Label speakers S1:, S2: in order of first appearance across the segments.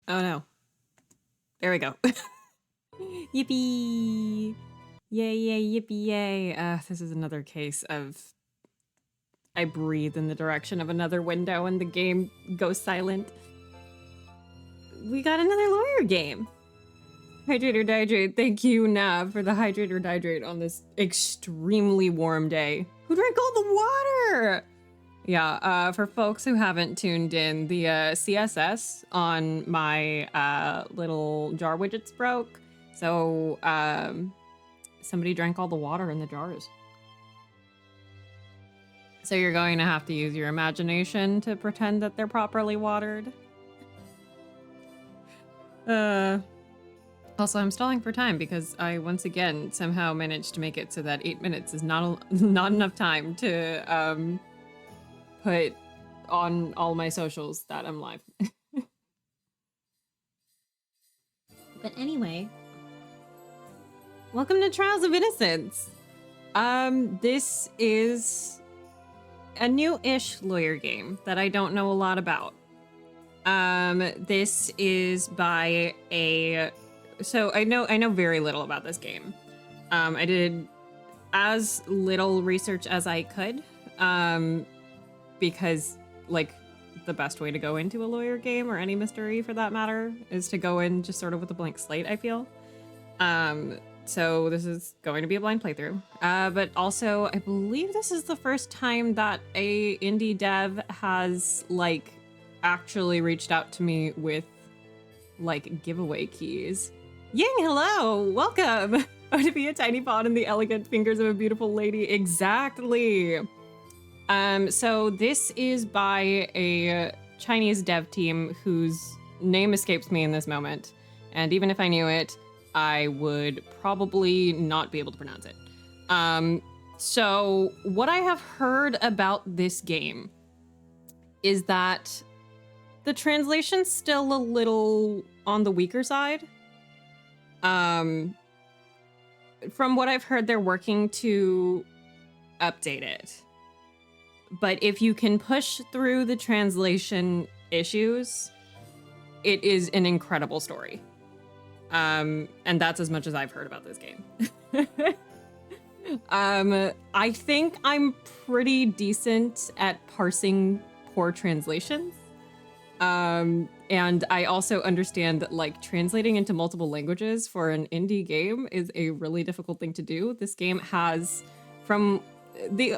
S1: Oh no. There we go. Yippee! Yay, yay, yippee, yay. This is another case of I breathe in the direction of another window and the game goes silent. We got another lawyer game. Hydrate or Dihydrate. Thank you, Nav, for the Hydrate or Dihydrate on this extremely warm day. Who drank all the water? Yeah, for folks who haven't tuned in, the CSS on my little jar widgets broke. So somebody drank all the water in the jars. So you're going to have to use your imagination to pretend that they're properly watered. Also, I'm stalling for time because I once again somehow managed to make it so that 8 minutes is not enough time to put on all my socials that I'm live. But anyway, welcome to Trials of Innocence. This is a new-ish lawyer game that I don't know a lot about. This is by a... So I know very little about this game. I did as little research as I could, because, like, the best way to go into a lawyer game, or any mystery for that matter, is to go in just sort of with a blank slate, I feel. So this is going to be a blind playthrough. But also, I believe this is the first time that a indie dev has, like, actually reached out to me with, like, giveaway keys. Ying, hello! Welcome! Oh, to be a tiny pawn in the elegant fingers of a beautiful lady. Exactly! So this is by a Chinese dev team whose name escapes me in this moment. And even if I knew it, I would probably not be able to pronounce it. So what I have heard about this game is that the translation's still a little on the weaker side. From what I've heard, they're working to update it. But if you can push through the translation issues, it is an incredible story. And that's as much as I've heard about this game. I think I'm pretty decent at parsing poor translations. And I also understand that, like, translating into multiple languages for an indie game is a really difficult thing to do. This game has, from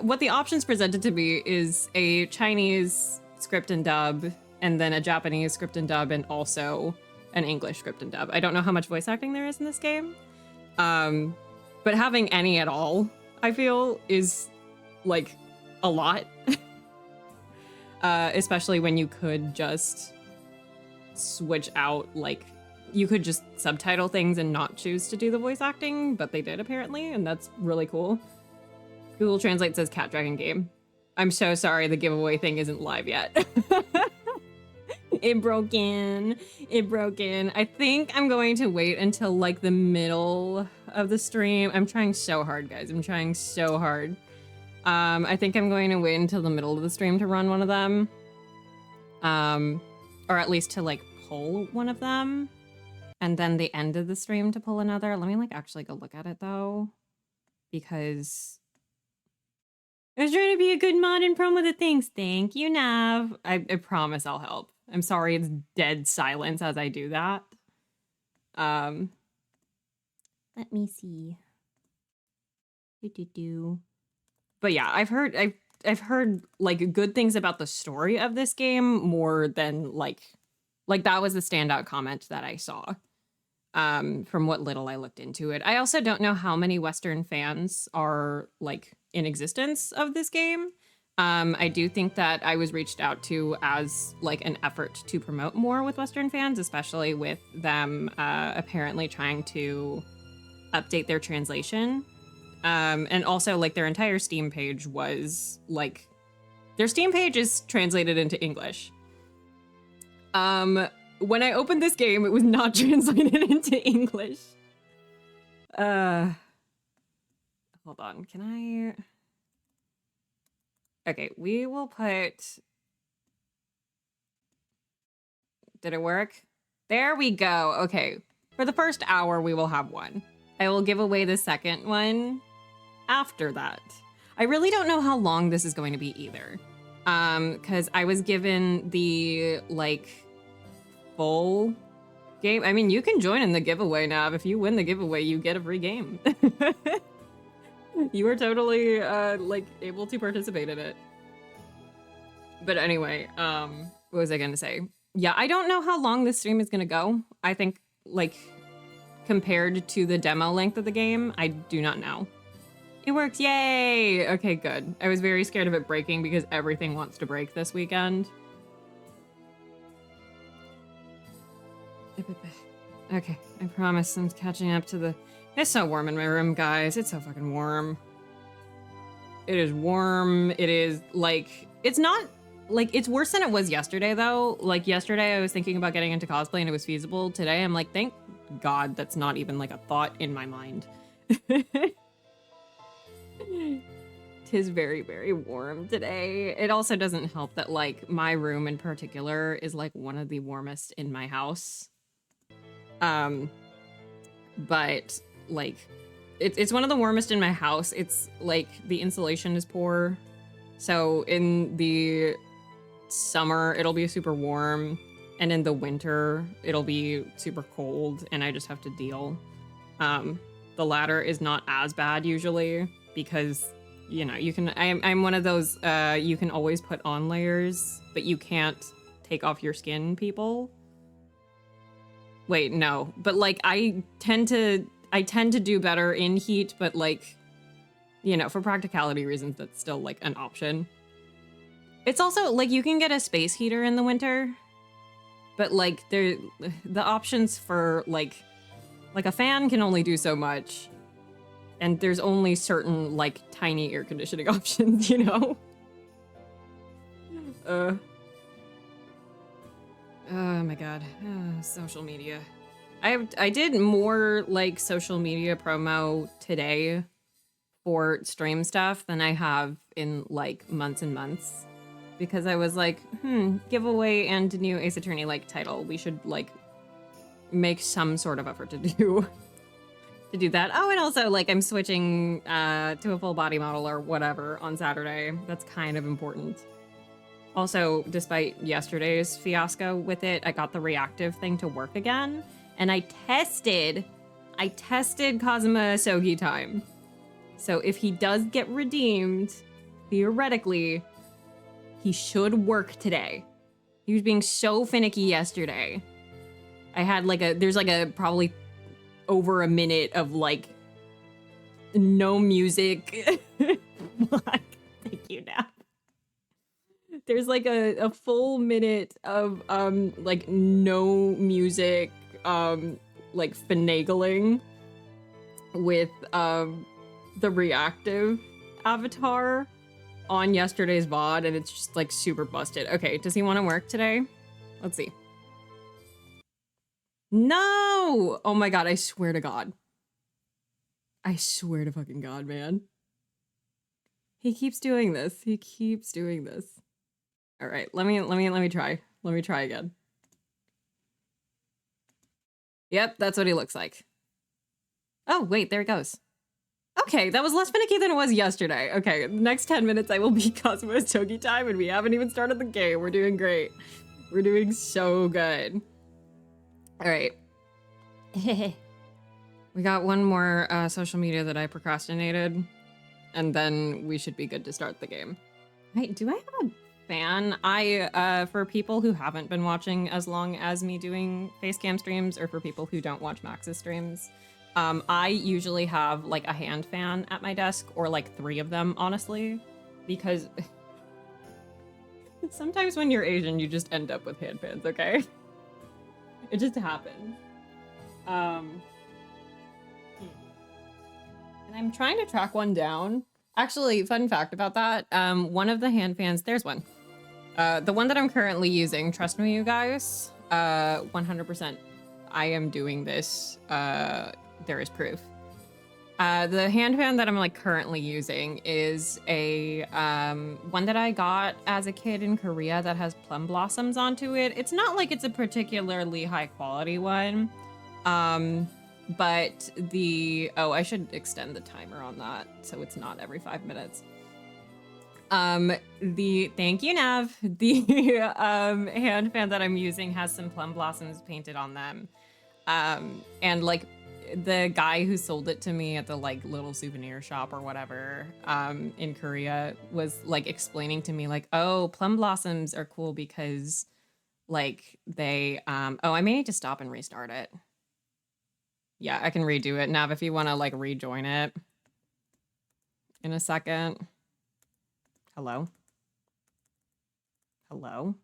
S1: what the options presented to me is a Chinese script and dub, and then a Japanese script and dub, and also an English script and dub. I don't know how much voice acting there is in this game. But having any at all, I feel, is, like, a lot. Especially when you could just switch out, like, you could just subtitle things and not choose to do the voice acting, but they did apparently, and that's really cool. Google Translate says Cat Dragon Game. I'm so sorry the giveaway thing isn't live yet. It broke in. I think I'm going to wait until, like, the middle of the stream. I'm trying so hard, guys. I'm trying so hard. I think I'm going to wait until the middle of the stream to run one of them. Or at least to, like, pull one of them. And then the end of the stream to pull another. Let me, like, actually go look at it, though. Because I was trying to be a good mod and promo the things. Thank you, Nav. I promise I'll help. I'm sorry it's dead silence as I do that. Let me see. But yeah, I've heard like good things about the story of this game more than like that was the standout comment that I saw. From what little I looked into it. I also don't know how many Western fans are, like, in existence of this game. I do think that I was reached out to as, like, an effort to promote more with Western fans, especially with them apparently trying to update their translation. And also, like, their entire Steam page was, like, their Steam page is translated into English. When I opened this game, it was not translated into English. Hold on, can I... Okay, we will put... Did it work? There we go. Okay. For the first hour, we will have one. I will give away the second one after that. I really don't know how long this is going to be either. Because I was given the, like, full game. I mean, you can join in the giveaway now. If you win the giveaway, you get a free game. You are totally, like, able to participate in it. But anyway, what was I gonna say? Yeah, I don't know how long this stream is gonna go. I think, like, compared to the demo length of the game, I do not know. It works, yay! Okay, good. I was very scared of it breaking because everything wants to break this weekend. Okay, I promise I'm catching up to the... It's so warm in my room, guys. It's so fucking warm. It is warm. It is, like... It's not... Like, it's worse than it was yesterday, though. Like, yesterday I was thinking about getting into cosplay and it was feasible. Today I'm like, thank God that's not even, like, a thought in my mind. Tis very, very warm today. It also doesn't help that, like, my room in particular is, like, one of the warmest in my house. But, like, it's one of the warmest in my house. It's, like, the insulation is poor. So in the summer, it'll be super warm. And in the winter, it'll be super cold. And I just have to deal. The latter is not as bad usually because, you know, you can... I'm one of those, you can always put on layers, but you can't take off your skin people. Wait, no. But, like, I tend to do better in heat, but, like, you know, for practicality reasons, that's still, like, an option. It's also, like, you can get a space heater in the winter, but, like, the options for, like, a fan can only do so much, and there's only certain, like, tiny air conditioning options, you know? Oh my god. Social media. I did more, like, social media promo today for stream stuff than I have in, like, months and months. Because I was like, giveaway and new Ace Attorney, like, title. We should, like, make some sort of effort to do that. Oh, and also, like, I'm switching to a full body model or whatever on Saturday. That's kind of important. Also, despite yesterday's fiasco with it, I got the reactive thing to work again. And I tested Kazuma Sogi time. So if he does get redeemed, theoretically, he should work today. He was being so finicky yesterday. I had like there's like a probably over a minute of like no music. Like, thank you now. There's like a full minute of like no music, like finagling with the reactive avatar on yesterday's VOD, and it's just like super busted. Okay, does he want to work today? Let's see. No! Oh my god, I swear to God. I swear to fucking God, man. He keeps doing this. He keeps doing this. All right, let me try. Let me try again. Yep, that's what he looks like. Oh, wait, there it goes. Okay, that was less finicky than it was yesterday. Okay, next 10 minutes I will be Cosmo Togi time, and we haven't even started the game. We're doing great. We're doing so good. All right. We got one more social media that I procrastinated, and then we should be good to start the game. Wait, do I have a fan? For people who haven't been watching as long as me doing facecam streams, or for people who don't watch Max's streams, I usually have like a hand fan at my desk, or like 3 of them, honestly, because sometimes when you're Asian, you just end up with hand fans, okay? It just happens. And I'm trying to track one down. Actually, fun fact about that, one of the hand fans, there's one. The one that I'm currently using, trust me, you guys, 100%, I am doing this, there is proof. The hand fan that I'm like currently using is a one that I got as a kid in Korea that has plum blossoms onto it. It's not like it's a particularly high quality one. But I should extend the timer on that so it's not every 5 minutes. Thank you, Nav. The hand fan that I'm using has some plum blossoms painted on them. And like the guy who sold it to me at the like little souvenir shop or whatever in Korea was like explaining to me like, oh, plum blossoms are cool because like they I may need to stop and restart it. Yeah, I can redo it. Nav, if you want to like rejoin it in a second. Hello? Hello?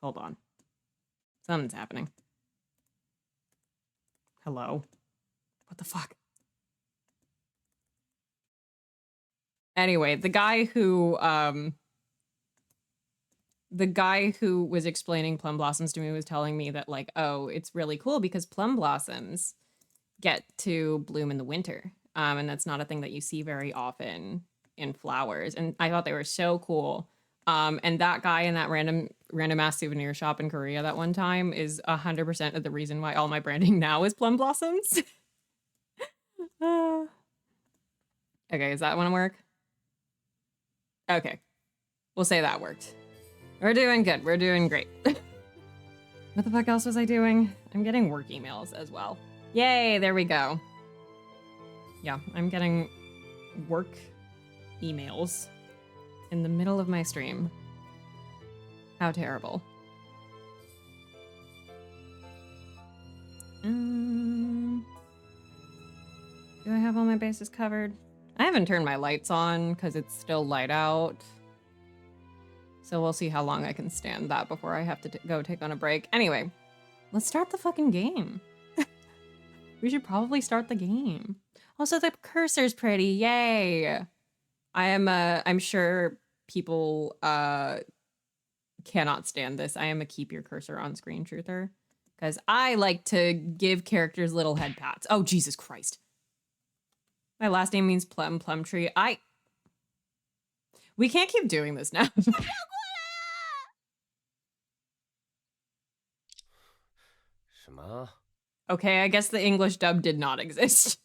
S1: Hold on. Something's happening. Hello? What the fuck? Anyway, the guy who was explaining plum blossoms to me was telling me that like, oh, it's really cool because plum blossoms get to bloom in the winter. And that's not a thing that you see very often in flowers. And I thought they were so cool. And that guy in that random ass souvenir shop in Korea that one time is 100% of the reason why all my branding now is plum blossoms. Okay, does that want to work? Okay, we'll say that worked. We're doing good. We're doing great. What the fuck else was I doing? I'm getting work emails as well. Yay, there we go. Yeah, I'm getting work emails in the middle of my stream. How terrible. Do I have all my bases covered? I haven't turned my lights on because it's still light out. So we'll see how long I can stand that before I have to go take on a break. Anyway, let's start the fucking game. We should probably start the game. Also, the cursor's pretty. Yay! I'm sure people cannot stand this. I am a keep your cursor on screen truther because I like to give characters little head pats. Oh, Jesus Christ. My last name means plum tree. We can't keep doing this now. Okay, I guess the English dub did not exist.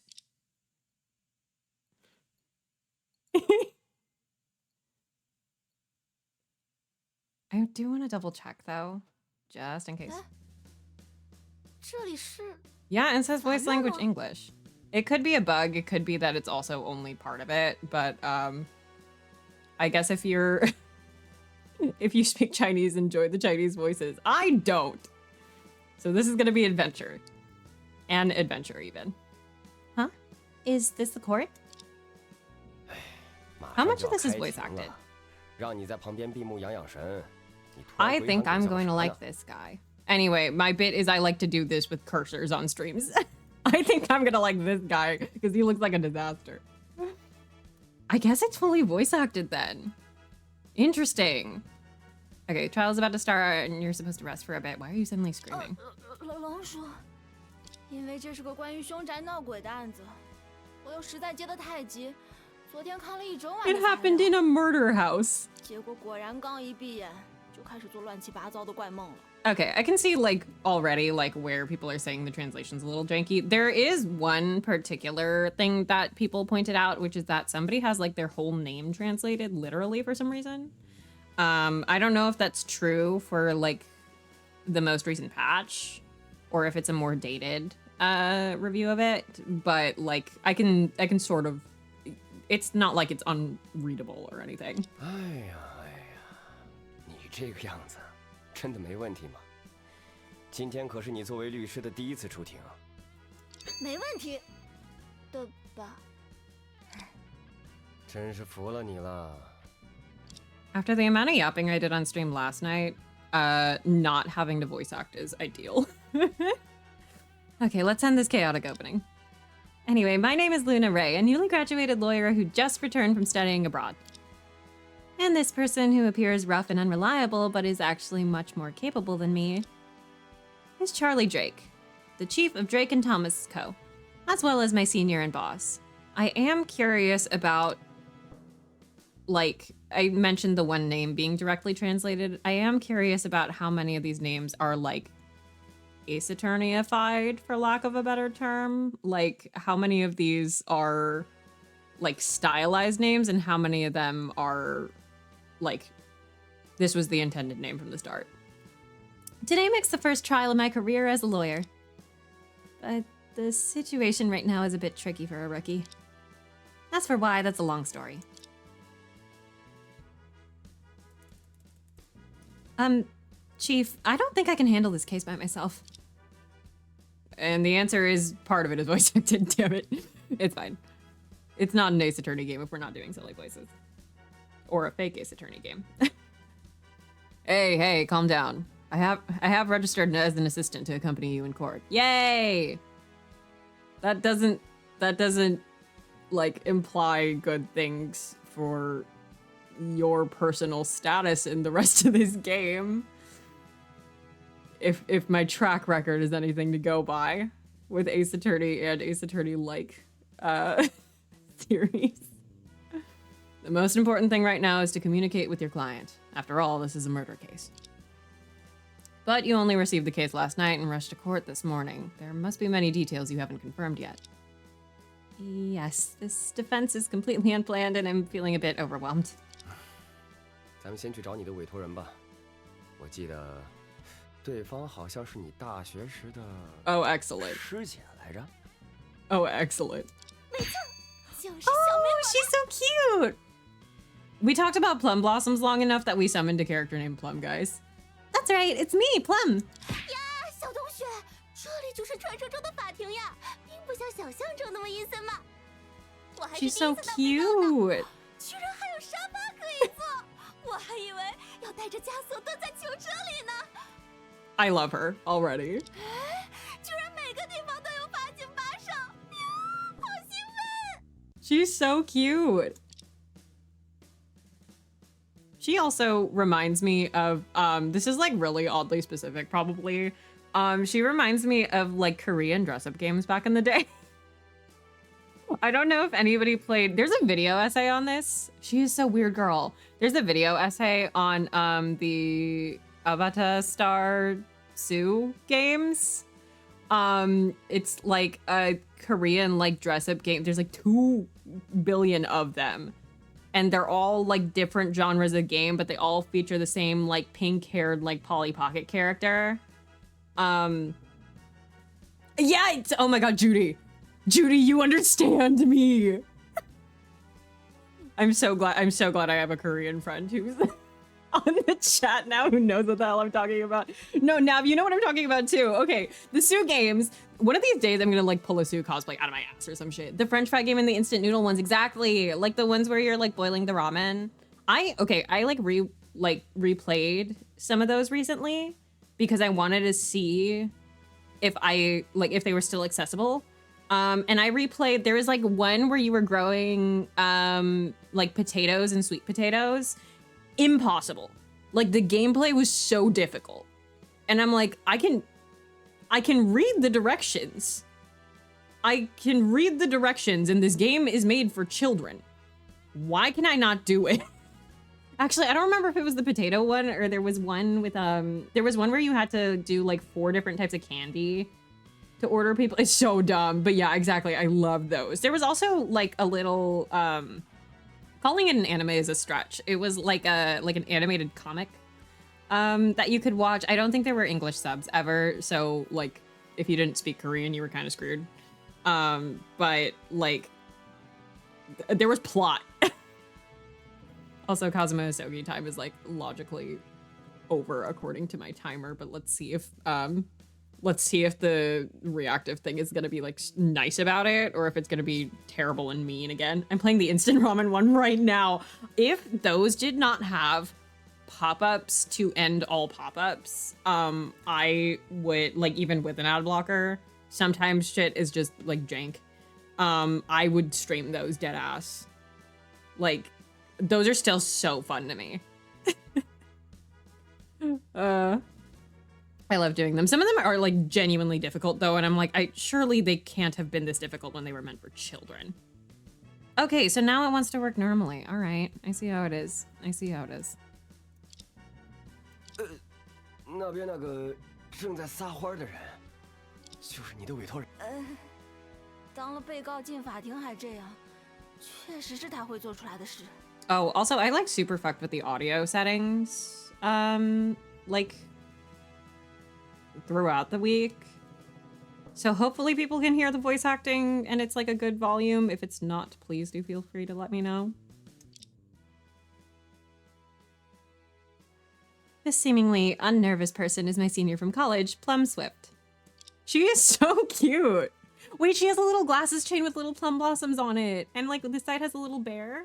S1: I do want to double check though, just in case. Yeah, and it says voice language English. It could be a bug. It could be that it's also only part of it, but I guess if you're if you speak Chinese, enjoy the Chinese voices. I don't. So this is gonna be adventure. And adventure even. Huh? Is this the court? How much of this is voice acted? I think I'm going to like this guy. Anyway, my bit is I like to do this with cursors on streams. I think I'm gonna like this guy because he looks like a disaster. I guess it's fully voice acted then. Interesting. Okay, trial's about to start and you're supposed to rest for a bit. Why are you suddenly screaming? It happened in a murder house. Okay, I can see like already like where people are saying the translation's a little janky. There is one particular thing that people pointed out, which is that somebody has like their whole name translated literally for some reason. I don't know if that's true for like the most recent patch or if it's a more dated review of it, but like I can sort of, it's not like it's unreadable or anything. After the amount of yapping I did on stream last night, not having to voice act is ideal. Okay, let's end this chaotic opening. Anyway, my name is Luna Ray, a newly graduated lawyer who just returned from studying abroad. And this person who appears rough and unreliable, but is actually much more capable than me, is Charlie Drake, the chief of Drake & Thomas Co. as well as my senior and boss. I am curious about, like, I mentioned the one name being directly translated. I am curious about how many of these names are, like, Ace Attorney-ified, for lack of a better term. Like, how many of these are, like, stylized names, and how many of them are, like, this was the intended name from the start. Today makes the first trial of my career as a lawyer. But the situation right now is a bit tricky for a rookie. As for why, that's a long story. Chief, I don't think I can handle this case by myself. And the answer is part of it is voice acted, damn it. It's fine. It's not an Ace Attorney game if we're not doing silly voices. Or a fake Ace Attorney game. Hey, calm down. I have registered as an assistant to accompany you in court. Yay! That doesn't like imply good things for your personal status in the rest of this game. If my track record is anything to go by with Ace Attorney and Ace Attorney-like series. The most important thing right now is to communicate with your client. After all, this is a murder case. But you only received the case last night and rushed to court this morning. There must be many details you haven't confirmed yet. Yes, this defense is completely unplanned and I'm feeling a bit overwhelmed.
S2: 咱们先去找你的委托人吧。我记得，对方好像是你大学时的
S1: Oh, excellent.
S2: 师姐来着。
S1: Oh, excellent.
S3: 没错，就是小
S1: Oh, she's so cute! We talked about Plum Blossoms long enough that we summoned a character named Plum, guys. That's right, it's me, Plum.
S3: 呀，小同学，这里就是传说中的法庭呀，并不像想象中那么阴森嘛。我还是第一
S1: She's
S3: 次
S1: so
S3: 当被告呢，
S1: cute.
S3: 居然还有沙发可以坐，我还以为要带着枷锁蹲在囚车里呢。
S1: I love her already.
S3: 哎，居然每个地方都有法警把守，呀，好兴奋！
S1: She's so cute. She also reminds me of, this is like really oddly specific probably. She reminds me of like Korean dress-up games back in the day. I don't know if anybody played, there's a video essay on this. She is so weird, girl. There's a video essay on the Avatar Star Sue games. It's like a Korean like dress-up game. There's like 2 billion of them. And they're all like different genres of game, but they all feature the same like pink-haired like Polly Pocket character. Yeah, it's, oh my god, Judy, you understand me. I'm so glad I have a Korean friend who's on the chat now who knows what the hell I'm talking about. No, Nav, you know what I'm talking about too. Okay, the Sue games. One of these days I'm gonna like pull a Sue cosplay out of my ass or some shit. The French fry game and the instant noodle ones, exactly. Like the ones where you're like boiling the ramen. I replayed some of those recently because I wanted to see if if they were still accessible. And I replayed, there was like one where you were growing like potatoes and sweet potatoes. Impossible. Like the gameplay was so difficult. And I'm like, I can read the directions. I can read the directions and this game is made for children. Why can I not do it? Actually, I don't remember if it was the potato one or there was one with, there was one where you had to do like 4 different types of candy to order people. It's so dumb, but yeah, exactly. I love those. There was also like a little, calling it an anime is a stretch. It was like an animated comic that you could watch. I don't think there were English subs ever, so like if you didn't speak Korean, you were kind of screwed. But like there was plot. Also, Kazuma Asogi time is like logically over according to my timer, but let's see if the reactive thing is gonna be like nice about it or if it's gonna be terrible and mean again. I'm playing the instant ramen one right now. If those did not have pop-ups to end all pop-ups, I would, like, even with an ad blocker, sometimes shit is just like jank. I would stream those dead ass. Like, those are still so fun to me. I love doing them. Some of them are like genuinely difficult though, and I'm like, surely they can't have been this difficult when they were meant for children. Okay, so now it wants to work normally. All right, I see how it is. I see how it is.
S2: 那边那个正在撒欢的人，就是你的委托人。
S3: 当了被告进法庭还这样，确实是他会做出来的事。
S1: Oh, also, I like super fucked with the audio settings, like throughout the week. So hopefully people can hear the voice acting and it's like a good volume. If it's not, please do feel free to let me know. This seemingly unnervous person is my senior from college, Plum Swift. She is so cute. Wait, she has a little glasses chain with little plum blossoms on it. And like this side has a little bear.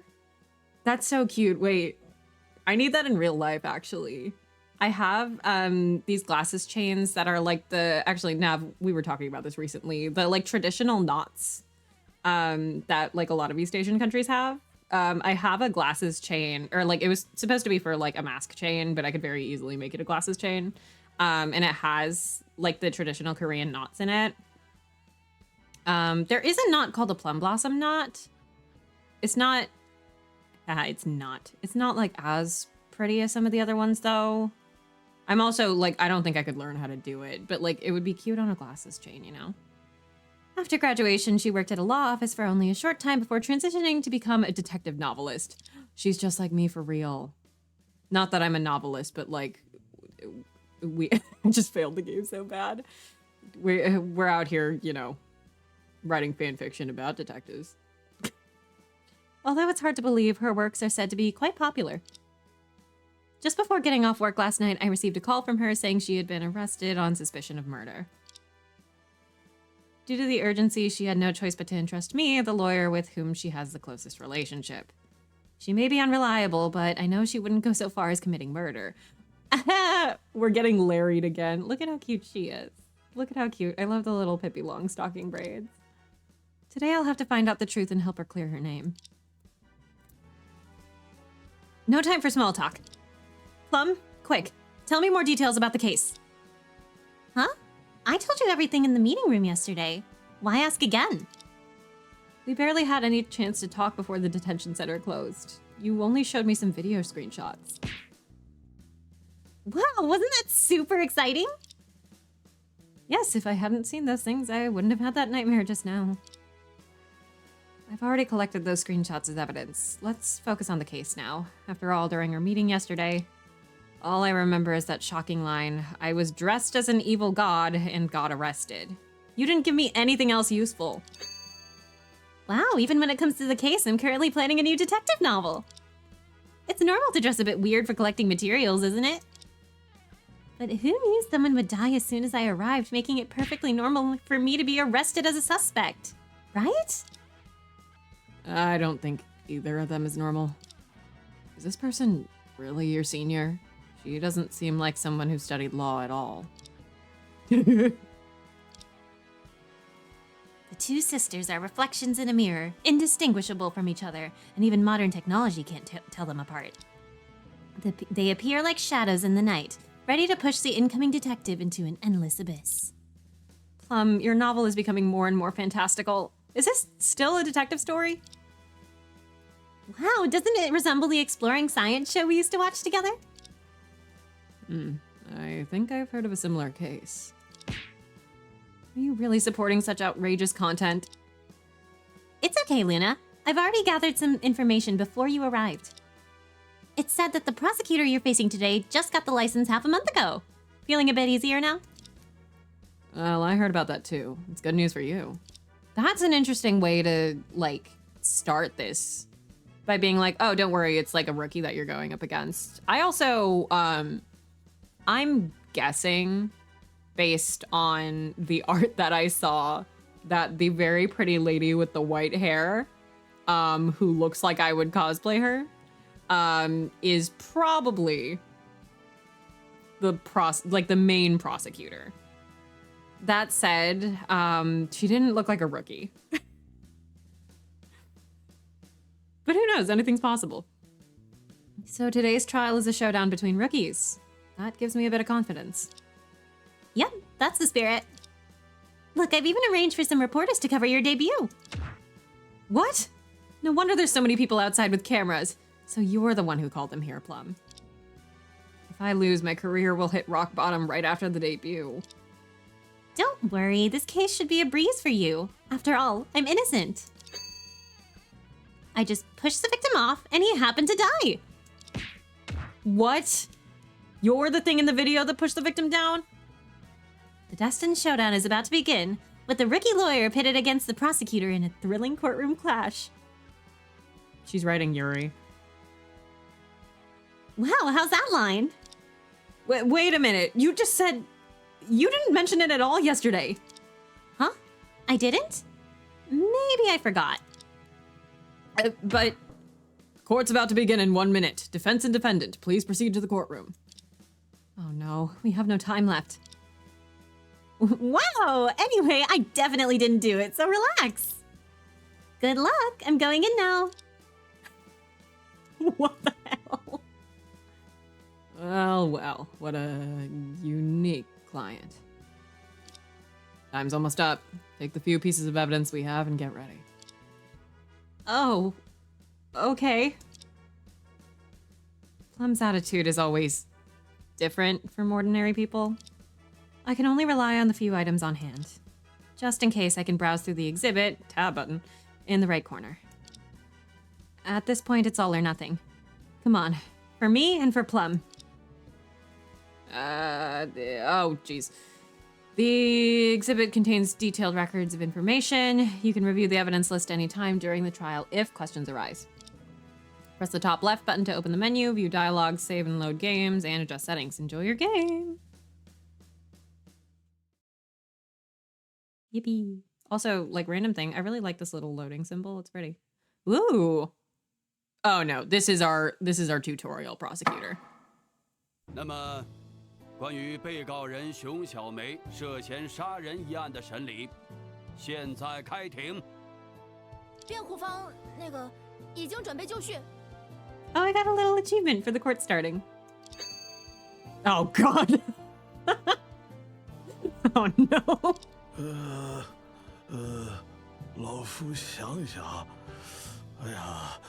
S1: That's so cute. Wait, I need that in real life, actually. I have these glasses chains that are like actually, Nav, we were talking about this recently, the like traditional knots that like a lot of East Asian countries have. I have a glasses chain, or like it was supposed to be for like a mask chain, but I could very easily make it a glasses chain. And it has like the traditional Korean knots in it. There is a knot called a plum blossom knot. It's not like as pretty as some of the other ones though. I'm also like, I don't think I could learn how to do it, but like it would be cute on a glasses chain, you know? After graduation, she worked at a law office for only a short time before transitioning to become a detective novelist. She's just like me for real. Not that I'm a novelist, but like I just failed the game so bad. We're out here, you know, writing fan fiction about detectives. Although it's hard to believe, her works are said to be quite popular. Just before getting off work last night, I received a call from her saying she had been arrested on suspicion of murder. Due to the urgency, she had no choice but to entrust me, the lawyer with whom she has the closest relationship. She may be unreliable, but I know she wouldn't go so far as committing murder. We're getting Larried again. Look at how cute she is. Look at how cute. I love the little Pippi Longstocking braids. Today I'll have to find out the truth and help her clear her name. No time for small talk. Plum, quick, tell me more details about the case.
S3: Huh? I told you everything in the meeting room yesterday. Why ask again?
S1: We barely had any chance to talk before the detention center closed. You only showed me some video screenshots.
S3: Wow, wasn't that super exciting?
S1: Yes, if I hadn't seen those things, I wouldn't have had that nightmare just now. I've already collected those screenshots as evidence. Let's focus on the case now. After all, during our meeting yesterday, all I remember is that shocking line, I was dressed as an evil god and got arrested. You didn't give me anything else useful.
S3: Wow, even when it comes to the case, I'm currently planning a new detective novel. It's normal to dress a bit weird for collecting materials, isn't it? But who knew someone would die as soon as I arrived, making it perfectly normal for me to be arrested as a suspect, right?
S1: I don't think either of them is normal. Is this person really your senior? She doesn't seem like someone who studied law at all.
S3: The two sisters are reflections in a mirror, indistinguishable from each other, and even modern technology can't tell them apart. They appear like shadows in the night, ready to push the incoming detective into an endless abyss.
S1: Plum, your novel is becoming more and more fantastical. Is this still a detective story?
S3: Wow, doesn't it resemble the exploring science show we used to watch together?
S1: I think I've heard of a similar case. Are you really supporting such outrageous content?
S3: It's okay, Luna. I've already gathered some information before you arrived. It's said that the prosecutor you're facing today just got the license half a month ago. Feeling a bit easier now?
S1: Well, I heard about that too. It's good news for you. That's an interesting way to, like, start this. By being like, oh, don't worry, it's like a rookie that you're going up against. I also, I'm guessing, based on the art that I saw, that the very pretty lady with the white hair, who looks like I would cosplay her, is probably the main prosecutor. That said, she didn't look like a rookie. But who knows? Anything's possible. So today's trial is a showdown between rookies. That gives me a bit of confidence.
S3: Yep, that's the spirit. Look, I've even arranged for some reporters to cover your debut.
S1: What? No wonder there's so many people outside with cameras. So you're the one who called them here, Plum. If I lose, my career will hit rock bottom right after the debut.
S3: Don't worry, this case should be a breeze for you. After all, I'm innocent. I just pushed the victim off and he happened to die.
S1: What? You're the thing in the video that pushed the victim down?
S3: The destined showdown is about to begin, with the rookie lawyer pitted against the prosecutor in a thrilling courtroom clash.
S1: She's writing Yuri.
S3: Wow, how's that line?
S1: Wait a minute. You just said... You didn't mention it at all yesterday.
S3: Huh? I didn't? Maybe I forgot.
S1: But... Court's about to begin in 1 minute. Defense and defendant, please proceed to the courtroom. Oh no, we have no time left.
S3: Wow! Anyway, I definitely didn't do it, so relax. Good luck. I'm going in now.
S1: What the hell? Well, what a unique client. Time's almost up. Take the few pieces of evidence we have and get ready. Oh, okay. Plum's attitude is always different from ordinary people. I can only rely on the few items on hand. Just in case, I can browse through the exhibit, tab button, in the right corner. At this point, it's all or nothing. Come on, for me and for Plum. Oh, geez. The exhibit contains detailed records of information. You can review the evidence list anytime during the trial if questions arise. Press the top left button to open the menu, view dialogue, save and load games, and adjust settings. Enjoy your game. Yippee. Also, like, random thing, I really like this little loading symbol. It's pretty. Ooh. Oh no, this is our tutorial prosecutor.
S4: 那么，关于被告人熊小梅涉嫌杀人一案的审理，现在开庭。
S5: 辩护方那个已经准备就绪。
S1: Oh, I got a little achievement for the court starting. Oh god. Oh no.
S6: 老夫想想，哎呀，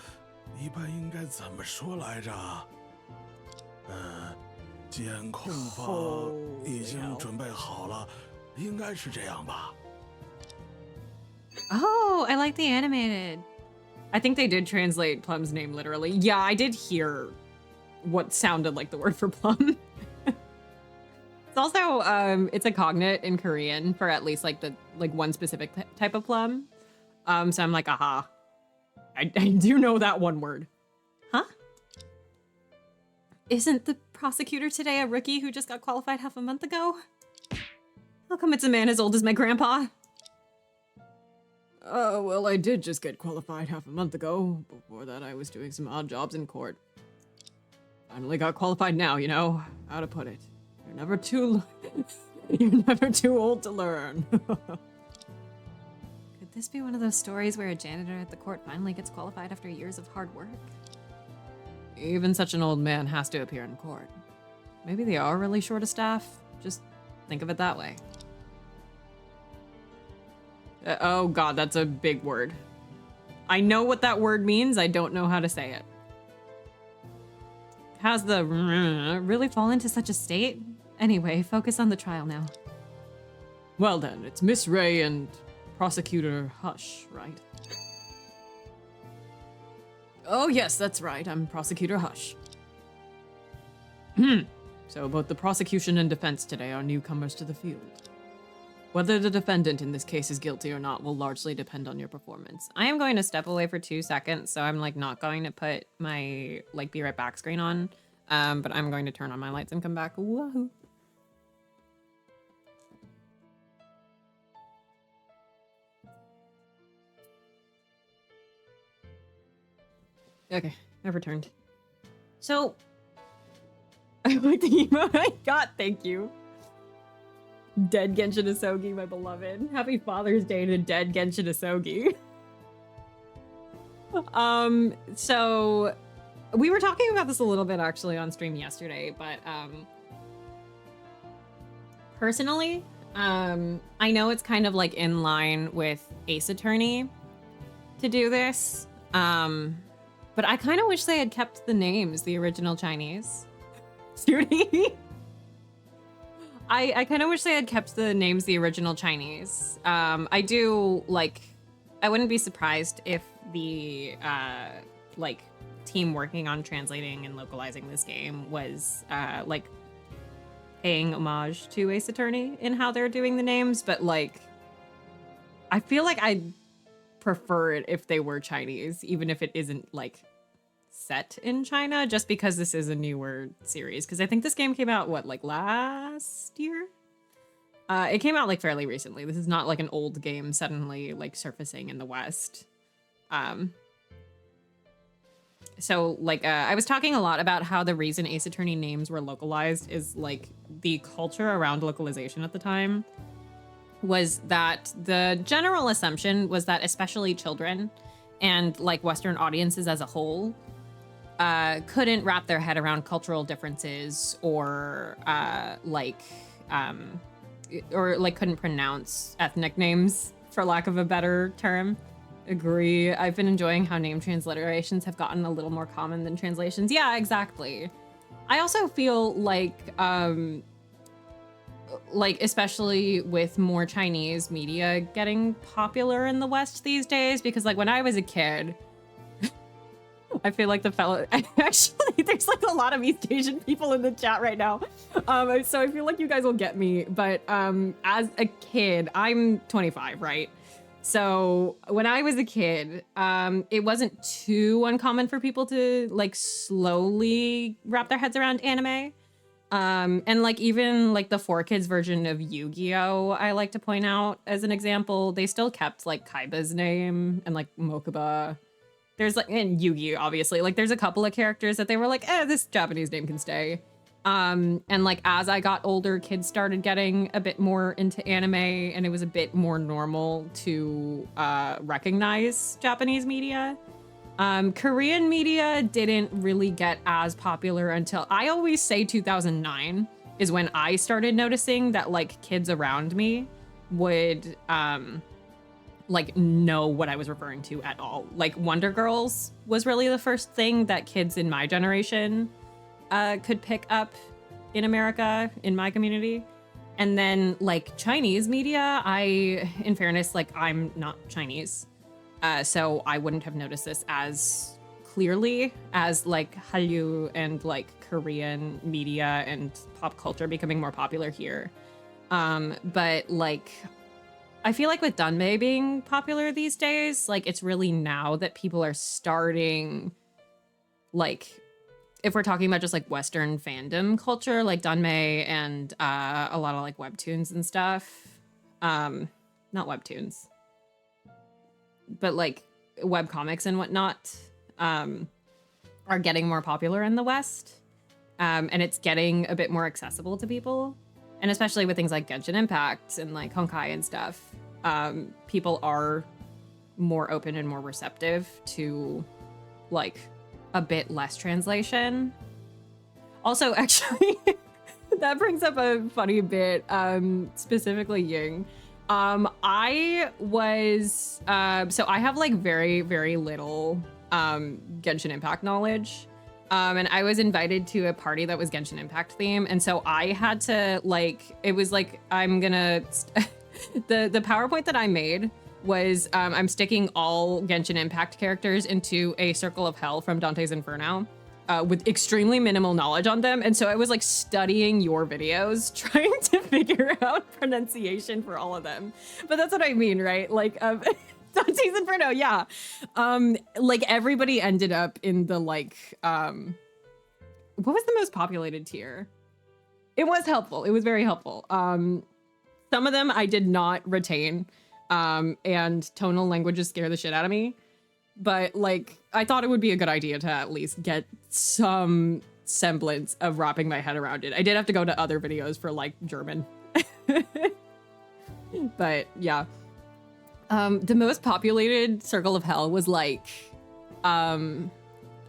S6: 一般应该怎么说来着？检控方已经准备好了，应该是这样吧？
S1: Oh, I like the animated. I think they did translate Plum's name literally. Yeah, I did hear what sounded like the word for Plum. It's also, it's a cognate in Korean for at least like one specific type of plum. So I'm like, aha. I do know that one word. Huh? Isn't the prosecutor today a rookie who just got qualified half a month ago? How come it's a man as old as my grandpa? Well, I did just get qualified half a month ago. Before that, I was doing some odd jobs in court. Finally got qualified now, you know? How to put it. You're never too old to learn. Could this be one of those stories where a janitor at the court finally gets qualified after years of hard work? Even such an old man has to appear in court. Maybe they are really short of staff. Just think of it that way. Oh god, that's a big word. I know what that word means, I don't know how to say it. Has the really fallen to such a state? Anyway, focus on the trial now. Well then, it's Miss Ray and Prosecutor Hush, right? Oh yes, that's right, I'm Prosecutor Hush. So both the prosecution and defense today are newcomers to the field. Whether the defendant in this case is guilty or not will largely depend on your performance. I am going to step away for 2 seconds, so I'm like not going to put my like be right back screen on, but I'm going to turn on my lights and come back. Woohoo! Okay, I've returned. So, I like the emote I got, thank you. Dead Genshin Asogi, my beloved. Happy Father's Day to Dead Genshin Asogi. So we were talking about this a little bit actually on stream yesterday, but personally. I know it's kind of like in line with Ace Attorney to do this. But I kind of wish they had kept the names, the original Chinese. Judy. I kind of wish they had kept the names, the original Chinese. I do like, I wouldn't be surprised if the like team working on translating and localizing this game was like paying homage to Ace Attorney in how they're doing the names, but like, I feel like I'd prefer it if they were Chinese, even if it isn't like set in China, just because this is a newer series. Because I think this game came out, what, like last year? It came out like fairly recently. This is not like an old game suddenly like surfacing in the West. So like I was talking a lot about how the reason Ace Attorney names were localized is like the culture around localization at the time was that the general assumption was that especially children and like Western audiences as a whole couldn't wrap their head around cultural differences or couldn't pronounce ethnic names, for lack of a better term. Agree. I've been enjoying how name transliterations have gotten a little more common than translations. Yeah, exactly. I also feel like especially with more Chinese media getting popular in the West these days, because like when I was a kid, I feel like actually there's like a lot of East Asian people in the chat right now. So I feel like you guys will get me, but as a kid, I'm 25, right? So when I was a kid, it wasn't too uncommon for people to like slowly wrap their heads around anime. And like even like the 4Kids version of Yu-Gi-Oh, I like to point out as an example, they still kept like Kaiba's name and like Mokuba. There's like, and Yu-Gi, obviously, like there's a couple of characters that they were like, this Japanese name can stay. And like as I got older, kids started getting a bit more into anime and it was a bit more normal to recognize Japanese media. Korean media didn't really get as popular until, I always say 2009 is when I started noticing that like kids around me would like know what I was referring to at all. Like Wonder Girls was really the first thing that kids in my generation could pick up in America, in my community. And then like Chinese media, in fairness, like I'm not Chinese. So I wouldn't have noticed this as clearly as like Hallyu and like Korean media and pop culture becoming more popular here. But like, I feel like with Danmei being popular these days, like it's really now that people are starting, like, if we're talking about just like Western fandom culture, like Danmei and a lot of like webtoons and stuff, not webtoons, but like web comics and whatnot, are getting more popular in the West. And it's getting a bit more accessible to people. And especially with things like Genshin Impact and like Honkai and stuff, people are more open and more receptive to like a bit less translation. Also, actually, that brings up a funny bit, specifically Ying. I was, so I have like very, very little Genshin Impact knowledge. And I was invited to a party that was Genshin Impact theme. And so I had to like, it was like, I'm gonna, the PowerPoint that I made was I'm sticking all Genshin Impact characters into a circle of hell from Dante's Inferno with extremely minimal knowledge on them. And so I was like studying your videos, trying to figure out pronunciation for all of them. But that's what I mean, right? Like, Dante's Inferno, yeah. Like everybody ended up in the like, what was the most populated tier? It was helpful. It was very helpful. Some of them I did not retain, and tonal languages scare the shit out of me. But like, I thought it would be a good idea to at least get some semblance of wrapping my head around it. I did have to go to other videos for like German. But yeah. The most populated circle of hell was like,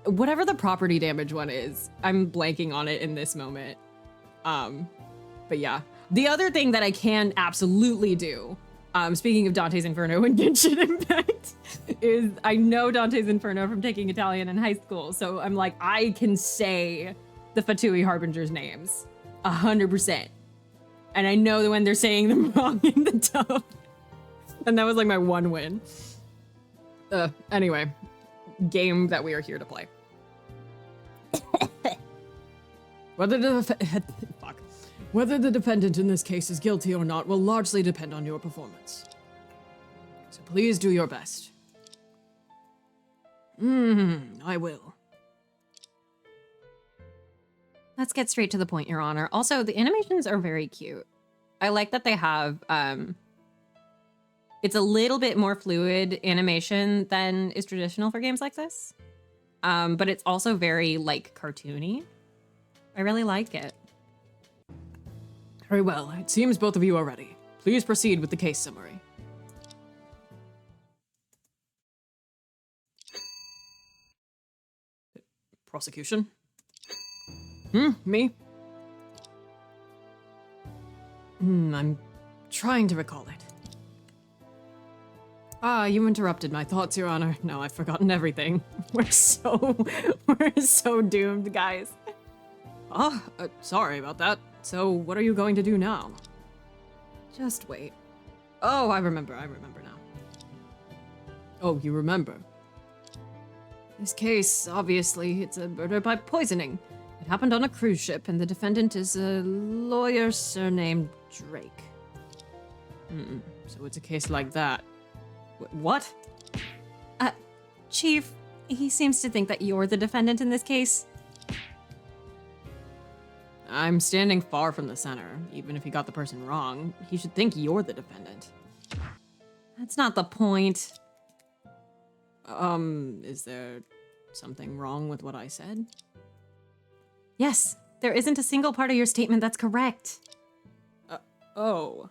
S1: whatever the property damage one is. I'm blanking on it in this moment. But yeah, The other thing that I can absolutely do, speaking of Dante's Inferno and Genshin Impact, is I know Dante's Inferno from taking Italian in high school. So I'm like, I can say the Fatui Harbingers names 100%. And I know that when they're saying them wrong in the dub. And that was like my one win. Anyway, game that we are here to play. Whether the defendant in this case is guilty or not will largely depend on your performance. So please do your best. I will.
S3: Let's get straight to the point, Your Honor. Also, the animations are very cute. I like that they have, it's a little bit more fluid animation than is traditional for games like this. But it's also very, like, cartoony. I really like it.
S1: Very well. It seems both of you are ready. Please proceed with the case summary. Prosecution? Me? I'm trying to recall it. Ah, you interrupted my thoughts, Your Honor. Now I've forgotten everything. We're so doomed, guys. Sorry about that. So what are you going to do now? Just wait. Oh, I remember now. Oh, you remember? This case, obviously, it's a murder by poisoning. It happened on a cruise ship, and the defendant is a lawyer surnamed Drake. So it's a case like that. What?
S3: Chief, he seems to think that you're the defendant in this case.
S1: I'm standing far from the center. Even if he got the person wrong, he should think you're the defendant.
S3: That's not the point.
S1: Is there something wrong with what I said?
S3: Yes, there isn't a single part of your statement that's correct.
S1: Oh.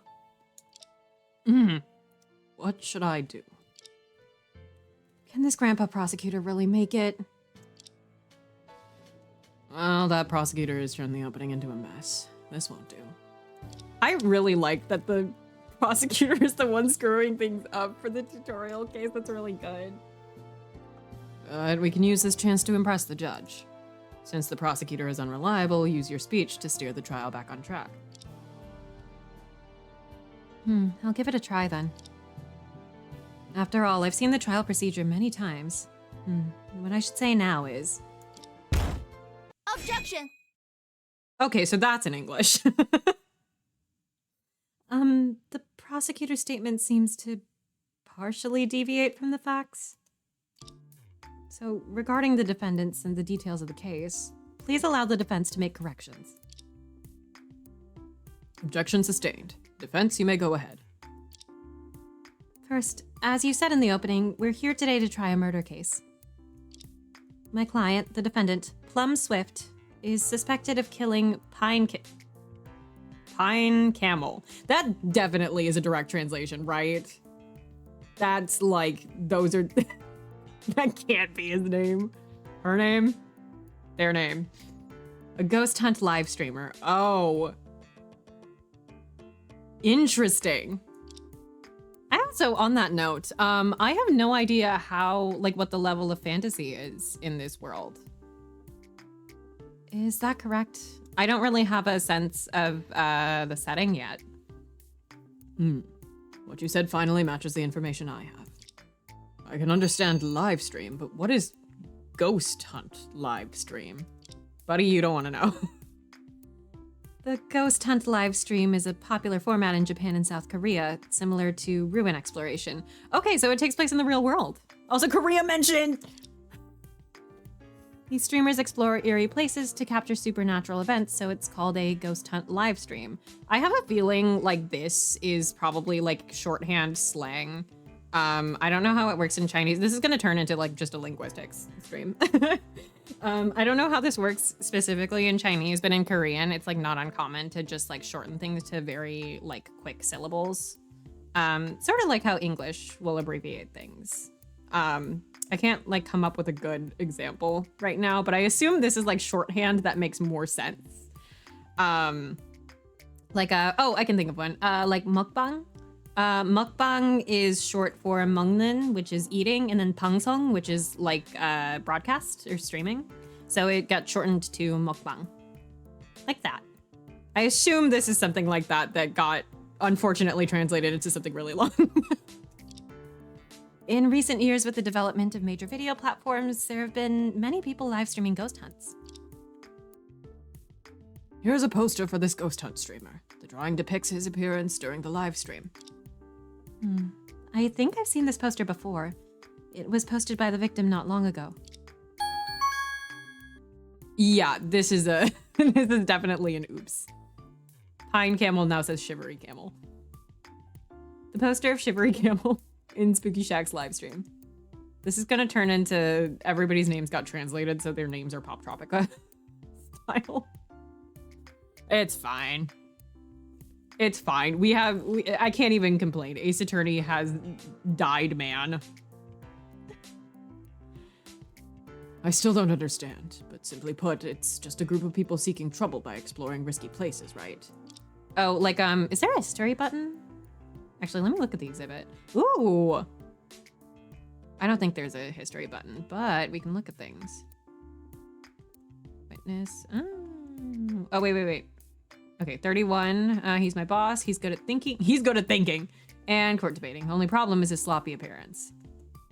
S1: What should I do?
S3: Can this grandpa prosecutor really make it?
S1: Well, that prosecutor has turned the opening into a mess. This won't do. I really like that the prosecutor is the one screwing things up for the tutorial case. That's really good. We can use this chance to impress the judge. Since the prosecutor is unreliable, use your speech to steer the trial back on track.
S3: I'll give it a try then. After all, I've seen the trial procedure many times. What I should say now is...
S5: Objection!
S1: Okay, so that's in English.
S3: The prosecutor's statement seems to partially deviate from the facts. So, regarding the defendants and the details of the case, please allow the defense to make corrections.
S1: Objection sustained. Defense, you may go ahead.
S3: First, as you said in the opening, we're here today to try a murder case. My client, the defendant, Plum Swift, is suspected of killing Pine Camel. That definitely is a direct translation, right? That's like, those are... That can't be his name. Her name? Their name. A ghost hunt live streamer. Oh. Interesting. I also, on that note, I have no idea how, like, what the level of fantasy is in this world. Is that correct? I don't really have a sense of the setting yet.
S1: What you said finally matches the information I have. I can understand live stream, but what is ghost hunt live stream? Buddy, you don't want to know.
S3: The ghost hunt live stream is a popular format in Japan and South Korea, similar to ruin exploration. Okay, so it takes place in the real world. Also, Korea mentioned! These streamers explore eerie places to capture supernatural events, so it's called a ghost hunt live stream. I have a feeling like this is probably like shorthand slang. I don't know how it works in Chinese. This is gonna turn into like just a linguistics stream. I don't know how this works specifically in Chinese, but in Korean, it's like not uncommon to just like shorten things to very like quick syllables. Sort of like how English will abbreviate things. I can't like come up with a good example right now, but I assume this is like shorthand that makes more sense.
S1: Like, oh, I can think of one. Like mukbang. Mukbang is short for mungnan, which is eating, and then pangsong, which is like broadcast or streaming. So it got shortened to mukbang. Like that. I assume this is something like that that got unfortunately translated into something really long.
S3: In recent years, with the development of major video platforms, there have been many people live streaming ghost hunts.
S1: Here's a poster for this ghost hunt streamer. The drawing depicts his appearance during the live stream.
S3: I think I've seen this poster before. It was posted by the victim not long ago.
S1: Yeah, this is a this is definitely an oops. Pine Camel now says Shivery Camel. The poster of Shivery Camel in Spooky Shack's live stream. This is gonna turn into everybody's names got translated, so their names are Pop Tropica style. It's fine. It's fine. I can't even complain. Ace Attorney has died, man. I still don't understand, but simply put, it's just a group of people seeking trouble by exploring risky places, right?
S3: Oh, like, is there a history button?
S1: Actually, let me look at the exhibit. Ooh! I don't think there's a history button, but we can look at things. Witness. Oh, wait. Okay, 31. He's my boss. He's good at thinking. And court debating. Only problem is his sloppy appearance.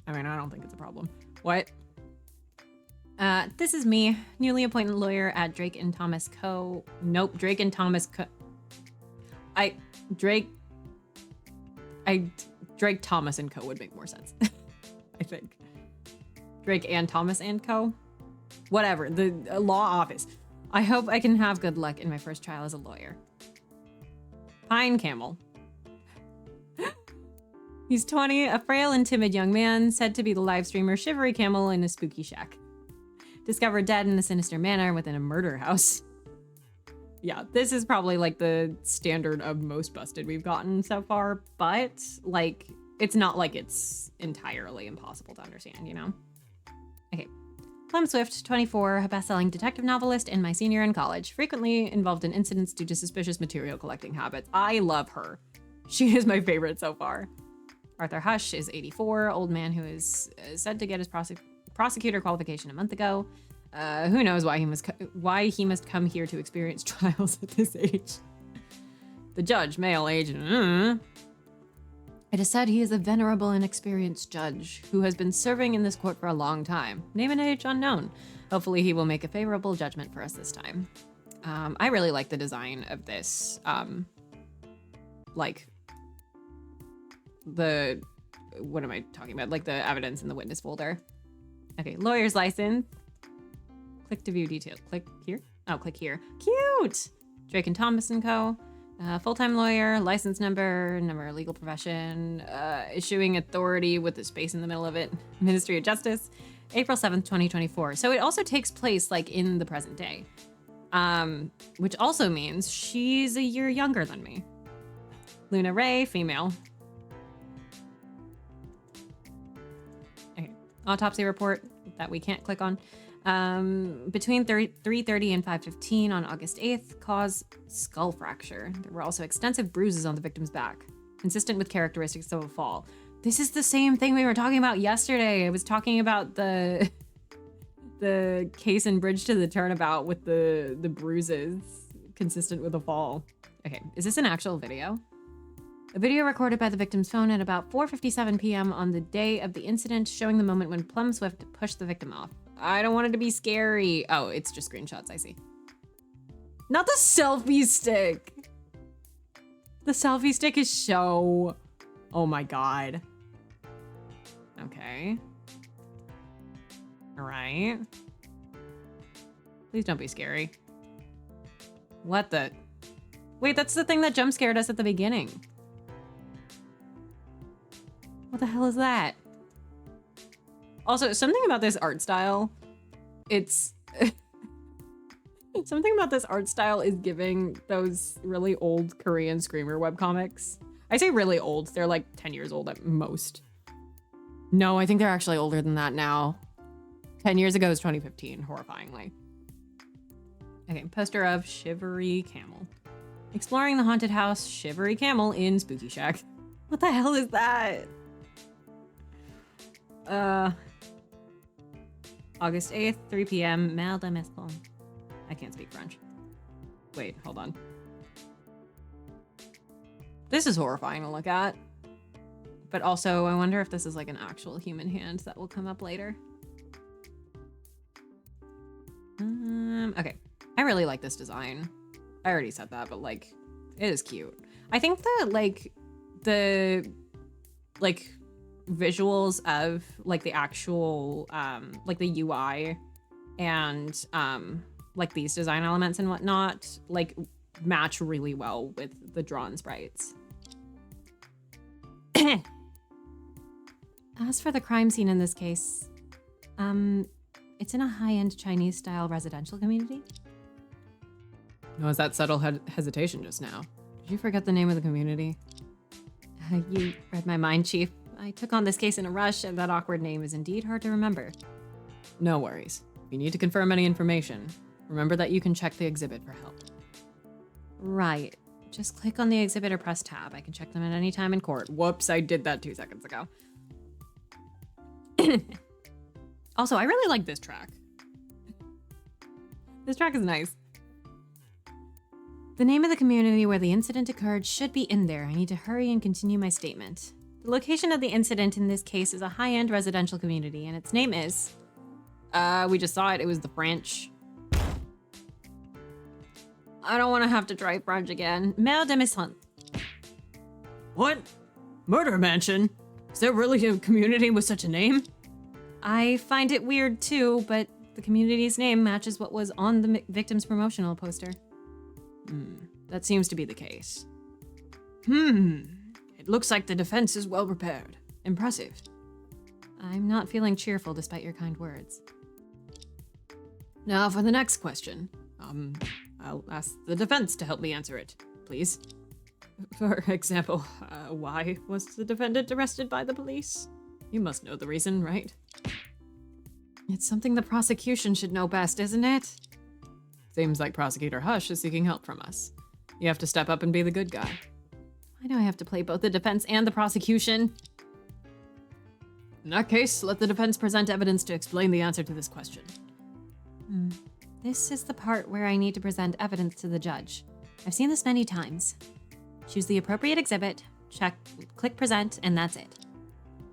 S1: I mean, I don't think it's a problem. What?
S3: This is me, newly appointed lawyer at Drake and Thomas Co.
S1: Nope, Drake and Thomas Co. Drake Thomas and Co. would make more sense. I think. Drake and Thomas and Co. Whatever, the law office. I hope I can have good luck in my first trial as a lawyer. Pine Camel. He's 20, a frail and timid young man, said to be the live streamer Shivery Camel in a spooky shack. Discovered dead in a sinister manner within a murder house. Yeah, this is probably like the standard of most busted we've gotten so far, but like, it's not like it's entirely impossible to understand, you know? Okay. Clem Swift, 24, a best-selling detective novelist and my senior in college, frequently involved in incidents due to suspicious material collecting habits. I love her. She is my favorite so far. Arthur Hush is 84, old man who is said to get his prosecutor qualification a month ago. Who knows why he must come here to experience trials at this age. The judge, male, age, It is said he is a venerable and experienced judge who has been serving in this court for a long time. Name and age unknown. Hopefully he will make a favorable judgment for us this time. I really like the design of this. Like what am I talking about? Like the evidence in the witness folder. Okay, lawyer's license. Click to view details. Click here? Oh, click here. Cute! Drake and Thomas & Co. Full-time lawyer, license number of legal profession, issuing authority with a space in the middle of it, Ministry of Justice, April 7th, 2024. So it also takes place like in the present day, which also means she's a year younger than me. Luna Ray, female. Okay, autopsy report that we can't click on. Between 3:30 and 5:15 on August 8th, cause skull fracture. There were also extensive bruises on the victim's back, consistent with characteristics of a fall. This is the same thing we were talking about yesterday. I was talking about the case in Bridge to the Turnabout with the bruises consistent with a fall. Okay, is this an actual video? A video recorded by the victim's phone at about 4:57 p.m. on the day of the incident, showing the moment when Plum Swift pushed the victim off. I don't want it to be scary. Oh, it's just screenshots, I see. Not the selfie stick. The selfie stick is so... Oh my god. Okay. All right. Please don't be scary. What the... Wait, that's the thing that jump scared us at the beginning. What the hell is that? Also, something about this art style, it's... something about this art style is giving those really old Korean Screamer webcomics. I say really old, they're like 10 years old at most. No, I think they're actually older than that now. 10 years ago is 2015, horrifyingly. Okay, poster of Shivery Camel. Exploring the haunted house, Shivery Camel in Spooky Shack. What the hell is that? August 8th, 3 p.m. Merde Mescon. I can't speak French. Wait, hold on. This is horrifying to look at. But also, I wonder if this is like an actual human hand that will come up later. Okay. I really like this design. I already said that, but like, it is cute. I think that the visuals of like the actual like the UI and like these design elements and whatnot like match really well with the drawn sprites.
S3: As for the crime scene in this case, it's in a high-end Chinese-style residential community.
S1: Was that subtle hesitation just now? Did you forget the name of the community?
S3: You read my mind, Chief. I took on this case in a rush, and that awkward name is indeed hard to remember.
S1: No worries. If you need to confirm any information, remember that you can check the exhibit for help.
S3: Right. Just click on the exhibit or press tab. I can check them at any time in court.
S1: Whoops, I did that 2 seconds ago. Also, I really like this track. This track is nice.
S3: The name of the community where the incident occurred should be in there. I need to hurry and continue my statement. The location of the incident in this case is a high-end residential community, and its name is...
S1: We just saw it. It was the French. I don't want to have to try French again.
S3: Merde Mescon.
S1: What? Murder Mansion? Is there really a community with such a name?
S3: I find it weird too, but the community's name matches what was on the victim's promotional poster.
S1: That seems to be the case. It looks like the defense is well prepared. Impressive.
S3: I'm not feeling cheerful despite your kind words.
S1: Now for the next question. I'll ask the defense to help me answer it, please. For example, why was the defendant arrested by the police? You must know the reason, right?
S3: It's something the prosecution should know best, isn't it?
S1: Seems like Prosecutor Hush is seeking help from us. You have to step up and be the good guy.
S3: Why do I have to play both the defense and the prosecution?
S1: In that case, let the defense present evidence to explain the answer to this question.
S3: This is the part where I need to present evidence to the judge. I've seen this many times. Choose the appropriate exhibit, click present, and that's it.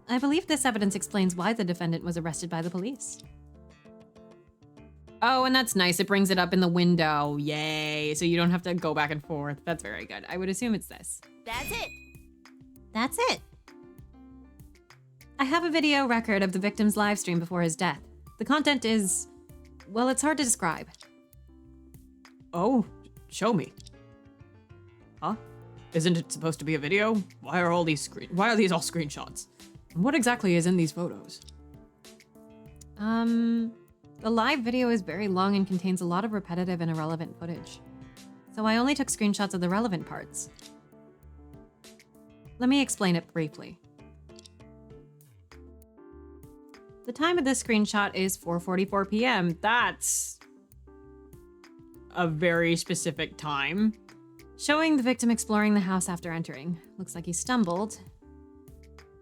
S3: I believe this evidence explains why the defendant was arrested by the police.
S1: Oh, and that's nice. It brings it up in the window. Yay. So you don't have to go back and forth. That's very good. I would assume it's this.
S5: That's it.
S3: That's it. I have a video record of the victim's live stream before his death. The content is, well, it's hard to describe.
S1: Oh, show me. Huh? Isn't it supposed to be a video? Why are these all screenshots? And what exactly is in these photos?
S3: The live video is very long and contains a lot of repetitive and irrelevant footage. So I only took screenshots of the relevant parts. Let me explain it briefly. The time of this screenshot is 4:44 p.m. That's
S1: A very specific time.
S3: showing the victim exploring the house after entering. Looks like he stumbled.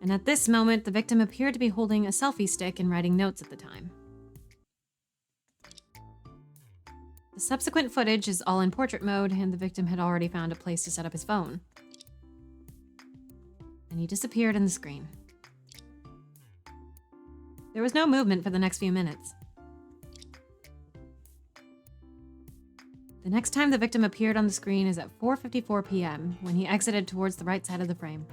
S3: And at this moment, the victim appeared to be holding a selfie stick and writing notes at the time. The subsequent footage is all in portrait mode, and the victim had already found a place to set up his phone. And he disappeared in the screen. There was no movement for the next few minutes. The next time the victim appeared on the screen is at 4:54 p.m. when he exited towards the right side of the frame.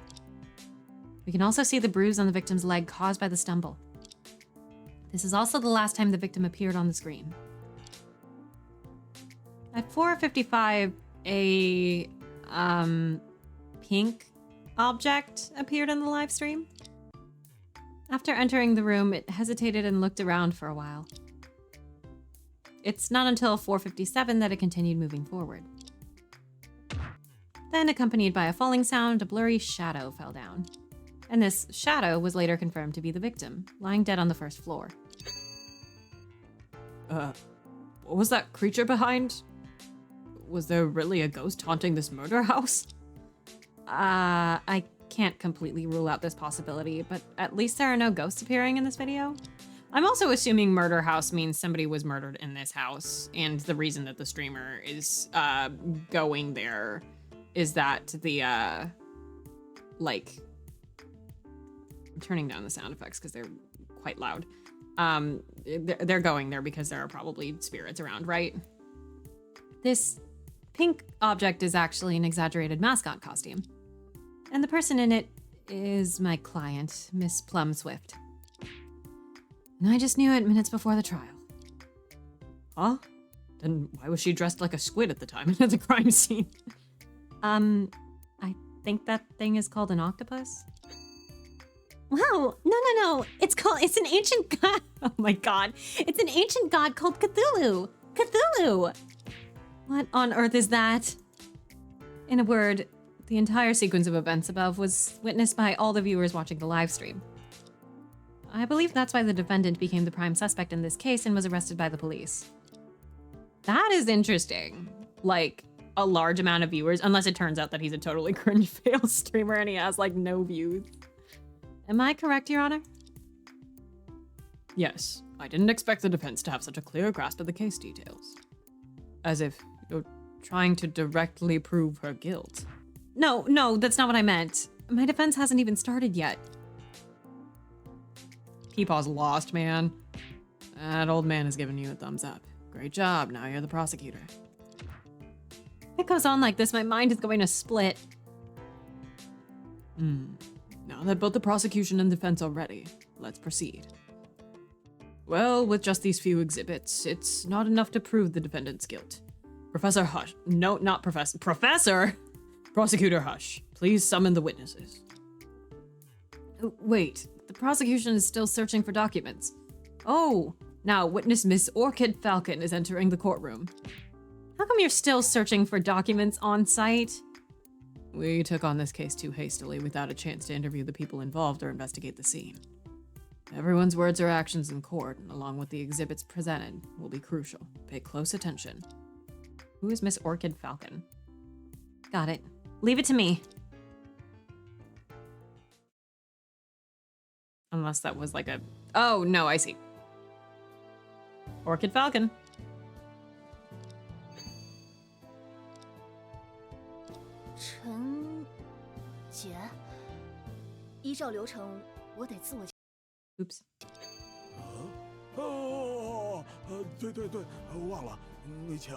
S3: We can also see the bruise on the victim's leg caused by the stumble. This is also the last time the victim appeared on the screen. At 4:55, a pink object appeared in the live stream. After entering the room, it hesitated and looked around for a while. It's not until 4:57 that it continued moving forward. Then, accompanied by a falling sound, a blurry shadow fell down. And this shadow was later confirmed to be the victim, lying dead on the first floor.
S1: What was that creature behind? Was there really a ghost haunting this murder house?
S3: I can't completely rule out this possibility, but at least there are no ghosts appearing in this video.
S1: I'm also assuming murder house means somebody was murdered in this house, and the reason that the streamer is going there is that the like, I'm turning down the sound effects because they're quite loud. They're going there because there are probably spirits around, right?
S3: This pink object is actually an exaggerated mascot costume. And the person in it is my client, Miss Plum Swift. And I just knew it minutes before the trial.
S1: Huh? Then why was she dressed like a squid at the time at the crime scene?
S3: I think that thing is called an octopus. Wow, no. It's an ancient god. Oh my god. It's an ancient god called Cthulhu. Cthulhu! What on earth is that? In a word, the entire sequence of events above was witnessed by all the viewers watching the live stream. I believe that's why the defendant became the prime suspect in this case and was arrested by the police.
S1: That is interesting. Like, a large amount of viewers, unless it turns out that he's a totally cringe fail streamer and he has, like, no views.
S3: Am I correct, Your Honor?
S1: Yes, I didn't expect the defense to have such a clear grasp of the case details. As if you're trying to directly prove her guilt.
S3: No, that's not what I meant. My defense hasn't even started yet.
S1: Peepaw's lost, man. That old man has given you a thumbs up. Great job, now you're the prosecutor.
S3: If it goes on like this, my mind is going to split.
S1: Now that both the prosecution and defense are ready, let's proceed. Well, with just these few exhibits, it's not enough to prove the defendant's guilt. Professor Hush. No, not Professor. Professor! Prosecutor Hush, please summon the witnesses. Oh, wait, the prosecution is still searching for documents. Oh, now witness Miss Orchid Falcon is entering the courtroom.
S3: How come you're still searching for documents on site?
S1: We took on this case too hastily without a chance to interview the people involved or investigate the scene. Everyone's words or actions in court, along with the exhibits presented, will be crucial. Pay close attention.
S3: Who is Miss Orchid Falcon? Got it. Leave it to me.
S1: Unless that was like a... Oh, no, I see. Orchid Falcon.
S5: 陈姐，依照流程，我得自我。
S1: Oops.
S6: 对，忘了，你请。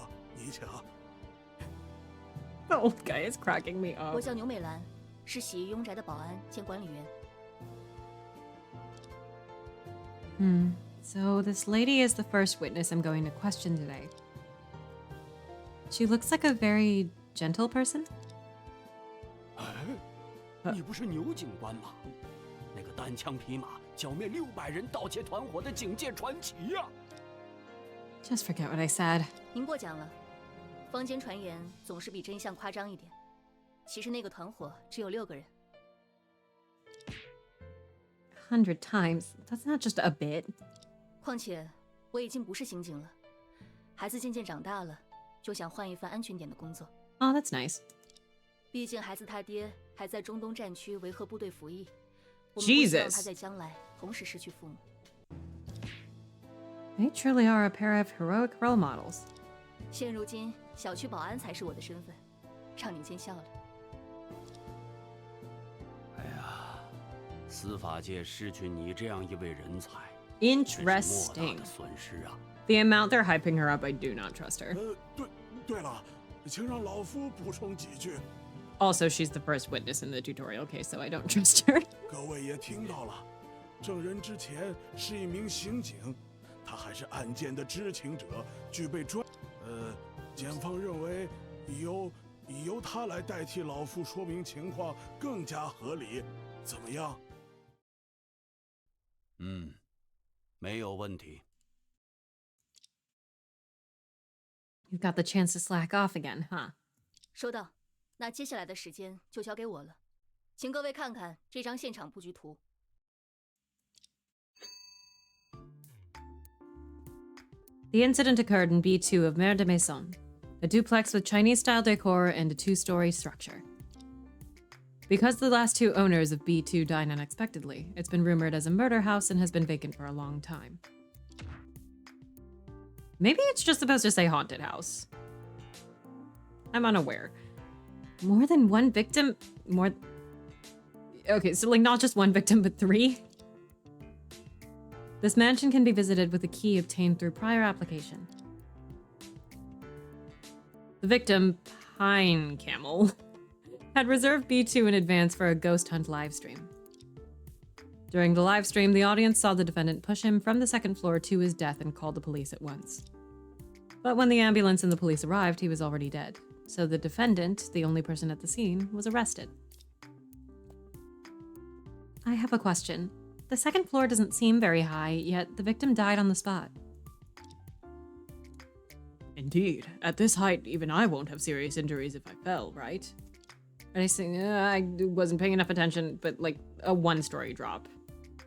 S1: The old guy is cracking me up.
S5: 我叫牛美兰，是洗浴庸宅的保安兼管理员。
S3: So this lady is the first witness I'm going to question today. She looks like a very gentle person.
S4: 你不是牛警官吗？那个单枪匹马剿灭600人盗窃团伙的警界传奇呀
S3: ！Just forget what I said.
S5: 您过奖了。坊间传言总是比真相夸张一点。其实那个团伙只有6个人。
S3: 100 times. That's not just a bit.
S5: 况且我已经不是刑警了，孩子渐渐长大了，就想换一份安全点的工作。
S3: Oh, that's nice.
S5: 毕竟孩子他爹还在中东战区维和部队服役，我们不
S1: Jesus.
S5: 希望他在将来同时失去父母。
S3: They truly are a pair of heroic role models.
S5: 现如今，小区保安才是我的身份，让您见笑了。
S4: 哎呀，司法界失去你这样一位人才，
S1: Interesting.
S4: 真是莫大的损失啊！
S1: The amount they're hyping her up, I do not trust her.
S6: 对了，请让老夫补充几句。
S1: Also, she's the first witness in the tutorial case, so I don't trust her.
S6: 各位也听到了，证人之前是一名刑警，他还是案件的知情者，具备专。检方认为由他来代替老夫说明情况更加合理，怎么样？
S4: 没有问题。
S3: You've got the chance to slack off again, huh?
S5: 收到，那接下来的时间就交给我了，请各位看看这张现场布局图。
S3: The incident occurred in B2 of Mer de Maison.
S1: A duplex with Chinese-style decor and a 2-story structure. Because the last 2 owners of B2 died unexpectedly, it's been rumored as a murder house and has been vacant for a long time. Maybe it's just supposed to say haunted house. I'm unaware. More than 1 victim? Okay, so like not just 1 victim, but 3? This mansion can be visited with a key obtained through prior application. The victim, Pine Camel, had reserved B2 in advance for a ghost hunt livestream. During the livestream, the audience saw the defendant push him from the 2nd floor to his death and called the police at once. But when the ambulance and the police arrived, he was already dead. So the defendant, the only person at the scene, was arrested. I have a question. The 2nd floor doesn't seem very high, yet the victim died on the spot. Indeed. At this height, even I won't have serious injuries if I fell, right? And I say, I wasn't paying enough attention, but like a 1-story drop.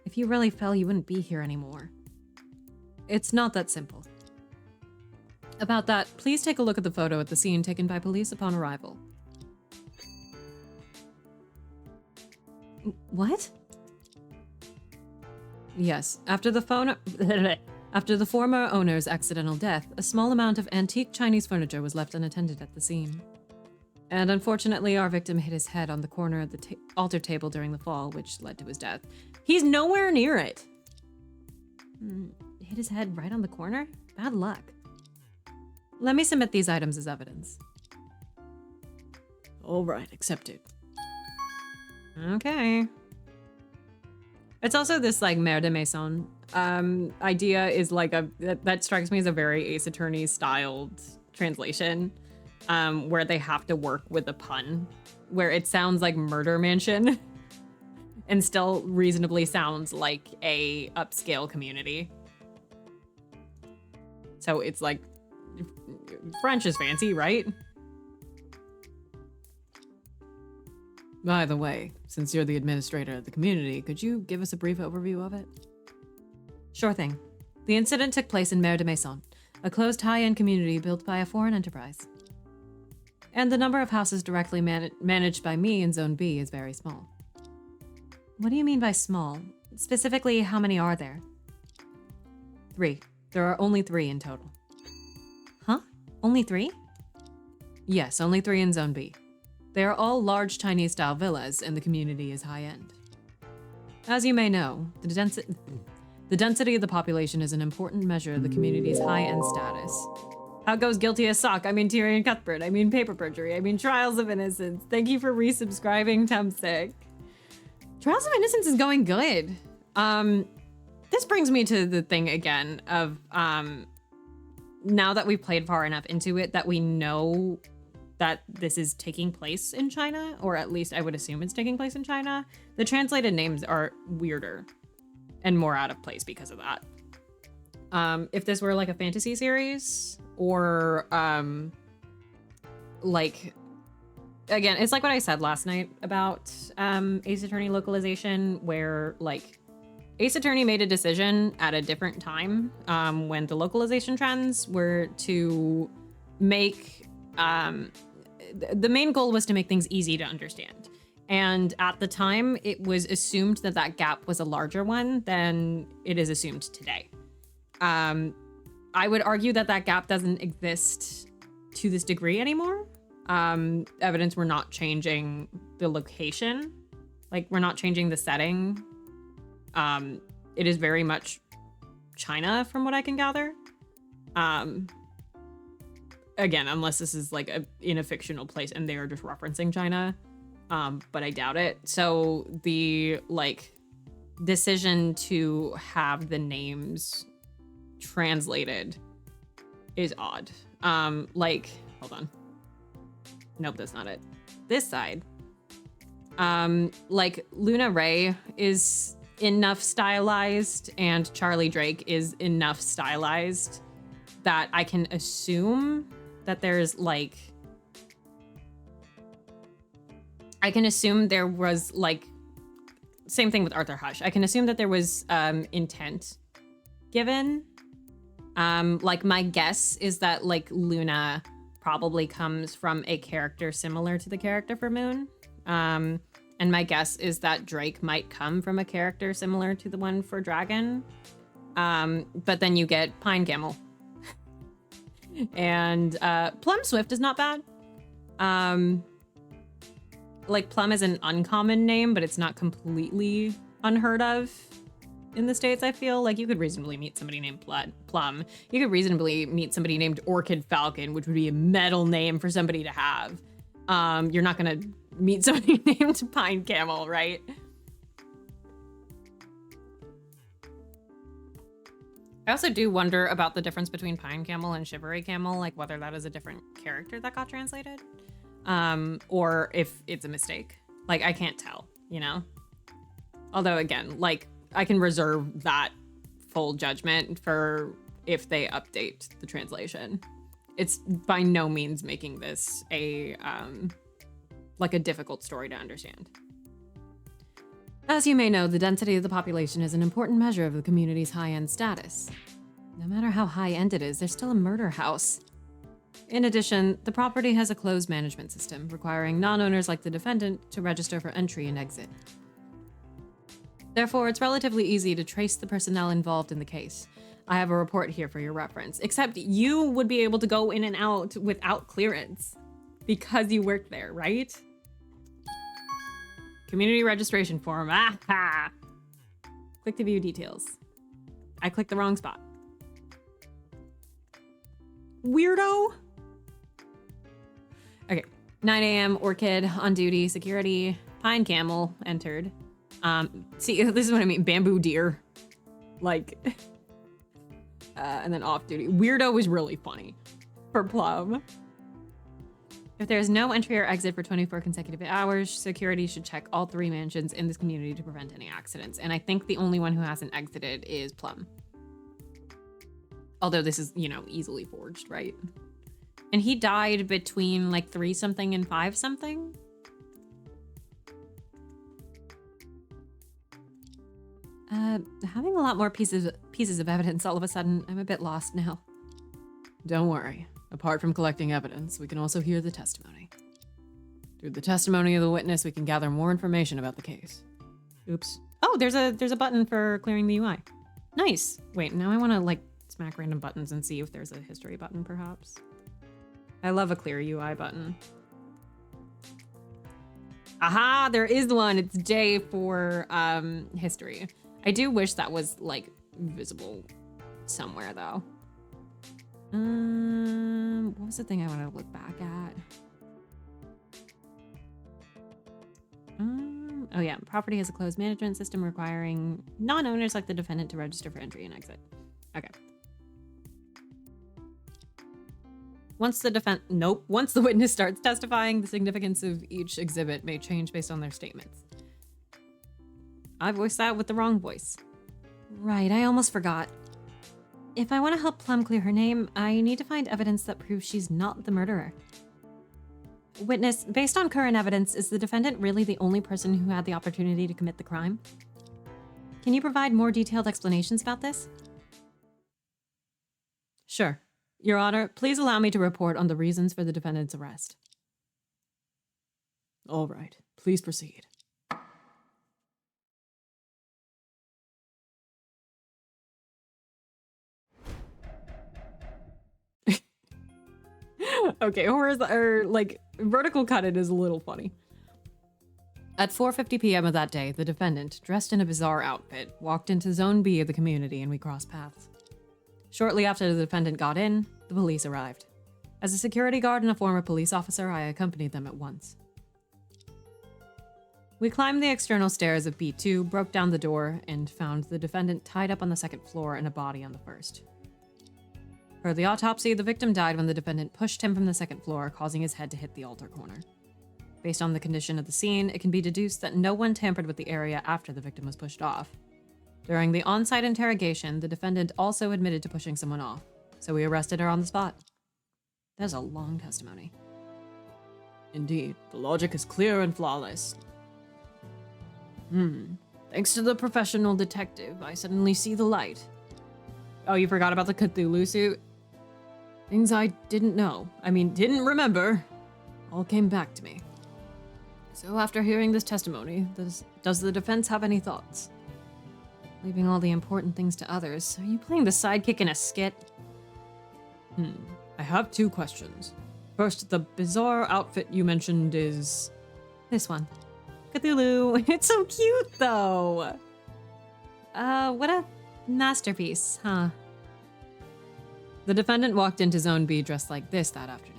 S1: If you really fell, you wouldn't be here anymore. It's not that simple. About that, please take a look at the photo at the scene taken by police upon arrival. What? Yes, after the former owner's accidental death, a small amount of antique Chinese furniture was left unattended at the scene. And unfortunately, our victim hit his head on the corner of the altar table during the fall, which led to his death. He's nowhere near it! Hit his head right on the corner? Bad luck. Let me submit these items as evidence. All right, accepted. Okay. It's also this like Mère de Maison idea is like that strikes me as a very Ace Attorney styled translation, where they have to work with a pun, where it sounds like Murder Mansion and still reasonably sounds like a upscale community. So it's like French is fancy, right? By the way, since you're the administrator of the community, could you give us a brief overview of it? Sure thing. The incident took place in Mère de Maison, a closed high-end community built by a foreign enterprise. And the number of houses directly managed by me in Zone B is very small. What do you mean by small? Specifically, how many are there? 3. There are only 3 in total. Huh? Only 3? Yes, only 3 in Zone B. They are all large Chinese-style villas, and the community is high-end. As you may know, the density of the population is an important measure of the community's high-end status. How goes Guilty as Sock? I mean Tyrion Cuthbert. I mean Paper Perjury. I mean Trials of Innocence. Thank you for resubscribing, Temsick. Trials of Innocence is going good. This brings me to the thing again of now that we've played far enough into it that we know that this is taking place in China, or at least I would assume it's taking place in China. The translated names are weirder and more out of place because of that. If this were like a fantasy series or like, again, it's like what I said last night about Ace Attorney localization, where like Ace Attorney made a decision at a different time when the localization trends were to make, the main goal was to make things easy to understand. And at the time, it was assumed that that gap was a larger one than it is assumed today. I would argue that that gap doesn't exist to this degree anymore. Evidence we're not changing the location. Like, we're not changing the setting. It is very much China, from what I can gather. Again, unless this is like in a fictional place and they are just referencing China. But I doubt it. So the like decision to have the names translated is odd. Like, hold on. Nope, that's not it. This side. Like Luna Ray is enough stylized and Charlie Drake is enough stylized that I can assume that there's like, I can assume there was like, same thing with Arthur Hush. I can assume that there was intent given. Like my guess is that like Luna probably comes from a character similar to the character for Moon. And my guess is that Drake might come from a character similar to the one for Dragon. But then you get Pine Camel. And Plum Swift is not bad. Like, Plum is an uncommon name, but it's not completely unheard of in the States, I feel. Like, you could reasonably meet somebody named Plum. You could reasonably meet somebody named Orchid Falcon, which would be a metal name for somebody to have. You're not gonna meet somebody named Pine Camel, right? I also do wonder about the difference between Pine Camel and Shivery Camel, like whether that is a different character that got translated, or if it's a mistake. Like, I can't tell, you know? Although, again, like, I can reserve that full judgment for if they update the translation. It's by no means making this a, like a difficult story to understand. As you may know, the density of the population is an important measure of the community's high-end status. No matter how high-end it is, there's still a murder house. In addition, the property has a closed management system, requiring non-owners like the defendant to register for entry and exit. Therefore, it's relatively easy to trace the personnel involved in the case. I have a report here for your reference, except you would be able to go in and out without clearance because you worked there, right? Community registration form. Aha! Click to view details. I clicked the wrong spot. Weirdo. Okay. 9 a.m. Orchid on duty. Security. Pine Camel entered. See, this is what I mean. Bamboo Deer. Like. And then off duty. Weirdo was really funny. For Plum. If there is no entry or exit for 24 consecutive hours, security should check all 3 mansions in this community to prevent any accidents. And I think the only one who hasn't exited is Plum. Although this is, you know, easily forged, right? And he died between like 3 something and 5 something. Having a lot more pieces of evidence all of a sudden, I'm a bit lost now. Don't worry. Apart from collecting evidence, we can also hear the testimony. Through the testimony of the witness, we can gather more information about the case. Oops. Oh, there's a button for clearing the UI. Nice. Wait, now I want to like smack random buttons and see if there's a history button, perhaps. I love a clear UI button. Aha, there is one. It's J for history. I do wish that was like visible somewhere though. What was the thing I want to look back at? Oh yeah, property has a closed management system requiring non-owners like the defendant to register for entry and exit. Okay. Once the witness starts testifying, the significance of each exhibit may change based on their statements. I voiced that with the wrong voice. Right, I almost forgot. If I want to help Plum clear her name, I need to find evidence that proves she's not the murderer. Witness, based on current evidence, is the defendant really the only person who had the opportunity to commit the crime? Can you provide more detailed explanations about this? Sure. Your Honor, please allow me to report on the reasons for the defendant's arrest. All right, please proceed. Okay, vertical cut it is a little funny. At 4:50 p.m. of that day, the defendant, dressed in a bizarre outfit, walked into Zone B of the community and we crossed paths. Shortly after the defendant got in, the police arrived. As a security guard and a former police officer, I accompanied them at once. We climbed the external stairs of B2, broke down the door, and found the defendant tied up on the 2nd floor and a body on the 1st. Per the autopsy, the victim died when the defendant pushed him from the 2nd floor, causing his head to hit the altar corner. Based on the condition of the scene, it can be deduced that no one tampered with the area after the victim was pushed off. During the on-site interrogation, the defendant also admitted to pushing someone off, so we arrested her on the spot. That's a long testimony. Indeed, the logic is clear and flawless. Thanks to the professional detective, I suddenly see the light. Oh, you forgot about the Cthulhu suit? Things I didn't know. I mean, didn't remember. All came back to me. So after hearing this testimony, does the defense have any thoughts? Leaving all the important things to others. Are you playing the sidekick in a skit? I have 2 questions. First, the bizarre outfit you mentioned is...
S3: This one. Cthulhu. It's so cute, though. What a masterpiece, huh?
S1: The defendant walked into Zone B dressed like this that afternoon.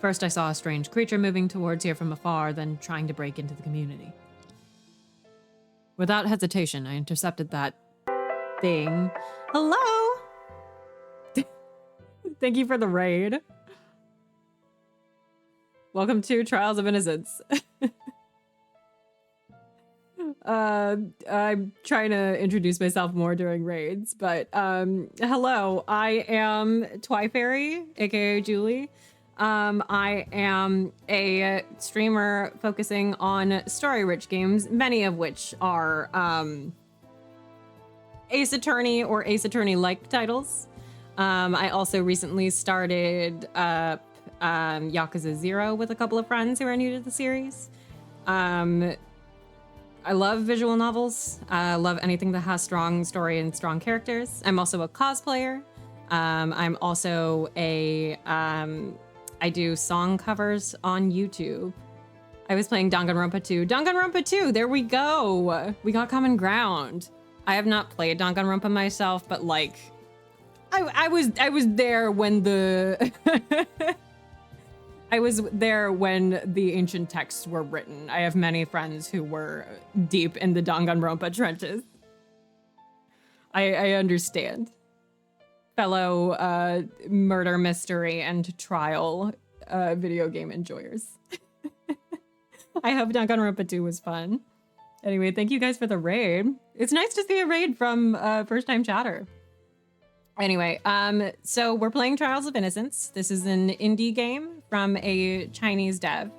S1: First, I saw a strange creature moving towards here from afar, then trying to break into the community. Without hesitation, I intercepted that thing.
S3: Hello?
S1: Thank you for the raid. Welcome to Trials of Innocence. I'm trying to introduce myself more during raids, but hello, I am Twyfairy, aka Julie. I am a streamer focusing on story-rich games, many of which are Ace Attorney or Ace Attorney-like titles. I also recently started up Yakuza 0 with a couple of friends who are new to the series. I love visual novels. I love anything that has strong story and strong characters. I'm also a cosplayer. I'm also a... I do song covers on YouTube. I was playing Danganronpa 2. Danganronpa 2, there we go. We got common ground. I have not played Danganronpa myself, but like, I was there when the I was there when the ancient texts were written. I have many friends who were deep in the Danganronpa trenches. I understand. Fellow murder mystery and trial video game enjoyers. I hope Danganronpa 2 was fun. Anyway, thank you guys for the raid. It's nice to see a raid from first time chatter. Anyway, so we're playing Trials of Innocence. This is an indie game from a Chinese dev.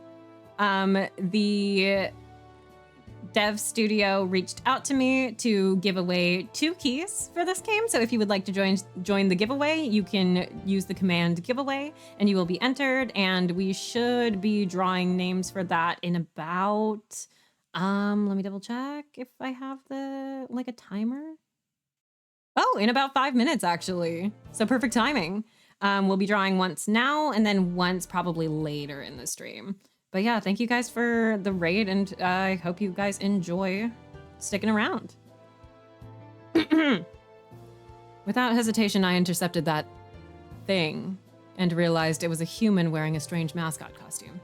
S1: The dev studio reached out to me to give away 2 keys for this game. So if you would like to join the giveaway, you can use the command giveaway and you will be entered. And we should be drawing names for that in about, let me double check if I have a timer. Oh, in about 5 minutes, actually. So perfect timing. We'll be drawing once now and then once probably later in the stream. But yeah, thank you guys for the raid, and I hope you guys enjoy sticking around. Without hesitation, I intercepted that thing and realized it was a human wearing a strange mascot costume.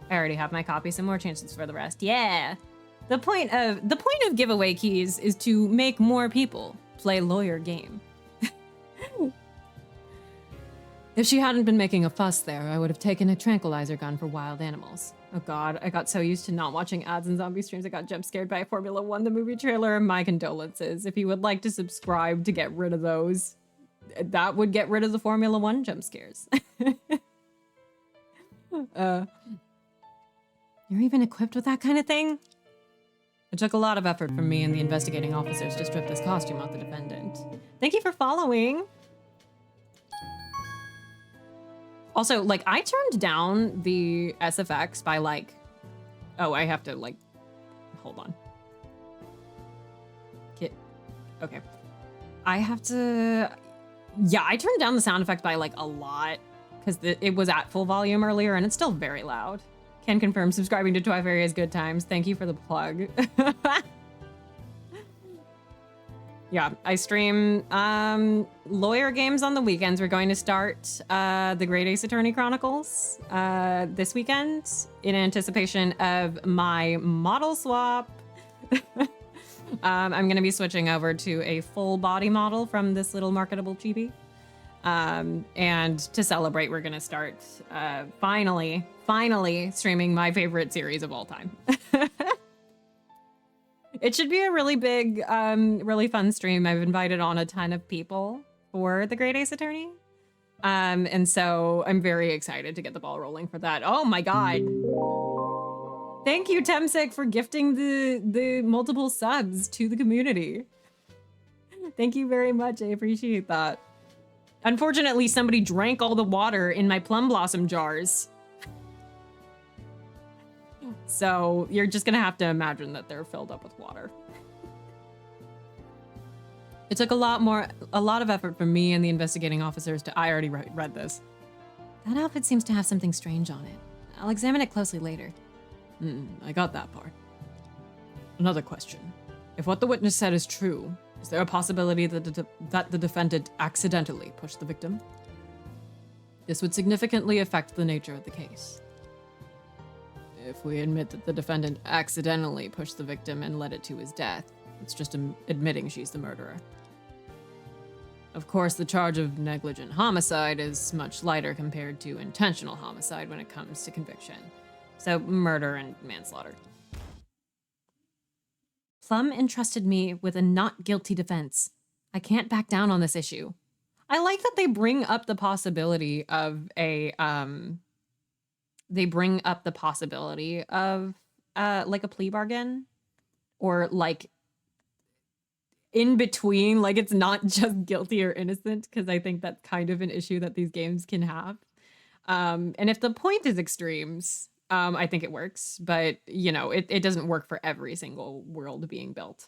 S1: I already have my copy, some more chances for the rest. Yeah! The point of giveaway keys is to make more people play lawyer game. If she hadn't been making a fuss there, I would have taken a tranquilizer gun for wild animals. Oh god, I got so used to not watching ads and zombie streams I got jump scared by Formula 1, the movie trailer. My condolences. If you would like to subscribe to get rid of those, that would get rid of the Formula 1 jump scares. You're even equipped with that kind of thing? It took a lot of effort from me and the investigating officers to strip this costume off the defendant. Thank you for following. Also, like, I turned down the SFX by, like... Oh, I have to, like... Hold on. Okay. I have to... Yeah, I turned down the sound effect by, like, a lot. Because it was at full volume earlier, and it's still very loud. Can confirm subscribing to Twyfairy is good times. Thank you for the plug. Yeah, I stream lawyer games on the weekends. We're going to start the Great Ace Attorney Chronicles this weekend in anticipation of my model swap. I'm going to be switching over to a full body model from this little marketable chibi. And to celebrate, we're going to start finally streaming my favorite series of all time. It should be a really big, really fun stream. I've invited on a ton of people for the Great Ace Attorney. And so I'm very excited to get the ball rolling for that. Oh my god. Thank you, Temsik, for gifting the multiple subs to the community. Thank you very much. I appreciate that. Unfortunately, somebody drank all the water in my plum blossom jars. So you're just gonna have to imagine that they're filled up with water. It took a lot of effort from me and the investigating officers to, I already read this.
S3: That outfit seems to have something strange on it. I'll examine it closely later.
S1: I got that part. Another question. If what the witness said is true, is there a possibility that the defendant accidentally pushed the victim? This would significantly affect the nature of the case. If we admit that the defendant accidentally pushed the victim and led it to his death, it's just admitting she's the murderer. Of course, the charge of negligent homicide is much lighter compared to intentional homicide when it comes to conviction. So, murder and manslaughter.
S3: Plum entrusted me with a not guilty defense. I can't back down on this issue.
S1: I like that they bring up the possibility of a, like a plea bargain, or like in between, like it's not just guilty or innocent, because I think that's kind of an issue that these games can have. And if the point is extremes, I think it works, but you know, it doesn't work for every single world being built.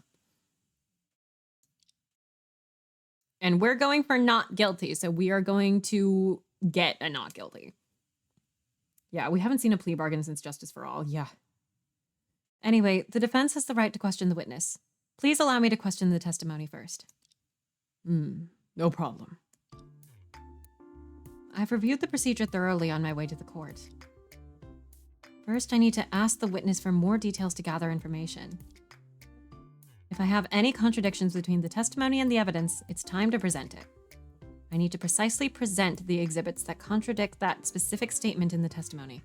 S1: And we're going for not guilty, so we are going to get a not guilty. Yeah, we haven't seen a plea bargain since Justice for All. Yeah.
S3: Anyway, the defense has the right to question the witness. Please allow me to question the testimony first.
S1: No problem.
S3: I've reviewed the procedure thoroughly on my way to the court. First, I need to ask the witness for more details to gather information. If I have any contradictions between the testimony and the evidence, it's time to present it. I need to precisely present the exhibits that contradict that specific statement in the testimony.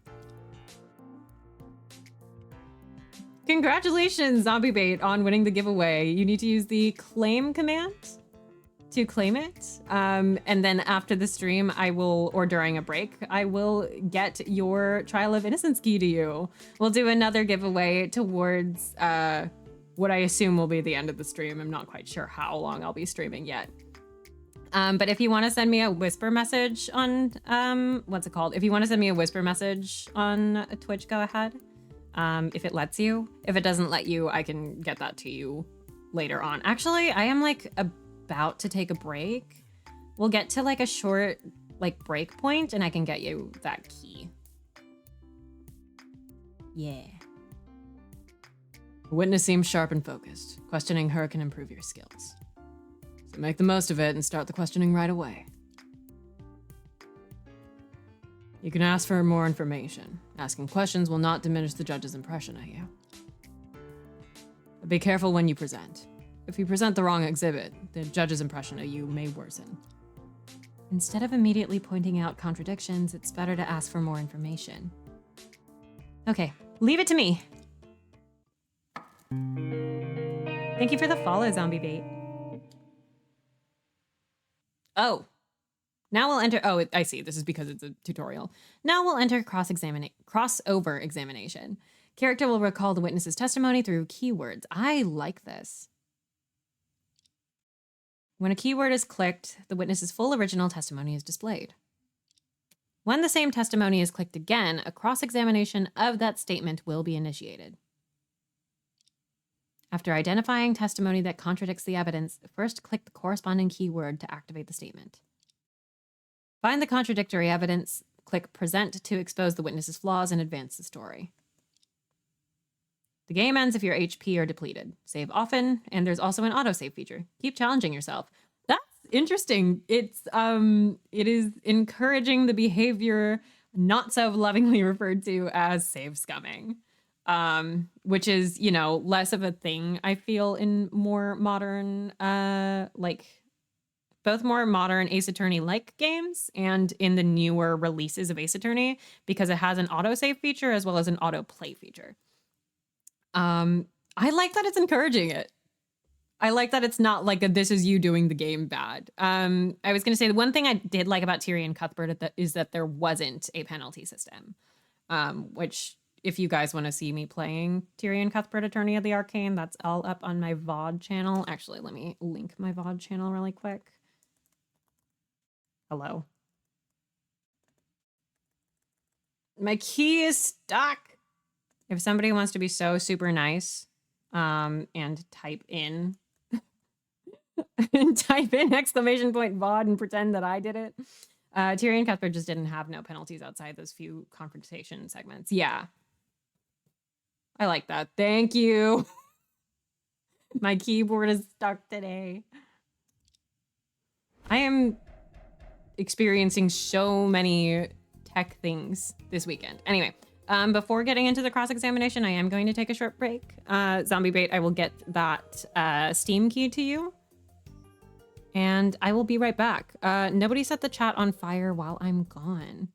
S1: Congratulations, Zombie Bait, on winning the giveaway. You need to use the claim command to claim it. And then after the stream, or during a break, I will get your Trial of Innocence key to you. We'll do another giveaway towards what I assume will be the end of the stream. I'm not quite sure how long I'll be streaming yet. But if you want to send me a whisper message on, If you want to send me a whisper message on Twitch, go ahead. If it lets you. If it doesn't let you, I can get that to you later on. Actually, I am like about to take a break. We'll get to like a short break point and I can get you that key.
S3: Yeah.
S1: The witness seems sharp and focused. Questioning her can improve your skills. So make the most of it and start the questioning right away. You can ask for more information. Asking questions will not diminish the judge's impression of you. But be careful when you present. If you present the wrong exhibit, the judge's impression of you may worsen.
S3: Instead of immediately pointing out contradictions, it's better to ask for more information. Okay, leave it to me. Thank you for the follow, Zombie Bait.
S1: Oh. Now we'll enter, I see, this is because it's a tutorial. Now we'll enter crossover examination. Character will recall the witness's testimony through keywords. I like this. When a keyword is clicked, the witness's full original testimony is displayed. When the same testimony is clicked again, a cross-examination of that statement will be initiated. After identifying testimony that contradicts the evidence, first click the corresponding keyword to activate the statement. Find the contradictory evidence, click Present to expose the witness's flaws and advance the story. The game ends if your HP are depleted. Save often, and there's also an autosave feature. Keep challenging yourself. That's interesting. It is encouraging the behavior not so lovingly referred to as save scumming, which is, less of a thing, I feel, in more modern, both more modern Ace Attorney-like games and in the newer releases of Ace Attorney, because it has an autosave feature as well as an autoplay feature. I like that it's encouraging it. I like that it's not like this is you doing the game bad. I was going to say the one thing I did like about Tyrion Cuthbert is that there wasn't a penalty system, which if you guys want to see me playing Tyrion Cuthbert Attorney of the Arcane, that's all up on my VOD channel. Actually, let me link my VOD channel really quick. Hello. My key is stuck. If somebody wants to be so super nice, and type in exclamation point VOD and pretend that I did it. Tyrion Cuthbert just didn't have no penalties outside those few confrontation segments. Yeah. I like that. Thank you. My keyboard is stuck today. I am experiencing so many tech things this weekend. Anyway, before getting into the cross-examination, I am going to take a short break. Zombie Bait, I will get that Steam key to you. And I will be right back. Nobody set the chat on fire while I'm gone.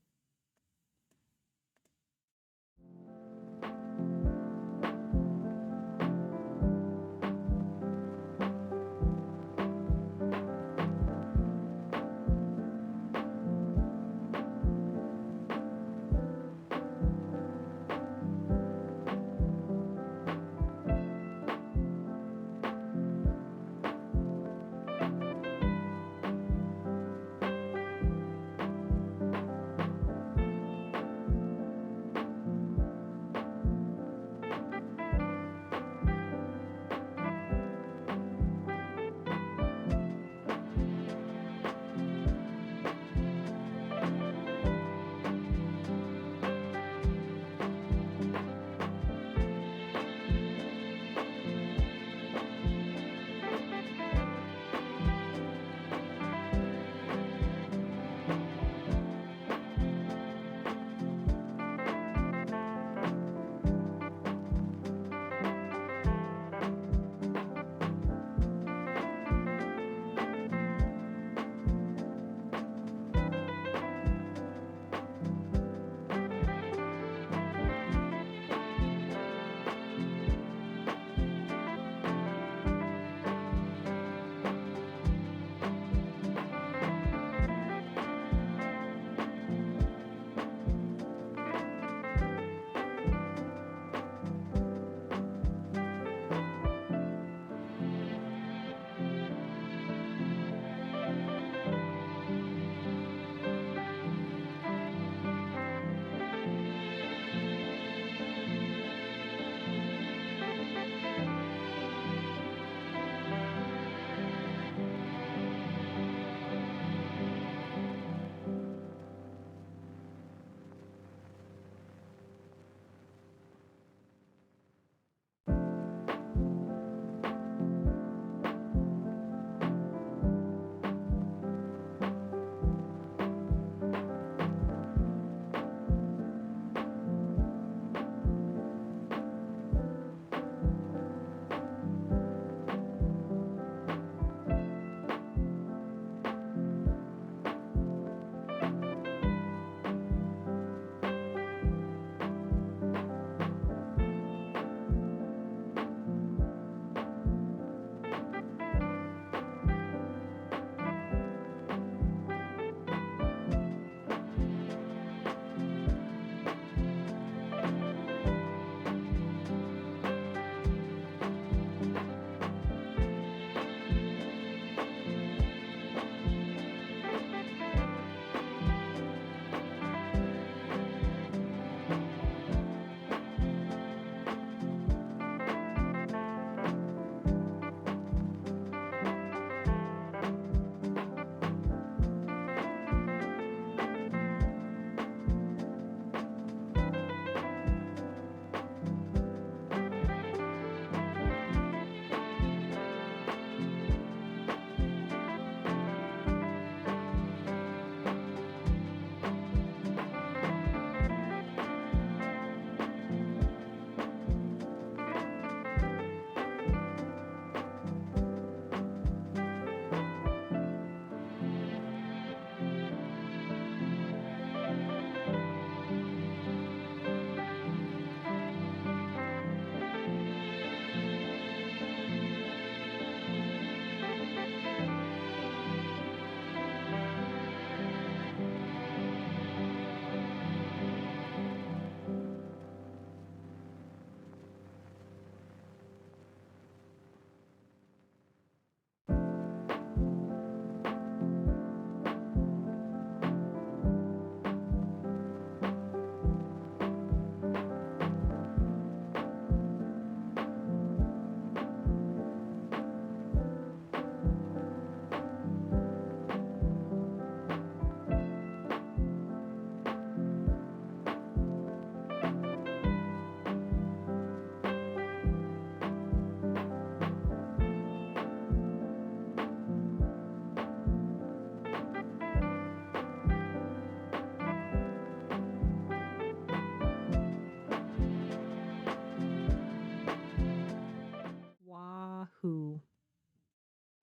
S1: Wahoo.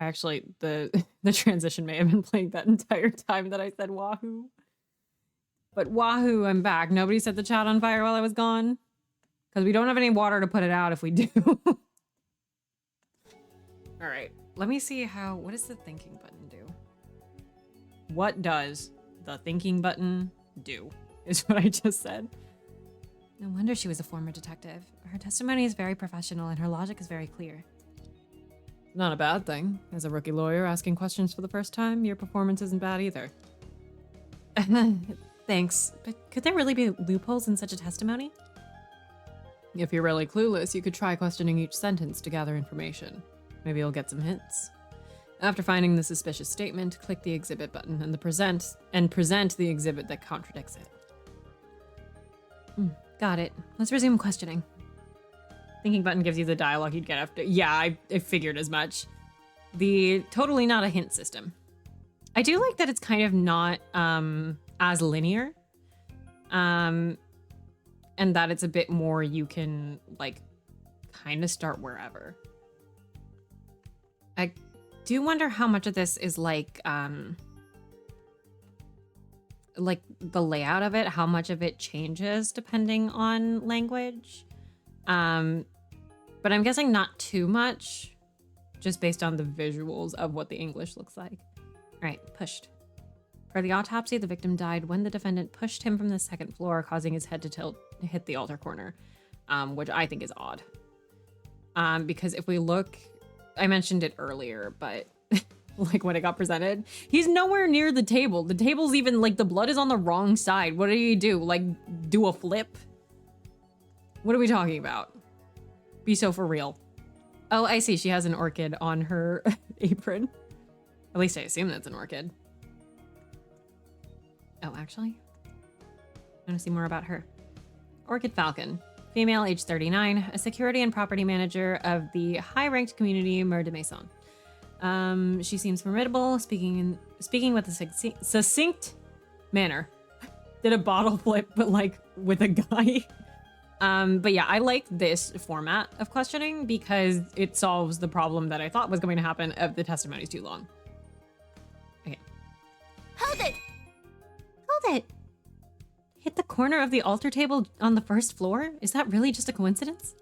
S1: Actually, the transition may have been playing that entire time that I said Wahoo. But Wahoo, I'm back. Nobody set the chat on fire while I was gone. Because we don't have any water to put it out if we do. All right. Let me see what does the thinking button do? What does the thinking button do? Is what I just said.
S3: No wonder she was a former detective. Her testimony is very professional and her logic is very clear.
S1: Not a bad thing. As a rookie lawyer asking questions for the first time, your performance isn't bad either.
S3: Thanks, but could there really be loopholes in such a testimony?
S1: If you're really clueless, you could try questioning each sentence to gather information. Maybe you'll get some hints. After finding the suspicious statement, click the exhibit button and present the exhibit that contradicts it.
S3: Got it. Let's resume questioning.
S1: Thinking button gives you the dialogue you'd get after. Yeah, I figured as much. The totally not a hint system. I do like that it's kind of not as linear. And that it's a bit more you can like kind of start wherever.
S3: I do wonder how much of this is like the layout of it, how much of it changes depending on language.
S1: But I'm guessing not too much, just based on the visuals of what the English looks like.
S3: All right, pushed. For the autopsy, the victim died when the defendant pushed him from the second floor, causing his head to hit the altar corner,
S1: which I think is odd. Because if we look, I mentioned it earlier, but like when it got presented, he's nowhere near the table. The table's even like the blood is on the wrong side. What do? Like do a flip? What are we talking about? Be so for real. Oh, I see. She has an orchid on her apron. At least I assume that's an orchid.
S3: Oh, actually, I want to see more about her.
S1: Orchid Falcon. Female, age 39, a security and property manager of the high-ranked community Mer de Maison. She seems formidable, speaking with a succinct manner. Did a bottle flip, but like with a guy. But yeah, I like this format of questioning because it solves the problem that I thought was going to happen of the testimony's too long. Okay.
S5: Hold it!
S3: Hold it! Hit the corner of the altar table on the first floor? Is that really just a coincidence?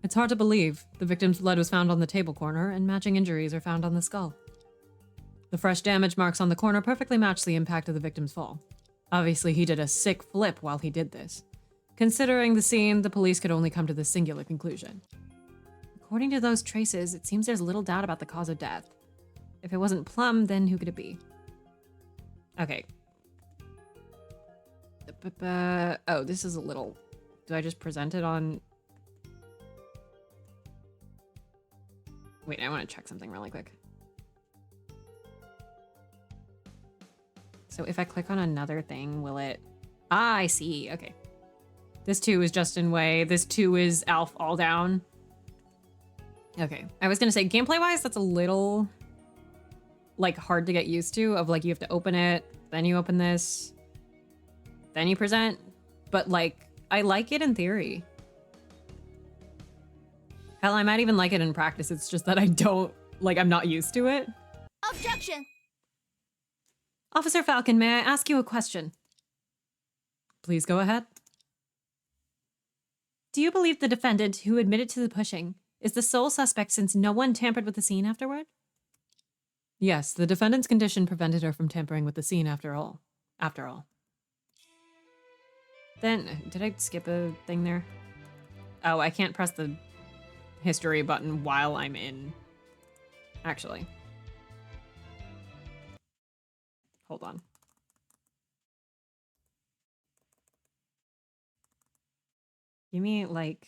S1: It's hard to believe. The victim's blood was found on the table corner, and matching injuries are found on the skull. The fresh damage marks on the corner perfectly match the impact of the victim's fall. Obviously, he did a sick flip while he did this. Considering the scene, the police could only come to this singular conclusion.
S3: According to those traces, it seems there's little doubt about the cause of death. If it wasn't Plum, then who could it be?
S1: Okay. Oh, this is a little... Do I just present it on... Wait, I want to check something really quick.
S3: So if I click on another thing, will it...
S1: Ah, I see. Okay. This 2 is Justin Way. This 2 is Alf All Down. Okay. I was going to say, gameplay-wise, that's a little... like, hard to get used to. Of, like, you have to open it, then you open this... then you present, but like, I like it in theory. Hell, I might even like it in practice. It's just that I don't, like, I'm not used to it.
S5: Objection!
S3: Officer Falcon, may I ask you a question?
S1: Please go ahead.
S3: Do you believe the defendant, who admitted to the pushing, is the sole suspect since no one tampered with the scene afterward?
S1: Yes, the defendant's condition prevented her from tampering with the scene after all. Then, did I skip a thing there? Oh, I can't press the history button while I'm in. Actually. Hold on. Give me like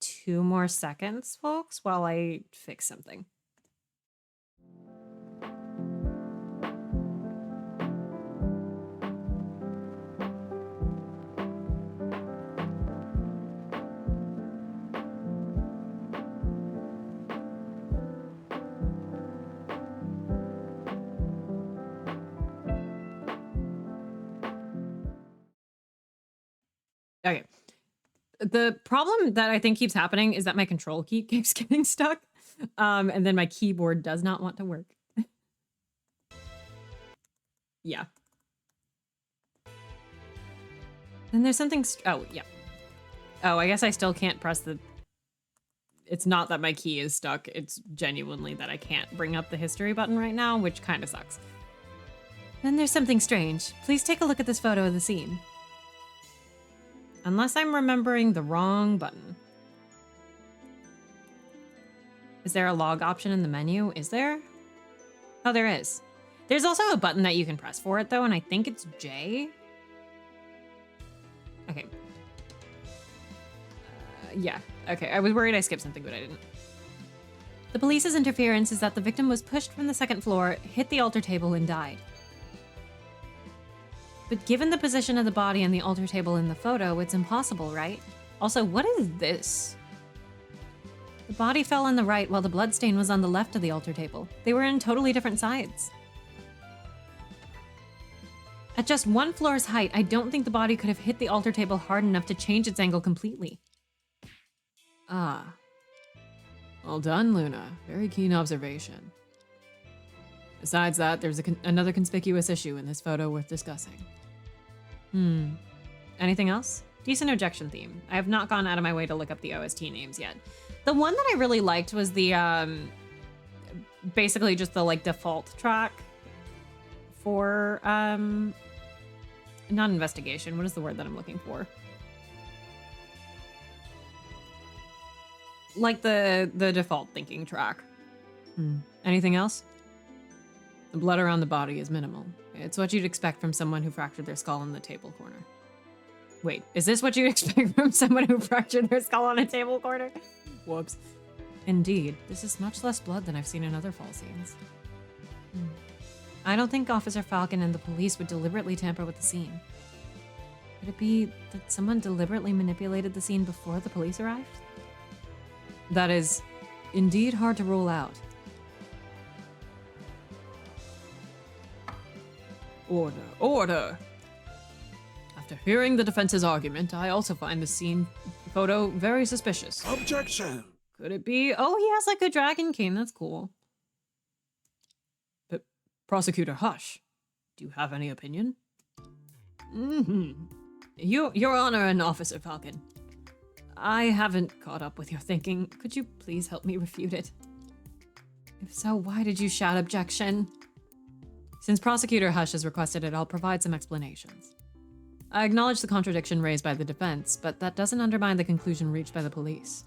S1: 2 more seconds, folks, while I fix something. Okay. The problem that I think keeps happening is that my control key keeps getting stuck. And then my keyboard does not want to work. Yeah. And there's something, oh, yeah. Oh, I guess I still can't press the, it's not that my key is stuck. It's genuinely that I can't bring up the history button right now, which kind of sucks. Then there's something strange. Please take a look at this photo of the scene. Unless I'm remembering the wrong button. Is there a log option in the menu? Is there? Oh, there is. There's also a button that you can press for it, though, and I think it's J. Okay. Yeah. Okay, I was worried I skipped something, but I didn't. The police's interference is that the victim was pushed from the second floor, hit the altar table, and died. But given the position of the body and the altar table in the photo, it's impossible, right? Also, what is this? The body fell on the right while the bloodstain was on the left of the altar table. They were in totally different sides. At just one floor's height, I don't think the body could have hit the altar table hard enough to change its angle completely. Ah. Well done, Luna. Very keen observation. Besides that, there's another conspicuous issue in this photo worth discussing. Anything else? Decent objection theme. I have not gone out of my way to look up the OST names yet. The one that I really liked was the, basically just the, like, default track for, not investigation. What is the word that I'm looking for? Like the default thinking track. Anything else? The blood around the body is minimal. It's what you'd expect from someone who fractured their skull in the table corner. Wait, is this what you'd expect from someone who fractured their skull on a table corner? Whoops. Indeed, this is much less blood than I've seen in other fall scenes. I don't think Officer Falcon and the police would deliberately tamper with the scene. Could it be that someone deliberately manipulated the scene before the police arrived? That is indeed hard to rule out. Order, order! After hearing the defense's argument, I also find the scene photo very suspicious.
S6: Objection!
S1: Could it be? Oh, he has like a dragon cane. That's cool. But Prosecutor Hush, do you have any opinion? Your Honor and Officer Falcon, I haven't caught up with your thinking. Could you please help me refute it? If so, why did you shout objection? Since Prosecutor Hush has requested it, I'll provide some explanations. I acknowledge the contradiction raised by the defense, but that doesn't undermine the conclusion reached by the police.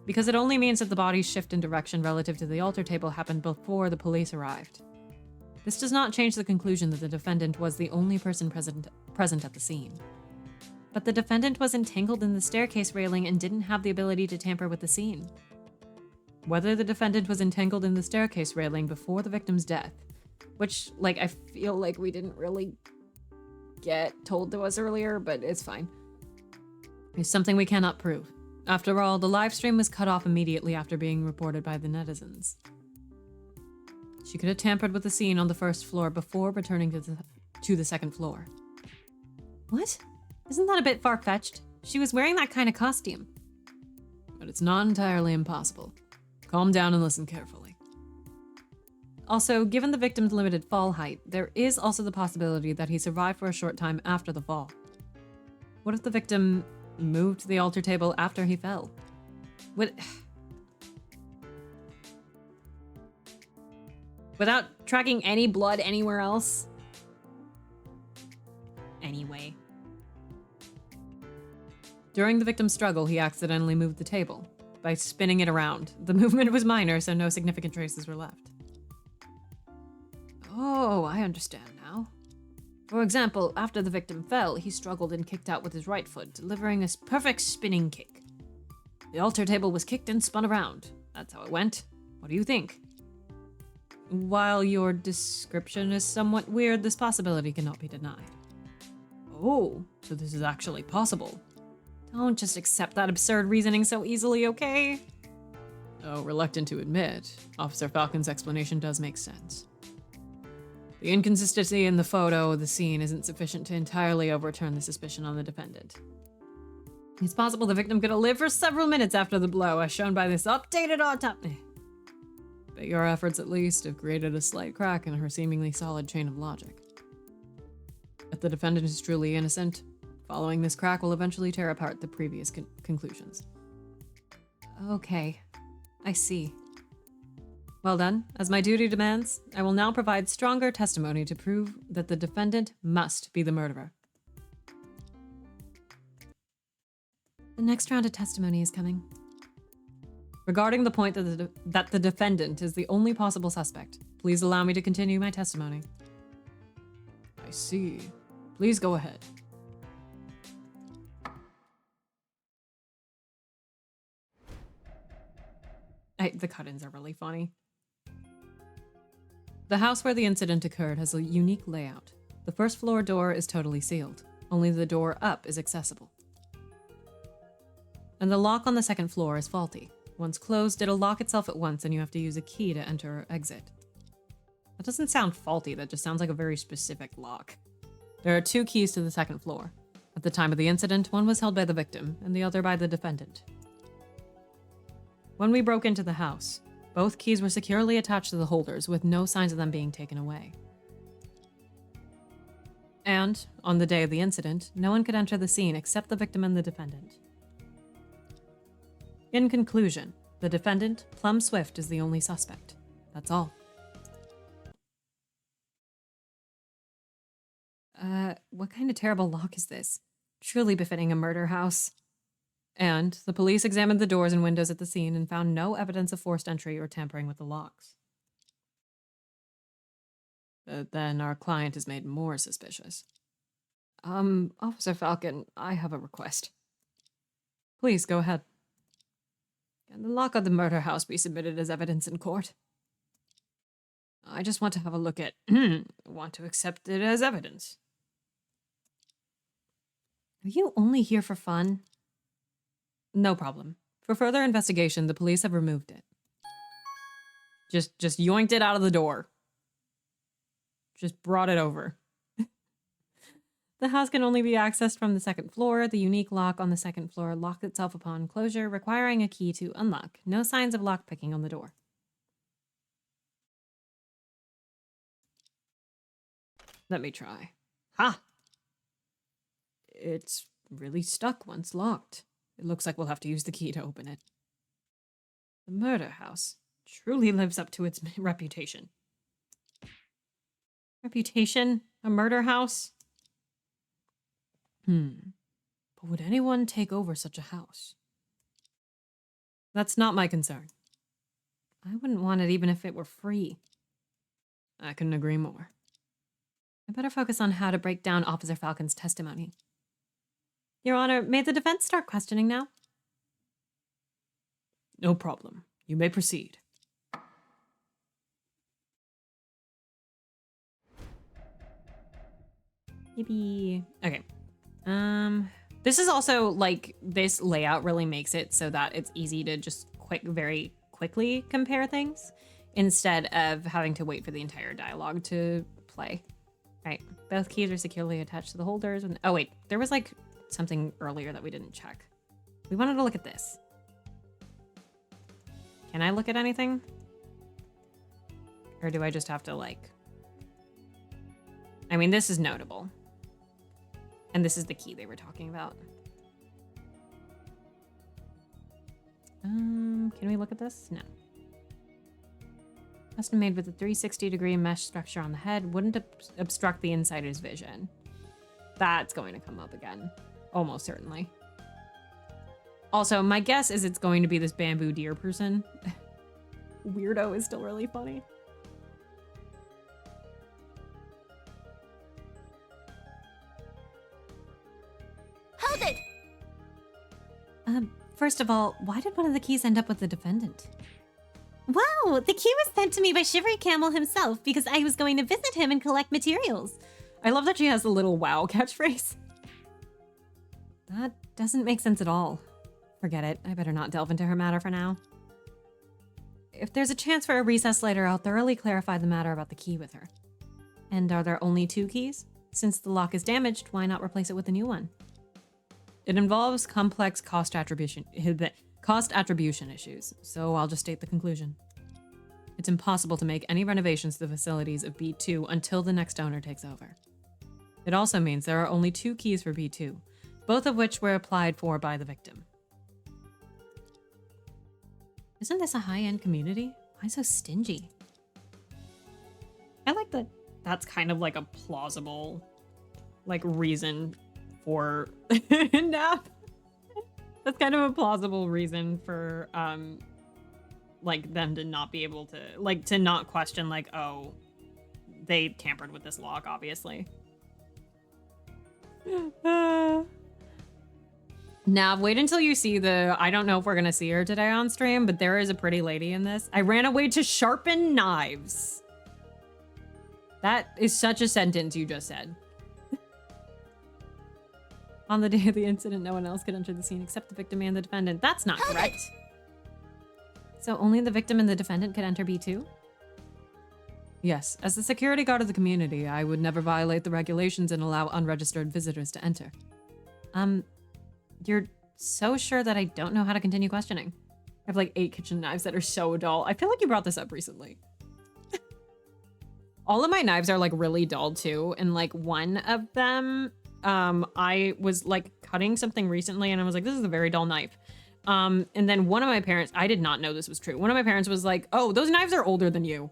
S1: Because it only means that the body's shift in direction relative to the altar table happened before the police arrived. This does not change the conclusion that the defendant was the only person present at the scene. But the defendant was entangled in the staircase railing and didn't have the ability to tamper with the scene. Whether the defendant was entangled in the staircase railing before the victim's death, which, like, I feel like we didn't really get told to us earlier, but it's fine, is something we cannot prove. After all, the live stream was cut off immediately after being reported by the netizens. She could have tampered with the scene on the first floor before returning to the second floor. What? Isn't that a bit far-fetched? She was wearing that kind of costume. But it's not entirely impossible. Calm down and listen carefully. Also, given the victim's limited fall height, there is also the possibility that he survived for a short time after the fall. What if the victim moved the altar table after he fell? Without tracking any blood anywhere else? Anyway. During the victim's struggle, he accidentally moved the table by spinning it around. The movement was minor, so no significant traces were left. Oh, I understand now. For example, after the victim fell, he struggled and kicked out with his right foot, delivering a perfect spinning kick. The altar table was kicked and spun around. That's how it went. What do you think? While your description is somewhat weird, this possibility cannot be denied. Oh, so this is actually possible. Don't just accept that absurd reasoning so easily, okay? Though reluctant to admit, Officer Falcon's explanation does make sense. The inconsistency in the photo of the scene isn't sufficient to entirely overturn the suspicion on the defendant. It's possible the victim could have lived for several minutes after the blow, as shown by this updated autopsy. But your efforts at least have created a slight crack in her seemingly solid chain of logic. If the defendant is truly innocent, following this crack will eventually tear apart the previous conclusions. Okay, I see. Well done. As my duty demands, I will now provide stronger testimony to prove that the defendant must be the murderer.
S3: The next round of testimony is coming.
S1: Regarding the point that the defendant is the only possible suspect, please allow me to continue my testimony. I see. Please go ahead. The cut-ins are really funny. The house where the incident occurred has a unique layout. The first floor door is totally sealed. Only the door up is accessible. And the lock on the second floor is faulty. Once closed, it'll lock itself at once and you have to use a key to enter or exit. That doesn't sound faulty, that just sounds like a very specific lock. There are 2 keys to the second floor. At the time of the incident, one was held by the victim and the other by the defendant. When we broke into the house, both keys were securely attached to the holders with no signs of them being taken away. And, on the day of the incident, no one could enter the scene except the victim and the defendant. In conclusion, the defendant, Plum Swift, is the only suspect. That's all. What kind of terrible lock is this? Truly befitting a murder house. And the police examined the doors and windows at the scene and found no evidence of forced entry or tampering with the locks. But then our client is made more suspicious. Officer Falcon, I have a request. Please, go ahead. Can the lock of the murder house be submitted as evidence in court? I just want to have a look at... want to accept it as evidence.
S3: Are you only here for fun?
S1: No problem. For further investigation, the police have removed it. Just yoinked it out of the door. Just brought it over. The house can only be accessed from the second floor. The unique lock on the second floor locked itself upon closure, requiring a key to unlock. No signs of lockpicking on the door. Let me try. Ha! It's really stuck once locked. It looks like we'll have to use the key to open it. The murder house truly lives up to its reputation. Reputation? A murder house? But would anyone take over such a house? That's not my concern. I wouldn't want it even if it were free. I couldn't agree more. I better focus on how to break down Officer Falcon's testimony. Your Honor, may the defense start questioning now? No problem. You may proceed. Yippee. Okay. This is also, like, this layout really makes it so that it's easy to just very quickly compare things instead of having to wait for the entire dialogue to play. Right. Both keys are securely attached to the holders. And oh, wait. There was, like, something earlier that we didn't check. We wanted to look at this. Can I look at anything? Or do I just have to, like... I mean, this is notable. And this is the key they were talking about. Can we look at this? No. Custom made with a 360-degree mesh structure on the head wouldn't obstruct the insider's vision. That's going to come up again. Almost certainly. Also, my guess is it's going to be this bamboo deer person. Weirdo is still really funny.
S5: Hold it!
S3: First of all, why did one of the keys end up with the defendant? Wow, the key was sent to me by Shivery Camel himself because I was going to visit him and collect materials.
S1: I love that she has the little wow catchphrase. That doesn't make sense at all. Forget it. I better not delve into her matter for now. If there's a chance for a recess later, I'll thoroughly clarify the matter about the key with her. And are there only 2 keys? Since the lock is damaged, why not replace it with a new one? It involves complex cost attribution issues, so I'll just state the conclusion. It's impossible to make any renovations to the facilities of B2 until the next owner takes over. It also means there are only 2 keys for B2, both of which were applied for by the victim. Isn't this a high-end community? Why so stingy? I like that that's kind of like a plausible, like, reason for nap. That's kind of a plausible reason for, like, them to not be able to, like, to not question, like, oh, they tampered with this lock, obviously. Nav, wait until you see the, I don't know if we're gonna see her today on stream, but there is a pretty lady in this. I ran away to sharpen knives. That is such a sentence you just said. On the day of the incident, no one else could enter the scene except the victim and the defendant. That's not correct. So only the victim and the defendant could enter B2? Yes, as the security guard of the community, I would never violate the regulations and allow unregistered visitors to enter. You're so sure that I don't know how to continue questioning. I have like 8 kitchen knives that are so dull. I feel like you brought this up recently. All of my knives are like really dull too. And like one of them, I was like cutting something recently and I was like, this is a very dull knife. And then one of my parents, I did not know this was true. One of my parents was like, oh, those knives are older than you.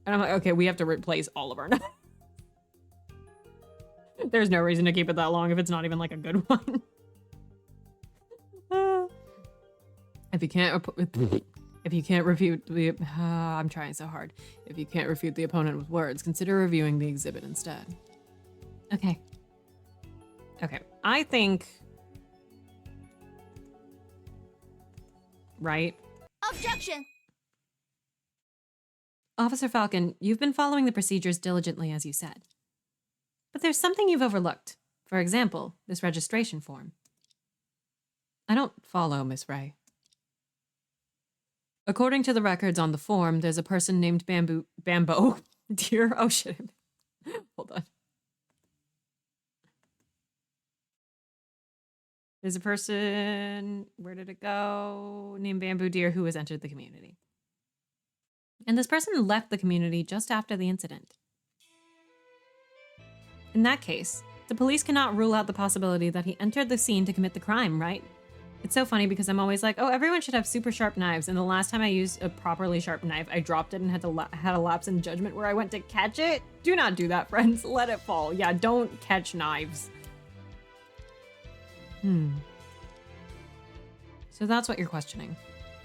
S1: And I'm like, okay, we have to replace all of our knives. There's no reason to keep it that long if it's not even like a good one. If you can't refute the, I'm trying so hard. If you can't refute the opponent with words, consider reviewing the exhibit instead. Okay. Okay, I think, right?
S5: Objection!
S3: Officer Falcon, you've been following the procedures diligently as you said. But there's something you've overlooked. For example, this registration form.
S1: I don't follow, Miss Ray. According to the records on the form, there's a person named Bambo. Dear, oh shit. Hold on. There's a person, where did it go? Named Bamboo Deer who has entered the community.
S3: And this person left the community just after the incident. In that case, the police cannot rule out the possibility that he entered the scene to commit the crime, right? It's so funny because I'm always like, oh, everyone should have super sharp knives. And the last time I used a properly sharp knife, I dropped it and had a lapse in judgment where I went to catch it. Do not do that, friends. Let it fall. Yeah, don't catch knives. So that's what you're questioning.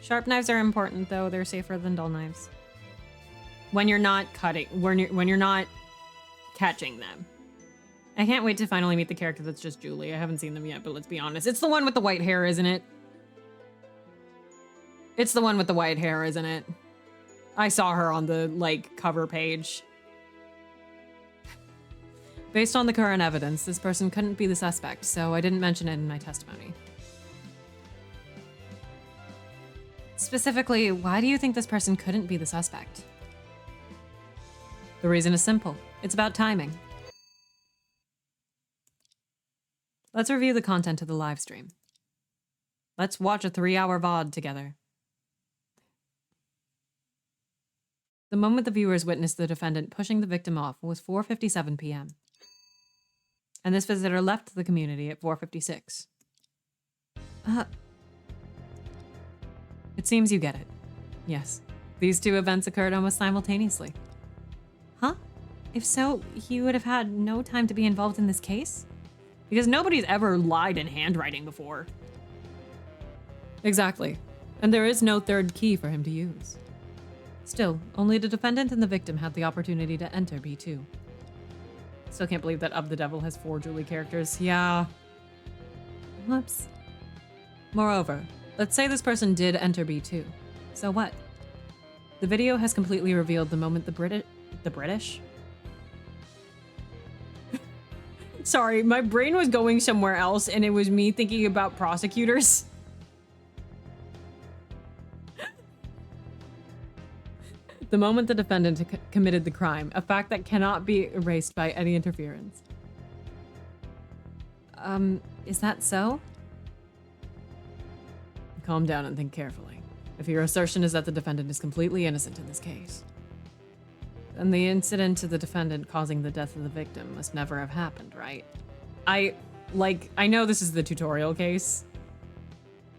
S3: Sharp knives are important, though. They're safer than dull knives. When you're not cutting, when you're not catching them. I can't wait to finally meet the character that's just Julie. I haven't seen them yet, but let's be honest. It's the one with the white hair, isn't it? It's the one with the white hair, isn't it? I saw her on the, like, cover page. Based on the current evidence, this person couldn't be the suspect, so I didn't mention it in my testimony. Specifically, why do you think this person couldn't be the suspect? The reason is simple. It's about timing. Let's review the content of the live stream. Let's watch a 3-hour VOD together. The moment the viewers witnessed the defendant pushing the victim off was 4:57 p.m. And this visitor left the community at 4:56. It seems you get it. Yes, these 2 events occurred almost simultaneously. Huh? If so, he would have had no time to be involved in this case?
S1: Because nobody's ever lied in handwriting before. Exactly. And there is no third key for him to use. Still, only the defendant and the victim had the opportunity to enter B2. Still can't believe that Of the Devil has 4 Julie characters. Yeah. Whoops. Moreover, let's say this person did enter B2. So what? The video has completely revealed the moment the British? Sorry, my brain was going somewhere else and it was me thinking about prosecutors. The moment the defendant committed the crime, a fact that cannot be erased by any interference. Is that so? Calm down and think carefully. If your assertion is that the defendant is completely innocent in this case, then the incident to the defendant causing the death of the victim must never have happened, right? I know this is the tutorial case.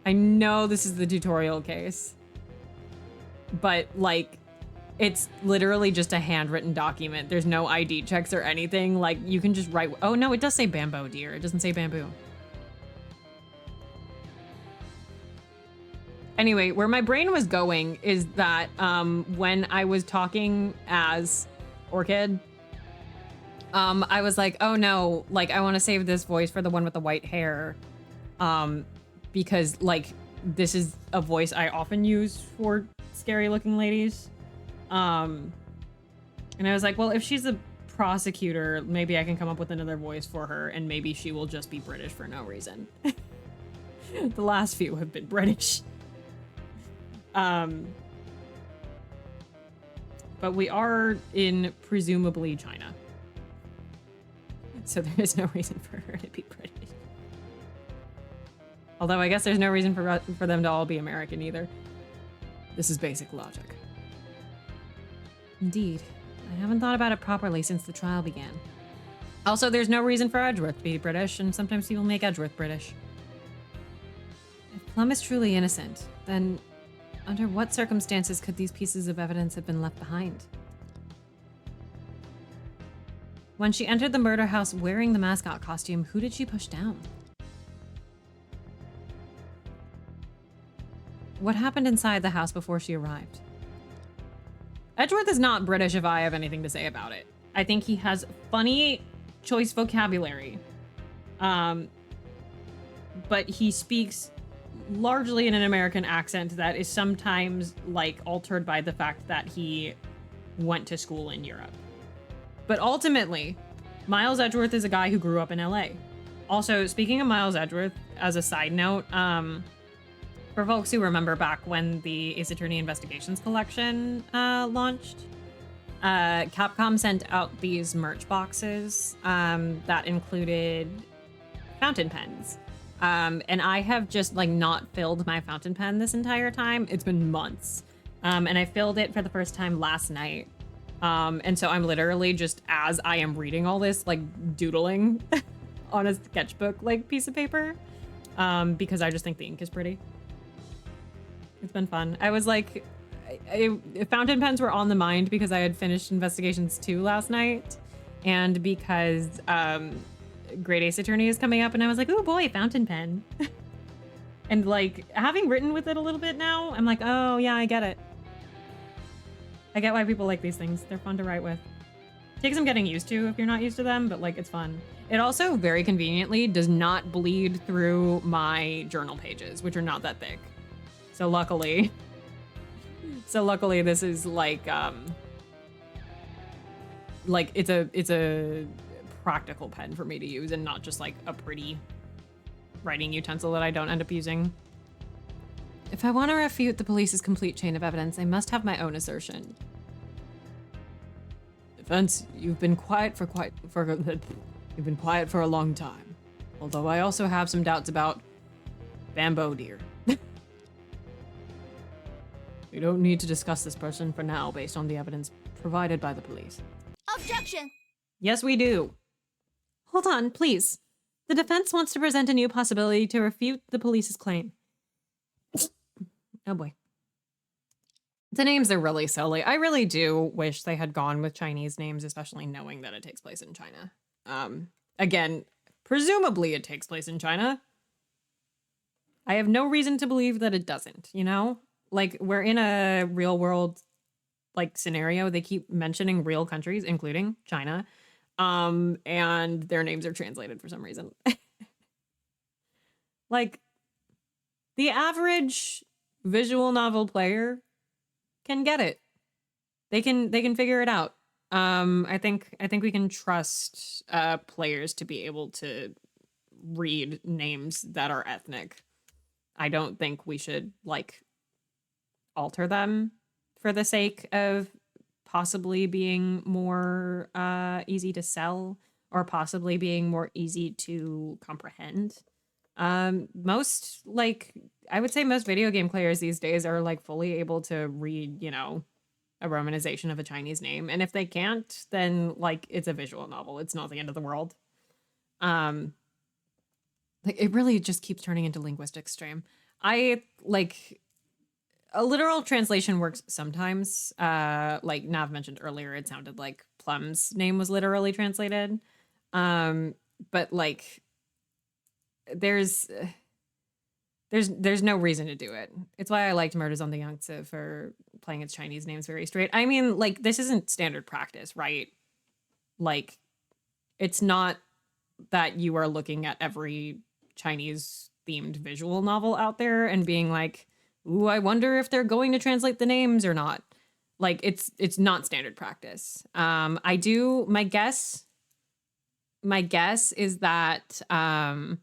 S1: I know this is the tutorial case. But, like, it's literally just a handwritten document. There's no ID checks or anything. Like, you can just write... Oh, no, it does say bamboo deer. It doesn't say bamboo. Anyway, where my brain was going is that when I was talking as Orchid, I was like, oh no, like, I want to save this voice for the one with the white hair. Because, like, this is a voice I often use for scary looking ladies. And I was like, well, if she's a prosecutor, maybe I can come up with another voice for her, and maybe she will just be British for no reason. The last few have been British. But we are in presumably China. So there is no reason for her to be British. Although I guess there's no reason for them to all be American either. This is basic logic. Indeed. I haven't thought about it properly since the trial began. Also, there's no reason for Edgeworth to be British, and sometimes people make Edgeworth British. If Plum is truly innocent, then under what circumstances could these pieces of evidence have been left behind? When she entered the murder house wearing the mascot costume, who did she push down? What happened inside the house before she arrived? Edgeworth is not British if I have anything to say about it. I think he has funny choice vocabulary. But he speaks largely in an American accent that is sometimes, like, altered by the fact that he went to school in Europe. But ultimately, Miles Edgeworth is a guy who grew up in LA. Also, speaking of Miles Edgeworth, as a side note, for folks who remember back when the Ace Attorney Investigations collection launched, Capcom sent out these merch boxes that included fountain pens. And I have just, like, not filled my fountain pen this entire time. It's been months. And I filled it for the first time last night. And so I'm literally just, as I am reading all this, like, doodling on a sketchbook, like, piece of paper. Because I just think the ink is pretty. It's been fun. I was like, fountain pens were on the mind because I had finished Investigations 2 last night. And because, Great Ace Attorney is coming up, and I was like, oh boy, fountain pen. And, like, having written with it a little bit now, I'm like, oh yeah, I get it. I get why people like these things. They're fun to write with. Takes some getting used to if you're not used to them, but, like, it's fun. It also, very conveniently, does not bleed through my journal pages, which are not that thick. So luckily, this is like it's a practical pen for me to use and not just like a pretty writing utensil that I don't end up using. If I want to refute the police's complete chain of evidence, I must have my own assertion. Defense, you've been quiet for a long time. Although I also have some doubts about bamboo deer. We don't need to discuss this person for now based on the evidence provided by the police.
S5: Objection!
S1: Yes, we do.
S3: Hold on, please. The defense wants to present a new possibility to refute the police's claim.
S1: Oh boy. The names are really silly. I really do wish they had gone with Chinese names, especially knowing that it takes place in China. Again, presumably it takes place in China. I have no reason to believe that it doesn't, you know? Like, we're in a real world, like, scenario. They keep mentioning real countries, including China. And their names are translated for some reason. Like, the average visual novel player can get it. They can figure it out. I think we can trust players to be able to read names that are ethnic. I don't think we should, like, alter them for the sake of possibly being more easy to sell or possibly being more easy to comprehend. Most, like, I would say most video game players these days are like fully able to read, you know, a romanization of a Chinese name. And if they can't, then like it's a visual novel. It's not the end of the world. Like it really just keeps turning into linguistic stream. I like a literal translation works sometimes. Like Nav mentioned earlier, it sounded like Plum's name was literally translated. But like there's no reason to do it. It's why I liked Murders on the Yangtze for playing its Chinese names very straight. I mean, like, this isn't standard practice, right? Like, it's not that you are looking at every Chinese themed visual novel out there and being like, ooh, I wonder if they're going to translate the names or not. Like, it's not standard practice. My guess is that, and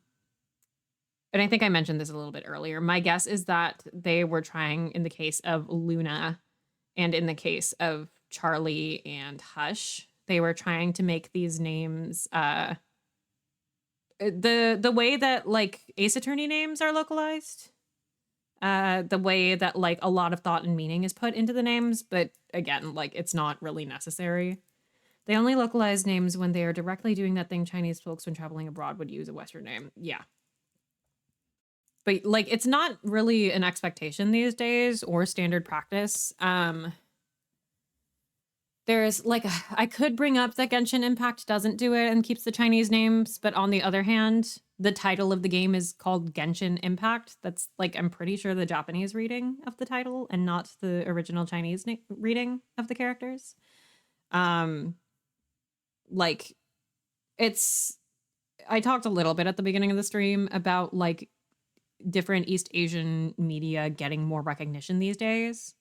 S1: I think I mentioned this a little bit earlier. My guess is that they were trying, in the case of Luna and in the case of Charlie and Hush, they were trying to make these names the way that like Ace Attorney names are localized, the way that like a lot of thought and meaning is put into the names, but again, like it's not really necessary. They only localize names when they are directly doing that thing Chinese folks when traveling abroad would use a Western name. Yeah. But like it's not really an expectation these days or standard practice. There's like I could bring up that Genshin Impact doesn't do it and keeps the Chinese names, but on the other hand, the title of the game is called Genshin Impact. That's like I'm pretty sure the Japanese reading of the title and not the original Chinese reading of the characters. Like it's I talked a little bit at the beginning of the stream about like different East Asian media getting more recognition these days.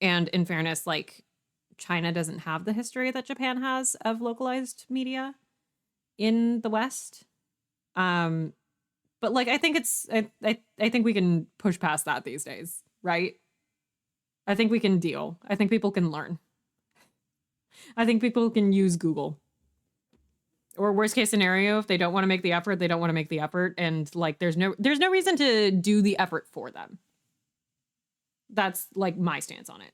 S1: And in fairness, like China doesn't have the history that Japan has of localized media in the West. But like I think I think we can push past that these days, right? I think we can deal. I think people can learn. I think people can use Google. Or worst case scenario, if they don't want to make the effort, they don't want to make the effort. And like, there's no reason to do the effort for them. That's like my stance on it.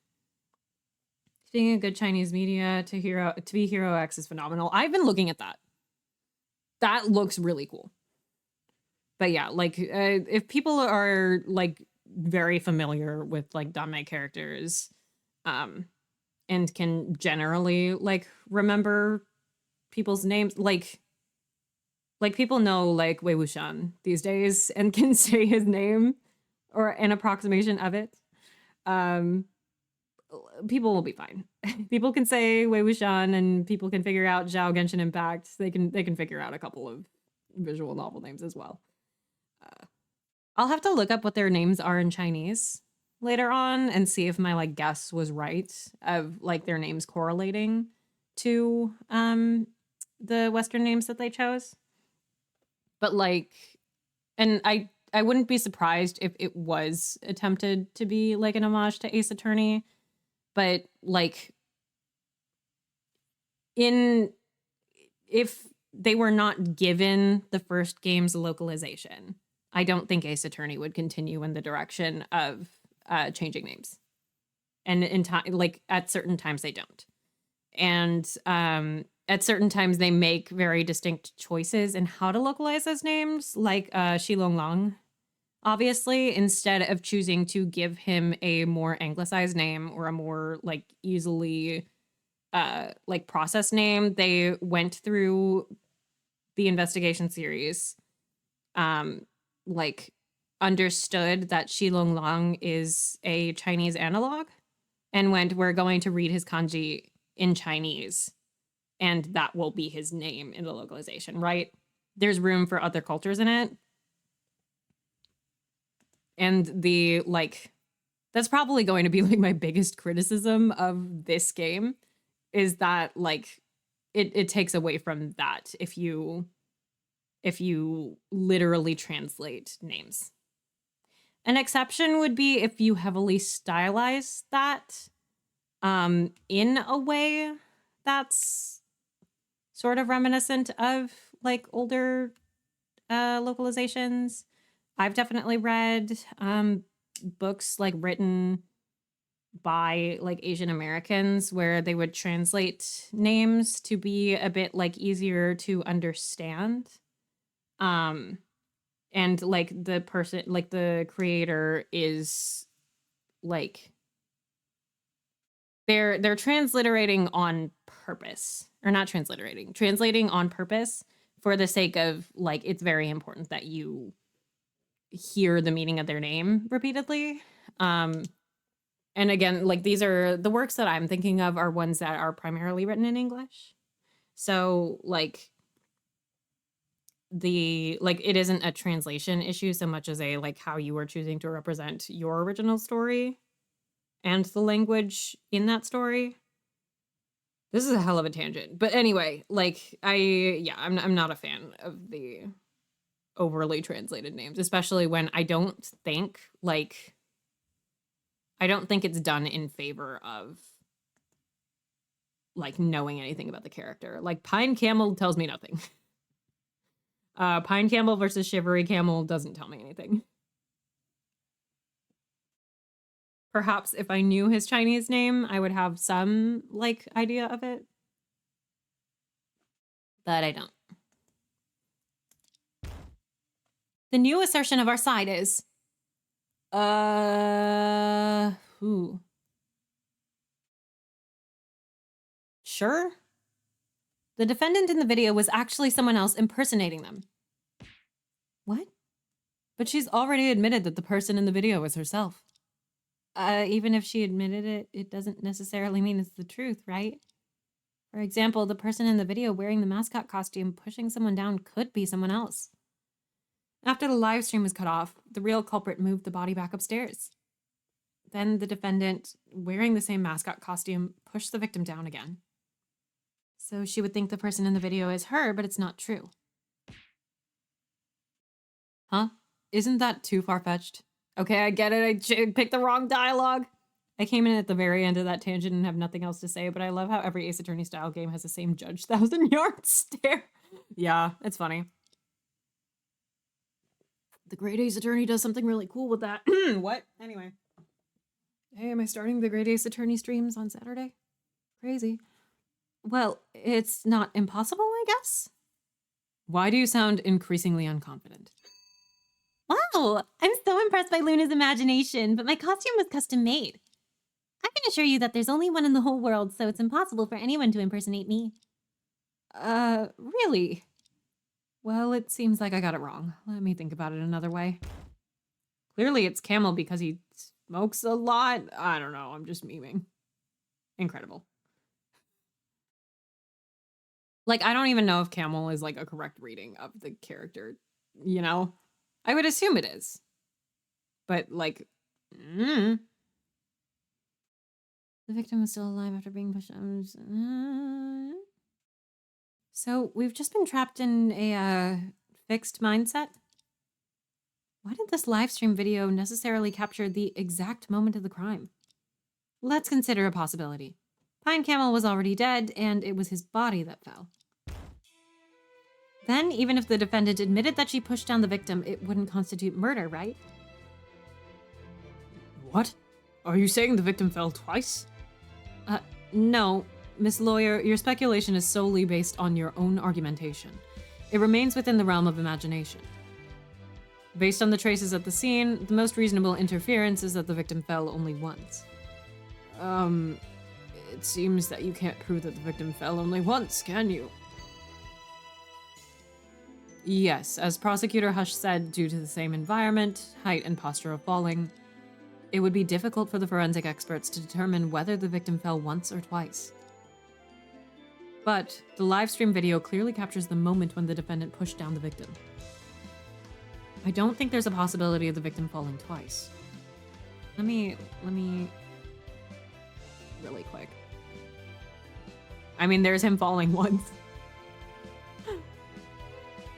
S1: Being a good Chinese media to be Hero X is phenomenal. I've been looking at that. That looks really cool. But yeah, like if people are like very familiar with like Danmei characters, and can generally like remember people's names, like people know like Wei Wuxian these days and can say his name or an approximation of it. People will be fine. People can say Wei Wuxian and people can figure out Zhao Genshin Impact. They can figure out a couple of visual novel names as well. I'll have to look up what their names are in Chinese later on and see if my like guess was right of like their names correlating to the Western names that they chose. But like, and I wouldn't be surprised if it was attempted to be like an homage to Ace Attorney, but like if they were not given the first game's localization, I don't think Ace Attorney would continue in the direction of changing names. And in time, like at certain times they don't. And at certain times they make very distinct choices in how to localize those names, like Xilong Lang, obviously, instead of choosing to give him a more anglicized name or a more like easily like processed name, they went through the investigation series, like understood that Xilong Lang is a Chinese analog and went, we're going to read his kanji in Chinese and that will be his name in the localization, right? There's room for other cultures in it. And the like, that's probably going to be like my biggest criticism of this game is that like it takes away from that if you literally translate names. An exception would be if you heavily stylize that in a way that's sort of reminiscent of like older localizations. I've definitely read books like written by like Asian Americans where they would translate names to be a bit like easier to understand. And like the person, like the creator is like they're transliterating on purpose, or not translating on purpose for the sake of like it's very important that you hear the meaning of their name repeatedly. And again, like these are the works that I'm thinking of are ones that are primarily written in English. So like it isn't a translation issue so much as a like how you are choosing to represent your original story and the language in that story. This is a hell of a tangent. But anyway, like I'm not a fan of the overly translated names, especially when I don't think it's done in favor of like knowing anything about the character. Like Pine Camel tells me nothing. Pine Camel versus Shivery Camel doesn't tell me anything. Perhaps if I knew his Chinese name, I would have some like idea of it. But I don't. The new assertion of our side is who? Sure. The defendant in the video was actually someone else impersonating them. What? But she's already admitted that the person in the video was herself. Even if she admitted it, it doesn't necessarily mean it's the truth, right? For example, the person in the video wearing the mascot costume pushing someone down could be someone else. After the live stream was cut off, the real culprit moved the body back upstairs. Then the defendant, wearing the same mascot costume, pushed the victim down again. So she would think the person in the video is her, but it's not true. Huh? Isn't that too far-fetched? Okay, I get it. I picked the wrong dialogue. I came in at the very end of that tangent and have nothing else to say, but I love how every Ace Attorney style game has the same Judge 1,000-yard stare. Yeah, it's funny. The Great Ace Attorney does something really cool with that. What? Anyway. Hey, am I starting the Great Ace Attorney streams on Saturday? Crazy. Well, it's not impossible, I guess. Why do you sound increasingly unconfident?
S3: Wow, I'm so impressed by Luna's imagination, but my costume was custom made. I can assure you that there's only one in the whole world, so it's impossible for anyone to impersonate me.
S1: Really? Well, it seems like I got it wrong. Let me think about it another way. Clearly it's Camel because he smokes a lot. I don't know, I'm just memeing. Incredible. Like, I don't even know if Camel is like a correct reading of the character, you know? I would assume it is. But like,
S3: The victim was still alive after being pushed.
S1: So we've just been trapped in a fixed mindset. Why did this live stream video necessarily capture the exact moment of the crime? Let's consider a possibility. Pine Camel was already dead, and it was his body that fell. Then, even if the defendant admitted that she pushed down the victim, it wouldn't constitute murder, right? What? Are you saying the victim fell twice? No. Miss Lawyer, your speculation is solely based on your own argumentation. It remains within the realm of imagination. Based on the traces at the scene, the most reasonable interference is that the victim fell only once. It seems that you can't prove that the victim fell only once, can you? Yes, as Prosecutor Hush said, due to the same environment, height, and posture of falling, it would be difficult for the forensic experts to determine whether the victim fell once or twice. But the live stream video clearly captures the moment when the defendant pushed down the victim. I don't think there's a possibility of the victim falling twice. Let me really quick. I mean, there's him falling once.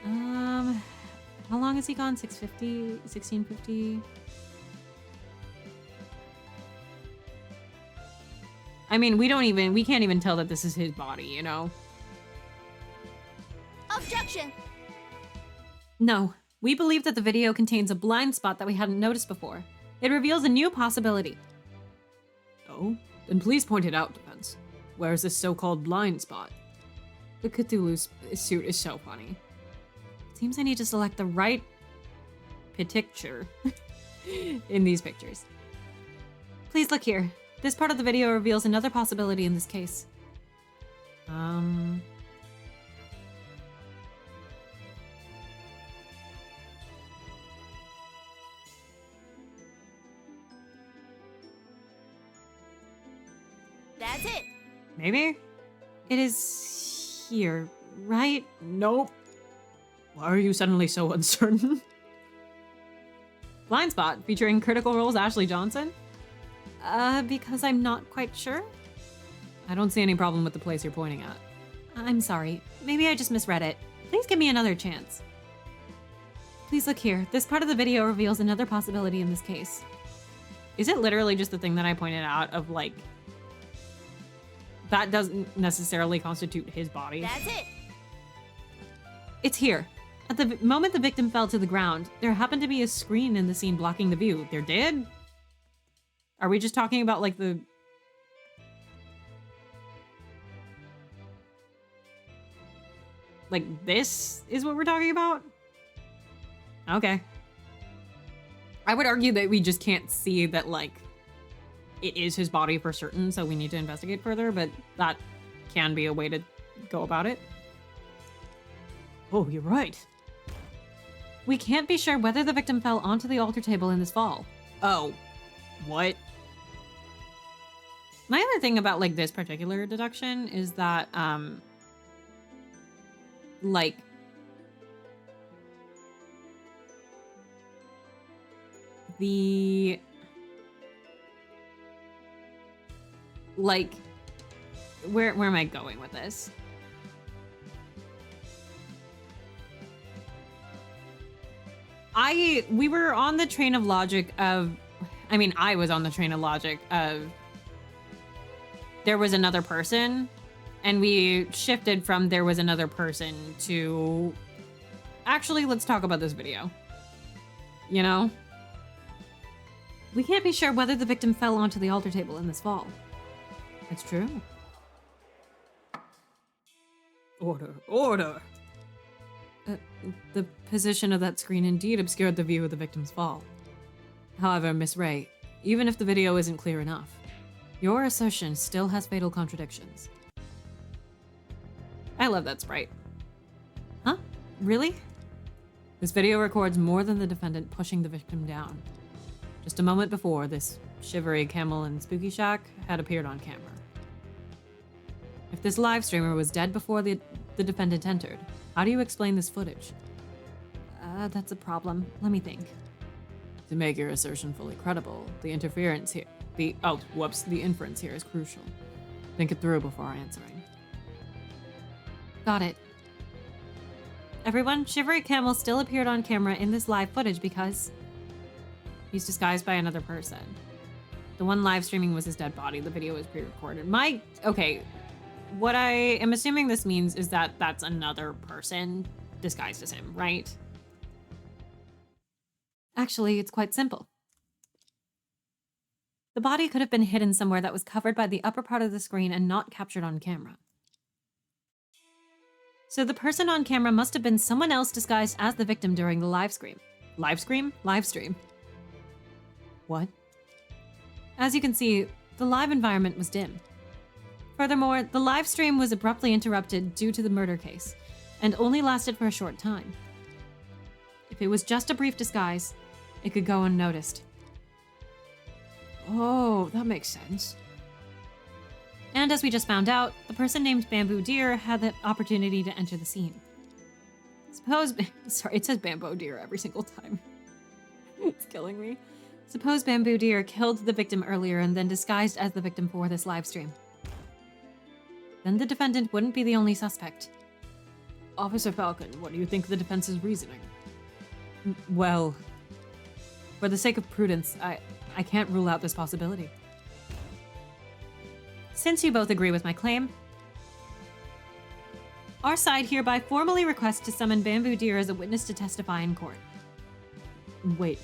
S1: How long has he gone? 650? 1650? I mean, we can't even tell that this is his body, you know?
S5: Action!
S3: No, we believe that the video contains a blind spot that we hadn't noticed before. It reveals a new possibility.
S1: Oh? Then please point it out, Defense. Where is this so-called blind spot? The Cthulhu's suit is so funny.
S3: Seems I need to select the right
S1: Picture in these pictures.
S3: Please look here. This part of the video reveals another possibility in this case.
S5: That's it!
S1: Maybe?
S3: It is here, right?
S1: Nope. Why are you suddenly so uncertain? Blind Spot, featuring Critical Role's Ashley Johnson?
S3: Because I'm not quite sure?
S1: I don't see any problem with the place you're pointing at.
S3: I'm sorry. Maybe I just misread it. Please give me another chance. Please look here. This part of the video reveals another possibility in this case.
S1: Is it literally just the thing that I pointed out of, like, that doesn't necessarily constitute his body?
S5: That's it!
S3: It's here. At the moment the victim fell to the ground, there happened to be a screen in the scene blocking the view.
S1: There did? Are we just talking about, like, the... Like, this is what we're talking about? Okay. I would argue that we just can't see that, like, it is his body for certain, so we need to investigate further, but that can be a way to go about it. Oh, you're right.
S3: We can't be sure whether the victim fell onto the altar table in this fall.
S1: Oh. What? My other thing about, like, this particular deduction is that, like, the, like, where am I going with this? We were on the train of logic of, I mean, I was on the train of logic of there was another person, and we shifted from there was another person to actually, let's talk about this video. You know?
S3: We can't be sure whether the victim fell onto the altar table in this fall.
S1: It's true. Order, order!
S3: The position of that screen indeed obscured the view of the victim's fall.
S1: However, Miss Ray, even if the video isn't clear enough,
S3: your assertion still has fatal contradictions.
S1: I love that sprite.
S3: Huh? Really?
S1: This video records more than the defendant pushing the victim down. Just a moment before, this shivery camel in Spooky Shack had appeared on camera. If this live streamer was dead before the defendant entered, how do you explain this footage?
S3: That's a problem. Let me think.
S1: To make your assertion fully credible, the inference here is crucial. Think it through before answering.
S3: Got it. Everyone, Shivery Camel still appeared on camera in this live footage because
S1: he's disguised by another person. The one live streaming was his dead body. The video was pre-recorded. Okay, what I am assuming this means is that that's another person disguised as him, right?
S3: Actually, it's quite simple. The body could have been hidden somewhere that was covered by the upper part of the screen and not captured on camera. So the person on camera must have been someone else disguised as the victim during the live stream.
S1: Live stream? Live stream. What?
S3: As you can see, the live environment was dim. Furthermore, the live stream was abruptly interrupted due to the murder case, and only lasted for a short time. If it was just a brief disguise, it could go unnoticed.
S1: Oh, that makes sense.
S3: And as we just found out, the person named Bamboo Deer had the opportunity to enter the scene.
S1: Sorry, it says Bamboo Deer every single time. It's killing me.
S3: Suppose Bamboo Deer killed the victim earlier and then disguised as the victim for this live stream. Then the defendant wouldn't be the only suspect.
S1: Officer Falcon, what do you think of the defense's reasoning?
S3: Well, for the sake of prudence, I can't rule out this possibility. Since you both agree with my claim, Our side hereby formally requests to summon Bamboo Deer as a witness to testify in court.
S1: Wait.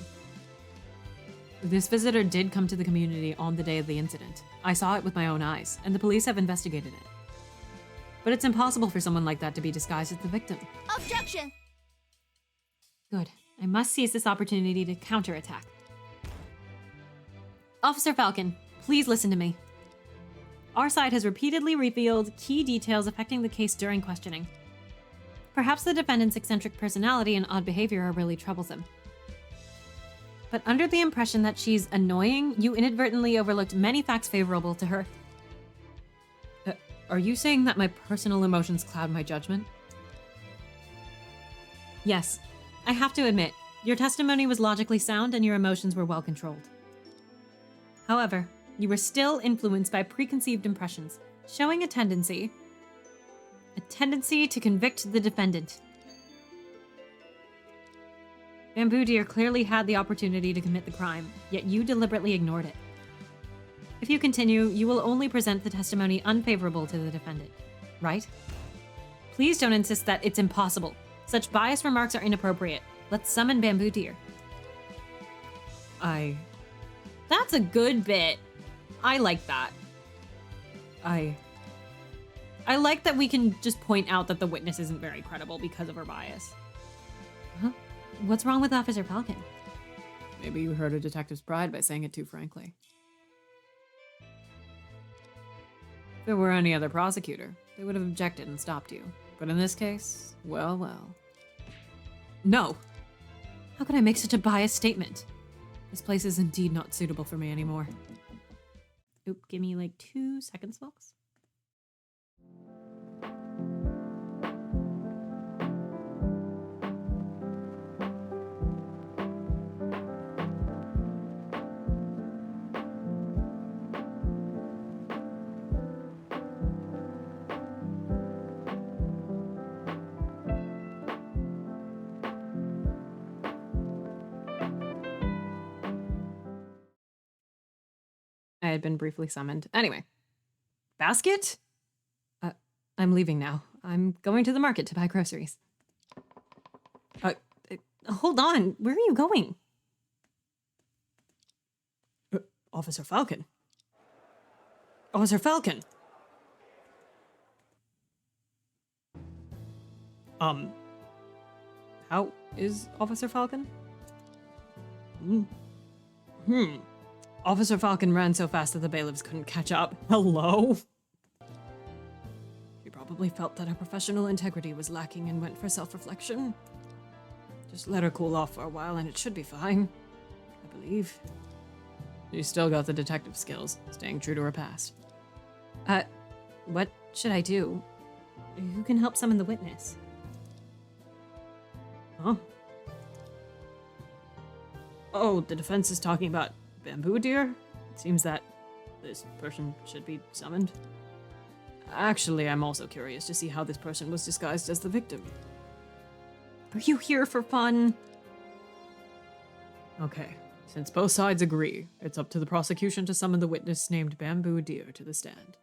S1: This visitor did come to the community on the day of the incident. I saw it with my own eyes, and the police have investigated it. But it's impossible for someone like that to be disguised as the victim.
S5: Objection!
S3: Good. I must seize this opportunity to counterattack. Officer Falcon, please listen to me. Our side has repeatedly revealed key details affecting the case during questioning. Perhaps the defendant's eccentric personality and odd behavior are really troublesome. But under the impression that she's annoying, you inadvertently overlooked many facts favorable to her.
S1: Are you saying that my personal emotions cloud my judgment?
S3: Yes. I have to admit, your testimony was logically sound and your emotions were well controlled. However, you were still influenced by preconceived impressions, showing a tendency to convict the defendant. Bamboo Deer clearly had the opportunity to commit the crime, yet you deliberately ignored it. If you continue, you will only present the testimony unfavorable to the defendant, right? Please don't insist that it's impossible. Such biased remarks are inappropriate. Let's summon Bamboo Deer. That's a good bit. I like that. I like that we can just point out that the witness isn't very credible because of her bias. Huh? What's wrong with Officer Falcon?
S1: Maybe you hurt a detective's pride by saying it too frankly. If it were any other prosecutor, they would have objected and stopped you. But in this case, well, well. No!
S3: How could I make such a biased statement?
S1: This place is indeed not suitable for me anymore.
S3: Oop, give me like 2 seconds, folks.
S1: I had been briefly summoned. Anyway. Basket? I'm leaving now. I'm going to the market to buy groceries.
S3: Hold on. Where are you going?
S1: Officer Falcon. Officer Falcon! How is Officer Falcon? Officer Falcon ran so fast that the bailiffs couldn't catch up. Hello? She probably felt that her professional integrity was lacking and went for self-reflection. Just let her cool off for a while and it should be fine. I believe. She's still got the detective skills, staying true to her past.
S3: What should I do? Who can help summon the witness?
S1: Huh? Oh, the defense is talking about Bamboo Deer? It seems that this person should be summoned. Actually, I'm also curious to see how this person was disguised as the victim.
S3: Are you here for fun?
S1: Okay, since both sides agree, it's up to the prosecution to summon the witness named Bamboo Deer to the stand.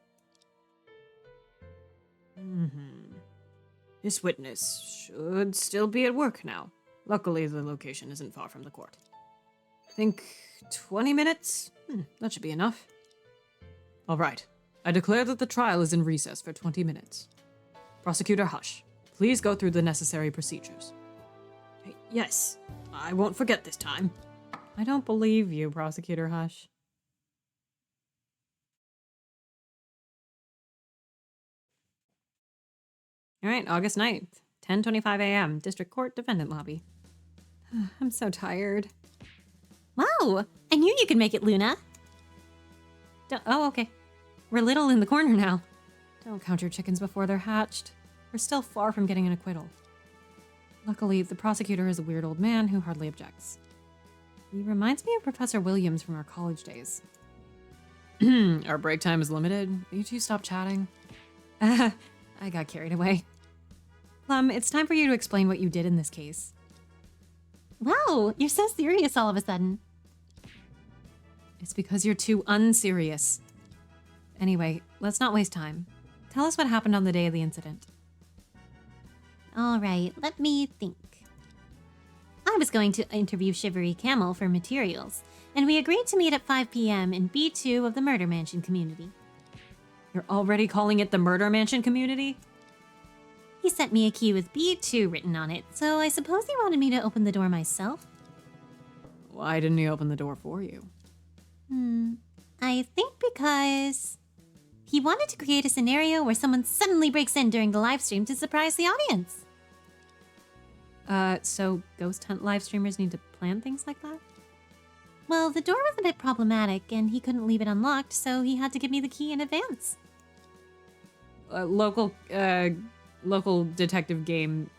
S1: This witness should still be at work now. Luckily, the location isn't far from the court. I think 20 minutes? That should be enough. All right. I declare that the trial is in recess for 20 minutes. Prosecutor Hush, please go through the necessary procedures. Yes, I won't forget this time. I don't believe you, Prosecutor Hush. All right, August 9th, 10:25 a.m., District Court Defendant Lobby. I'm so tired.
S3: Wow, I knew you could make it, Luna. Oh, okay. We're little in the corner now.
S1: Don't count your chickens before they're hatched. We're still far from getting an acquittal. Luckily, the prosecutor is a weird old man who hardly objects. He reminds me of Professor Williams from our college days. Our break time is limited. Will you two stop chatting?
S3: I got carried away.
S1: Plum, it's time for you to explain what you did in this case.
S3: Wow, you're so serious all of a sudden.
S1: It's because you're too unserious. Anyway, let's not waste time. Tell us what happened on the day of the incident.
S3: All right, let me think. I was going to interview Shivery Camel for materials, and we agreed to meet at 5 p.m. in B2 of the Murder Mansion community.
S1: You're already calling it the Murder Mansion community?
S3: He sent me a key with B2 written on it, so I suppose he wanted me to open the door myself.
S1: Why didn't he open the door for you?
S3: I think because he wanted to create a scenario where someone suddenly breaks in during the live stream to surprise the audience.
S1: So ghost hunt live streamers need to plan things like that?
S3: Well, the door was a bit problematic, and he couldn't leave it unlocked, so he had to give me the key in advance.
S1: Local detective game,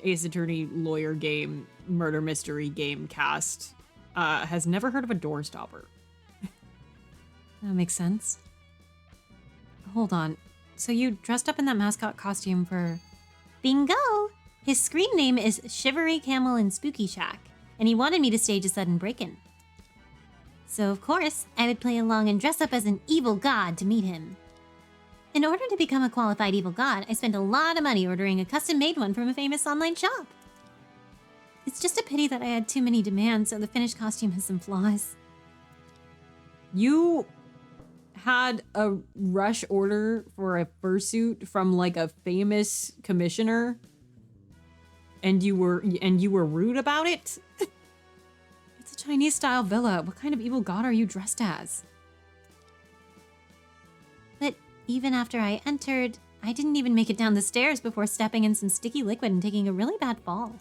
S1: Ace Attorney lawyer game, murder mystery game cast has never heard of a door stopper. That makes sense. Hold on. So you dressed up in that mascot costume for...
S3: Bingo! His screen name is Shivery Camel in Spooky Shack, and he wanted me to stage a sudden break-in. So, of course, I would play along and dress up as an evil god to meet him. In order to become a qualified evil god, I spent a lot of money ordering a custom-made one from a famous online shop. It's just a pity that I had too many demands, so the finished costume has some flaws.
S1: You had a rush order for a fursuit from like a famous commissioner, and you were rude about it? It's a Chinese-style villa. What kind of evil god are you dressed as?
S3: But even after I entered, I didn't even make it down the stairs before stepping in some sticky liquid and taking a really bad fall.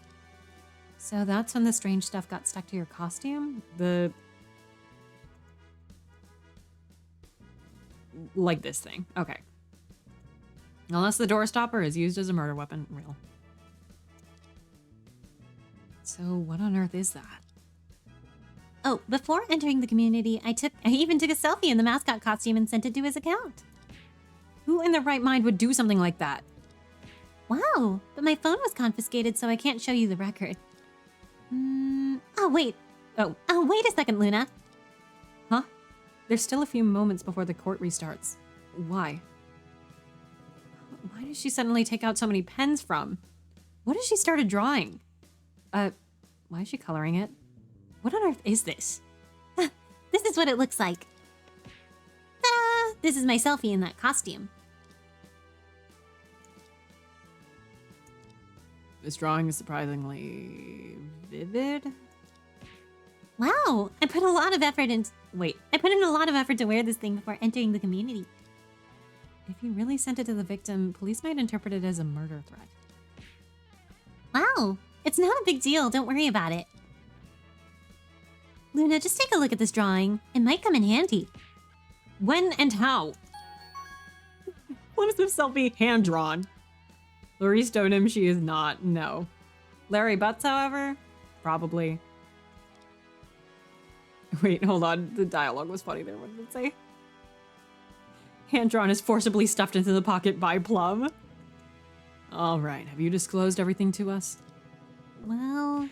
S1: So that's when the strange stuff got stuck to your costume? Like this thing. Okay. Unless the door stopper is used as a murder weapon. Real. So what on earth is that?
S3: Oh, before entering the community, I even took a selfie in the mascot costume and sent it to his account.
S1: Who in their right mind would do something like that?
S3: Wow, but my phone was confiscated, so I can't show you the record. Oh, wait. Oh, wait a second, Luna.
S1: Huh? There's still a few moments before the court restarts. Why? Why did she suddenly take out so many pens from? What has she started drawing? Why is she coloring it? What on earth is this?
S3: This is what it looks like. Ta-da! This is my selfie in that costume.
S1: This drawing is surprisingly vivid.
S3: Wow, I put in a lot of effort to wear this thing before entering the community.
S1: If you really sent it to the victim, police might interpret it as a murder threat.
S3: Wow, it's not a big deal. Don't worry about it. Luna, just take a look at this drawing. It might come in handy.
S1: When and how? What is this selfie hand-drawn? Laurie Stoneham, she is not. No. Larry Butts, however? Probably. Wait, hold on. The dialogue was funny there. What did it say? Hand-drawn is forcibly stuffed into the pocket by Plum. All right. Have you disclosed everything to us?
S3: Well...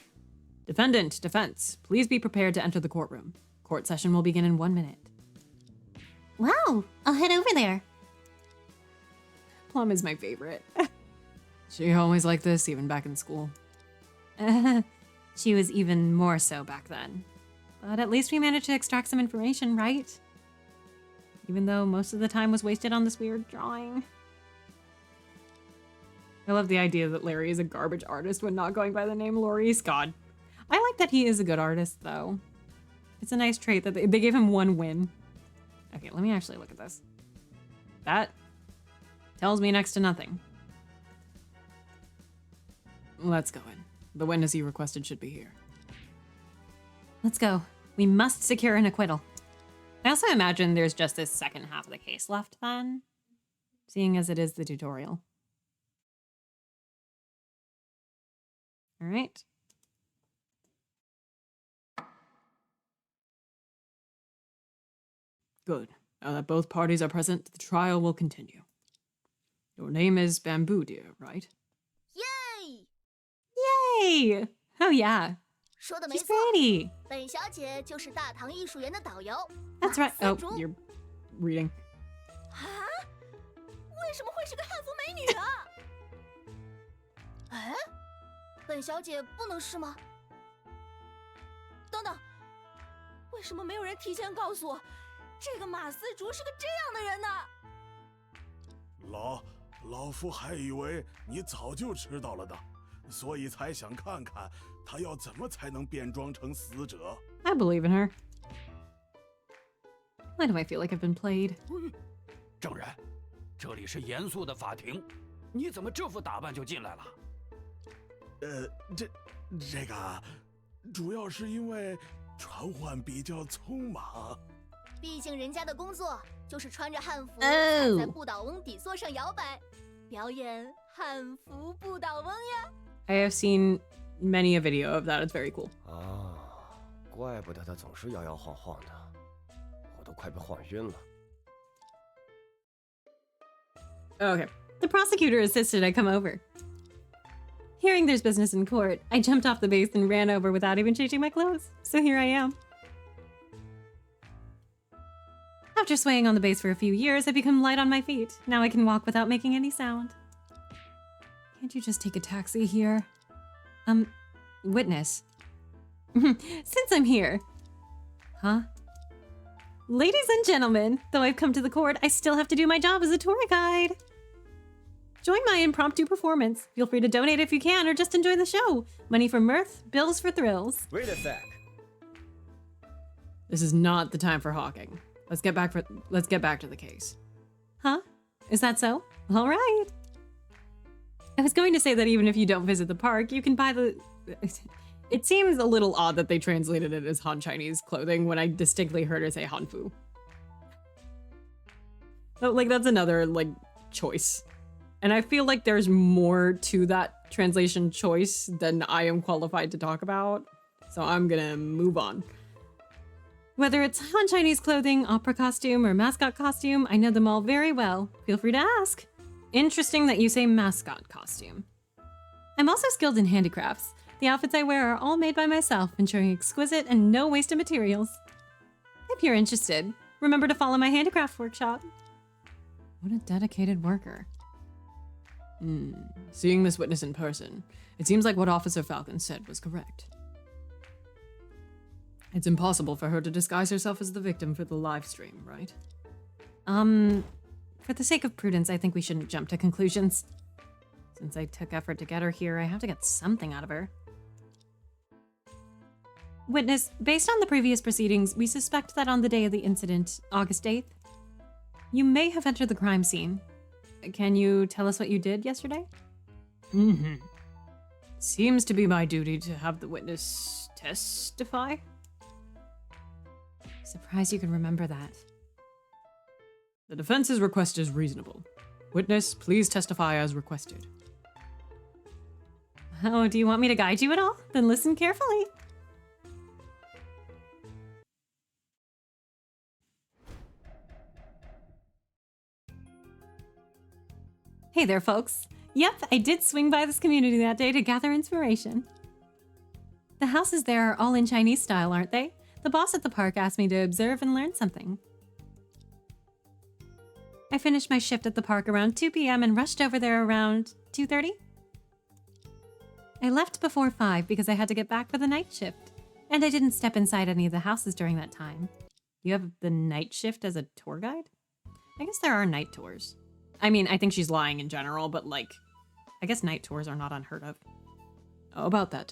S1: Defendant, defense. Please be prepared to enter the courtroom. Court session will begin in 1 minute.
S3: Wow, I'll head over there.
S1: Plum is my favorite. She always liked this, even back in school. She was even more so back then. But at least we managed to extract some information, right? Even though most of the time was wasted on this weird drawing. I love the idea that Larry is a garbage artist when not going by the name Laurie Scott. I like that he is a good artist, though. It's a nice trait that they gave him 1 win. Okay, let me actually look at this. That tells me next to nothing. Let's go in. The witness you requested should be here. Let's go. We must secure an acquittal. I also imagine there's just this second half of the case left then, seeing as it is the tutorial. All right. Good. Now that both parties are present, the trial will continue. Your name is Bamboo Deer, right?
S5: Yay!
S1: Yay! Oh yeah.
S5: 说的没
S1: She's
S5: 错，
S1: pretty.
S5: 本小姐就是大唐艺术园的导游。
S1: That's
S5: 马
S1: right.
S5: 赛
S1: Oh,
S5: 珠
S1: you're reading.
S5: 啊？为什么会是个汉服美女啊？哎，本小姐不能试吗？等等，为什么没有人提前告诉我，这个马丝竹是个这样的人呢？
S6: 老夫还以为你早就知道了呢，所以才想看看他要怎么才能变装成死者。
S1: I believe in her. Why do I feel like I've been played?
S4: 证人，这里是严肃的法庭，你怎么这副打扮就进来了？
S6: 这个主要是因为传唤比较匆忙。
S5: 毕竟人家的工作就是穿着汉服
S3: 哦
S5: 踩在不倒翁底座上摇摆，表演汉服不倒翁呀。
S1: I have seen many a video of that. It's very cool.
S2: 啊，怪不得他总是摇摇晃晃的，我都快被晃晕了。
S1: Okay.
S3: The prosecutor insisted I come over. Hearing there's business in court, I jumped off the base and ran over without even changing my clothes. So here I am. After swaying on the base for a few years, I've become light on my feet. Now I can walk without making any sound.
S1: Can't you just take a taxi here? Witness.
S3: Since I'm here.
S1: Huh?
S3: Ladies and gentlemen, though I've come to the court, I still have to do my job as a tour guide. Join my impromptu performance. Feel free to donate if you can, or just enjoy the show. Money for mirth, bills for thrills.
S2: Wait a sec.
S1: This is not the time for hawking. Let's get back to the case.
S3: Huh? Is that so? All right. I was going to say that even if you don't visit the park, you can buy the...
S1: It seems a little odd that they translated it as Han Chinese clothing when I distinctly heard her say Hanfu. So, like, that's another, like, choice. And I feel like there's more to that translation choice than I am qualified to talk about. So I'm gonna move on.
S3: Whether it's Han Chinese clothing, opera costume, or mascot costume, I know them all very well. Feel free to ask.
S1: Interesting that you say mascot costume.
S3: I'm also skilled in handicrafts. The outfits I wear are all made by myself, ensuring exquisite and no waste of materials. If you're interested, remember to follow my handicraft workshop.
S1: What a dedicated worker. Seeing this witness in person, it seems like what Officer Falcon said was correct. It's impossible for her to disguise herself as the victim for the live stream, right?
S3: For the sake of prudence, I think we shouldn't jump to conclusions. Since I took effort to get her here, I have to get something out of her. Witness, based on the previous proceedings, we suspect that on the day of the incident, August 8th, you may have entered the crime scene. Can you tell us what you did yesterday?
S1: Seems to be my duty to have the witness testify.
S3: Surprised you can remember that.
S1: The defense's request is reasonable. Witness, please testify as requested.
S3: Oh, do you want me to guide you at all? Then listen carefully. Hey there, folks. Yep, I did swing by this community that day to gather inspiration. The houses there are all in Chinese style, aren't they? The boss at the park asked me to observe and learn something. I finished my shift at the park around 2 p.m. and rushed over there around 2:30. I left before 5 because I had to get back for the night shift, and I didn't step inside any of the houses during that time.
S1: You have the night shift as a tour guide? I guess there are night tours. I mean, I think she's lying in general, but like, I guess night tours are not unheard of. How about that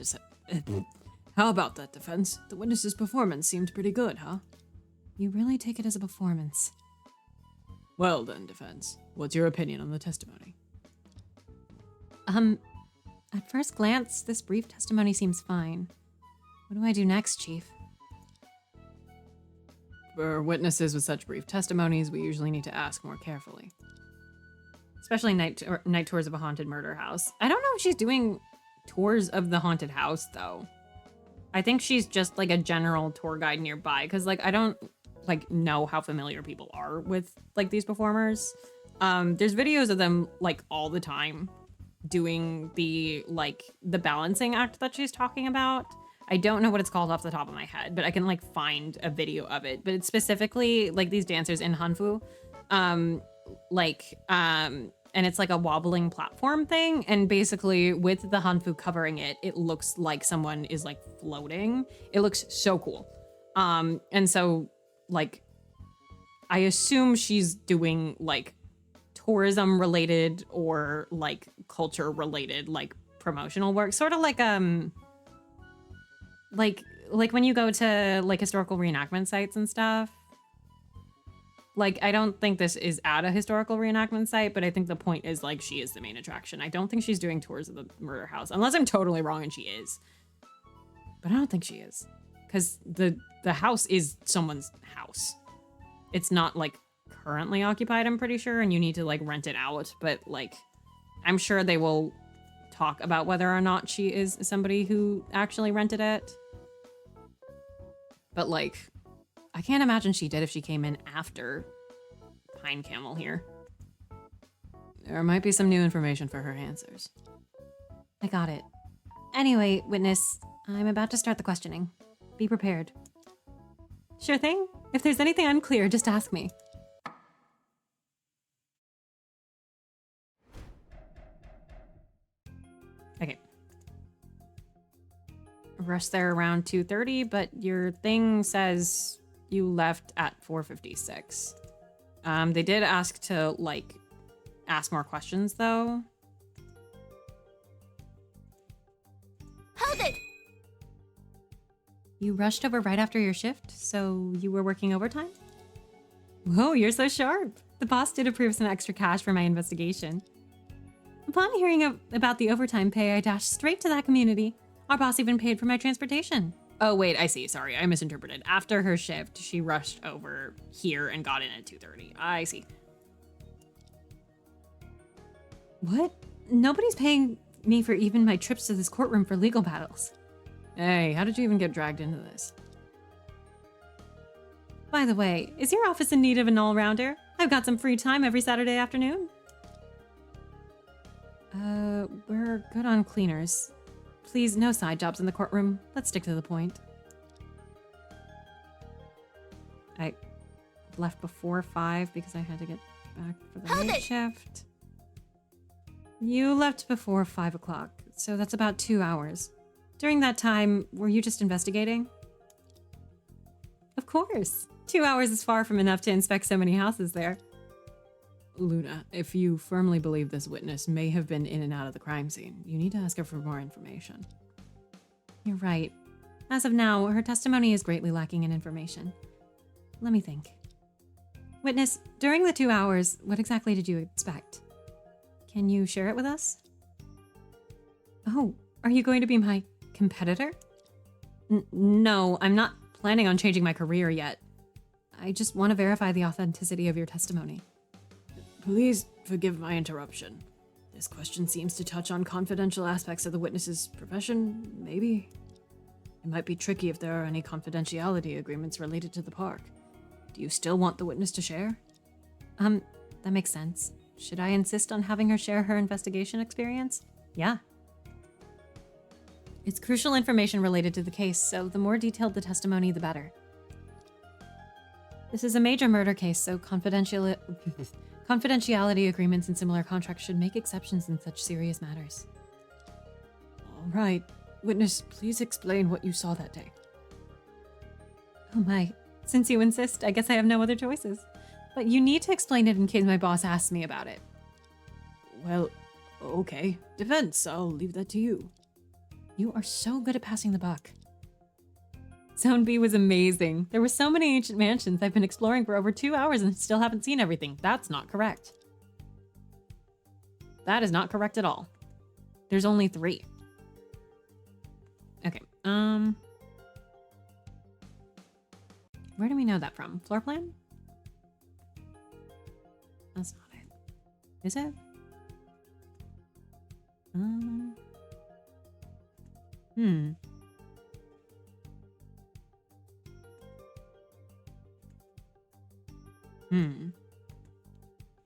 S1: defense? The witness's performance seemed pretty good, huh?
S3: You really take it as a performance.
S1: Well then, defense. What's your opinion on the testimony?
S3: At first glance, this brief testimony seems fine. What do I do next, Chief?
S1: For witnesses with such brief testimonies, we usually need to ask more carefully. Especially night tours of a haunted murder house. I don't know if she's doing tours of the haunted house, though. I think she's just like a general tour guide nearby, because like I don't like know how familiar people are with like these performers. There's videos of them like all the time doing the balancing act that she's talking about. I don't know what it's called off the top of my head, but I can like find a video of it. But it's specifically like these dancers in Hanfu, and it's like a wobbling platform thing. And basically with the Hanfu covering it, it looks like someone is like floating. It looks so cool. And so like, I assume she's doing like tourism related or like culture related, like promotional work, sort of like when you go to like historical reenactment sites and stuff. Like, I don't think this is at a historical reenactment site, but I think the point is like she is the main attraction. I don't think she's doing tours of the murder house, unless I'm totally wrong and she is. But I don't think she is, because the house is someone's house. It's not like currently occupied, I'm pretty sure, and you need to like rent it out. But like, I'm sure they will talk about whether or not she is somebody who actually rented it. But like, I can't imagine she did if she came in after Pine Camel here. There might be some new information for her answers.
S3: I got it. Anyway, witness, I'm about to start the questioning. Be prepared.
S1: Sure thing. If there's anything unclear, just ask me. Okay. Rushed there around 2:30, but your thing says you left at 4:56. They did ask to, like, ask more questions, though.
S5: Hold it!
S3: You rushed over right after your shift, so you were working overtime?
S1: Whoa, you're so sharp. The boss did approve some extra cash for my investigation.
S3: Upon hearing about the overtime pay, I dashed straight to that community. Our boss even paid for my transportation.
S1: Oh, wait, I see. Sorry, I misinterpreted. After her shift, she rushed over here and got in at 2:30. I see.
S3: What? Nobody's paying me for even my trips to this courtroom for legal battles.
S1: Hey, how did you even get dragged into this?
S3: By the way, is your office in need of an all-rounder? I've got some free time every Saturday afternoon.
S1: We're good on cleaners. Please, no side jobs in the courtroom. Let's stick to the point. I left before 5 because I had to get back for the
S5: Hold
S1: night
S5: it!
S1: shift. You left before 5 o'clock, so that's about 2 hours. During that time, were you just investigating?
S3: Of course. 2 hours is far from enough to inspect so many houses there.
S1: Luna, if you firmly believe this witness may have been in and out of the crime scene, you need to ask her for more information.
S3: You're right. As of now, her testimony is greatly lacking in information. Let me think. Witness, during the 2 hours, what exactly did you expect? Can you share it with us? Oh, are you going to be my competitor?
S1: No, I'm not planning on changing my career yet.
S3: I just want to verify the authenticity of your testimony.
S1: Please forgive my interruption. This question seems to touch on confidential aspects of the witness's profession, maybe? It might be tricky if there are any confidentiality agreements related to the park. Do you still want the witness to share?
S3: That makes sense. Should I insist on having her share her investigation experience? Yeah. It's crucial information related to the case, so the more detailed the testimony, the better. This is a major murder case, so confidentiality agreements and similar contracts should make exceptions in such serious matters.
S1: All right. Witness, please explain what you saw that day.
S3: Oh my. Since you insist, I guess I have no other choices. But you need to explain it in case my boss asks me about it.
S1: Well, okay. Defense, I'll leave that to you.
S3: You are so good at passing the buck. Zone B was amazing. There were so many ancient mansions I've been exploring for over 2 hours and still haven't seen everything.
S1: That's not correct. That is not correct at all. There's only 3. Okay, where do we know that from? Floor plan? That's not it. Is it?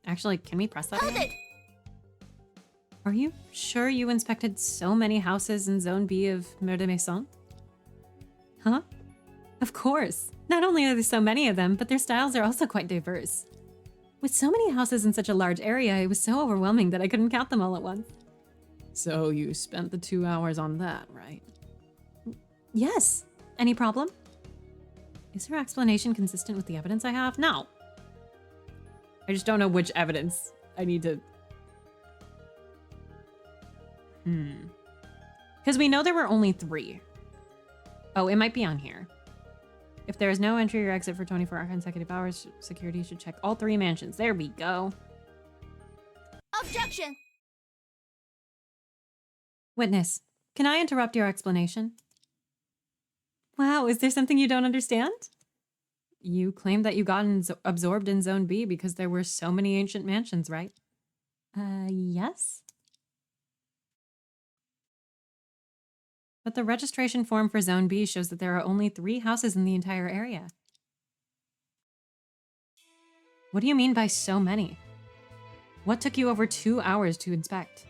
S1: Actually, can we press that
S5: Hold
S1: again?
S5: it!
S3: Are you sure you inspected so many houses in Zone B of Mer de Maison? Huh? Of course. Not only are there so many of them, but their styles are also quite diverse. With so many houses in such a large area, it was so overwhelming that I couldn't count them all at once.
S1: So you spent the 2 hours on that, right?
S3: Yes. Any problem? Is her explanation consistent with the evidence I have? No.
S1: I just don't know which evidence I need to...
S3: Because we know there were only 3. Oh, it might be on here. If there is no entry or exit for 24 consecutive hours, security should check all 3 mansions. There we go.
S5: Objection!
S3: Witness, can I interrupt your explanation? Wow, is there something you don't understand?
S1: You claimed that you got absorbed in Zone B because there were so many ancient mansions, right?
S3: Yes?
S1: But the registration form for Zone B shows that there are only 3 houses in the entire area. What do you mean by so many? What took you over 2 hours to inspect?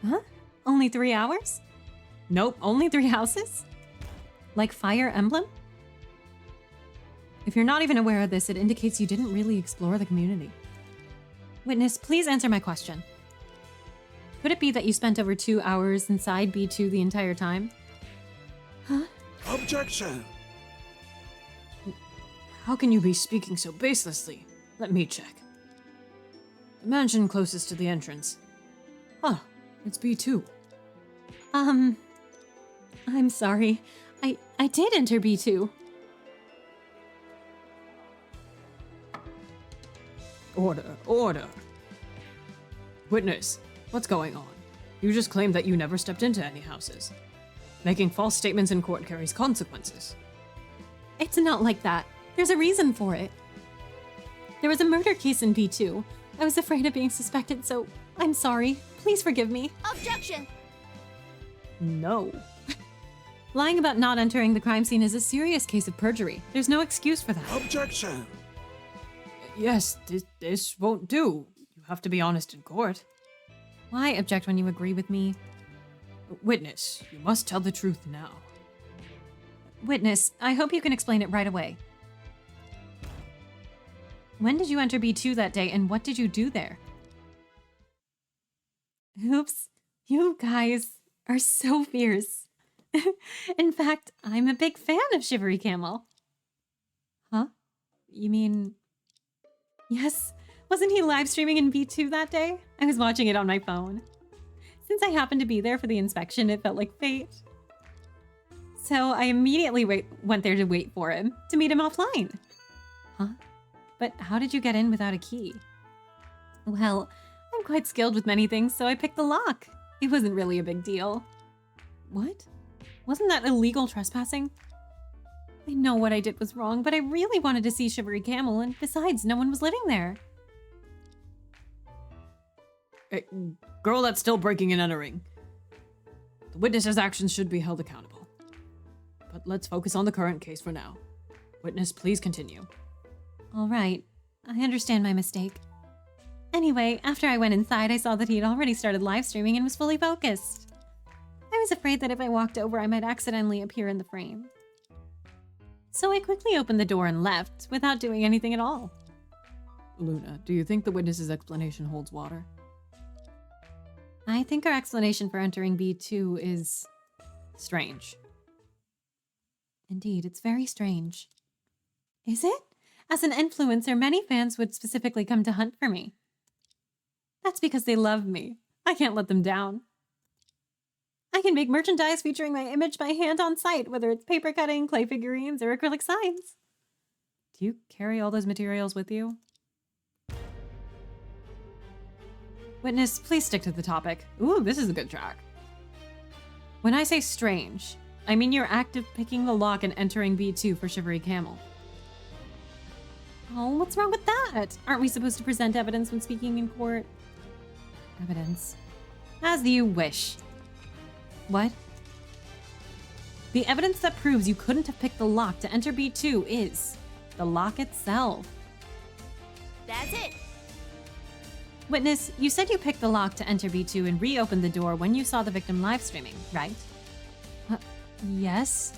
S3: Huh? Only 3 hours?
S1: Nope, only 3 houses?
S3: Like Fire Emblem?
S1: If you're not even aware of this, it indicates you didn't really explore the community.
S3: Witness, please answer my question. Could it be that you spent over 2 hours inside B2 the entire time?
S1: Huh?
S6: Objection!
S1: How can you be speaking so baselessly? Let me check. The mansion closest to the entrance. Huh, it's B2.
S3: I'm sorry. I did enter B2.
S1: Order. Witness, what's going on? You just claimed that you never stepped into any houses. Making false statements in court carries consequences.
S3: It's not like that. There's a reason for it. There was a murder case in B2. I was afraid of being suspected, so I'm sorry. Please forgive me.
S5: Objection!
S1: No.
S3: Lying about not entering the crime scene is a serious case of perjury. There's no excuse for that.
S6: Objection!
S1: Yes, this won't do. You have to be honest in court.
S3: Why object when you agree with me?
S1: Witness, you must tell the truth now.
S3: Witness, I hope you can explain it right away. When did you enter B2 that day, and what did you do there? Oops, you guys are so fierce. In fact, I'm a big fan of Shivery Camel.
S1: Huh?
S3: You mean... Yes, wasn't he live streaming in B2 that day? I was watching it on my phone. Since I happened to be there for the inspection, it felt like fate. So I immediately went there to wait for him, to meet him offline.
S1: Huh?
S3: But how did you get in without a key? Well, I'm quite skilled with many things, so I picked the lock. It wasn't really a big deal.
S1: What?
S3: Wasn't that illegal trespassing? I know what I did was wrong, but I really wanted to see Shivery Camel, and besides, no one was living there.
S1: Hey, girl, that's still breaking and entering. The witness's actions should be held accountable. But let's focus on the current case for now. Witness, please continue.
S3: All right. I understand my mistake. Anyway, after I went inside, I saw that he had already started live streaming and was fully focused. I was afraid that if I walked over, I might accidentally appear in the frame. So I quickly opened the door and left, without doing anything at all.
S1: Luna, do you think the witness's explanation holds water?
S3: I think our explanation for entering B2 is...
S1: strange.
S3: Indeed, it's very strange. Is it? As an influencer, many fans would specifically come to hunt for me. That's because they love me. I can't let them down. I can make merchandise featuring my image by hand on site, whether it's paper cutting, clay figurines, or acrylic signs.
S1: Do you carry all those materials with you? Witness, please stick to the topic. Ooh, this is a good track. When I say strange, I mean your act of picking the lock and entering B2 for Shivery Camel.
S3: Oh, what's wrong with that? Aren't we supposed to present evidence when speaking in court?
S1: Evidence. As you wish.
S3: What?
S1: The evidence that proves you couldn't have picked the lock to enter B2 is the lock itself.
S5: That's it.
S3: Witness, you said you picked the lock to enter B2 and reopened the door when you saw the victim live streaming, right?
S1: Yes.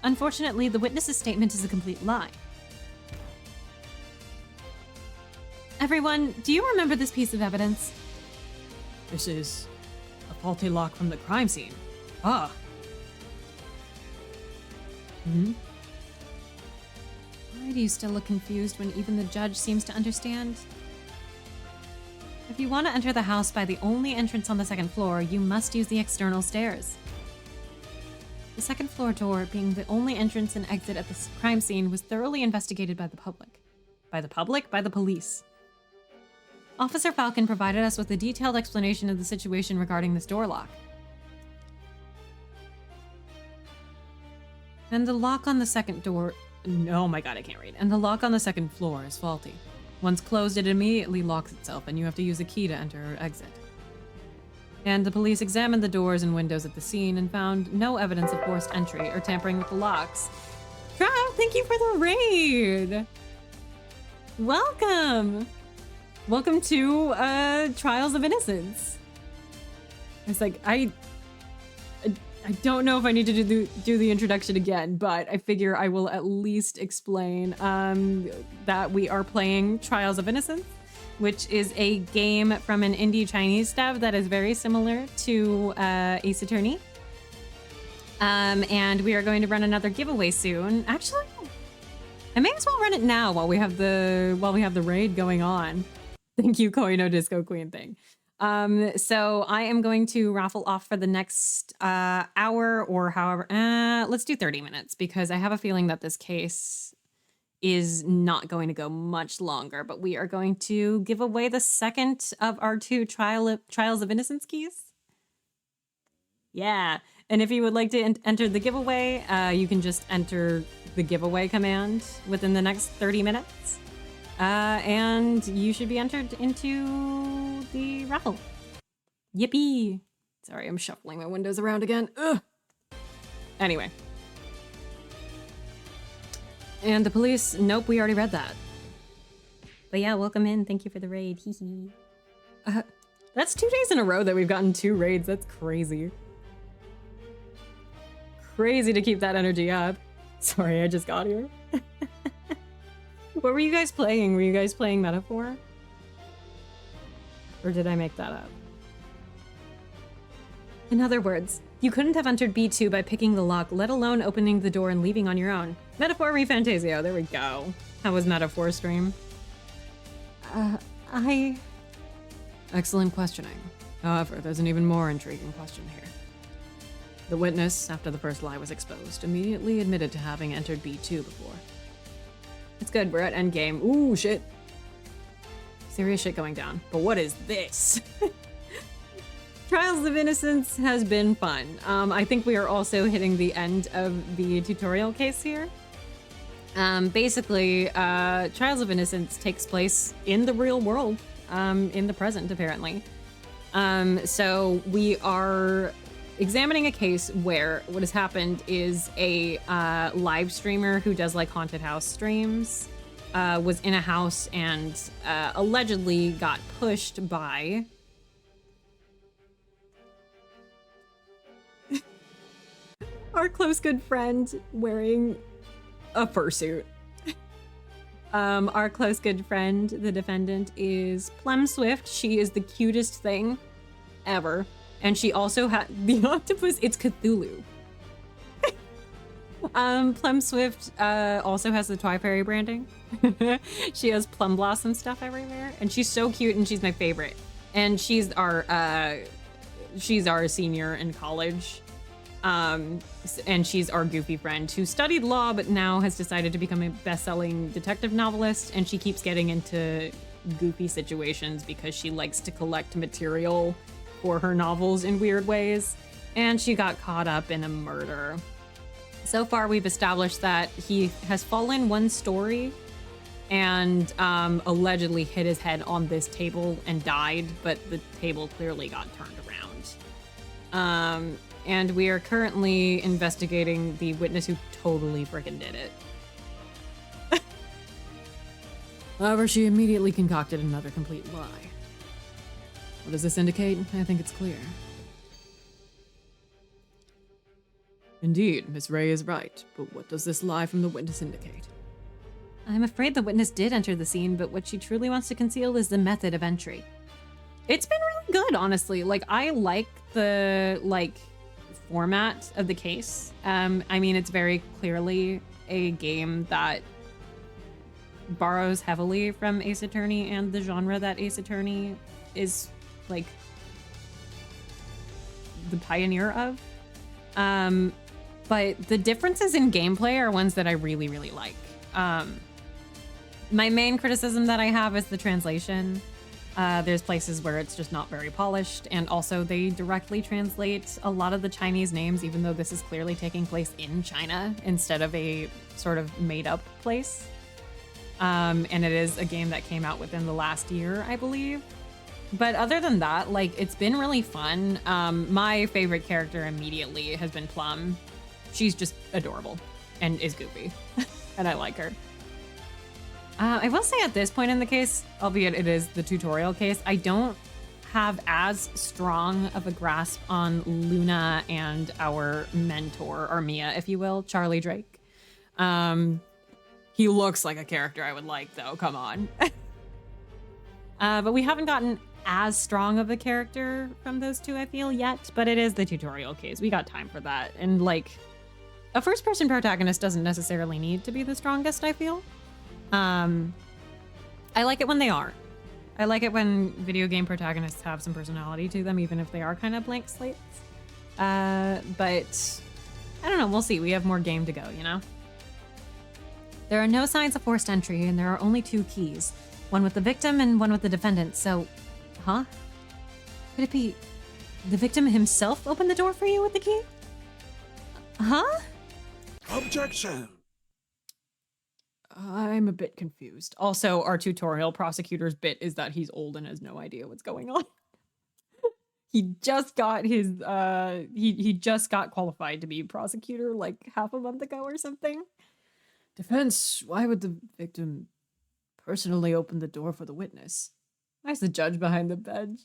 S3: Unfortunately, the witness's statement is a complete lie. Everyone, do you remember this piece of evidence?
S1: This is a faulty lock from the crime scene. Ah. Hmm?
S3: Why do you still look confused when even the judge seems to understand? If you want to enter the house by the only entrance on the second floor, you must use the external stairs. The second floor door, being the only entrance and exit at the crime scene, was thoroughly investigated by the public. By the public? By the police. Officer Falcon provided us with a detailed explanation of the situation regarding this door lock. And the lock on the second door... Oh my god, I can't read. And the lock on the second floor is faulty. Once closed, it immediately locks itself, and you have to use a key to enter or exit. And the police examined the doors and windows at the scene and found no evidence of forced entry or tampering with the locks. Trav, thank you for the raid! Welcome! Welcome to Trials of Innocence. It's like, I don't know if I need to do the introduction again, but I figure I will at least explain that we are playing Trials of Innocence, which is a game from an indie Chinese dev that is very similar to Ace Attorney. And we are going to run another giveaway soon. Actually, I may as well run it now while we have the raid going on. Thank you, Koino Disco Queen thing. So I am going to raffle off for the next hour or however, let's do 30 minutes because I have a feeling that this case is not going to go much longer, but we are going to give away the second of our 2 Trials of Innocence keys. Yeah, and if you would like to enter the giveaway, you can just enter the giveaway command within the next 30 minutes. And you should be entered into the raffle. Yippee! Sorry, I'm shuffling my windows around again. Ugh. Anyway. And the police, nope, we already read that. But yeah, welcome in. Thank you for the raid. Hee hee.
S1: That's 2 days in a row that we've gotten 2 raids. That's crazy. Crazy to keep that energy up. Sorry, I just got here. What were you guys playing? Were you guys playing Metaphor? Or did I make that up?
S3: In other words, you couldn't have entered B2 by picking the lock, let alone opening the door and leaving on your own.
S1: Metaphor ReFantasio, there we go. How was Metaphor stream? Excellent questioning. However, there's an even more intriguing question here. The witness, after the first lie was exposed, immediately admitted to having entered B2 before. It's good, we're at endgame. Ooh, shit. Serious shit going down. But what is this? Trials of Innocence has been fun. I think we are also hitting the end of the tutorial case here. Basically, Trials of Innocence takes place in the real world, in the present, apparently. So we are examining a case where what has happened is a live streamer who does like haunted house streams was in a house and allegedly got pushed by our close good friend wearing a fursuit. Our close good friend, the defendant, is Plum Swift. She is the cutest thing ever. And she also had the octopus, it's Cthulhu. Plum Swift also has the Twi Fairy branding. She has plum blossom stuff everywhere. And she's so cute and she's my favorite. And she's our senior in college. And she's our goofy friend who studied law but now has decided to become a best-selling detective novelist, and she keeps getting into goofy situations because she likes to collect material for her novels in weird ways, and she got caught up in a murder. So far we've established that he has fallen one story and allegedly hit his head on this table and died, but the table clearly got turned around. And we are currently investigating the witness who totally frickin' did it. However, she immediately concocted another complete lie. What does this indicate? I think it's clear. Indeed, Miss Ray is right, but what does this lie from the witness indicate?
S3: I'm afraid the witness did enter the scene, but what she truly wants to conceal is the method of entry.
S1: It's been really good, honestly. Like, I like the, like, format of the case. I mean, it's very clearly a game that borrows heavily from Ace Attorney and the genre that Ace Attorney is, like, the pioneer of. But the differences in gameplay are ones that I really, really like. My main criticism that I have is the translation. There's places where it's just not very polished, and also they directly translate a lot of the Chinese names, even though this is clearly taking place in China instead of a sort of made-up place. And it is a game that came out within the last year, I believe. But other than that, like, it's been really fun. My favorite character immediately has been Plum. She's just adorable and is goofy, and I like her. I will say at this point in the case, albeit it is the tutorial case, I don't have as strong of a grasp on Luna and our mentor, or Mia, if you will, Charlie Drake. He looks like a character I would like, though, come on. But we haven't gotten as strong of a character from those two, I feel, yet, but it is the tutorial case. We got time for that. And, like, a first-person protagonist doesn't necessarily need to be the strongest, I feel. I like it when they are. I like it when video game protagonists have some personality to them, even if they are kind of blank slates. But I don't know, we'll see. We have more game to go, you know? There are no signs of forced entry, and there are only 2 keys. One with the victim and one with the defendant, so... Huh? Could it be the victim himself opened the door for you with the key? Huh?
S6: Objection!
S1: I'm a bit confused. Also, our tutorial prosecutor's bit is that he's old and has no idea what's going on. He just got his, he just got qualified to be prosecutor like half a month ago or something. Defense, why would the victim personally open the door for the witness? Why's the judge behind the bench?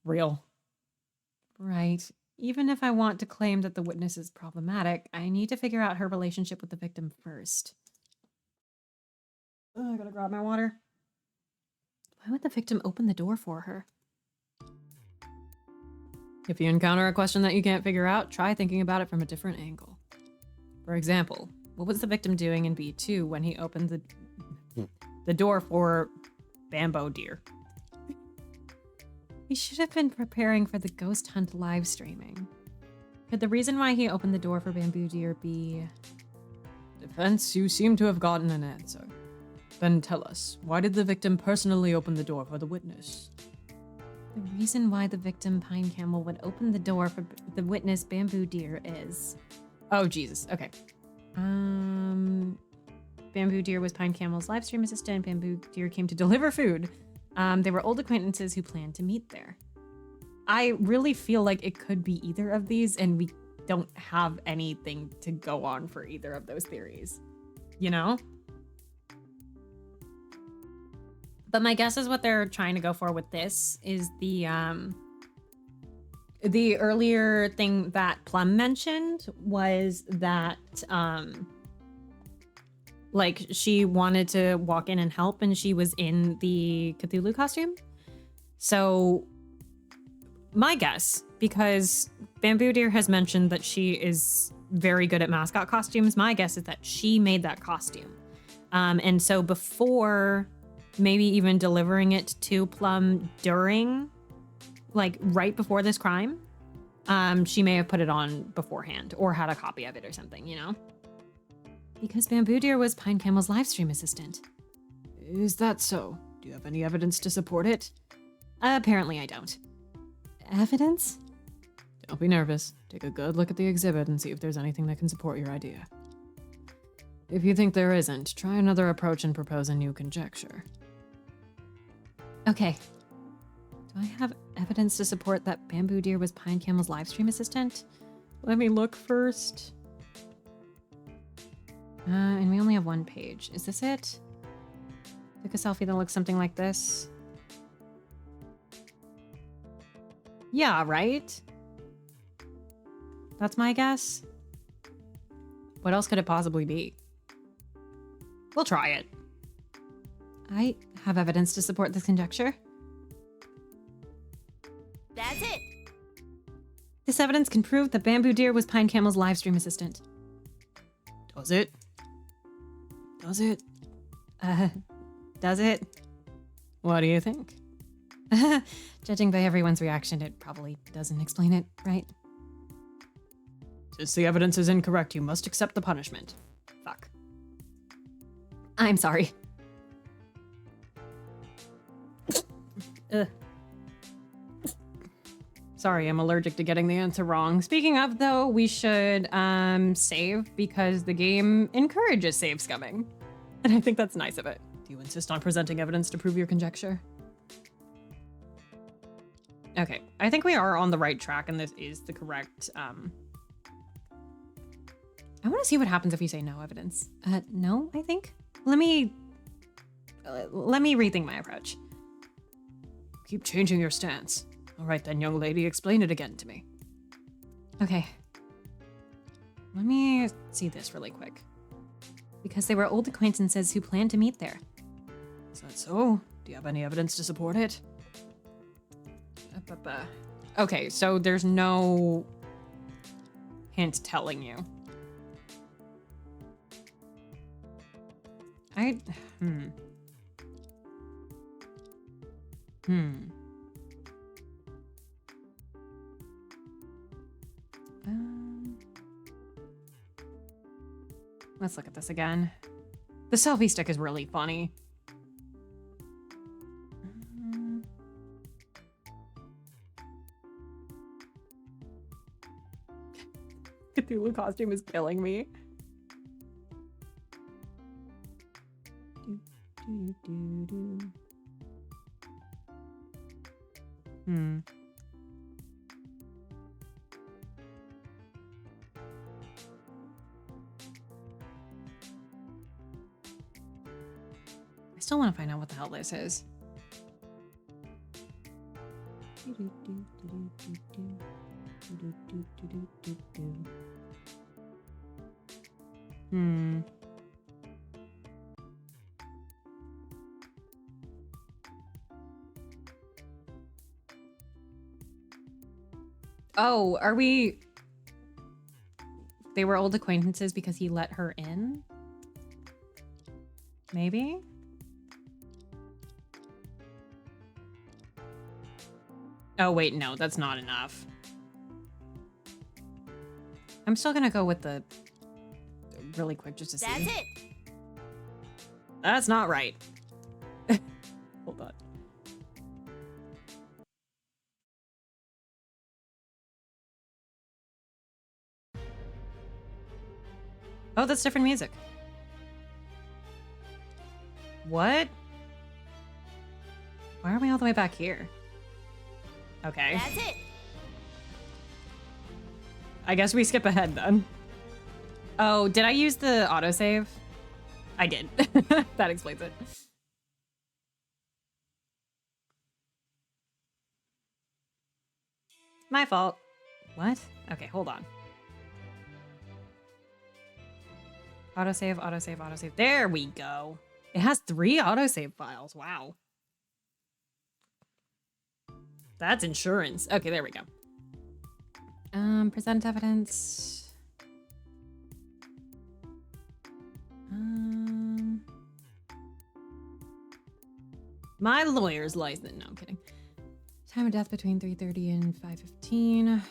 S1: Real. Right. Even if I want to claim that the witness is problematic, I need to figure out her relationship with the victim first. Oh, I gotta grab my water. Why would the victim open the door for her? If you encounter a question that you can't figure out, try thinking about it from a different angle. For example, what was the victim doing in B2 when he opened the door for Bamboo Deer? He should have been preparing for the ghost hunt live streaming. Could the reason why he opened the door for Bamboo Deer be... Defense, you seem to have gotten an answer. Then tell us, why did the victim personally open the door for the witness? The reason why the victim, Pine Camel, would open the door for the witness, Bamboo Deer, is... Oh, Jesus. Okay. Bamboo Deer was Pine Camel's live stream assistant. Bamboo Deer came to deliver food. They were old acquaintances who planned to meet there. I really feel like it could be either of these, and we don't have anything to go on for either of those theories. You know? But my guess is what they're trying to go for with this is the earlier thing that Plum mentioned was that, like, she wanted to walk in and help, and she was in the Cthulhu costume. So my guess, because Bamboo Deer has mentioned that she is very good at mascot costumes, my guess is that she made that costume. And so before maybe even delivering it to Plum during, like, right before this crime, she may have put it on beforehand or had a copy of it or something, you know? Because Bamboo Deer was Pine Camel's live stream assistant. Is that so? Do you have any evidence to support it? Apparently I don't. Evidence? Don't be nervous. Take a good look at the exhibit and see if there's anything that can support your idea. If you think there isn't, try another approach and propose a new conjecture. Okay. Do I have evidence to support that Bamboo Deer was Pine Camel's live stream assistant? Let me look first. And we only have 1 page. Is this it? Took a selfie that looks something like this. Yeah, right? That's my guess. What else could it possibly be? We'll try it.
S3: I have evidence to support this conjecture.
S5: That's it.
S3: This evidence can prove that Bamboo Deer was Pine Camel's live stream assistant.
S1: Does it? Does it?
S3: Does it?
S1: What do you think?
S3: Judging by everyone's reaction, it probably doesn't explain it, right?
S1: Since the evidence is incorrect, you must accept the punishment. Fuck.
S3: I'm sorry.
S1: Sorry, I'm allergic to getting the answer wrong. Speaking of, though, we should save because the game encourages save scumming. And I think that's nice of it. Do you insist on presenting evidence to prove your conjecture? Okay, I think we are on the right track and this is the correct... I want to see what happens if we say no evidence.
S3: No, I think. Let me rethink my approach.
S1: Keep changing your stance. All right then, young lady, explain it again to me.
S3: Okay.
S1: Let me see this really quick.
S3: Because they were old acquaintances who planned to meet there.
S1: Is that so? Do you have any evidence to support it? Okay, so there's no hint telling you. Let's look at this again. The selfie stick is really funny. Cthulhu costume is killing me. I still want to find out what the hell this is. Oh, are we...
S3: They were old acquaintances because he let her in?
S1: Maybe? Oh, wait, no, that's not enough. I'm still gonna go with the... really quick, just to see.
S5: That's it.
S1: That's not right. Hold on. Oh, that's different music. What? Why are we all the way back here? Okay.
S5: That's it.
S1: I guess we skip ahead then. Oh, did I use the autosave? I did. That explains it. My fault. What? Okay, hold on. Autosave, autosave, autosave. There we go. It has 3 autosave files. Wow. That's insurance. Okay, there we go.
S3: Present evidence.
S1: My lawyer's license. No, I'm kidding. Time of death between 3:30 and 5:15.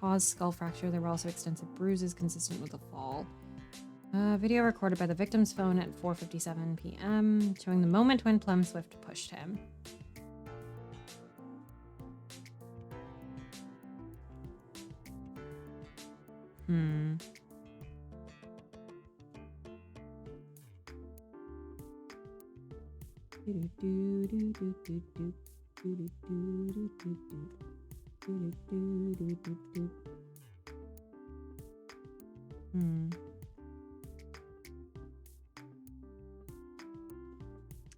S1: Cause skull fracture. There were also extensive bruises consistent with a fall. Video recorded by the victim's phone at 4:57 p.m. showing the moment when Plum Swift pushed him.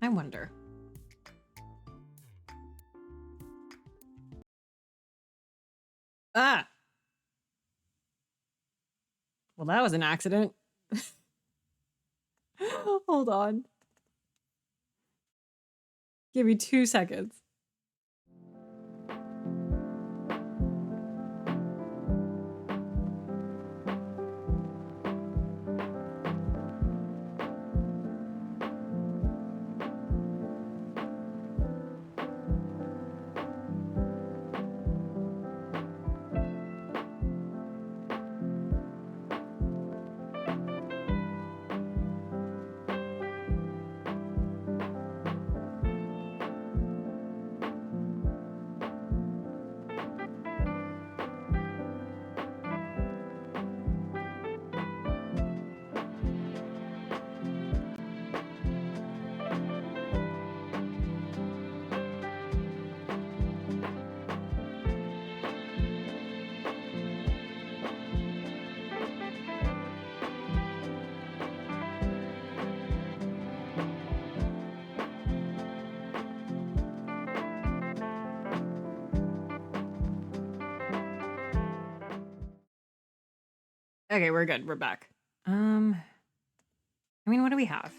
S1: I wonder. Ah! Well, that was an accident. Hold on. Give me 2 seconds. Okay, we're good. We're back. I mean, what do we have?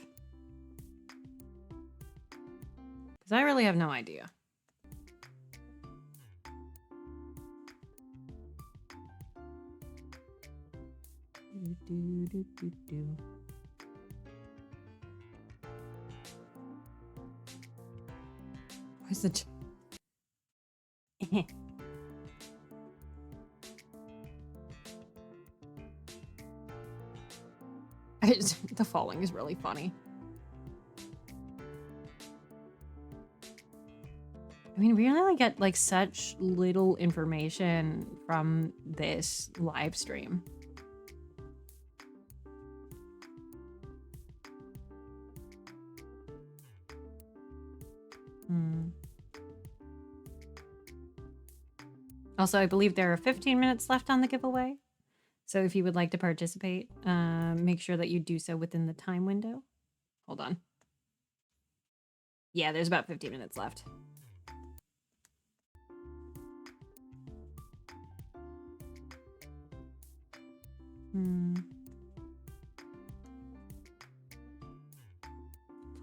S1: Because I really have no idea. Where's the... The falling is really funny. I mean, we really get like such little information from this live stream. Also, I believe there are 15 minutes left on the giveaway. So if you would like to participate, make sure that you do so within the time window. Hold on. Yeah, there's about 15 minutes left.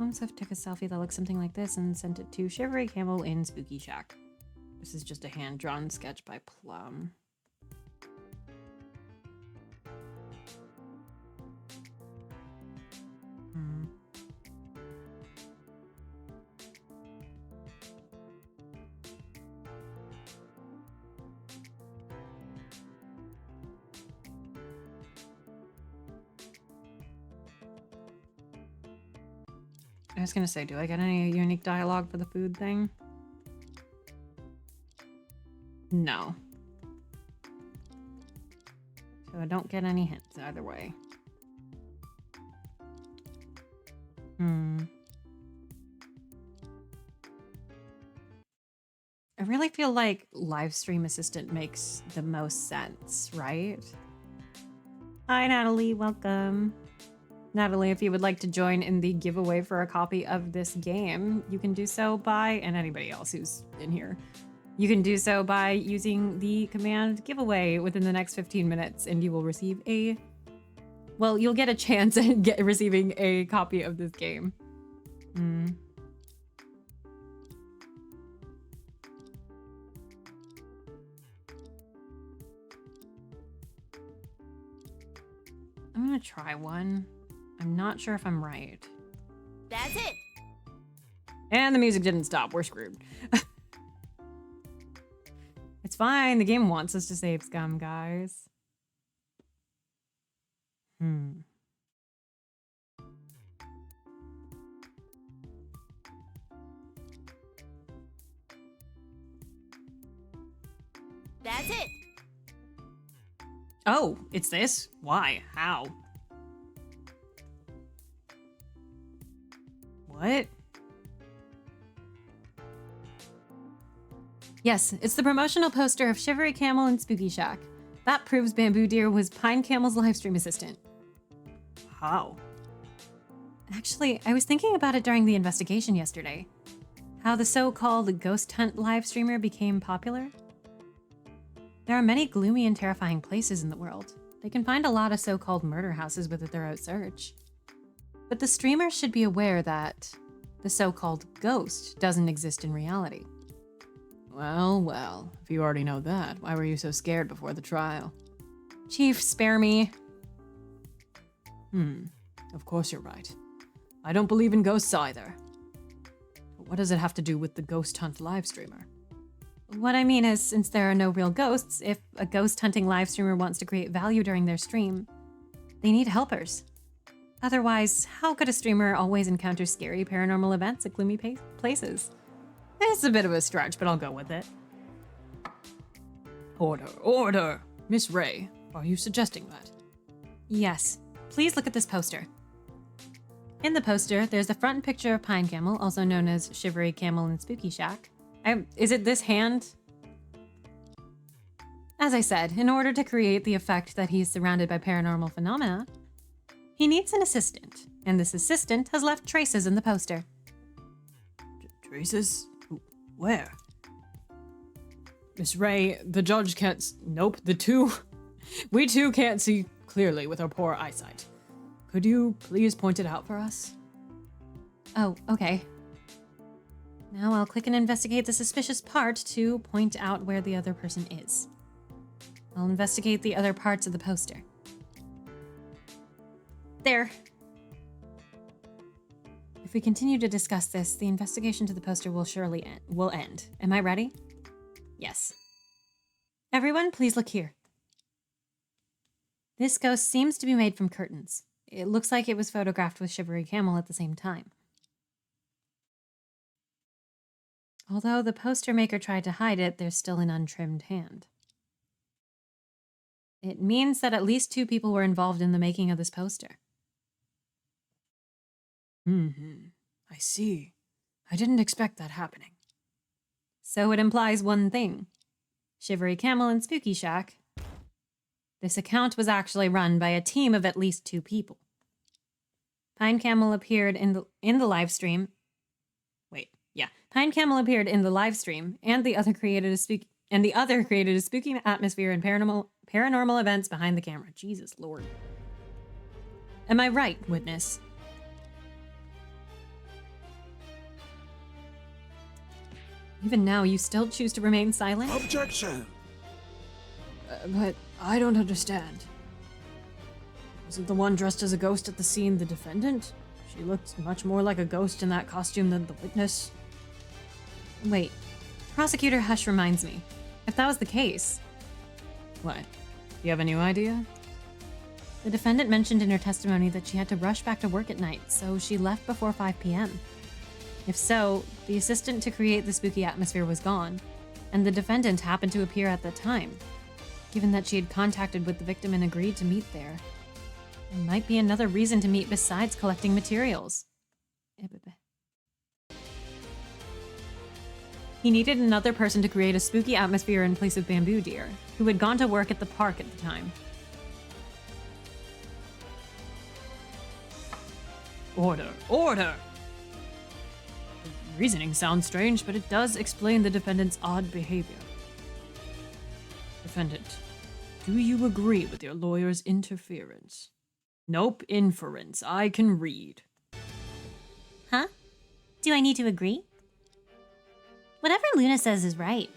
S1: Plumsif took a selfie that looks something like this and sent it to Shivery Camel in Spooky Shack. This is just a hand-drawn sketch by Plum. I was gonna say, do I get any unique dialogue for the food thing? No. So I don't get any hints either way. I really feel like live stream assistant makes the most sense, right? Hi, Natalie. Welcome. Natalie, if you would like to join in the giveaway for a copy of this game, you can do so by, and anybody else who's in here, you can do so by using the command giveaway within the next 15 minutes, and you will receive a, well, you'll get a chance at receiving a copy of this game. I'm gonna try one. I'm not sure if I'm right.
S5: That's it.
S1: And the music didn't stop. We're screwed. It's fine. The game wants us to save scum, guys.
S5: That's it.
S1: Oh, it's this? Why? How? What? Yes, it's the promotional poster of Shivery Camel and Spooky Shack. That proves Bamboo Deer was Pine Camel's livestream assistant. How? Actually, I was thinking about it during the investigation yesterday. How the so-called ghost hunt live streamer became popular. There are many gloomy and terrifying places in the world. They can find a lot of so-called murder houses with a thorough search.
S3: But the streamer should be aware that the so-called ghost doesn't exist in reality.
S1: Well, well, if you already know that, why were you so scared before the trial?
S3: Chief, spare me.
S1: Of course you're right. I don't believe in ghosts either. But what does it have to do with the Ghost Hunt live streamer?
S3: What I mean is, since there are no real ghosts, if a ghost hunting live streamer wants to create value during their stream, they need helpers. Otherwise, how could a streamer always encounter scary paranormal events at gloomy places?
S1: It's a bit of a stretch, but I'll go with it. Order, order! Miss Ray, are you suggesting that?
S3: Yes. Please look at this poster. In the poster, there's a front picture of Pine Camel, also known as Shivery Camel in Spooky Shack.
S1: Is it this hand?
S3: As I said, in order to create the effect that he's surrounded by paranormal phenomena, he needs an assistant, and this assistant has left traces in the poster.
S1: Traces? Where? Miss Ray, the judge can't. Nope, we too can't see clearly with our poor eyesight. Could you please point it out for us?
S3: Oh, okay. Now I'll click and investigate the suspicious part to point out where the other person is. I'll investigate the other parts of the poster. There. If we continue to discuss this, the investigation to the poster will surely end. Am I ready? Yes. Everyone, please look here. This ghost seems to be made from curtains. It looks like it was photographed with Shivery Camel at the same time. Although the poster maker tried to hide it, there's still an untrimmed hand. It means that at least 2 people were involved in the making of this poster.
S1: I see. I didn't expect that happening.
S3: So it implies one thing. Shivery Camel and Spooky Shack. This account was actually run by a team of at least 2 people. Pine Camel appeared in the live stream. Pine Camel appeared in the live stream, and the other created a spooky atmosphere and paranormal events behind the camera. Jesus Lord. Am I right, witness? Even now, you still choose to remain silent?
S6: Objection!
S1: But I don't understand. Wasn't the one dressed as a ghost at the scene the defendant? She looked much more like a ghost in that costume than the witness.
S3: Wait. Prosecutor Hush reminds me. If that was the case...
S1: What? Do you have a new idea?
S3: The defendant mentioned in her testimony that she had to rush back to work at night, so she left before 5 p.m. If so, the assistant to create the spooky atmosphere was gone, and the defendant happened to appear at that time. Given that she had contacted with the victim and agreed to meet there, there might be another reason to meet besides collecting materials. He needed another person to create a spooky atmosphere in place of Bamboo Deer, who had gone to work at the park at the time.
S1: Order! Order! The reasoning sounds strange, but it does explain the defendant's odd behavior. Defendant, do you agree with your lawyer's interference? Nope, inference. I can read.
S3: Huh? Do I need to agree? Whatever Luna says is right.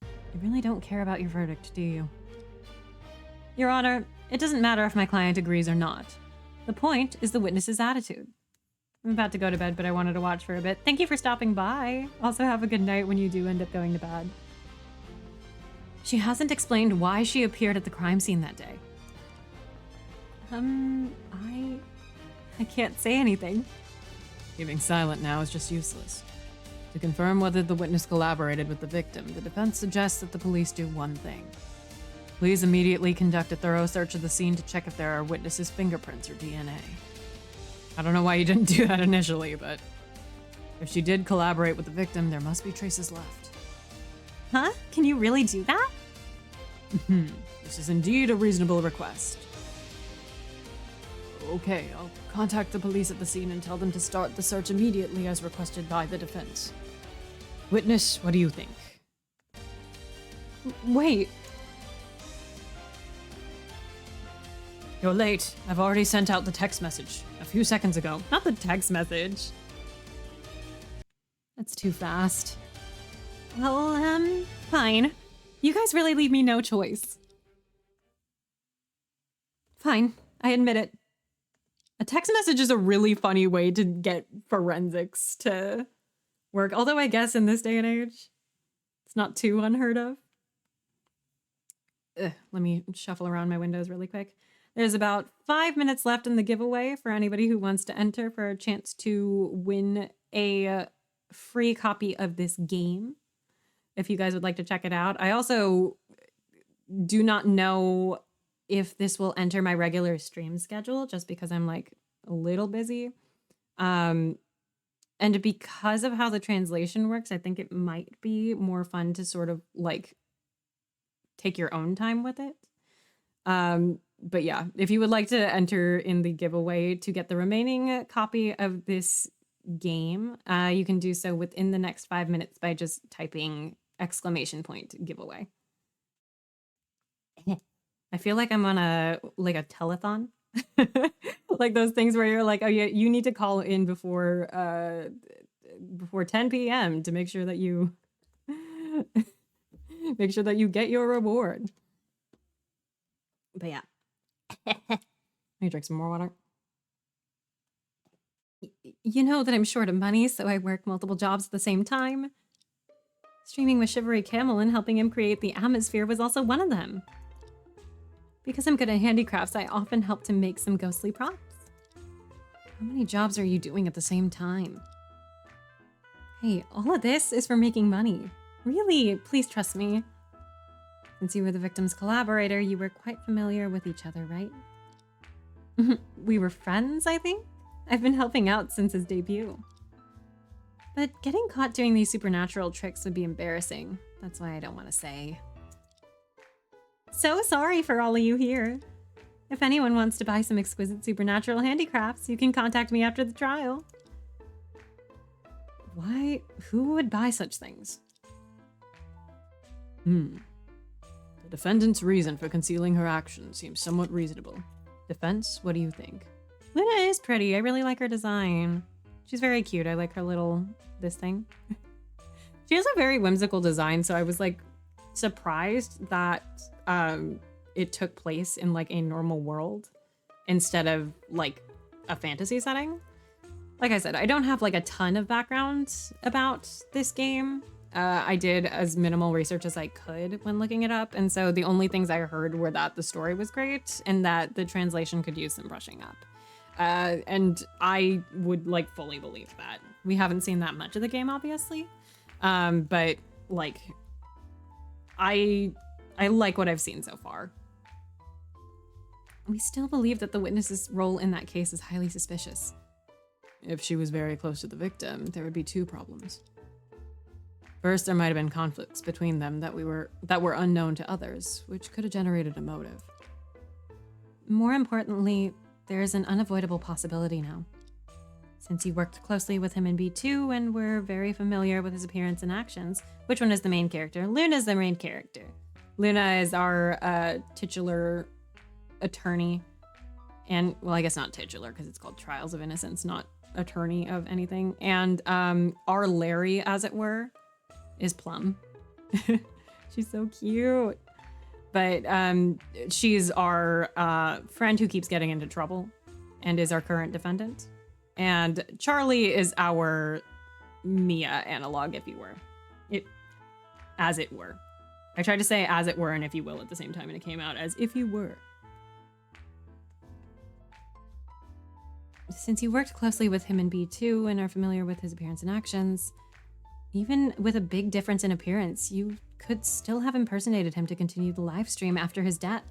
S1: You really don't care about your verdict, do you? Your Honor, it doesn't matter if my client agrees or not. The point is the witness's attitude. I'm about to go to bed, but I wanted to watch for a bit. Thank you for stopping by. Also have a good night when you do end up going to bed. She hasn't explained why she appeared at the crime scene that day. I can't say anything. Keeping silent now is just useless. To confirm whether the witness collaborated with the victim, the defense suggests that the police do one thing. Please immediately conduct a thorough search of the scene to check if there are witnesses' fingerprints or DNA. I don't know why you didn't do that initially, but if she did collaborate with the victim, there must be traces left.
S3: Huh? Can you really do that?
S1: This is indeed a reasonable request. Okay, I'll contact the police at the scene and tell them to start the search immediately as requested by the defense. Witness, what do you think? Wait. You're late. I've already sent out the text message. a few seconds ago, not the text message. That's too fast.
S3: Well, fine. You guys really leave me no choice.
S1: Fine, I admit it. A text message is a really funny way to get forensics to work, although I guess in this day and age, it's not too unheard of. Let me shuffle around my windows really quick. There's about 5 minutes left in the giveaway for anybody who wants to enter for a chance to win a free copy of this game, if you guys would like to check it out. I also do not know if this will enter my regular stream schedule, just because I'm like a little busy. And because of how the translation works, I think it might be more fun to sort of like take your own time with it. But yeah, if you would like to enter in the giveaway to get the remaining copy of this game, you can do so within the next 5 minutes by just typing !giveaway. I feel like I'm on a telethon. Like those things where you're like, oh yeah, you need to call in before 10 p.m. to make sure that you get your reward. But yeah. Let me drink some more water.
S3: You know that I'm short of money, so I work multiple jobs at the same time. Streaming with Shivery Camel and helping him create the atmosphere was also one of them. Because I'm good at handicrafts, I often help to make some ghostly props. How many jobs are you doing at the same time? Hey, all of this is for making money. Really, please trust me. Since you were the victim's collaborator, you were quite familiar with each other, right? We were friends, I think? I've been helping out since his debut. But getting caught doing these supernatural tricks would be embarrassing. That's why I don't want to say. So sorry for all of you here. If anyone wants to buy some exquisite supernatural handicrafts, you can contact me after the trial.
S1: Why? Who would buy such things? The defendant's reason for concealing her actions seems somewhat reasonable. Defense, what do you think?
S3: Luna is pretty. I really like her design. She's very cute. I like her little this thing.
S1: She has a very whimsical design, so I was like surprised that it took place in like a normal world instead of like a fantasy setting. Like I said, I don't have like a ton of background about this game. I did as minimal research as I could when looking it up, and so the only things I heard were that the story was great and that the translation could use some brushing up. And I would like fully believe that. We haven't seen that much of the game, obviously, but like I like what I've seen so far.
S3: We still believe that the witness's role in that case is highly suspicious.
S1: If she was very close to the victim, there would be two problems. First, there might have been conflicts between them that were unknown to others, which could have generated a motive.
S3: More importantly, there is an unavoidable possibility now. Since you worked closely with him in B2 and were very familiar with his appearance and actions, which one is the main character? Luna's the main character.
S1: Luna is our titular attorney. And, well, I guess not titular because it's called Trials of Innocence, not attorney of anything. And our Larry, as it were, is Plum. She's so cute. But she's our friend who keeps getting into trouble and is our current defendant. And Charlie is our Mia analog, if you were. As it were. I tried to say as it were and if you will at the same time, and it came out as if you were.
S3: Since you worked closely with him in B2 and are familiar with his appearance and actions, even with a big difference in appearance, you could still have impersonated him to continue the live stream after his death.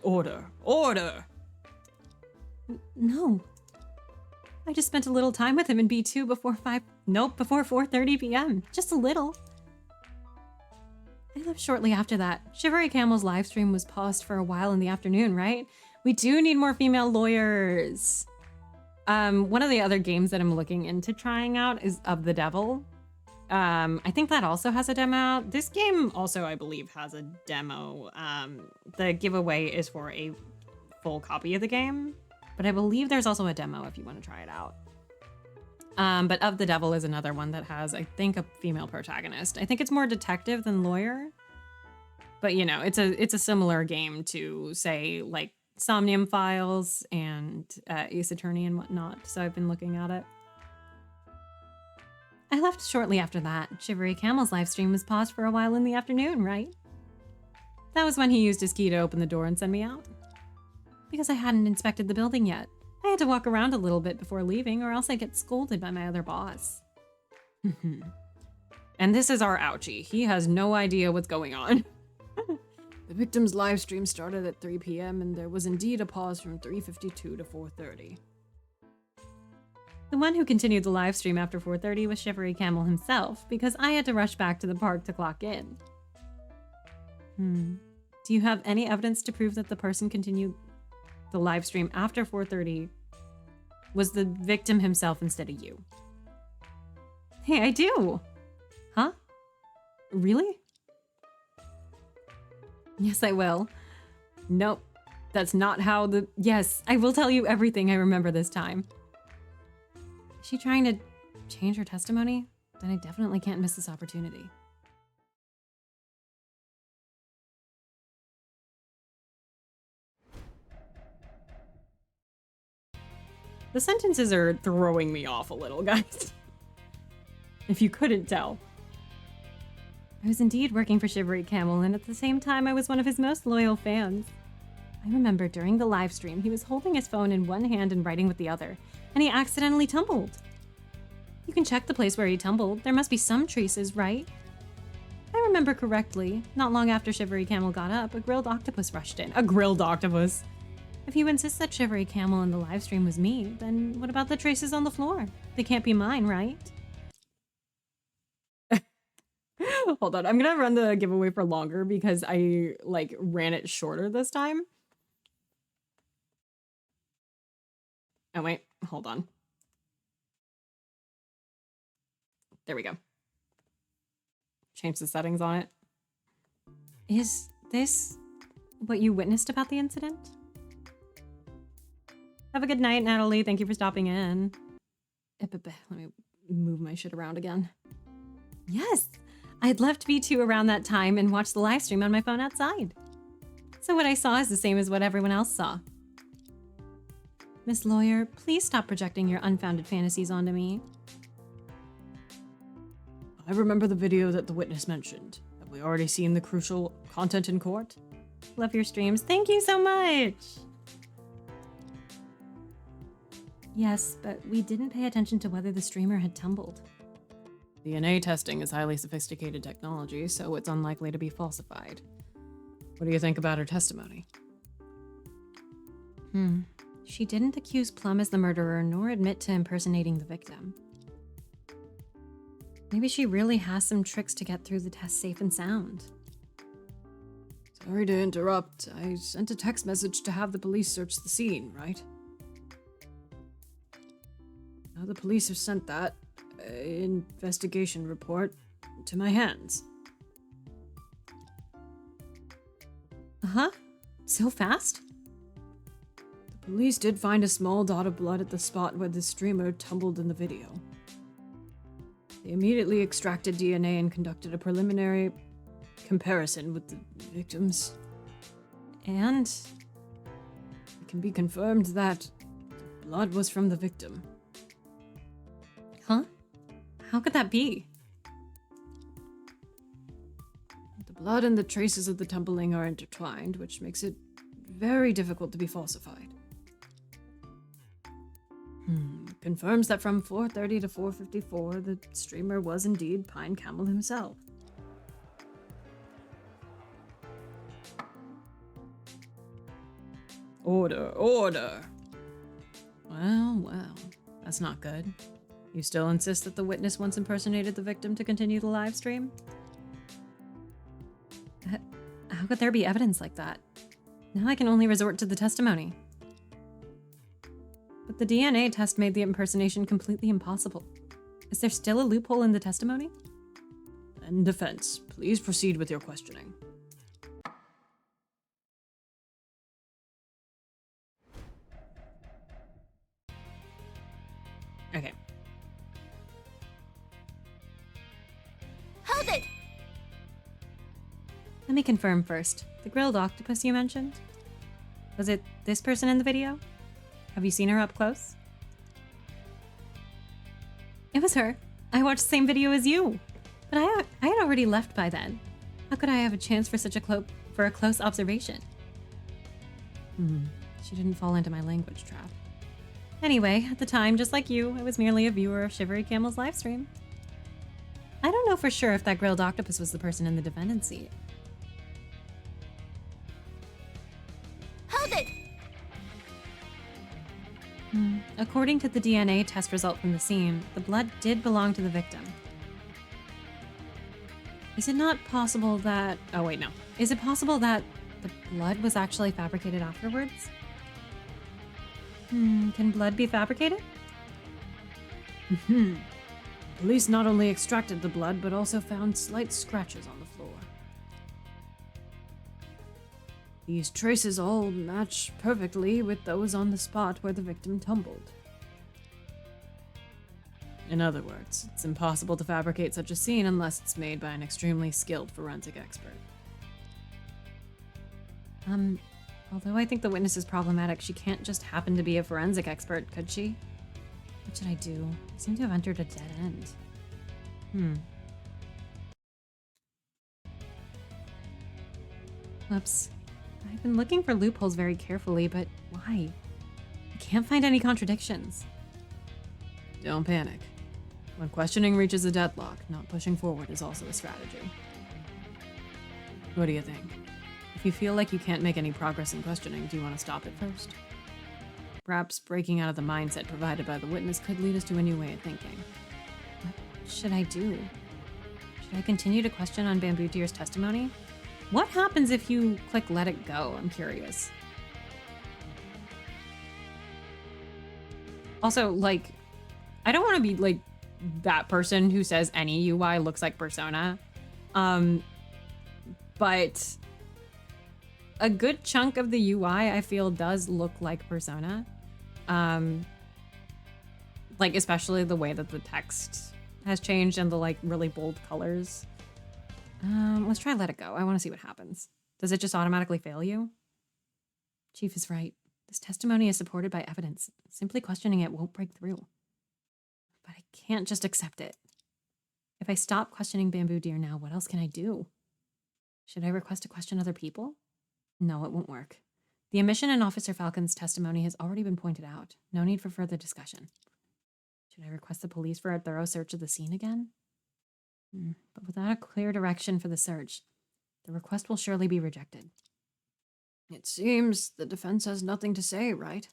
S1: Order! Order!
S3: No. I just spent a little time with him in B2 before 4:30 p.m. Just a little. I left shortly after that. Shivery Camel's live stream was paused for a while in the afternoon, right? We do need more female lawyers. One of the other games that I'm looking into trying out is Of the Devil. I think that also has a demo out. This game also, I believe, has a demo. The giveaway is for a
S1: full copy of the game, but I believe there's also a demo if you want to try it out. But Of the Devil is another one that has, I think, a female protagonist. I think it's more detective than lawyer, but you know, it's a similar game to, say, like Somnium Files and Ace Attorney and whatnot. So I've been looking at it.
S3: I left shortly after that. Shivery Camel's live stream was paused for a while in the afternoon, right?
S1: That was when he used his key to open the door and send me out.
S3: Because I hadn't inspected the building yet. I had to walk around a little bit before leaving, or else I'd get scolded by my other boss.
S1: And this is our ouchie. He has no idea what's going on. The victim's live stream started at 3 p.m. and there was indeed a pause from 3:52 to 4:30.
S3: The one who continued the live stream after 4:30 was Shivery Camel himself, because I had to rush back to the park to clock in. Do you have any evidence to prove that the person continued the live stream after 4:30 was the victim himself instead of you?
S1: Hey, I do.
S3: Huh?
S1: Really?
S3: Yes, I will.
S1: Nope. That's not how the...
S3: Yes, I will tell you everything I remember this time. Is she trying to change her testimony? Then I definitely can't miss this opportunity.
S1: The sentences are throwing me off a little, guys. If you couldn't tell.
S3: I was indeed working for Shivery Camel, and at the same time, I was one of his most loyal fans. I remember during the live stream, he was holding his phone in one hand and writing with the other, and he accidentally tumbled. You can check the place where he tumbled. There must be some traces, right? If I remember correctly, not long after Shivery Camel got up, a grilled octopus rushed in.
S1: A grilled octopus.
S3: If you insist that Shivery Camel in the live stream was me, then what about the traces on the floor? They can't be mine, right?
S1: Hold on, I'm gonna run the giveaway for longer because I, like, ran it shorter this time. Oh, wait, hold on. There we go. Change the settings on it.
S3: Is this what you witnessed about the incident?
S1: Have a good night, Natalie. Thank you for stopping in. Let me move my shit around again.
S3: Yes, I'd love to be too around that time and watch the live stream on my phone outside. So what I saw is the same as what everyone else saw. Miss Lawyer, please stop projecting your unfounded fantasies onto me.
S1: I remember the video that the witness mentioned. Have we already seen the crucial content in court?
S3: Love your streams. Thank you so much. Yes, but we didn't pay attention to whether the streamer had tumbled.
S1: DNA testing is highly sophisticated technology, so it's unlikely to be falsified. What do you think about her testimony?
S3: She didn't accuse Plum as the murderer nor admit to impersonating the victim. Maybe she really has some tricks to get through the test safe and sound.
S1: Sorry to interrupt. I sent a text message to have the police search the scene, right? Now the police have sent that investigation report to my hands.
S3: Uh-huh. So fast?
S1: The police did find a small dot of blood at the spot where the streamer tumbled in the video. They immediately extracted DNA and conducted a preliminary comparison with the victims.
S3: And?
S1: It can be confirmed that the blood was from the victim.
S3: Huh? How could that be?
S1: The blood and the traces of the tumbling are intertwined, which makes it very difficult to be falsified. Confirms that from 4:30 to 4:54, the streamer was indeed Pine Camel himself. Order, order! Well, that's not good. You still insist that the witness once impersonated the victim to continue the live stream?
S3: How could there be evidence like that? Now I can only resort to the testimony. But the DNA test made the impersonation completely impossible. Is there still a loophole in the testimony?
S1: And defense, please proceed with your questioning. Okay.
S5: Hold it!
S3: Let me confirm first. The grilled octopus you mentioned? Was it this person in the video? Have you seen her up close? It was her. I watched the same video as you. But I had already left by then. How could I have a chance for such a close observation? She didn't fall into my language trap. Anyway, at the time, just like you, I was merely a viewer of Shivery Camel's livestream. I don't know for sure if that grilled octopus was the person in the defendant's seat.
S5: Hold it!
S3: According to the DNA test result from the scene, the blood did belong to the victim. Is it not possible that... Oh, wait, no. Is it possible that the blood was actually fabricated afterwards? Can blood be fabricated?
S1: Police not only extracted the blood, but also found slight scratches on the floor. These traces all match perfectly with those on the spot where the victim tumbled. In other words, it's impossible to fabricate such a scene unless it's made by an extremely skilled forensic expert.
S3: Although I think the witness is problematic, she can't just happen to be a forensic expert, could she? What should I do? I seem to have entered a dead end. Whoops. I've been looking for loopholes very carefully, but why? I can't find any contradictions.
S1: Don't panic. When questioning reaches a deadlock, not pushing forward is also a strategy. What do you think? If you feel like you can't make any progress in questioning, do you want to stop it first? Perhaps breaking out of the mindset provided by the witness could lead us to a new way of thinking.
S3: What should I do? Should I continue to question on Bamboo Deer's testimony? What happens if you click let it go? I'm curious.
S1: Also, like, I don't want to be like that person who says any UI looks like Persona. But a good chunk of the UI I feel does look like Persona. Like especially the way that the text has changed and the like really bold colors. Let's try let it go. I want to see what happens. Does it just automatically fail you? Chief is right. This testimony is supported by evidence. Simply questioning it won't break through. But I can't just accept it. If I stop questioning Bamboo Deer now, what else can I do? Should I request to question other people? No, it won't work. The omission in Officer Falcon's testimony has already been pointed out. No need for further discussion. Should I request the police for a thorough search of the scene again? But without a clear direction for the search, the request will surely be rejected. It seems the defense has nothing to say, right?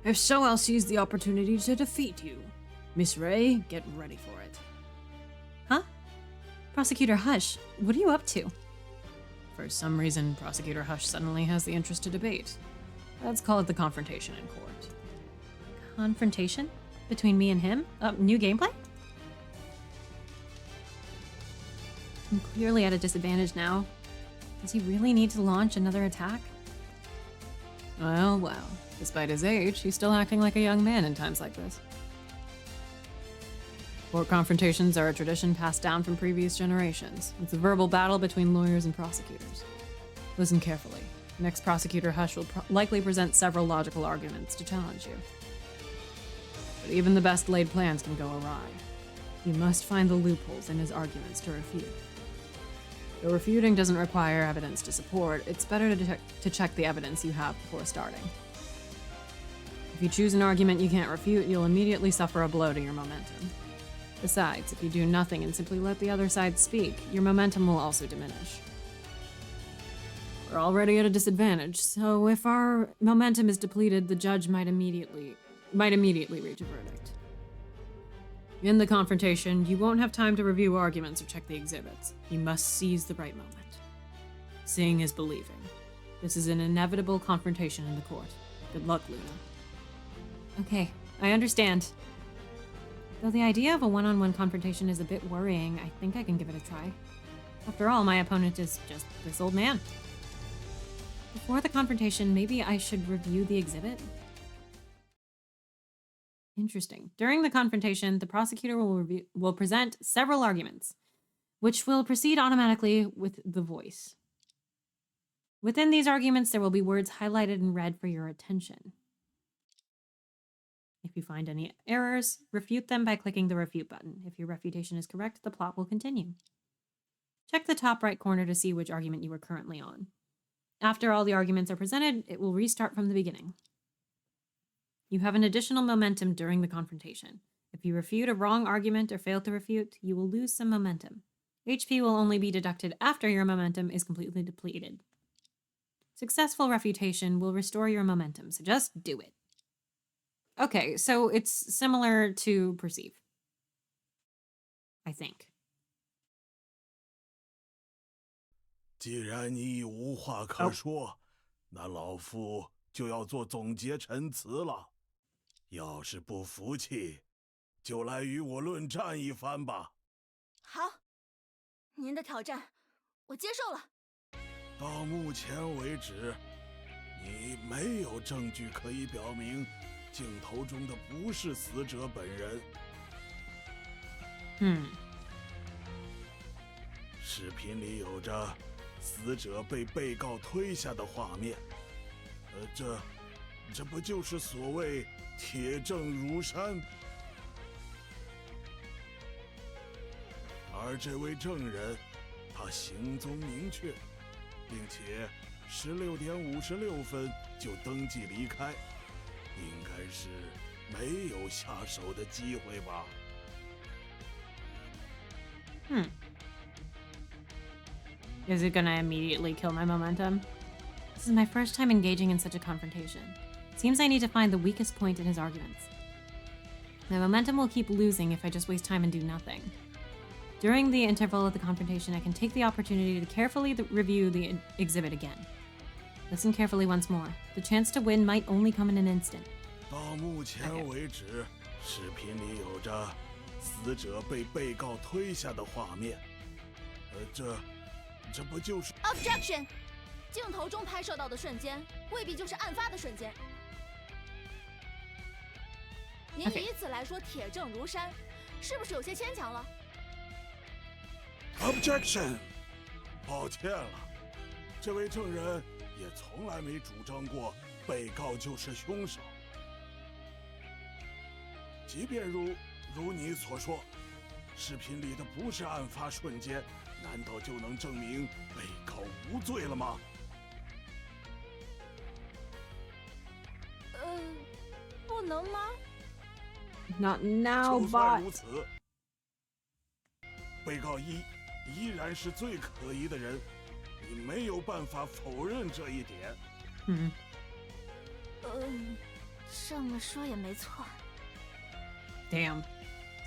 S1: If so, I'll seize the opportunity to defeat you. Miss Ray, get ready for it. Huh? Prosecutor Hush, what are you up to? For some reason, Prosecutor Hush suddenly has the interest to debate. Let's call it the confrontation in court. Confrontation? Between me and him? New gameplay? I'm clearly at a disadvantage now. Does he really need to launch another attack? Well. Despite his age, he's still acting like a young man in times like this. Court confrontations are a tradition passed down from previous generations. It's a verbal battle between lawyers and prosecutors. Listen carefully. Next Prosecutor Hush will likely present several logical arguments to challenge you. But even the best laid plans can go awry. You must find the loopholes in his arguments to refute. Though refuting doesn't require evidence to support, it's better to check the evidence you have before starting. If you choose an argument you can't refute, you'll immediately suffer a blow to your momentum. Besides, if you do nothing and simply let the other side speak, your momentum will also diminish. We're already at a disadvantage, so if our momentum is depleted, the judge might immediately reach a verdict. In the confrontation, you won't have time to review arguments or check the exhibits. You must seize the right moment. Seeing is believing. This is an inevitable confrontation in the court. Good luck, Luna. Okay, I understand. Though the idea of a one-on-one confrontation is a bit worrying, I think I can give it a try. After all, my opponent is just this old man. Before the confrontation, maybe I should review the exhibit? Interesting. During the confrontation, the prosecutor will present several arguments, which will proceed automatically with the voice. Within these arguments, there will be words highlighted in red for your attention. If you find any errors, refute them by clicking the refute button. If your refutation is correct, the plot will continue. Check the top right corner to see which argument you are currently on. After all the arguments are presented, it will restart from the beginning. You have an additional momentum during the confrontation. If you refute a wrong argument or fail to refute, you will lose some momentum. HP will only be deducted after your momentum is completely depleted. Successful refutation will restore your momentum, so just do it. Okay, so it's similar to perceive. I think.
S6: 既然你已无话可说，那老夫就要做总结陈词了。要是不服气，就来与我论战一番吧。
S5: 好，您的挑战，我接受了。
S6: 到目前为止，你没有证据可以表明镜头中的不是死者本人。视频里有着死者被被告推下的画面，这不就是所谓铁证如山？而这位证人，他行踪明确，并且16点56分就登记离开，应该是没有下手的机会吧。
S1: Is it gonna immediately kill my momentum? This is my first time engaging in such a confrontation. It seems I need to find the weakest point in his arguments. My momentum will keep losing if I just waste time and do nothing. During the interval of the confrontation, I can take the opportunity to carefully review the exhibit again. Listen carefully once more. The chance to win might only come in an instant.
S6: 到目前为止，视频里有着死者被被告推下的画面，这不就是
S5: Objection！ 镜头中拍摄到的瞬间，未必就是案发的瞬间。您以此来说铁证如山，是不是有些牵强了
S6: ？Objection！ 抱歉了，这位证人也从来没主张过被告就是凶手。即便如你所说，视频里的不是案发瞬间，难道就能证明被告无罪了吗？
S5: 不能吗？
S1: Not now,
S6: 就算
S1: but
S6: 如此，被告依然是最可疑的人，你没有办法否认这一点。
S5: 这么说也没错。
S1: Damn.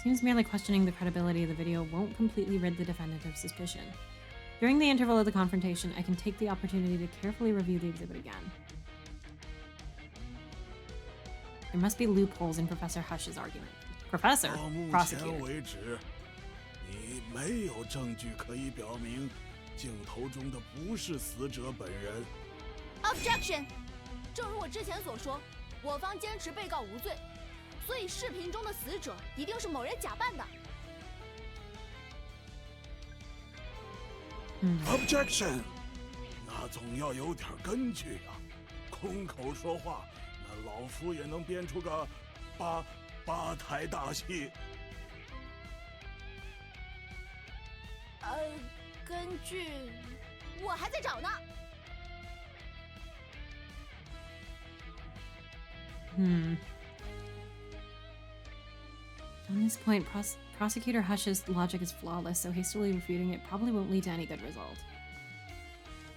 S1: Seems merely questioning the credibility of the video won't completely rid the defendant of suspicion. During the interval of the confrontation, I can take the opportunity to carefully review the exhibit again. There must be loopholes in Professor Hush's argument. Professor?
S6: 到目
S1: Prosecutor.
S6: 前为止，你没有证据可以表明镜头中的不是死者本人。
S5: Objection！ 正如我之前所说，我方坚持被告无罪，所以视频中的死者一定是某人假扮的。
S6: Objection！ 那总要有点根据啊，空口说话，那老夫也能编出个八台大戏。
S5: 根据我还在找呢。
S1: On this point, Prosecutor Hush's logic is flawless, so hastily refuting it probably won't lead to any good result.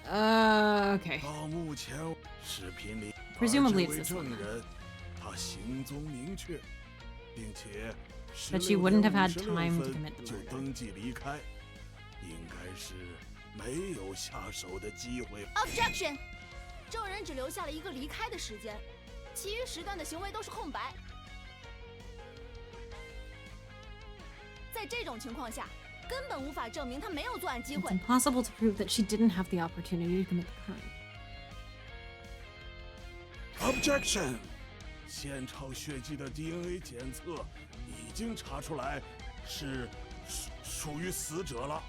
S1: Okay.
S6: 到目前，视频里
S1: Presumably
S6: 这
S1: it's
S6: 位
S1: this one
S6: 证
S1: then.
S6: 人，他行踪明确，并且
S1: But she wouldn't have had
S6: 16
S1: time to
S6: 分
S1: commit the
S6: 就
S1: murder.
S6: 登记离开，应该是没有下手的机会。
S5: Objection！ 证人只留下了一个离开的时间，其余时段的行为都是空白。在这种情况下，根本无法证明他没有作案机
S1: It's
S5: 会。
S1: impossible to prove that she didn't have the opportunity to commit the crime.
S6: Objection！现场血迹的 DNA 检测已经查出来是属于死者了。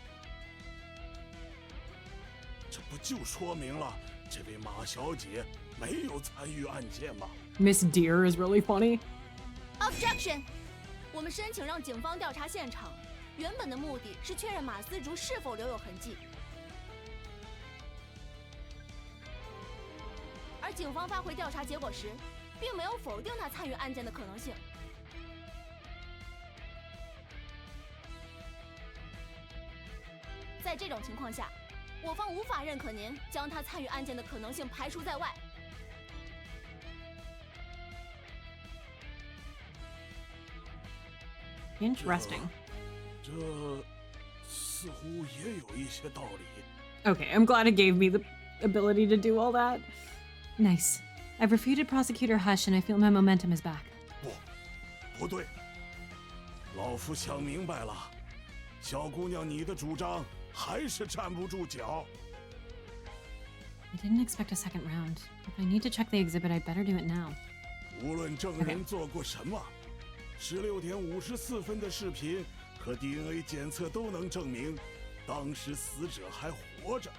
S6: 这不就说明了这位马小姐没有参与案件吗？
S1: Miss Deer is really funny.
S5: Objection！ 我们申请让警方调查现场，原本的目的是确认马丝竹是否留有痕迹，而警方发回调查结果时，并没有否定他参与案件的可能性。在这种情况下，我方无法认可您将他参与案件的可能性排除在外。
S1: Interesting.
S6: 这似乎也有一些道理。
S1: Okay, I'm glad it gave me the ability to do all that. Nice. I've refuted Prosecutor Hush and I feel my momentum is back.
S6: 不对，老夫想明白了，小姑娘，你的主张还是站不住脚。
S3: I didn't expect a second round. If I need to check the exhibit, I better do it now.
S6: 无论证人做过什么，16点54分的视频和 DNA 检测都能证明，当时死者还活着。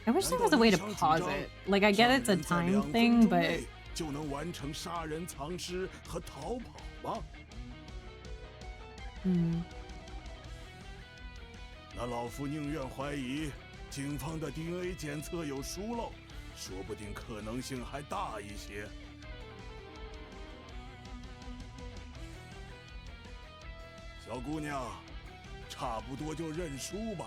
S1: I wish there was a way to pause it. Like, I get it's a time thing, but
S6: 就能完成杀人、藏尸和逃跑吗？那老夫宁愿怀疑警方的 DNA 检测有疏漏，说不定可能性还大一些。小姑娘，差不多就认输吧，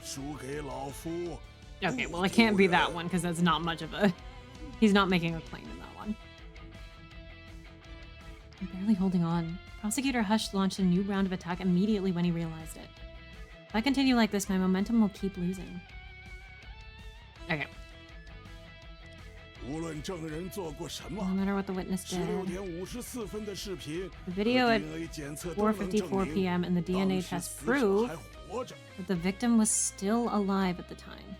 S6: 输给老夫。
S1: okay, well, it can't be that one because that's not much of a. He's not making a claim in that one.
S3: I'm barely holding on. Prosecutor Hush launched a new round of attack immediately when he realized it. If I continue like this, my momentum will keep losing.
S1: Okay.
S6: 无论证人做过什么
S3: No matter what the witness
S6: ，16
S3: did,
S6: 点54分的视频
S3: the video
S6: 和
S3: at
S6: DNA 检测都能证
S3: 4:54
S6: 明
S3: p.m. and the
S6: 当
S3: DNA
S6: 时
S3: test
S6: 死者
S3: prove
S6: 还活着。
S3: that the victim was still alive at the time.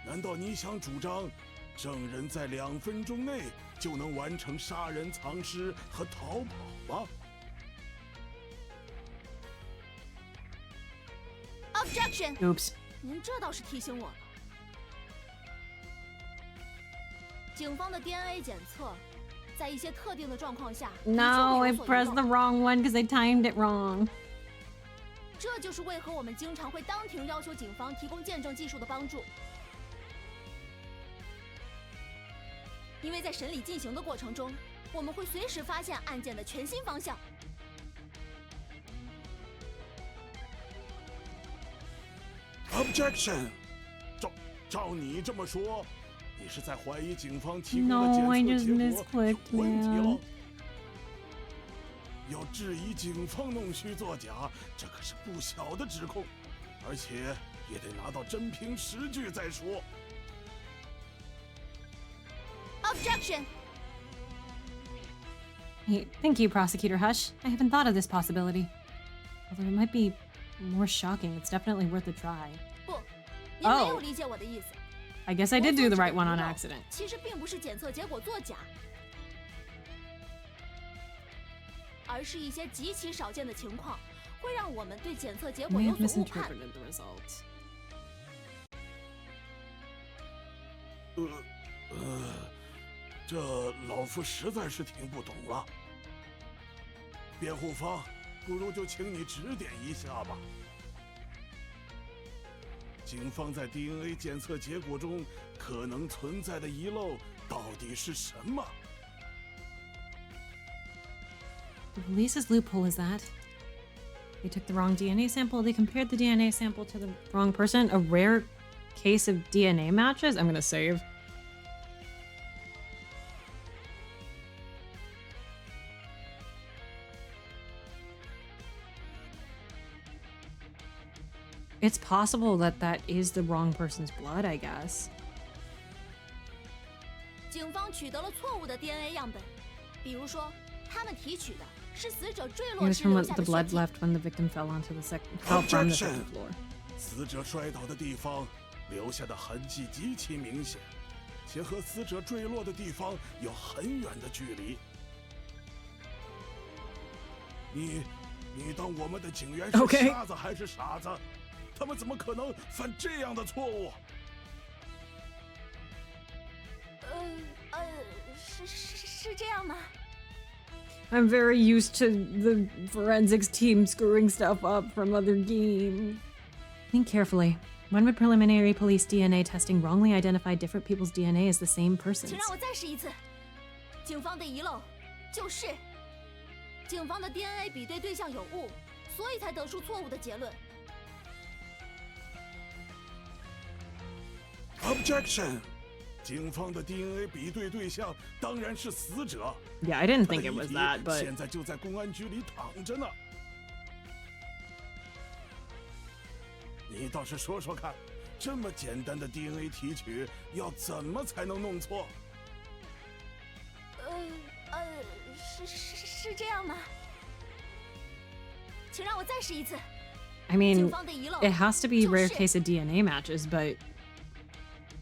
S6: 难道你想主张，证人在2分钟内就能完成杀人、藏尸和逃跑吗？
S5: Objection！
S1: Oops.
S5: 您这倒是提醒我了。警方的 DNA 检测，在一些特定的状况下，的确
S1: No,
S5: 会
S1: I
S5: 有所遗
S1: pressed
S5: 漏
S1: the wrong one because I timed it wrong.
S5: 这就是为何我们经常会当庭要求警方提供见证技术的帮助，因为在审理进行的过程中，我们会随时发现案件的全新方向。
S6: Objection！ 照你这么说，你是在怀疑警方提供的
S1: No, I
S6: 检
S1: just
S6: 测结果有
S1: misclicked,
S6: 问题
S1: man.
S6: 了？要质疑警方弄虚作假，这可是不小的指控，而且也得拿到真凭实据再说。
S5: Objection！
S3: Hey, thank you, Prosecutor Hush. I haven't thought of this possibility. Although it might be more shocking, it's definitely worth a try.
S5: 不，您没有
S1: Oh.
S5: 理解我的意思。
S1: I guess I did do the right one on
S5: 我做
S1: accident.
S5: 其实并不是检测结果作假，而是一些极其少见的情况，会让我们对检测结
S1: I
S5: 果
S1: may
S5: 有
S1: have
S5: 所误判。
S1: misinterpreted the results.
S6: 这老夫实在是听不懂了。辩护方，不如就请你指点一下吧。警方在 DNA 检测结果中可能存在的遗漏到底是什么？
S3: The police's loophole is that
S1: They took the wrong DNA sample. They compared the DNA sample to the wrong person. A rare case of DNA matches. I'm gonna save. It's possible that that is the wrong person's blood, I guess.
S5: 警方取得了错误的 DNA 样本，比如说，他们提取的是死者坠
S1: It
S5: 落
S1: was
S5: 时
S1: from
S5: 留
S1: what
S5: 下
S1: the
S5: 的血
S1: blood
S5: 迹。
S1: left when the victim fell onto the fell from the second floor.
S6: 死者摔倒的地方留下的痕迹极其明显，且和死者坠落的地方有很远的距离。你当我们的警员是
S1: Okay.
S6: 瞎子还是傻子？他们怎么可能犯这样的错误？
S5: 是这样吗？
S1: I'm very used to the forensics team screwing stuff up from other games.
S3: Think carefully. When would preliminary police DNA testing wrongly identify different people's DNA as the same
S5: 请
S3: person's?
S5: 让我再试一次。警方的遗漏就是警方的 DNA 比对对象有误，所以才得出错误的结论。
S6: Objection！ 警方的 DNA 比对对象当然是死者。
S1: Yeah, I didn't
S6: 他的
S1: think it
S6: 遗
S1: was
S6: 体
S1: that, but
S6: 现在就在公安局里躺着呢。你倒是说说看，这么简单的 DNA 提取，要怎么才能弄错？
S5: 是这样吗？请让我再试一次。
S1: I
S5: 警
S1: mean,
S5: 方的遗漏
S1: it has to be rare
S5: 就是
S1: case of DNA matches, but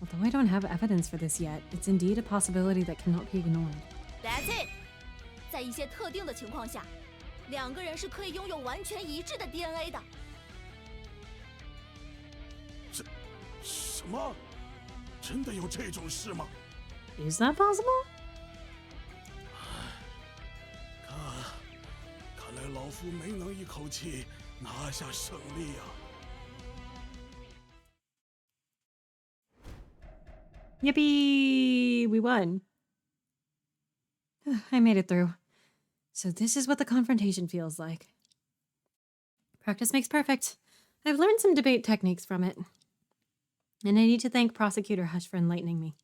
S3: Although I don't have evidence for this yet, it's indeed a possibility that cannot be ignored.
S5: That's it。在一些特定的情况下，两个人是可以拥有完全一致的 DNA 的。
S6: 什么？真的有这种事吗？
S1: is that possible?
S6: 看来老夫没能一口气拿下胜利啊！
S1: Yippee! We won.
S3: I made it through. So this is what the confrontation feels like. Practice makes perfect. I've learned some debate techniques from it. And I need to thank Prosecutor Hush for enlightening me.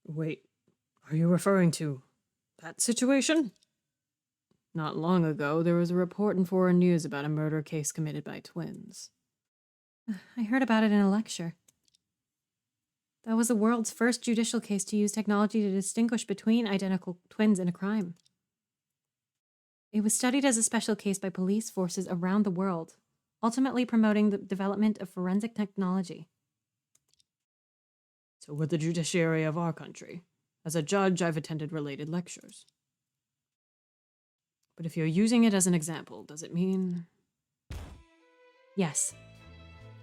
S1: Wait, are you referring to that situation? Not long ago, there was a report in foreign news about a murder case committed by twins.
S3: I heard about it in a lecture. That was the world's first judicial case to use technology to distinguish between identical twins in a crime. It was studied as a special case by police forces around the world, ultimately promoting the development of forensic technology.
S1: So with the judiciary of our country, as a judge, I've attended related lectures. But if you're using it as an example, does it mean...
S3: Yes.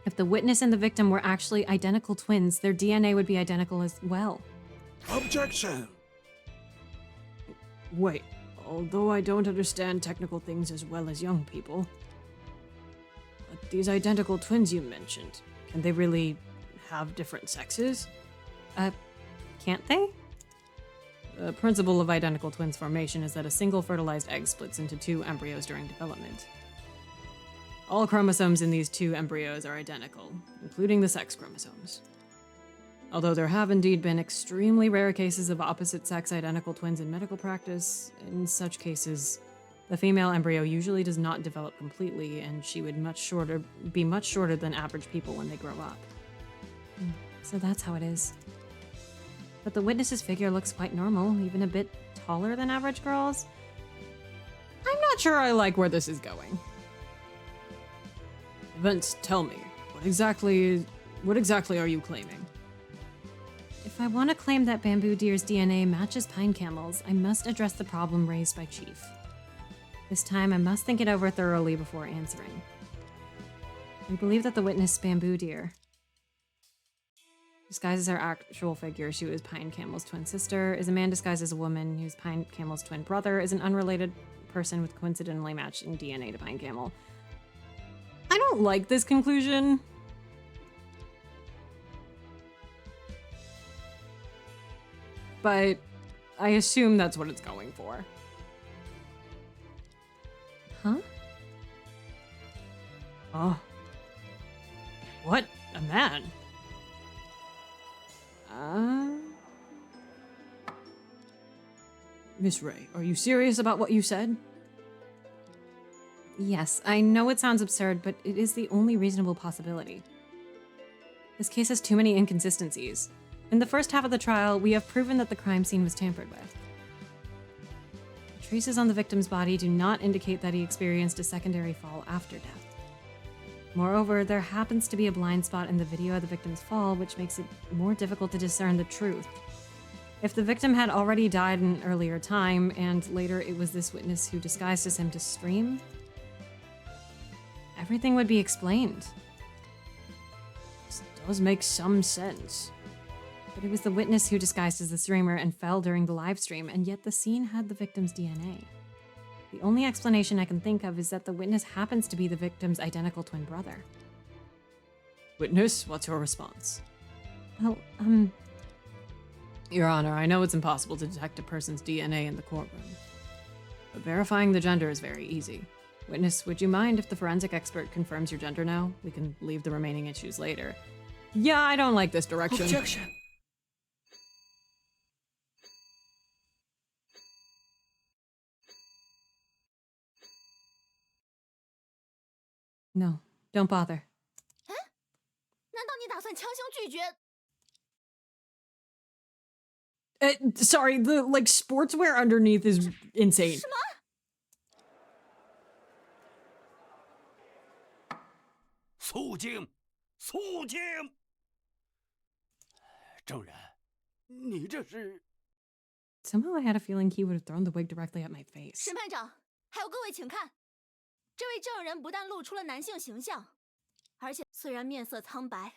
S3: If the witness and the victim were actually identical twins, their DNA would be identical as well.
S6: Objection!
S1: Wait, although I don't understand technical things as well as young people, but these identical twins you mentioned, can they really have different sexes?
S3: Can't they?
S1: The principle of identical twins formation is that a single fertilized egg splits into two embryos during development. All chromosomes in these two embryos are identical, including the sex chromosomes. Although there have indeed been extremely rare cases of opposite-sex identical twins in medical practice, in such cases, the female embryo usually does not develop completely, and she would be much shorter than average people when they grow up.
S3: So that's how it is. But the witness's figure looks quite normal, even a bit taller than average girls.
S1: I'm not sure I like where this is going. Vince, tell me, what exactly are you claiming?
S3: If I want to claim that bamboo deer's DNA matches pine camel's, I must address the problem raised by Chief. This time, I must think it over thoroughly before answering. We believe that the witness, bamboo deer, disguised as her actual figure, she was Pine Camel's twin sister, is a man disguised as a woman who's Pine Camel's twin brother, is an unrelated person with coincidentally matching DNA to Pine Camel.
S1: I don't like this conclusion. But I assume that's what it's going for.
S3: Huh?
S1: Oh. What? A man? Miss Ray, are you serious about what you said?
S3: Yes, I know it sounds absurd, but it is the only reasonable possibility. This case has too many inconsistencies. In the first half of the trial, we have proven that the crime scene was tampered with. The traces on the victim's body do not indicate that he experienced a secondary fall after death.
S1: Moreover, there happens to be a blind spot in the video of the victim's fall, which makes it more difficult to discern the truth. If the victim had already died in an earlier time, and later it was this witness who disguised as him to stream, everything would be explained. This does make some sense. But it was the witness who disguised as the streamer and fell during the live stream, and yet the scene had the victim's DNA. The only explanation I can think of is that the witness happens to be the victim's identical twin brother. Witness, what's your response? Well, Your Honor, I know it's impossible to detect a person's DNA in the courtroom, but verifying the gender is very easy. Witness, would you mind if the forensic expert confirms your gender now? We can leave the remaining issues later. Yeah, I don't like this direction.
S2: Objection!
S1: No, don't bother.
S5: 难道你打算强行拒绝？
S1: Sorry, the sportswear underneath is insane.
S5: 什么？
S4: 肃静，肃静！证人，你这是？
S1: Somehow I had a feeling he would have thrown the wig directly at my face.
S5: 审判长，还有各位，请看，这位证人不但露出了男性形象，而且虽然面色苍白，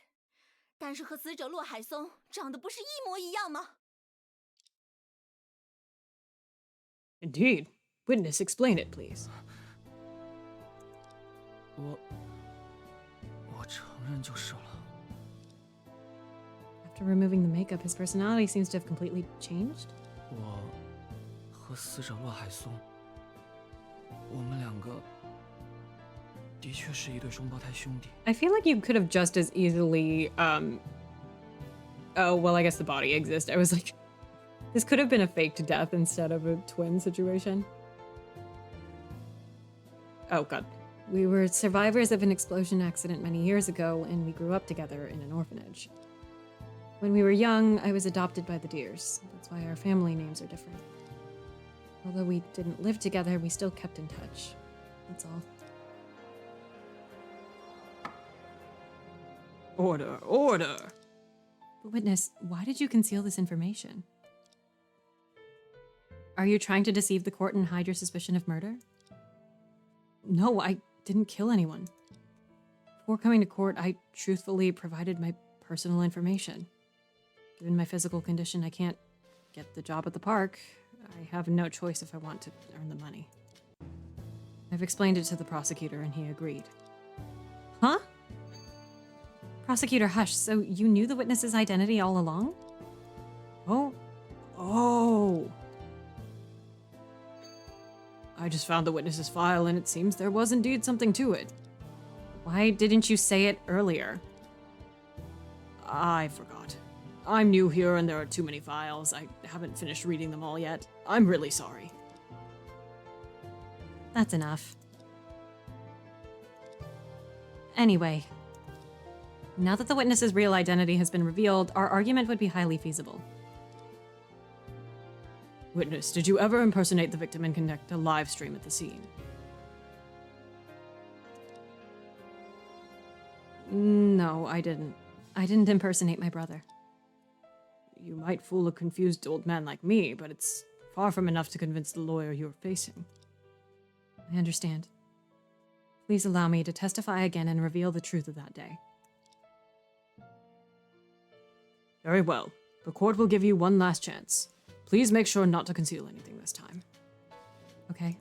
S5: 但是和死者洛海松长得不是一模一样吗？
S1: Indeed. Witness, explain it, please.
S7: 我承认就是了。
S1: After removing the makeup, his personality seems to have completely changed.
S7: 我和死者洛海松，我们两个的确是一对双胞胎兄弟。
S1: I feel like you could have just as easily, oh, well, I guess the body exists. I was like, this could have been a faked death instead of a twin situation. Oh, God. We were survivors of an explosion accident many years ago, and we grew up together in an orphanage. When we were young, I was adopted by the Deers. That's why our family names are different. Although we didn't live together, we still kept in touch. That's all. Order, order! But witness, why did you conceal this information? Are you trying to deceive the court and hide your suspicion of murder? No, I didn't kill anyone. Before coming to court, I truthfully provided my personal information. Given my physical condition, I can't get the job at the park. I have no choice if I want to earn the money. I've explained it to the prosecutor and he agreed. Huh? Prosecutor, hush, so you knew the witness's identity all along? Oh. Oh. I just found the witness's file and it seems there was indeed something to it. Why didn't you say it earlier? I forgot. I'm new here and there are too many files. I haven't finished reading them all yet. I'm really sorry. That's enough. Anyway, now that the witness's real identity has been revealed, our argument would be highly feasible. Witness, did you ever impersonate the victim and conduct a live stream at the scene? No, I didn't. I didn't impersonate my brother. You might fool a confused old man like me, but it's far from enough to convince the lawyer you're facing. I understand. Please allow me to testify again and reveal the truth of that day. Very well. The court will give you one last chance. Please make sure not to conceal anything this time. Okay?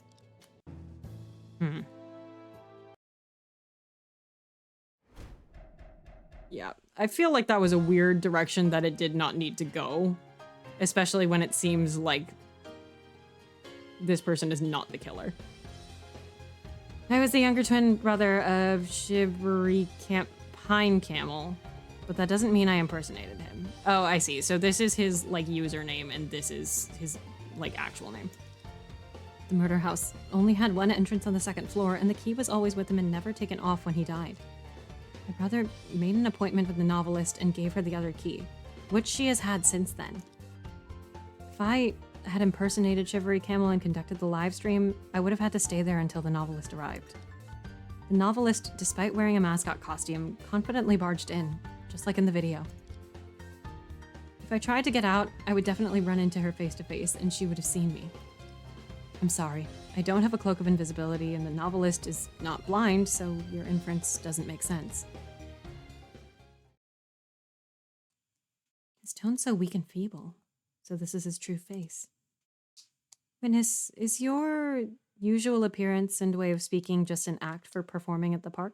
S1: Yeah, I feel like that was a weird direction that it did not need to go. Especially when it seems like this person is not the killer. I was the younger twin brother of Shivery Pine Camel, but that doesn't mean I impersonated him. Oh, I see. So this is his, username, and this is his, actual name. The murder house only had one entrance on the second floor, and the key was always with him and never taken off when he died. My brother made an appointment with the novelist and gave her the other key, which she has had since then. If I had impersonated Shivery Camel and conducted the live stream, I would have had to stay there until the novelist arrived. The novelist, despite wearing a mascot costume, confidently barged in, just like in the video. If I tried to get out, I would definitely run into her face to face, and she would have seen me. I'm sorry, I don't have a cloak of invisibility, and the novelist is not blind, so your inference doesn't make sense. His tone's so weak and feeble, so this is his true face. Witness, is your usual appearance and way of speaking just an act for performing at the park?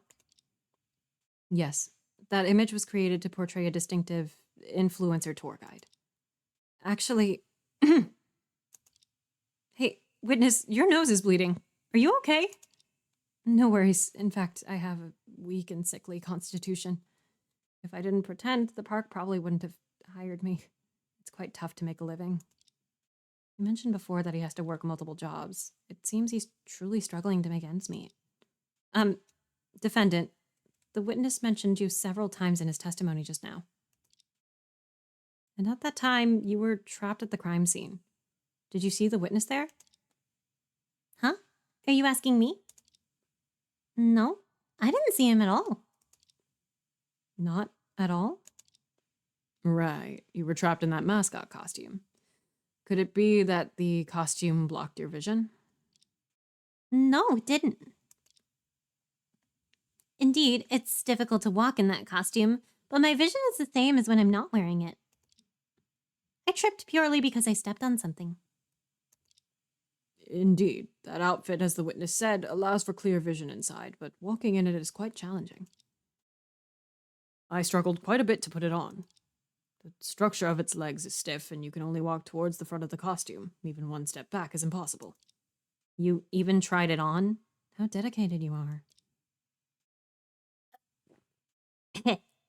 S1: Yes, that image was created to portray a distinctive influencer tour guide. Actually, hey, Witness, your nose is bleeding. Are you okay? No worries. In fact, I have a weak and sickly constitution. If I didn't pretend, the park probably wouldn't have hired me. It's quite tough to make a living. You mentioned before that he has to work multiple jobs. It seems he's truly struggling to make ends meet. Defendant, the witness mentioned you several times in his testimony just now. And at that time, you were trapped at the crime scene. Did you see the witness there?
S3: Huh? Are you asking me? No, I didn't see him at all.
S1: Not at all? Right, you were trapped in that mascot costume. Could it be that the costume blocked your vision?
S3: No, it didn't. Indeed, it's difficult to walk in that costume, but my vision is the same as when I'm not wearing it. I tripped purely because I stepped on something.
S1: Indeed, that outfit, as the witness said, allows for clear vision inside, but walking in it is quite challenging. I struggled quite a bit to put it on. The structure of its legs is stiff, and you can only walk towards the front of the costume. Even one step back is impossible.
S3: You even tried it on?
S1: How dedicated you are.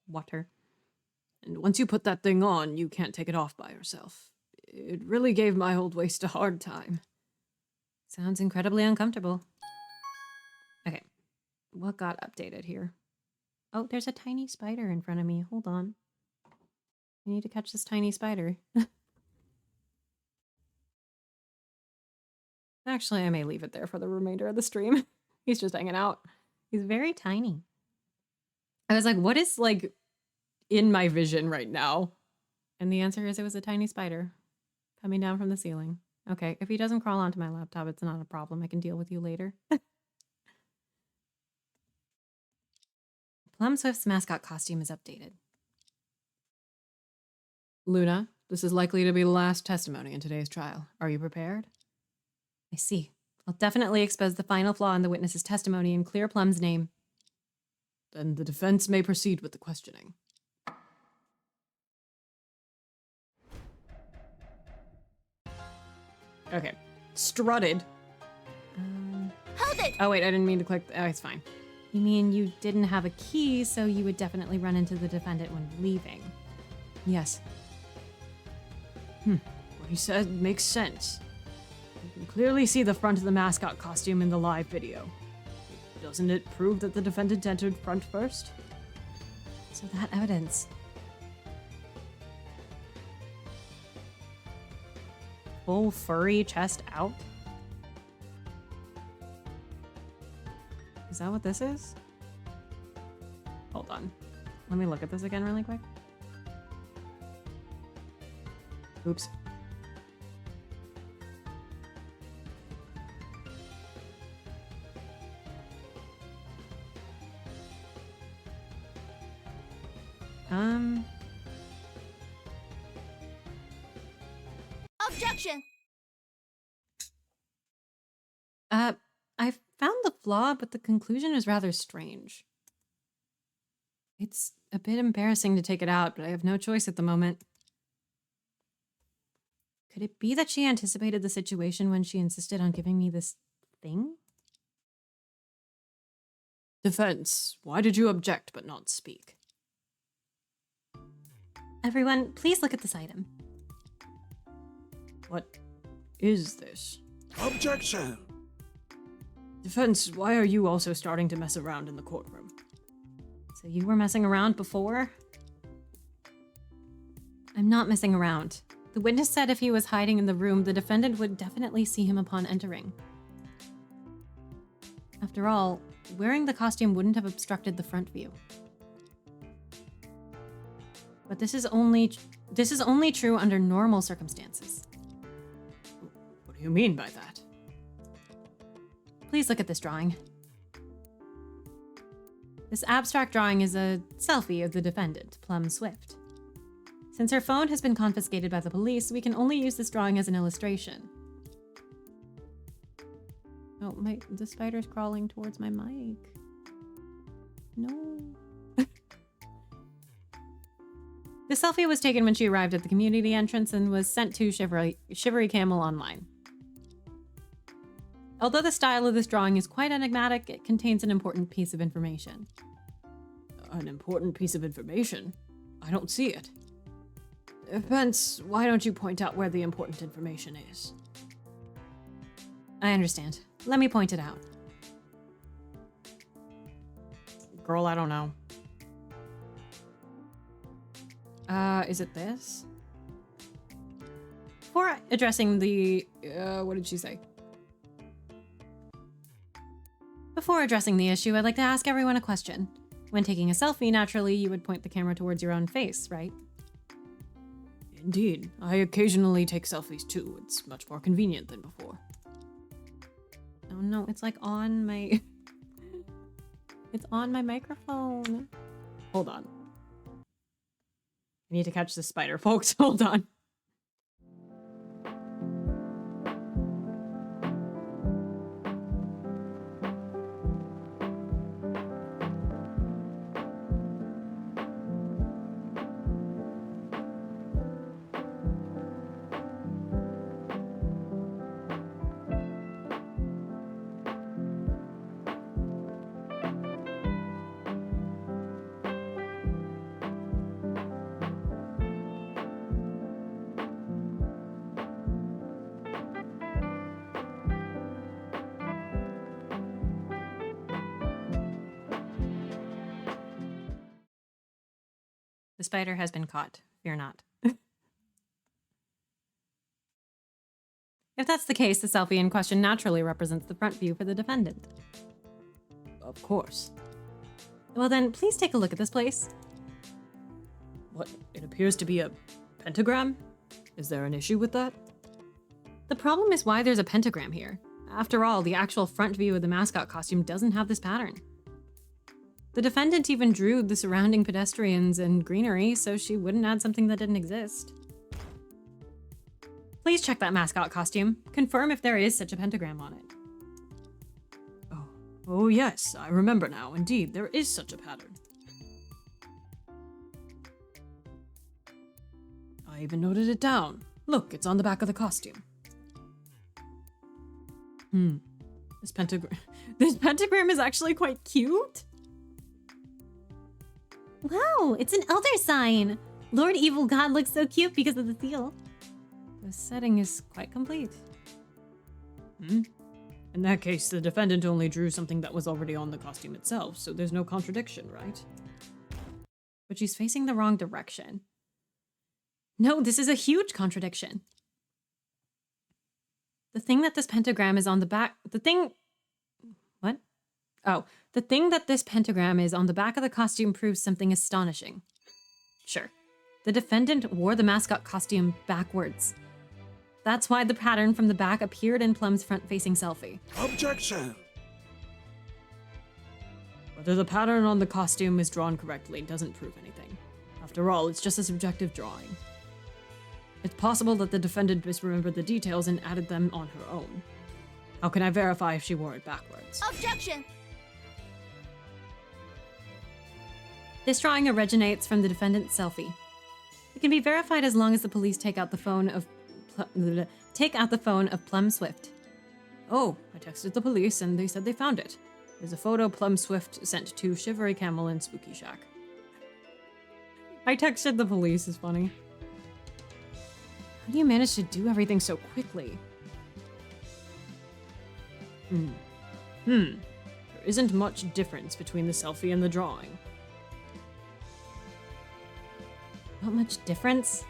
S3: Water.
S1: And once you put that thing on, you can't take it off by yourself. It really gave my old waist a hard time.
S3: Sounds incredibly uncomfortable.
S1: Okay, what got updated here?
S3: Oh, there's a tiny spider in front of me. Hold on.
S1: I need to catch this tiny spider. Actually, I may leave it there for the remainder of the stream. He's just hanging out.
S3: He's very tiny.
S1: I was like, what is, like, in my vision right now? And the answer is it was a tiny spider coming down from the ceiling. Okay, if he doesn't crawl onto my laptop, it's not a problem. I can deal with you later.
S3: Plum Swift's mascot costume is updated.
S1: Luna, this is likely to be the last testimony in today's trial. Are you prepared?
S3: I see. I'll definitely expose the final flaw in the witness's testimony and clear Plum's name.
S1: Then the defense may proceed with the questioning. Okay. Strutted.
S5: Hold it!
S1: Oh, wait, I didn't mean to click. Oh, it's fine.
S3: You mean you didn't have a key, so you would definitely run into the defendant when leaving?
S1: Yes. What he said makes sense. You can clearly see the front of the mascot costume in the live video. Doesn't it prove that the defendant entered front first?
S3: So that evidence. Full furry chest out?
S1: Is that what this is? Hold on. Let me look at this again really quick. Oops.
S5: Objection!
S1: I found the flaw, but the conclusion is rather strange. It's a bit embarrassing to take it out, but I have no choice at the moment. Could it be that she anticipated the situation when she insisted on giving me this thing? Defense, why did you object but not speak?
S3: Everyone, please look at this item.
S1: What is this?
S6: Objection!
S1: Defense, why are you also starting to mess around in the courtroom?
S3: So you were messing around before? I'm not messing around. The witness said if he was hiding in the room, the defendant would definitely see him upon entering. After all, wearing the costume wouldn't have obstructed the front view. But this is only true under normal circumstances.
S1: What do you mean by that?
S3: Please look at this drawing. This abstract drawing is a selfie of the defendant, Plum Swift. Since her phone has been confiscated by the police, we can only use this drawing as an illustration. Oh, the spider's crawling towards my mic. No. The selfie was taken when she arrived at the community entrance and was sent to Shivery Camel online. Although the style of this drawing is quite enigmatic, it contains an important piece of information.
S1: An important piece of information? I don't see it. Pence, why don't you point out where the important information is?
S3: I understand. Let me point it out.
S1: Girl, I don't know. Is it this?
S3: Before addressing the...
S1: what did she say?
S3: Before addressing the issue, I'd like to ask everyone a question. When taking a selfie, naturally, you would point the camera towards your own face, right?
S1: Indeed. I occasionally take selfies too. It's much more convenient than before.
S3: Oh no, it's like on my... It's on my microphone.
S1: Hold on. I need to catch this spider, folks. Hold on.
S3: The spider has been caught. Fear not. If that's the case, the selfie in question naturally represents the front view for the defendant.
S1: Of course.
S3: Well then, please take a look at this place.
S1: What? It appears to be a pentagram? Is there an issue with that?
S3: The problem is why there's a pentagram here. After all, the actual front view of the mascot costume doesn't have this pattern. The defendant even drew the surrounding pedestrians and greenery so she wouldn't add something that didn't exist. Please check that mascot costume. Confirm if there is such a pentagram on it.
S1: Oh yes, I remember now. Indeed, there is such a pattern. I even noted it down. Look, it's on the back of the costume. This pentagram is actually quite cute.
S3: Wow, it's an elder sign! Lord Evil God looks so cute because of the seal.
S1: The setting is quite complete. In that case, the defendant only drew something that was already on the costume itself, so there's no contradiction, right?
S3: But she's facing the wrong direction. No, this is a huge contradiction. The thing that this pentagram is on the back... What? Oh, the thing that this pentagram is on the back of the costume proves something astonishing. Sure. The defendant wore the mascot costume backwards. That's why the pattern from the back appeared in Plum's front-facing selfie.
S6: Objection!
S1: Whether the pattern on the costume is drawn correctly doesn't prove anything. After all, it's just a subjective drawing. It's possible that the defendant misremembered the details and added them on her own. How can I verify if she wore it backwards?
S5: Objection!
S3: This drawing originates from the defendant's selfie. It can be verified as long as the police take out the phone of Plum Swift.
S1: Oh, I texted the police and they said they found it. There's a photo Plum Swift sent to Shivery Camel in Spooky Shack. I texted the police is funny.
S3: How do you manage to do everything so quickly?
S1: There isn't much difference between the selfie and the drawing.
S3: Not much difference?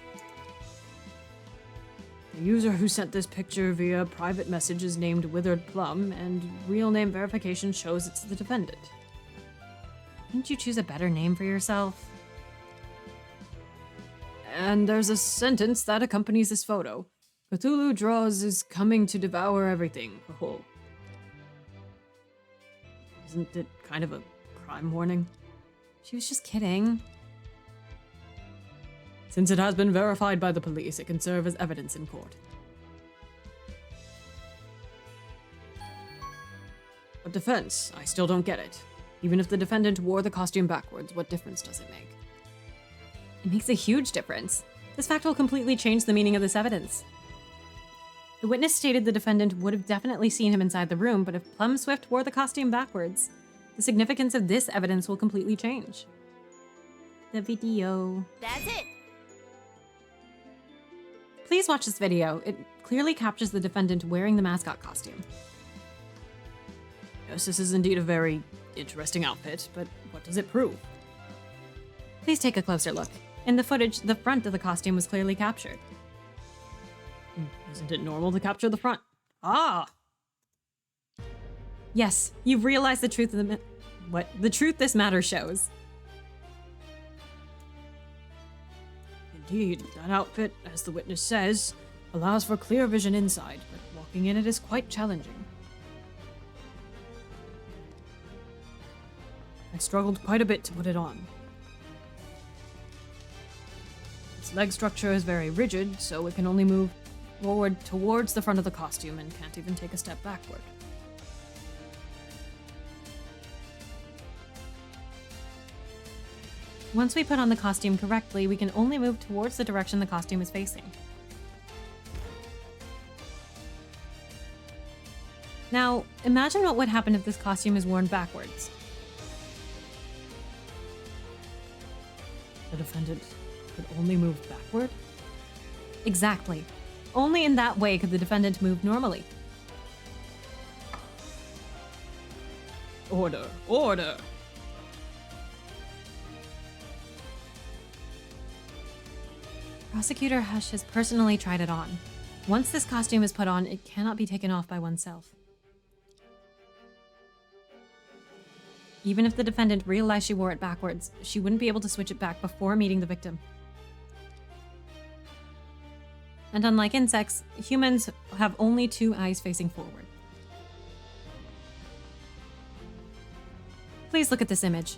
S1: The user who sent this picture via private message is named Withered Plum, and real name verification shows it's the defendant.
S3: Couldn't you choose a better name for yourself?
S1: And there's a sentence that accompanies this photo. Cthulhu draws is coming to devour everything. Oh. Isn't it kind of a crime warning?
S3: She was just kidding.
S1: Since it has been verified by the police, it can serve as evidence in court. But defense, I still don't get it. Even if the defendant wore the costume backwards, what difference does it make?
S3: It makes a huge difference. This fact will completely change the meaning of this evidence. The witness stated the defendant would have definitely seen him inside the room, but if Plum Swift wore the costume backwards, the significance of this evidence will completely change. The video.
S5: That's it.
S3: Please watch this video. It clearly captures the defendant wearing the mascot costume.
S1: Yes, this is indeed a very interesting outfit, but what does it prove?
S3: Please take a closer look. In the footage, the front of the costume was clearly captured.
S1: Isn't it normal to capture the front? Ah!
S3: Yes, you've realized the truth of the truth this matter shows.
S1: Indeed, that outfit, as the witness says, allows for clear vision inside, but walking in it is quite challenging. I struggled quite a bit to put it on. Its leg structure is very rigid, so it can only move forward towards the front of the costume and can't even take a step backward.
S3: Once we put on the costume correctly, we can only move towards the direction the costume is facing. Now, imagine what would happen if this costume is worn backwards.
S1: The defendant could only move backward?
S3: Exactly. Only in that way could the defendant move normally.
S1: Order! Order!
S3: Prosecutor Hush has personally tried it on. Once this costume is put on, it cannot be taken off by oneself. Even if the defendant realized she wore it backwards, she wouldn't be able to switch it back before meeting the victim. And unlike insects, humans have only two eyes facing forward. Please look at this image.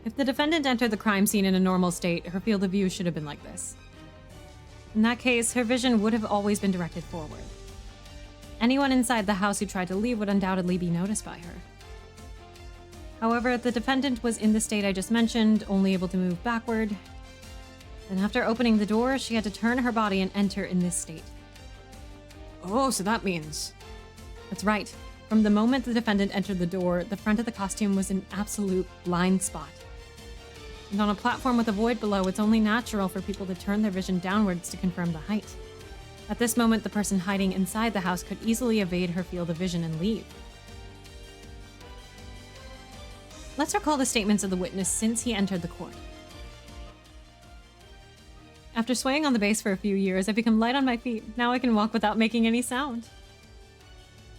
S3: If the defendant entered the crime scene in a normal state, her field of view should have been like this. In that case, her vision would have always been directed forward. Anyone inside the house who tried to leave would undoubtedly be noticed by her. However, the defendant was in the state I just mentioned, only able to move backward. And after opening the door, she had to turn her body and enter in this state.
S1: Oh, so that means...
S3: That's right. From the moment the defendant entered the door, the front of the costume was an absolute blind spot. And on a platform with a void below, it's only natural for people to turn their vision downwards to confirm the height. At this moment, the person hiding inside the house could easily evade her field of vision and leave. Let's recall the statements of the witness since he entered the court. After swaying on the base for a few years, I've become light on my feet. Now I can walk without making any sound.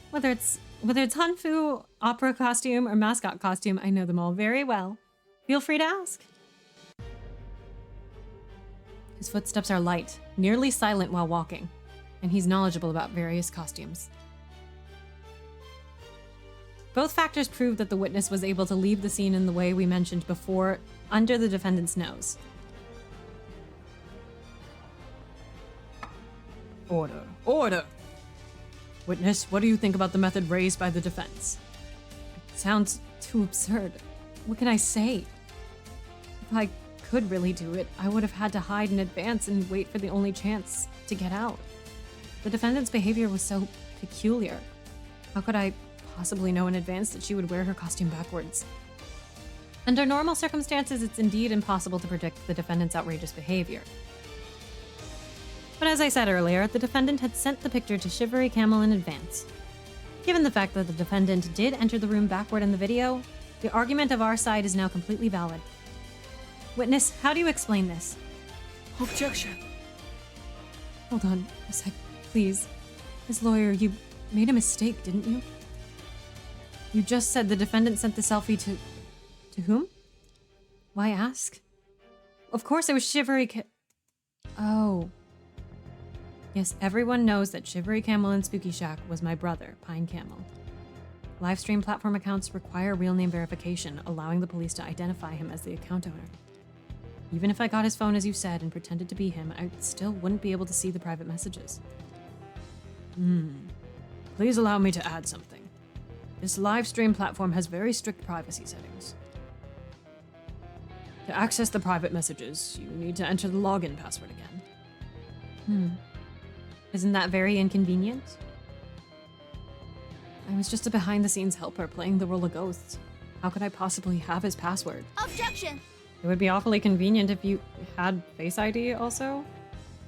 S3: Whether it's Hanfu, opera costume, or mascot costume, I know them all very well. Feel free to ask. His footsteps are light, nearly silent while walking, and he's knowledgeable about various costumes. Both factors prove that the witness was able to leave the scene in the way we mentioned before, under the defendant's nose.
S1: Order! Order! Witness, what do you think about the method raised by the defense?
S3: It sounds too absurd. What can I say? If I could really do it, I would have had to hide in advance and wait for the only chance to get out. The defendant's behavior was so peculiar. How could I possibly know in advance that she would wear her costume backwards? Under normal circumstances, it's indeed impossible to predict the defendant's outrageous behavior. But as I said earlier, the defendant had sent the picture to Shivery Camel in advance. Given the fact that the defendant did enter the room backward in the video, the argument of our side is now completely valid. Witness, how do you explain this?
S7: Objection.
S1: Hold on a sec, please. As lawyer, you made a mistake, didn't you? You just said the defendant sent the selfie to... To whom? Why ask? Of course it was Shivery Oh. Yes, everyone knows that Shivery Camel in Spooky Shack was my brother, Pine Camel. Livestream platform accounts require real name verification, allowing the police to identify him as the account owner. Even if I got his phone as you said and pretended to be him, I still wouldn't be able to see the private messages. Please allow me to add something. This live stream platform has very strict privacy settings. To access the private messages, you need to enter the login password again. Isn't that very inconvenient? I was just a behind-the-scenes helper playing the role of ghosts. How could I possibly have his password?
S5: Objection!
S1: It would be awfully convenient if you had Face ID also.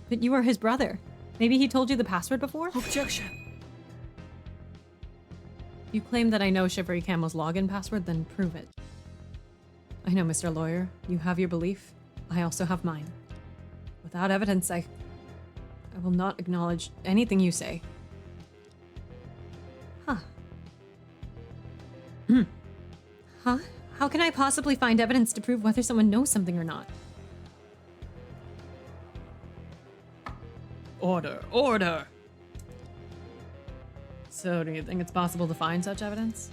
S1: But you are his brother. Maybe he told you the password before?
S7: Objection!
S1: If you claim that I know Shivery Camel's login password, then prove it. I know, Mr. Lawyer. You have your belief. I also have mine. Without evidence, I will not acknowledge anything you say. Huh? How can I possibly find evidence to prove whether someone knows something or not? Order! Order! So, do you think it's possible to find such evidence?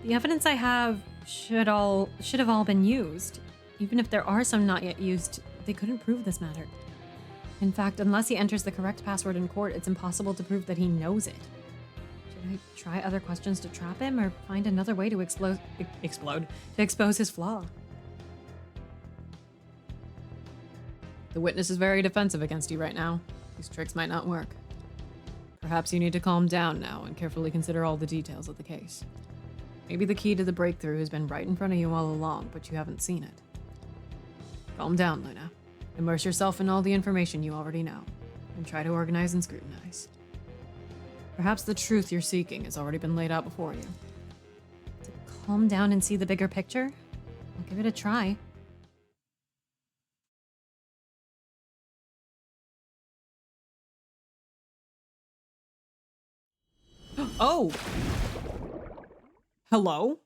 S1: The evidence I have should have all been used. Even if there are some not yet used, they couldn't prove this matter. In fact, unless he enters the correct password in court, it's impossible to prove that he knows it. Should I try other questions to trap him, or find another way to expose his flaw? The witness is very defensive against you right now. These tricks might not work. Perhaps you need to calm down now and carefully consider all the details of the case. Maybe the key to the breakthrough has been right in front of you all along, but you haven't seen it. Calm down, Luna. Immerse yourself in all the information you already know, and try to organize and scrutinize. Perhaps the truth you're seeking has already been laid out before you.
S3: To calm down and see the bigger picture? I'll give it a try.
S1: Oh! Hello?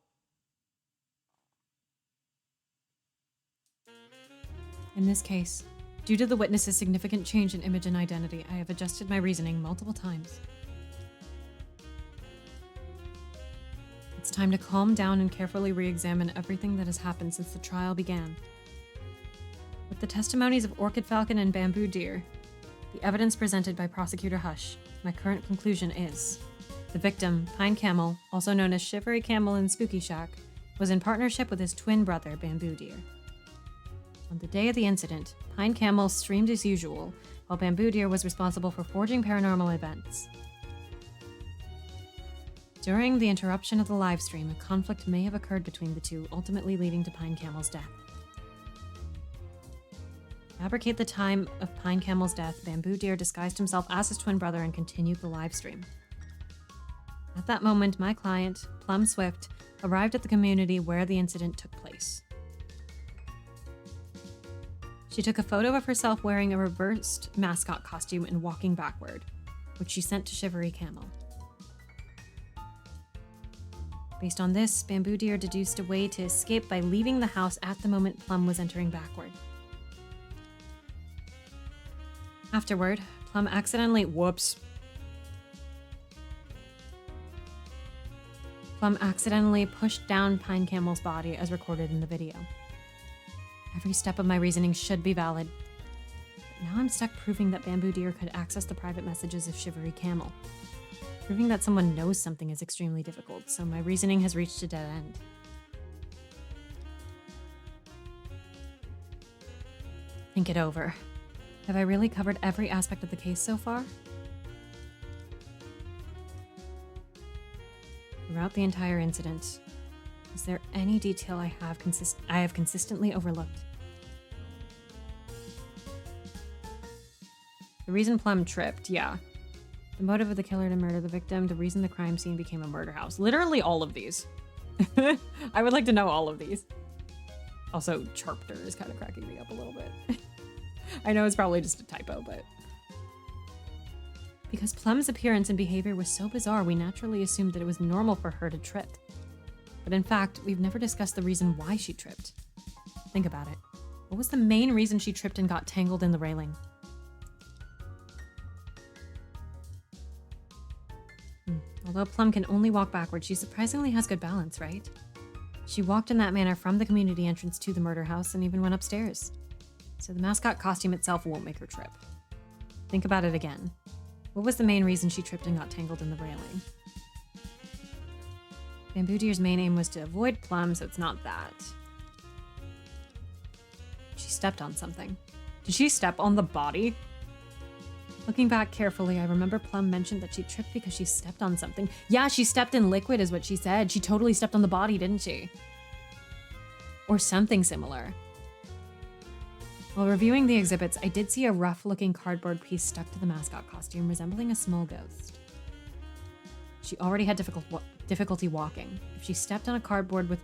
S3: In this case, due to the witness's significant change in image and identity, I have adjusted my reasoning multiple times. It's time to calm down and carefully re-examine everything that has happened since the trial began. With the testimonies of Orchid Falcon and Bamboo Deer, the evidence presented by Prosecutor Hush, my current conclusion is: the victim, Pine Camel, also known as Shivery Camel in Spooky Shack, was in partnership with his twin brother, Bamboo Deer. On the day of the incident, Pine Camel streamed as usual, while Bamboo Deer was responsible for forging paranormal events. During the interruption of the live stream, a conflict may have occurred between the two, ultimately leading to Pine Camel's death. To fabricate the time of Pine Camel's death, Bamboo Deer disguised himself as his twin brother and continued the live stream. At that moment, my client, Plum Swift, arrived at the community where the incident took place. She took a photo of herself wearing a reversed mascot costume and walking backward, which she sent to Shivery Camel. Based on this, Bamboo Deer deduced a way to escape by leaving the house at the moment Plum was entering backward. Afterward, Plum accidentally pushed down Pine Camel's body as recorded in the video. Every step of my reasoning should be valid. But now I'm stuck proving that Bamboo Deer could access the private messages of Shivery Camel. Proving that someone knows something is extremely difficult, so my reasoning has reached a dead end. Think it over. Have I really covered every aspect of the case so far? Throughout the entire incident, is there any detail I have consistently overlooked? The reason Plum tripped, yeah. The motive of the killer to murder the victim, the reason the crime scene became a murder house. Literally all of these. I would like to know all of these. Also, Charpter is kind of cracking me up a little bit. I know it's probably just a typo, but
S1: Because Plum's appearance and behavior was so bizarre, we naturally assumed that it was normal for her to trip. But in fact, we've never discussed the reason why she tripped. Think about it. What was the main reason she tripped and got tangled in the railing? Although Plum can only walk backwards, she surprisingly has good balance, right? She walked in that manner from the community entrance to the murder house and even went upstairs. So the mascot costume itself won't make her trip. Think about it again. What was the main reason she tripped and got tangled in the railing? Bamboo Deer's main aim was to avoid Plum, so it's not that. She stepped on something. Did she step on the body? Looking back carefully, I remember Plum mentioned that she tripped because she stepped on something. Yeah, she stepped in liquid is what she said. She totally stepped on the body, didn't she? Or something similar. While reviewing the exhibits, I did see a rough-looking cardboard piece stuck to the mascot costume, resembling a small ghost. She already had difficulty walking. If she stepped on cardboard with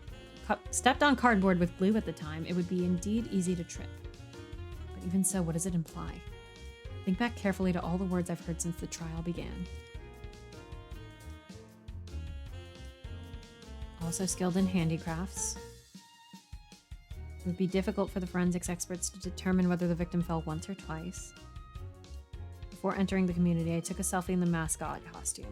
S1: glue at the time, it would be indeed easy to trip. But even so, what does it imply? Think back carefully to all the words I've heard since the trial began. Also skilled in handicrafts. It would be difficult for the forensics experts to determine whether the victim fell once or twice. Before entering the community, I took a selfie in the mascot costume.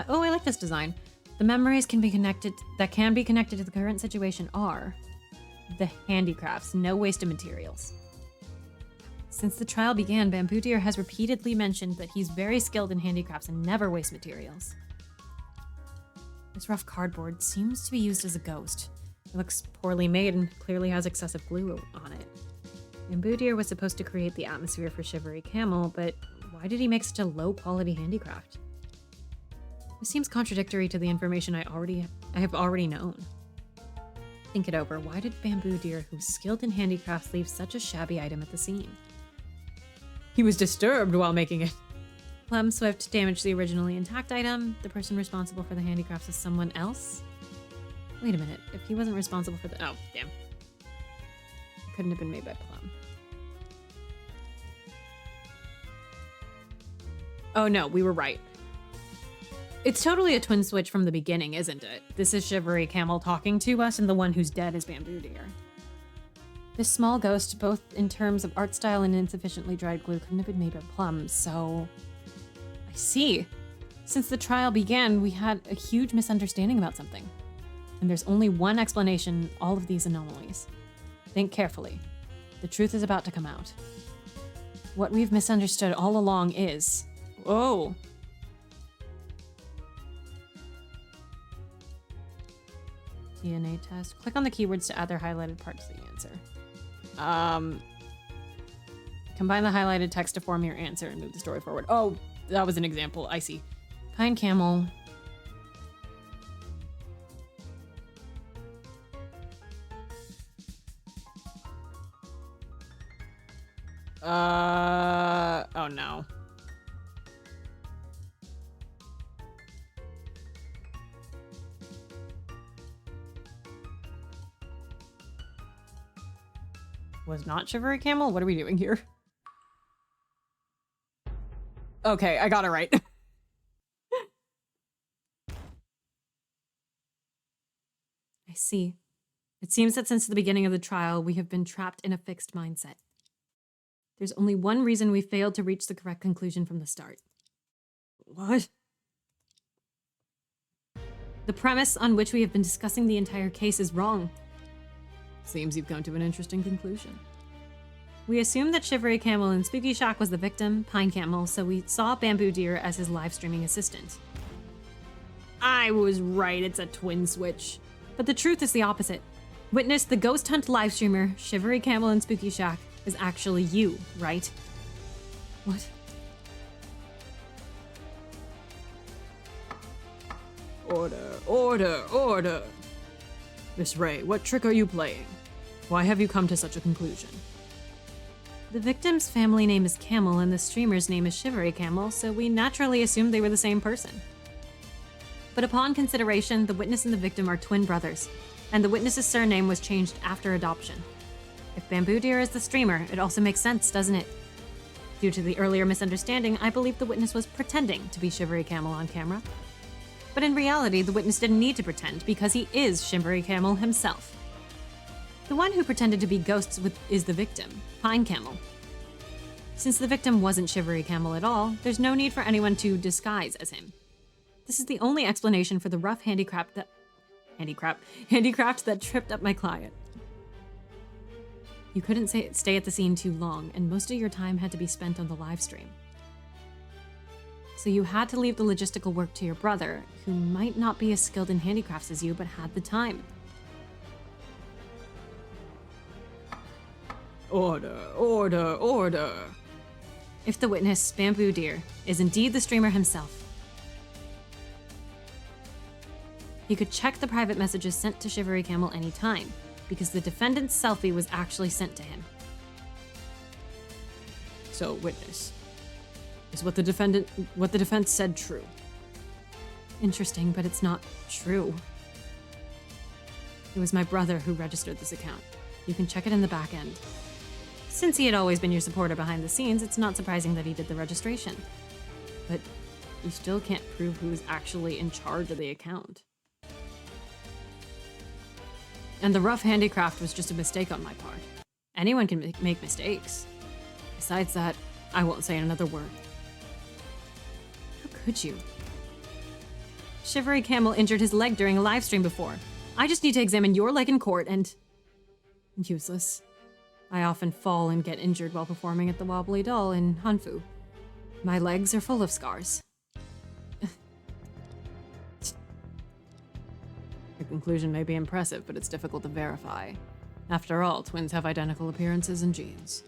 S1: Oh, I like this design. The memories that can be connected to the current situation are the handicrafts, no wasted materials. Since the trial began, Bamboo Deer has repeatedly mentioned that he's very skilled in handicrafts and never wastes materials. This rough cardboard seems to be used as a ghost. It looks poorly made and clearly has excessive glue on it. Bamboo Deer was supposed to create the atmosphere for Shivery Camel, but why did he make such a low-quality handicraft? This seems contradictory to the information I have already known. Think it over. Why did Bamboo Deer, who's skilled in handicrafts, leave such a shabby item at the scene? He was disturbed while making it. Plum Swift damaged the originally intact item. The person responsible for the handicrafts is someone else? Wait a minute. If he wasn't responsible for the... Oh, damn. It couldn't have been made by Plum. Oh no, we were right. It's totally a twin switch from the beginning, isn't it? This is Shivery Camel talking to us, and the one who's dead is Bamboo Deer. This small ghost, both in terms of art style and insufficiently dried glue, couldn't have been made by Plum, so... I see. Since the trial began, we had a huge misunderstanding about something. And there's only one explanation for all of these anomalies. Think carefully. The truth is about to come out. What we've misunderstood all along is... Whoa! DNA test. Click on the keywords to add their highlighted part to the answer. Combine the highlighted text to form your answer and move the story forward. Oh, that was an example. I see. Pine Camel. Oh no. Was not Shivery Camel? What are we doing here? Okay, I got it right. I see. It seems that since the beginning of the trial, we have been trapped in a fixed mindset. There's only one reason we failed to reach the correct conclusion from the start. What? The premise on which we have been discussing the entire case is wrong. Seems you've come to an interesting conclusion. We assumed that Shivery Camel in Spooky Shack was the victim, Pine Camel, so we saw Bamboo Deer as his live streaming assistant. I was right, it's a twin switch. But the truth is the opposite. Witness the ghost hunt live streamer, Shivery Camel in Spooky Shack, is actually you, right? What? Order, order, order. Miss Ray, what trick are you playing? Why have you come to such a conclusion? The victim's family name is Camel and the streamer's name is Shivery Camel, so we naturally assumed they were the same person. But upon consideration, the witness and the victim are twin brothers, and the witness's surname was changed after adoption. If Bamboo Deer is the streamer, it also makes sense, doesn't it?
S3: Due to the earlier misunderstanding, I believe the witness was pretending to be Shivery Camel on camera. But in reality, the witness didn't need to pretend because he is Shivery Camel himself. The one who pretended to be ghosts is the victim, Pine Camel. Since the victim wasn't Shivery Camel at all, there's no need for anyone to disguise as him. This is the only explanation for the rough handicraft that tripped up my client. You couldn't stay at the scene too long, and most of your time had to be spent on the live stream. So you had to leave the logistical work to your brother, who might not be as skilled in handicrafts as you, but had the time.
S1: Order, order, order.
S3: If the witness, Bamboo Deer, is indeed the streamer himself, he could check the private messages sent to Shivery Camel anytime, because the defendant's selfie was actually sent to him.
S1: So, witness. Is what the defense said true?
S3: Interesting, but it's not true. It was my brother who registered this account. You can check it in the back end. Since he had always been your supporter behind the scenes, it's not surprising that he did the registration.
S1: But you still can't prove who was actually in charge of the account. And the rough handicraft was just a mistake on my part. Anyone can make mistakes. Besides that, I won't say another word.
S3: How could you? Shivery Camel injured his leg during a live stream before. I just need to examine your leg in court and...
S1: Useless. I often fall and get injured while performing at the Wobbly Doll in Hanfu. My legs are full of scars. Your conclusion may be impressive, but it's difficult to verify. After all, twins have identical appearances and genes.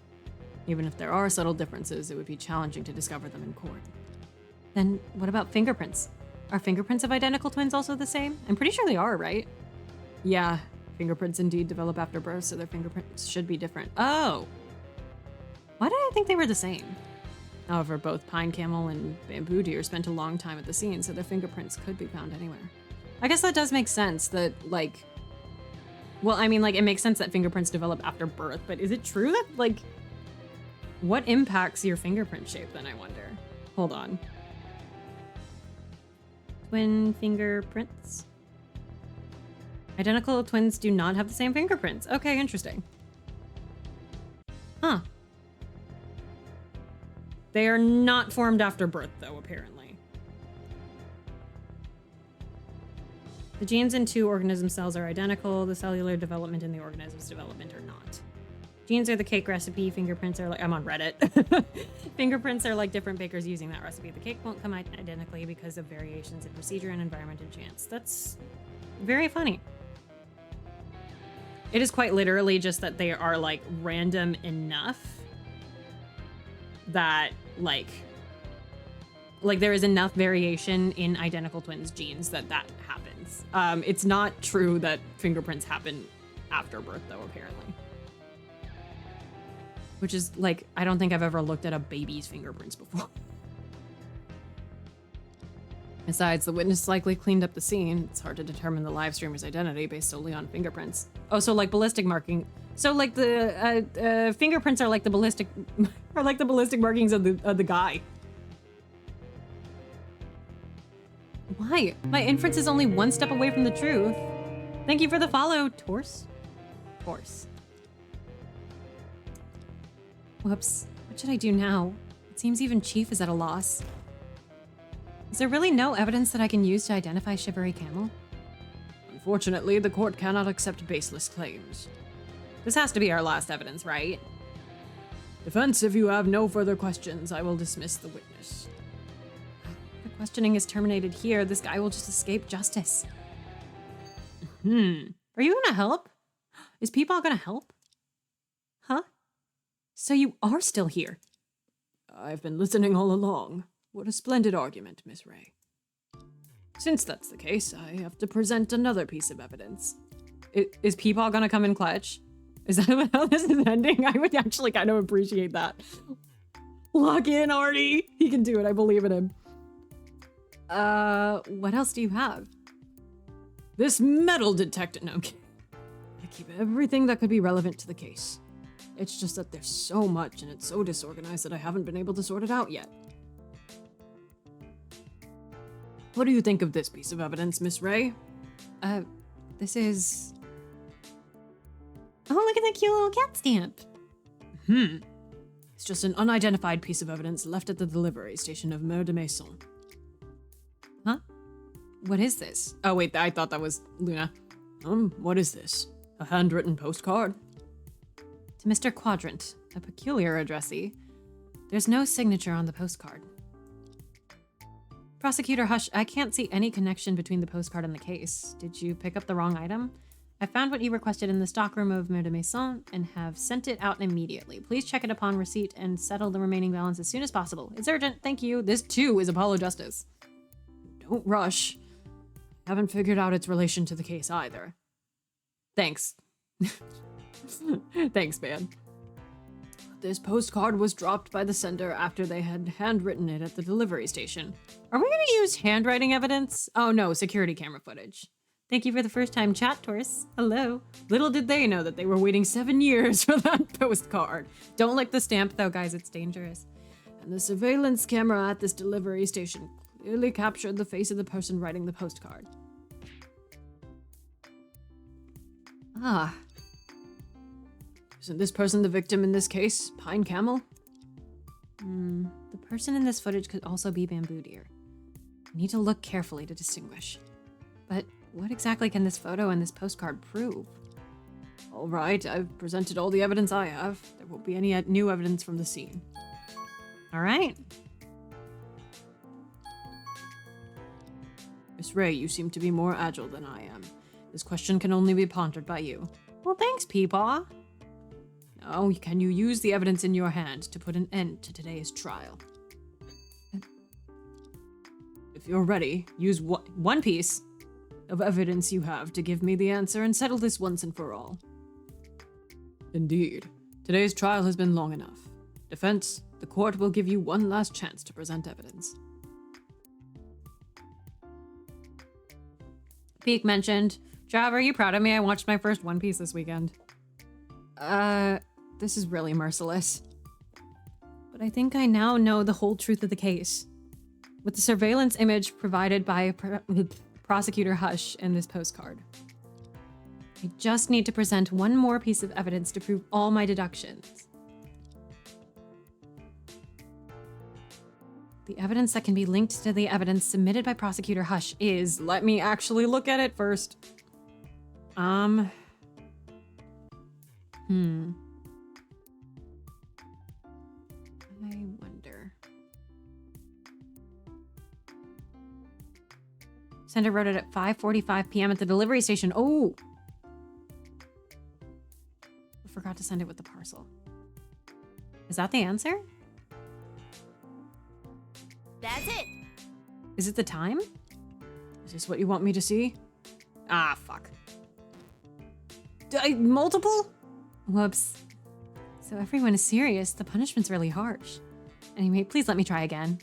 S1: Even if there are subtle differences, it would be challenging to discover them in court.
S3: Then what about fingerprints? Are fingerprints of identical twins also the same? I'm pretty sure they are, right?
S1: Yeah, fingerprints indeed develop after birth, so their fingerprints should be different.
S3: Oh! Why did I think they were the same?
S1: However, both Pine Camel and Bamboo Deer spent a long time at the scene, so their fingerprints could be found anywhere. I guess that does make sense that, like... Well, I mean, like, it makes sense that fingerprints develop after birth, but is it true that, like... What impacts your fingerprint shape, then, I wonder? Hold on.
S3: Twin fingerprints? Identical twins do not have the same fingerprints. Okay, interesting. Huh.
S1: They are not formed after birth, though, apparently.
S3: The genes in two organism cells are identical. The cellular development and the organism's development are not. Genes are the cake recipe. Fingerprints are like... I'm on Reddit. Fingerprints are like different bakers using that recipe. The cake won't come out identically because of variations in procedure and environment and chance. That's very funny.
S1: It is quite literally just that they are, like, random enough that, like there is enough variation in identical twins genes that happens. It's not true that fingerprints happen after birth, though, apparently. Which is, like, I don't think I've ever looked at a baby's fingerprints before. Besides, the witness likely cleaned up the scene. It's hard to determine the live streamer's identity based solely on fingerprints. Oh, so like ballistic marking. So like the fingerprints are like the ballistic, markings of the guy.
S3: Why? My inference is only one step away from the truth. Thank you for the follow, Torse. Whoops. What should I do now? It seems even Chief is at a loss. Is there really no evidence that I can use to identify Shivery Camel?
S1: Unfortunately, the court cannot accept baseless claims.
S3: This has to be our last evidence, right?
S1: Defense, if you have no further questions, I will dismiss the witness.
S3: The questioning is terminated here. This guy will just escape justice. Are you gonna help? Is Peepaw gonna help? Huh? So you are still here?
S1: I've been listening all along. What a splendid argument, Miss Ray. Since that's the case, I have to present another piece of evidence. Is Peepaw gonna come in clutch? Is that how this is ending? I would actually kind of appreciate that. Lock in, Artie! He can do it, I believe in him.
S3: What else do you have?
S1: This metal detector. No, I'm kidding. I keep everything that could be relevant to the case. It's just that there's so much and it's so disorganized that I haven't been able to sort it out yet. What do you think of this piece of evidence, Miss Ray?
S3: This is... Oh, look at that cute little cat stamp.
S1: It's just an unidentified piece of evidence left at the delivery station of Mer de Maison.
S3: Huh? What is this?
S1: Oh wait, I thought that was Luna. What is this? A handwritten postcard?
S3: To Mr. Quadrant, a peculiar addressee. There's no signature on the postcard. Prosecutor Hush, I can't see any connection between the postcard and the case. Did you pick up the wrong item? I found what you requested in the stockroom of Mer de Maison and have sent it out immediately. Please check it upon receipt and settle the remaining balance as soon as possible. It's urgent, thank you.
S1: This too is Apollo Justice. Don't rush. Haven't figured out its relation to the case either. Thanks. Thanks, man. This postcard was dropped by the sender after they had handwritten it at the delivery station.
S3: Are we gonna use handwriting evidence? Oh no, security camera footage. Thank you for the first time chat, Taurus. Hello.
S1: Little did they know that they were waiting 7 years for that postcard.
S3: Don't lick the stamp though, guys, it's dangerous.
S1: And the surveillance camera at this delivery station clearly captured the face of the person writing the postcard.
S3: Ah.
S1: Isn't this person the victim in this case? Pine Camel?
S3: The person in this footage could also be Bamboo Deer. I need to look carefully to distinguish. But what exactly can this photo and this postcard prove?
S1: All right, I've presented all the evidence I have. There won't be any new evidence from the scene.
S3: All right.
S1: Miss Ray, you seem to be more agile than I am. This question can only be pondered by you.
S3: Well, thanks, Peepaw.
S1: Now, can you use the evidence in your hand to put an end to today's trial? If you're ready, use one piece of evidence you have to give me the answer and settle this once and for all. Indeed. Today's trial has been long enough. Defense, the court will give you one last chance to present evidence.
S3: Peek mentioned, Trav, are you proud of me? I watched my first One Piece this weekend.
S1: This is really merciless.
S3: But I think I now know the whole truth of the case. With the surveillance image provided by Prosecutor Hush in this postcard. I just need to present one more piece of evidence to prove all my deductions. The evidence that can be linked to the evidence submitted by Prosecutor Hush is...
S1: Let me actually look at it first.
S3: I wonder. Sender wrote it at 5:45 p.m. at the delivery station. Oh! I forgot to send it with the parcel. Is that the answer?
S5: That's it.
S3: Is it the time?
S1: Is this what you want me to see?
S3: Ah, fuck.
S1: Multiple?
S3: Whoops. So everyone is serious. The punishment's really harsh. Anyway, please let me try again.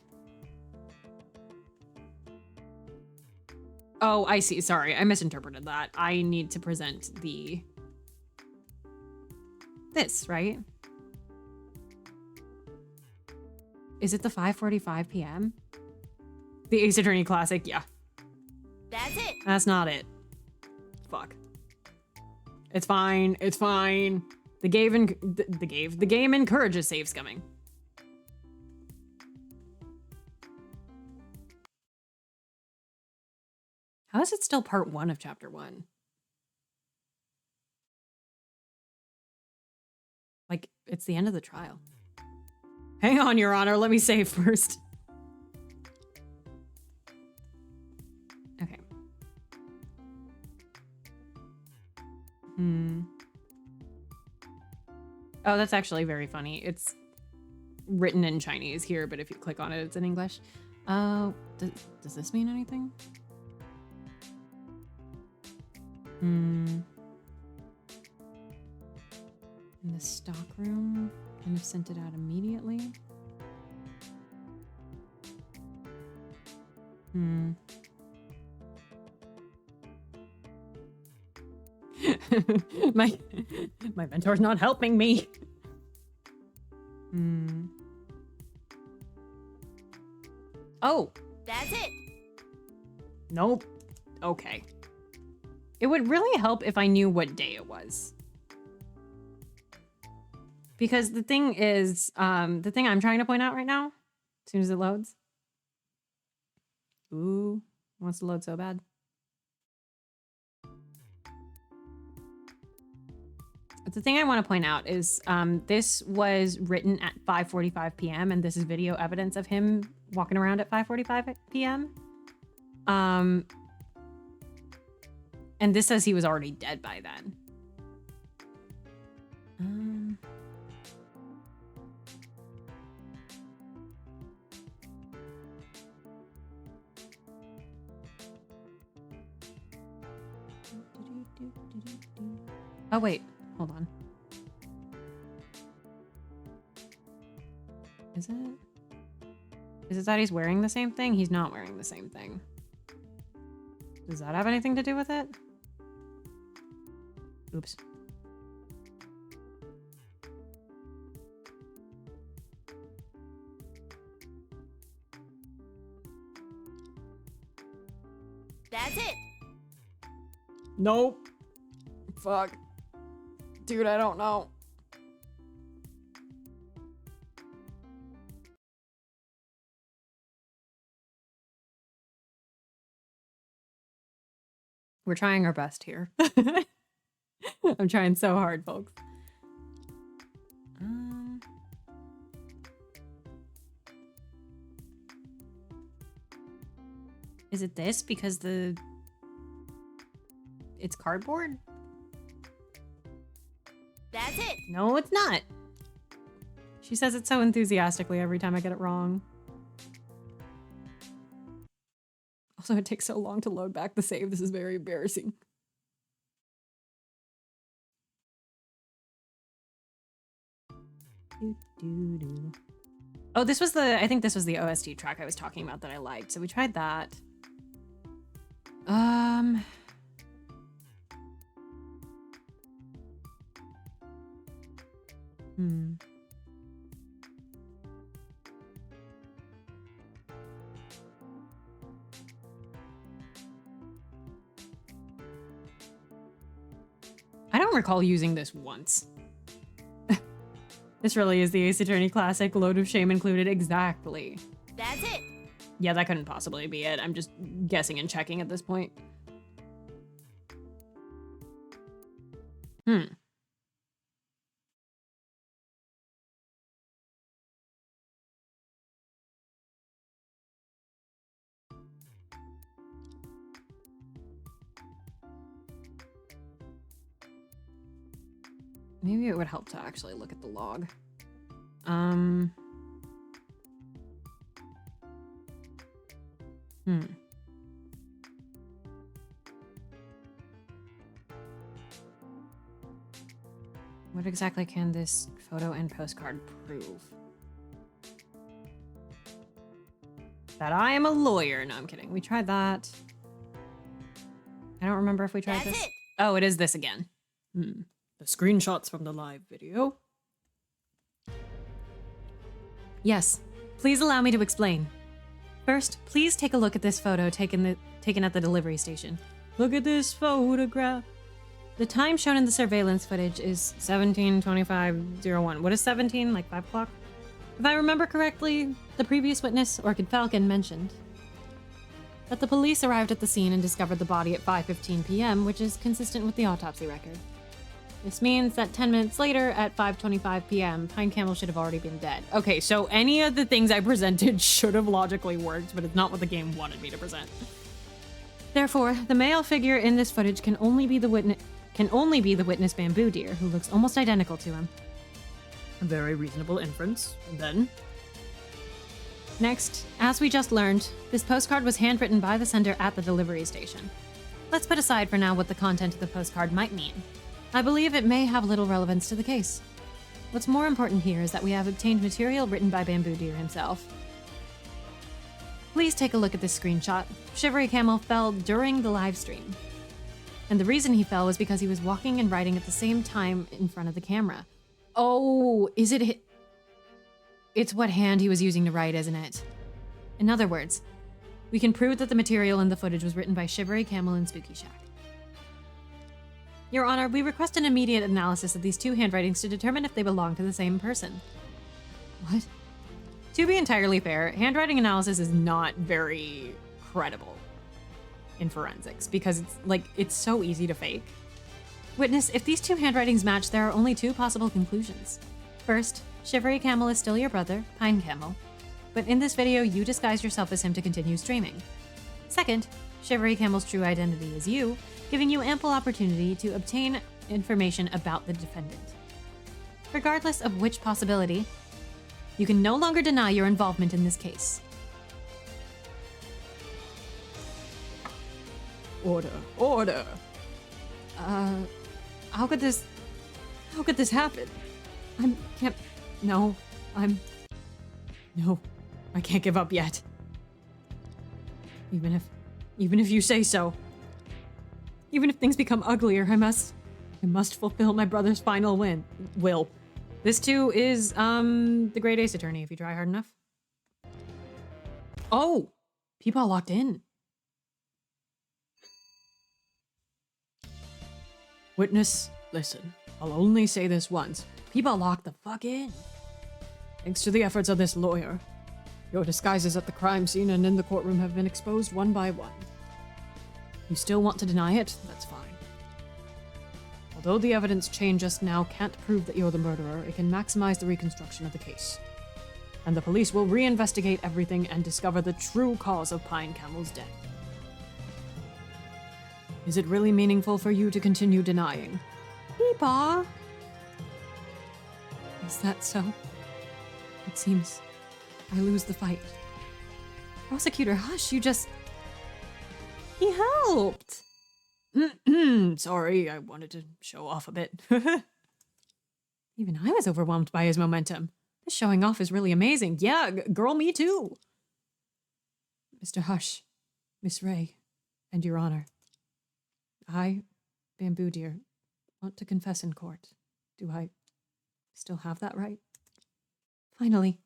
S1: Oh, I see. Sorry, I misinterpreted that. I need to present the...
S3: This, right? Is it the 5:45 p.m.?
S1: The Ace Attorney Classic, yeah.
S5: That's it.
S3: That's not it.
S1: Fuck. It's fine. It's fine. The game encourages save scumming.
S3: How is it still part 1 of chapter 1? Like, it's the end of the trial.
S1: Hang on, Your Honor. Let me save first.
S3: Okay. Oh, that's actually very funny. It's written in Chinese here, but if you click on it, it's in English. Does this mean anything? In the stock room, and have sent it out immediately.
S1: My mentor's not helping me. Hmm. Oh.
S5: That's it.
S1: Nope. Okay. It would really help if I knew what day it was. Because the thing is, the thing I'm trying to point out right now, as soon as it loads. Ooh, it wants to load so bad. But the thing I want to point out is this was written at 5:45 p.m. and this is video evidence of him walking around at 5:45 p.m. And this says he was already dead by then. Oh, wait. Hold on. Is it? Is it that he's wearing the same thing? He's not wearing the same thing. Does that have anything to do with it? Oops.
S5: That's it.
S1: Nope. Fuck. Dude, I don't know. We're trying our best here. I'm trying so hard, folks. Is it this? Because it's cardboard?
S5: That's it.
S1: No, it's not. She says it so enthusiastically every time I get it wrong. Also, it takes so long to load back the save. This is very embarrassing. Oh, this was I think this was the OST track I was talking about that I liked. So we tried that. I don't recall using this once. This really is the Ace Attorney classic, load of shame included. Exactly.
S5: That's it.
S1: Yeah, that couldn't possibly be it. I'm just guessing and checking at this point. Maybe it would help to actually look at the log. What exactly can this photo and postcard prove? That I am a lawyer. No, I'm kidding. We tried that. I don't remember if we tried
S5: That's
S1: this.
S5: it.
S1: Oh, it is this again. The screenshots from the live video. Yes, please allow me to explain. First, please take a look at this photo taken at the delivery station. Look at this photograph. The time shown in the surveillance footage is 17:25:01. What is 17? Like 5 o'clock? If I remember correctly, the previous witness, Orchid Falcon, mentioned that the police arrived at the scene and discovered the body at 5:15 p.m., which is consistent with the autopsy record. This means that 10 minutes later, at 5:25 p.m., Pine Camel should have already been dead. Okay, so any of the things I presented should have logically worked, but it's not what the game wanted me to present. Therefore, the male figure in this footage can only be the witness Bamboo Deer, who looks almost identical to him. A very reasonable inference. And then? Next, as we just learned, this postcard was handwritten by the sender at the delivery station. Let's put aside for now what the content of the postcard might mean. I believe it may have little relevance to the case. What's more important here is that we have obtained material written by Bamboo Deer himself. Please take a look at this screenshot. Shivery Camel fell during the live stream. And the reason he fell was because he was walking and writing at the same time in front of the camera. Oh, is it
S3: it's what hand he was using to write, isn't it? In other words, we can prove that the material in the footage was written by Shivery Camel and Spooky Shack. Your Honor, we request an immediate analysis of these two handwritings to determine if they belong to the same person. What? To be entirely fair, handwriting analysis is not very credible in forensics because it's so easy to fake. Witness, if these two handwritings match, there are only two possible conclusions. First, Shivery Camel is still your brother, Pine Camel, but in this video you disguise yourself as him to continue streaming. Second, Shivery Camel's true identity is you, giving you ample opportunity to obtain information about the defendant. Regardless of which possibility, you can no longer deny your involvement in this case.
S1: Order, order. How could this happen? No, I can't give up yet. Even if you say so. Even if things become uglier, I must fulfill my brother's final will. This too is, the Great Ace Attorney if you try hard enough. Oh! People locked in. Witness, listen. I'll only say this once. People locked the fuck in. Thanks to the efforts of this lawyer, your disguises at the crime scene and in the courtroom have been exposed one by one. You still want to deny it? That's fine. Although the evidence chain just now can't prove that you're the murderer, it can maximize the reconstruction of the case. And the police will reinvestigate everything and discover the true cause of Pine Camel's death. Is it really meaningful for you to continue denying? Peepaw! Is that so? It seems I lose the fight. Prosecutor, hush, you just... He helped! Sorry, I wanted to show off a bit. Even I was overwhelmed by his momentum. This showing off is really amazing. Yeah, girl, me too. Mr. Hush, Miss Ray, and Your Honor. I, Bamboo Deer, want to confess in court. Do I still have that right? Finally.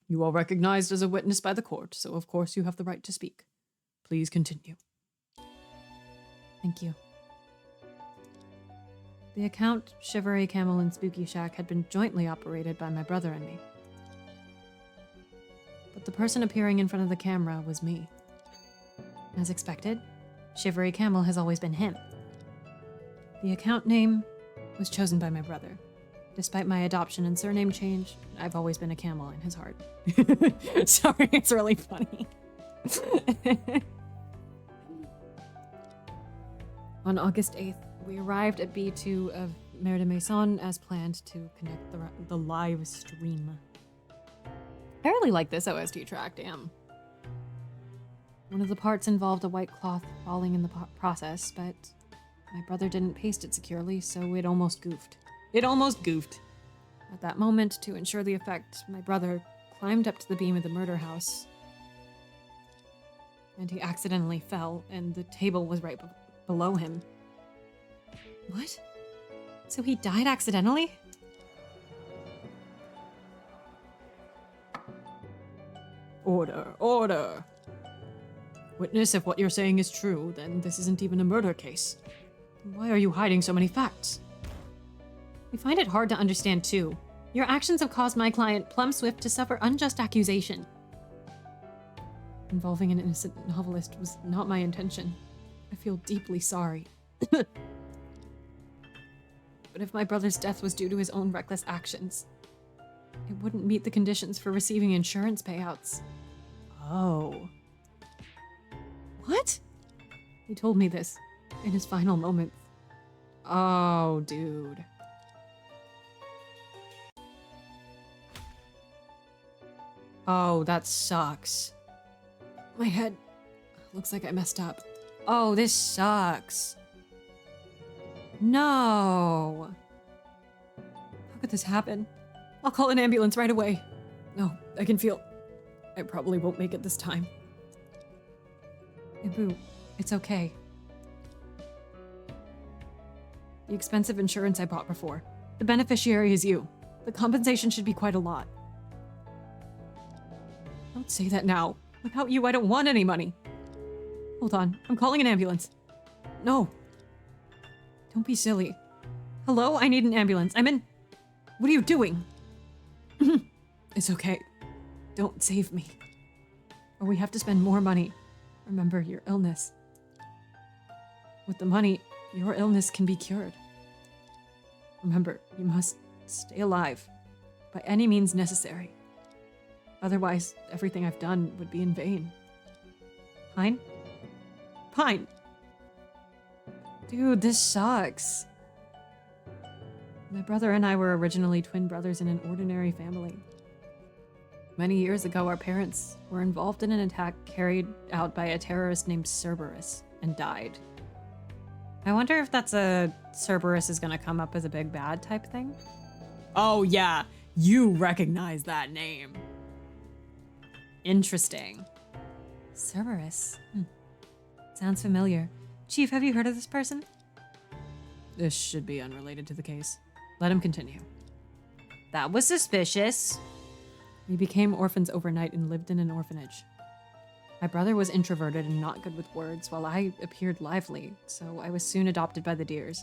S1: You are recognized as a witness by the court, so of course you have the right to speak. Please continue. Thank you. The account Shivery Camel and Spooky Shack had been jointly operated by my brother and me. But the person appearing in front of the camera was me. As expected, Shivery Camel has always been him. The account name was chosen by my brother. Despite my adoption and surname change, I've always been a camel in his heart. Sorry, it's really funny. On August 8th, we arrived at B2 of Mer de Maison as planned to connect the live stream. I really like this OST track, damn. One of the parts involved a white cloth falling in the process, but my brother didn't paste it securely, so it almost goofed. It almost goofed. At that moment, to ensure the effect, my brother climbed up to the beam of the murder house, and he accidentally fell, and the table was right below him. What? So he died accidentally? Order, order! Witness, if what you're saying is true, then this isn't even a murder case. Why are you hiding so many facts? We find it hard to understand, too. Your actions have caused my client, Plum Swift, to suffer unjust accusation. Involving an innocent novelist was not my intention. I feel deeply sorry. But if my brother's death was due to his own reckless actions, it wouldn't meet the conditions for receiving insurance payouts. Oh. What? He told me this in his final moments. Oh, dude. Oh, that sucks. My head looks like I messed up. Oh, this sucks. No. How could this happen? I'll call an ambulance right away. No, I can feel I probably won't make it this time. Ibu, it's okay. The expensive insurance I bought before. The beneficiary is you. The compensation should be quite a lot. Don't say that now. Without you, I don't want any money. Hold on, I'm calling an ambulance. No. Don't be silly. Hello, I need an ambulance. I'm in... What are you doing? It's okay. Don't save me. Or we have to spend more money. Remember your illness. With the money, your illness can be cured. Remember, you must stay alive by any means necessary. Otherwise, everything I've done would be in vain. Pine? Pine! Dude, this sucks. My brother and I were originally twin brothers in an ordinary family. Many years ago, our parents were involved in an attack carried out by a terrorist named Cerberus and died. I wonder if that's a Cerberus is gonna come up as a big bad type thing. Oh yeah, you recognize that name. Interesting.
S3: Cerberus. Sounds familiar. Chief, have you heard of this person?
S1: This should be unrelated to the case. Let him continue.
S3: That was suspicious.
S1: We became orphans overnight and lived in an orphanage. My brother was introverted and not good with words, while I appeared lively, so I was soon adopted by the Deers.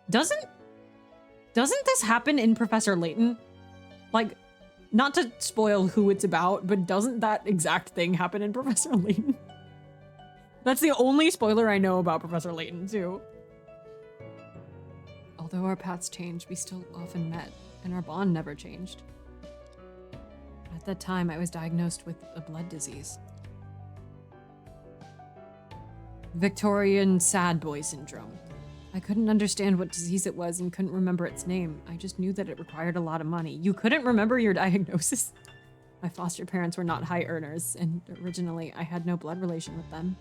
S1: Doesn't this happen in Professor Layton? Like, not to spoil who it's about, but doesn't that exact thing happen in Professor Layton? That's the only spoiler I know about Professor Layton, too. Although our paths changed, we still often met, and our bond never changed. At that time, I was diagnosed with a blood disease. Victorian sad boy syndrome. I couldn't understand what disease it was and couldn't remember its name. I just knew that it required a lot of money. You couldn't remember your diagnosis? My foster parents were not high earners, and originally I had no blood relation with them.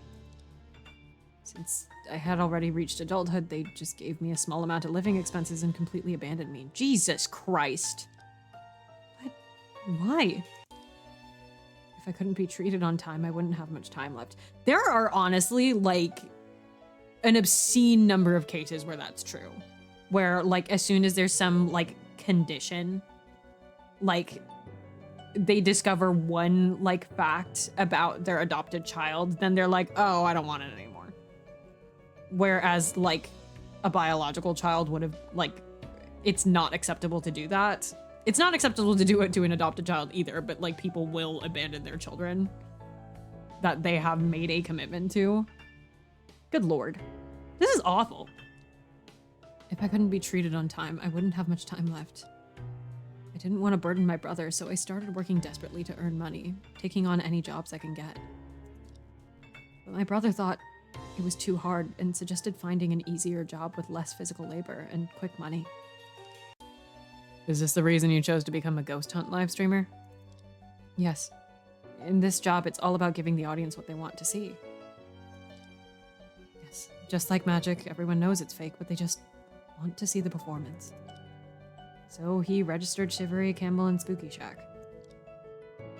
S1: Since I had already reached adulthood, they just gave me a small amount of living expenses and completely abandoned me. Jesus Christ. What? Why? If I couldn't be treated on time, I wouldn't have much time left. There are honestly, like, an obscene number of cases where that's true. Where, like, as soon as there's some, like, condition, like, they discover one, like, fact about their adopted child, then they're like, oh, I don't want it anymore. Whereas, like, a biological child would have, like, it's not acceptable to do that. It's not acceptable to do it to an adopted child either, but, like, people will abandon their children that they have made a commitment to. Good lord. This is awful. If I couldn't be treated on time, I wouldn't have much time left. I didn't want to burden my brother, so I started working desperately to earn money, taking on any jobs I can get. But my brother thought it was too hard and suggested finding an easier job with less physical labor and quick money. Is this the reason you chose to become a ghost hunt live streamer? Yes. In this job, it's all about giving the audience what they want to see. Yes, just like magic, everyone knows it's fake, but they just want to see the performance. So he registered Shivery, Campbell, and Spooky Shack.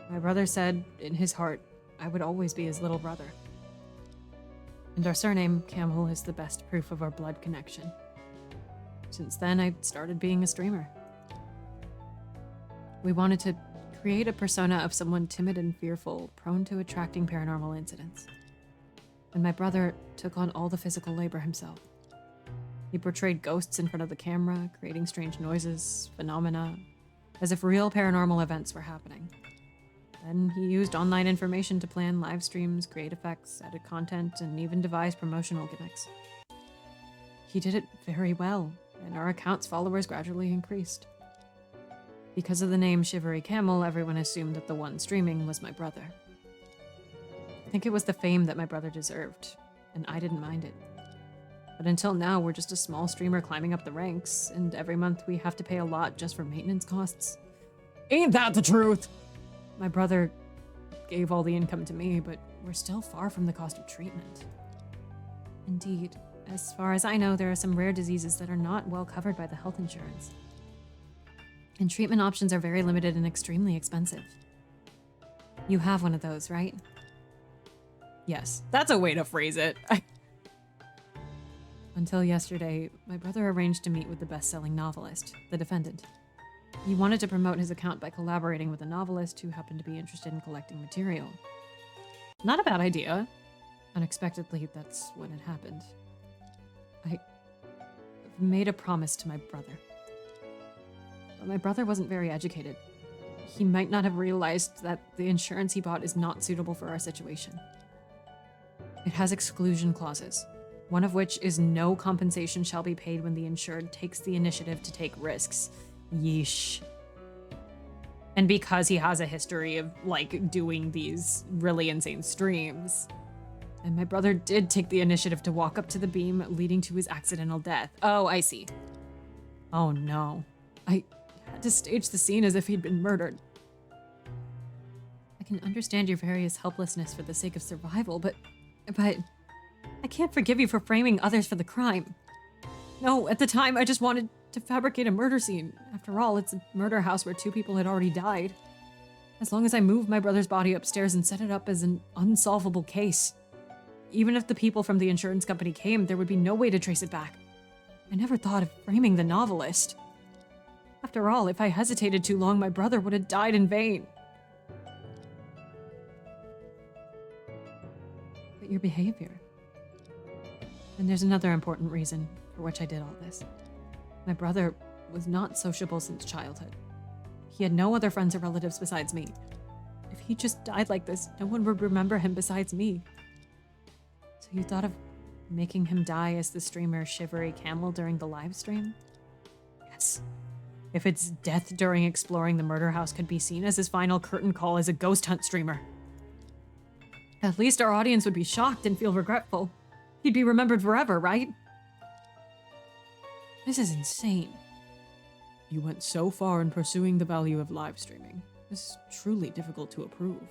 S1: My brother said, in his heart, I would always be his little brother. And our surname, Campbell, is the best proof of our blood connection. Since then, I started being a streamer. We wanted to create a persona of someone timid and fearful, prone to attracting paranormal incidents. And my brother took on all the physical labor himself. He portrayed ghosts in front of the camera, creating strange noises, phenomena, as if real paranormal events were happening. Then he used online information to plan live streams, create effects, edit content, and even devise promotional gimmicks. He did it very well, and our account's followers gradually increased. Because of the name Shivery Camel, everyone assumed that the one streaming was my brother. I think it was the fame that my brother deserved, and I didn't mind it. But until now, we're just a small streamer climbing up the ranks, and every month we have to pay a lot just for maintenance costs. Ain't that the truth? My brother gave all the income to me, but we're still far from the cost of treatment. Indeed, as far as I know, there are some rare diseases that are not well covered by the health insurance. And treatment options are very limited and extremely expensive. You have one of those, right? Yes, that's a way to phrase it. Until yesterday, my brother arranged to meet with the best-selling novelist, the defendant. He wanted to promote his account by collaborating with a novelist who happened to be interested in collecting material. Not a bad idea. Unexpectedly, that's when it happened. I made a promise to my brother. But my brother wasn't very educated. He might not have realized that the insurance he bought is not suitable for our situation. It has exclusion clauses, one of which is no compensation shall be paid when the insured takes the initiative to take risks. Yeesh. And because he has a history of, like, doing these really insane streams. And my brother did take the initiative to walk up to the beam, leading to his accidental death. Oh, I see. Oh no. I had to stage the scene as if he'd been murdered. I can understand your various helplessness for the sake of survival, but I can't forgive you for framing others for the crime. No, at the time, I just wanted to fabricate a murder scene. After all, it's a murder house where 2 people had already died. As long as I moved my brother's body upstairs and set it up as an unsolvable case. Even if the people from the insurance company came, there would be no way to trace it back. I never thought of framing the novelist. After all, if I hesitated too long, my brother would have died in vain. But your behavior. And there's another important reason for which I did all this. My brother was not sociable since childhood. He had no other friends or relatives besides me. If he just died like this, no one would remember him besides me. So you thought of making him die as the streamer Shivery Camel during the live stream? Yes. If its death during exploring the murder house could be seen as his final curtain call as a ghost hunt streamer. At least our audience would be shocked and feel regretful. He'd be remembered forever, right? This is insane. You went so far in pursuing the value of live streaming. This is truly difficult to approve.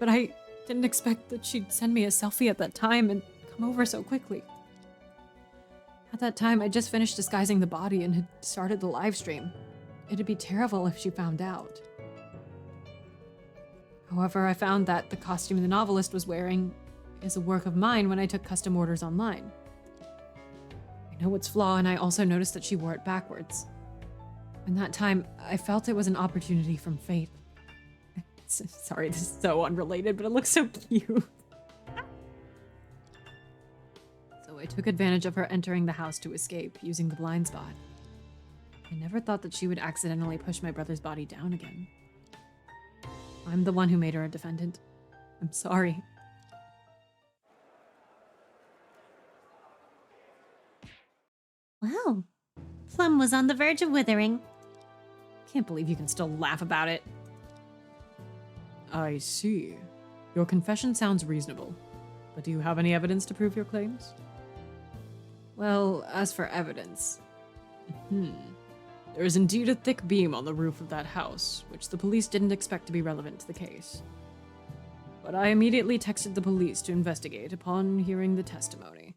S1: But I didn't expect that she'd send me a selfie at that time and come over so quickly. At that time, I just finished disguising the body and had started the live stream. It'd be terrible if she found out. However, I found that the costume the novelist was wearing is a work of mine when I took custom orders online. I know its flaw, and I also noticed that she wore it backwards. In that time, I felt it was an opportunity from fate. Sorry, this is so unrelated, but it looks so cute. So I took advantage of her entering the house to escape, using the blind spot. I never thought that she would accidentally push my brother's body down again. I'm the one who made her a defendant. I'm sorry.
S3: Wow. Plum was on the verge of withering.
S1: Can't believe you can still laugh about it. I see. Your confession sounds reasonable. But do you have any evidence to prove your claims? Well, as for evidence... There is indeed a thick beam on the roof of that house, which the police didn't expect to be relevant to the case. But I immediately texted the police to investigate upon hearing the testimony.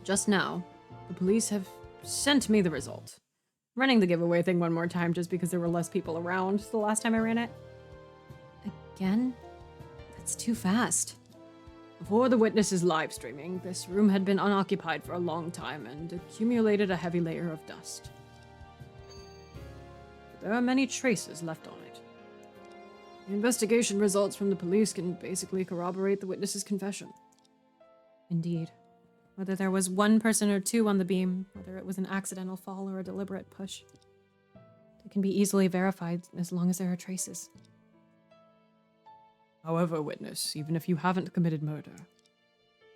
S1: Just now, the police have sent me the result. Running the giveaway thing one more time just because there were less people around the last time I ran it. Again? That's too fast. Before the witness's live streaming, this room had been unoccupied for a long time and accumulated a heavy layer of dust. But there are many traces left on it. The investigation results from the police can basically corroborate the witness's confession. Indeed. Whether there was one person or 2 on the beam, whether it was an accidental fall or a deliberate push, it can be easily verified as long as there are traces. However, witness, even if you haven't committed murder,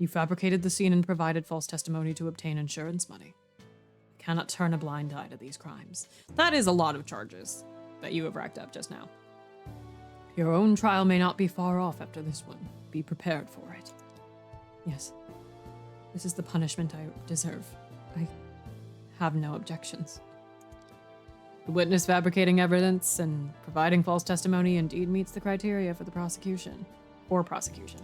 S1: you fabricated the scene and provided false testimony to obtain insurance money. You cannot turn a blind eye to these crimes. That is a lot of charges that you have racked up just now. Your own trial may not be far off after this one. Be prepared for it. Yes, this is the punishment I deserve. I have no objections. The witness fabricating evidence and providing false testimony indeed meets the criteria for the prosecution. Or prosecution.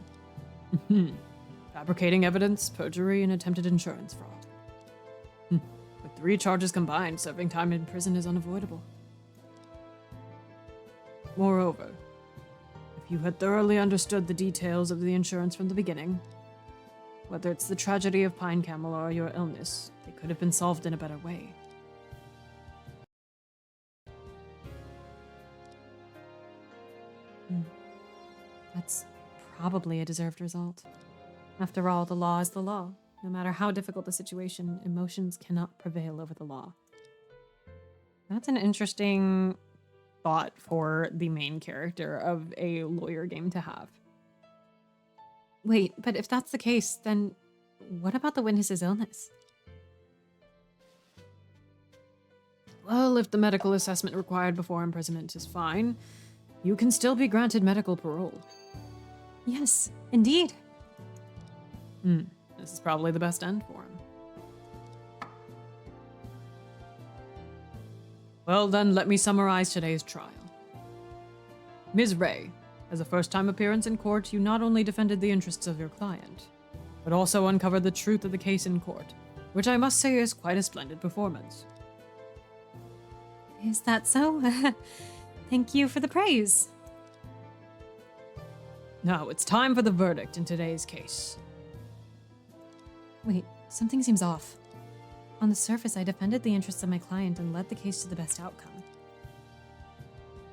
S1: Fabricating evidence, perjury, and attempted insurance fraud. With 3 charges combined, serving time in prison is unavoidable. Moreover, if you had thoroughly understood the details of the insurance from the beginning, whether it's the tragedy of Pine Camel or your illness, they could have been solved in a better way. That's probably a deserved result. After all, the law is the law. No matter how difficult the situation, emotions cannot prevail over the law. That's an interesting thought for the main character of a lawyer game to have. Wait, but if that's the case, then what about the witness's illness? Well, if the medical assessment required before imprisonment is fine, you can still be granted medical parole.
S3: Yes, indeed.
S1: This is probably the best end for him. Well then, let me summarize today's trial. Ms. Ray, as a first-time appearance in court, you not only defended the interests of your client, but also uncovered the truth of the case in court, which I must say is quite a splendid performance.
S3: Is that so? Thank you for the praise.
S1: Now it's time for the verdict in today's case.
S3: Wait, something seems off. On the surface, I defended the interests of my client and led the case to the best outcome.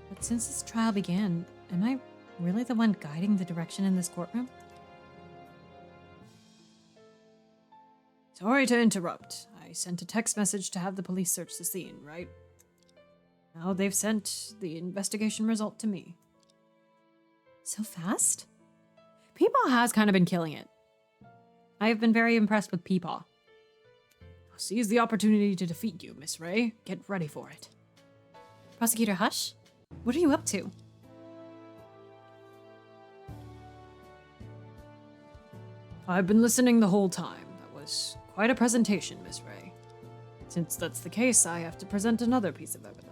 S3: But since this trial began, am I really the one guiding the direction in this courtroom?
S1: Sorry to interrupt. I sent a text message to have the police search the scene, right? Now they've sent the investigation result to me.
S3: So fast?
S1: Peepaw has kind of been killing it. I have been very impressed with Peepaw. I'll seize the opportunity to defeat you, Miss Ray. Get ready for it.
S3: Prosecutor Hush? What are you up to?
S1: I've been listening the whole time. That was quite a presentation, Miss Ray. Since that's the case, I have to present another piece of evidence.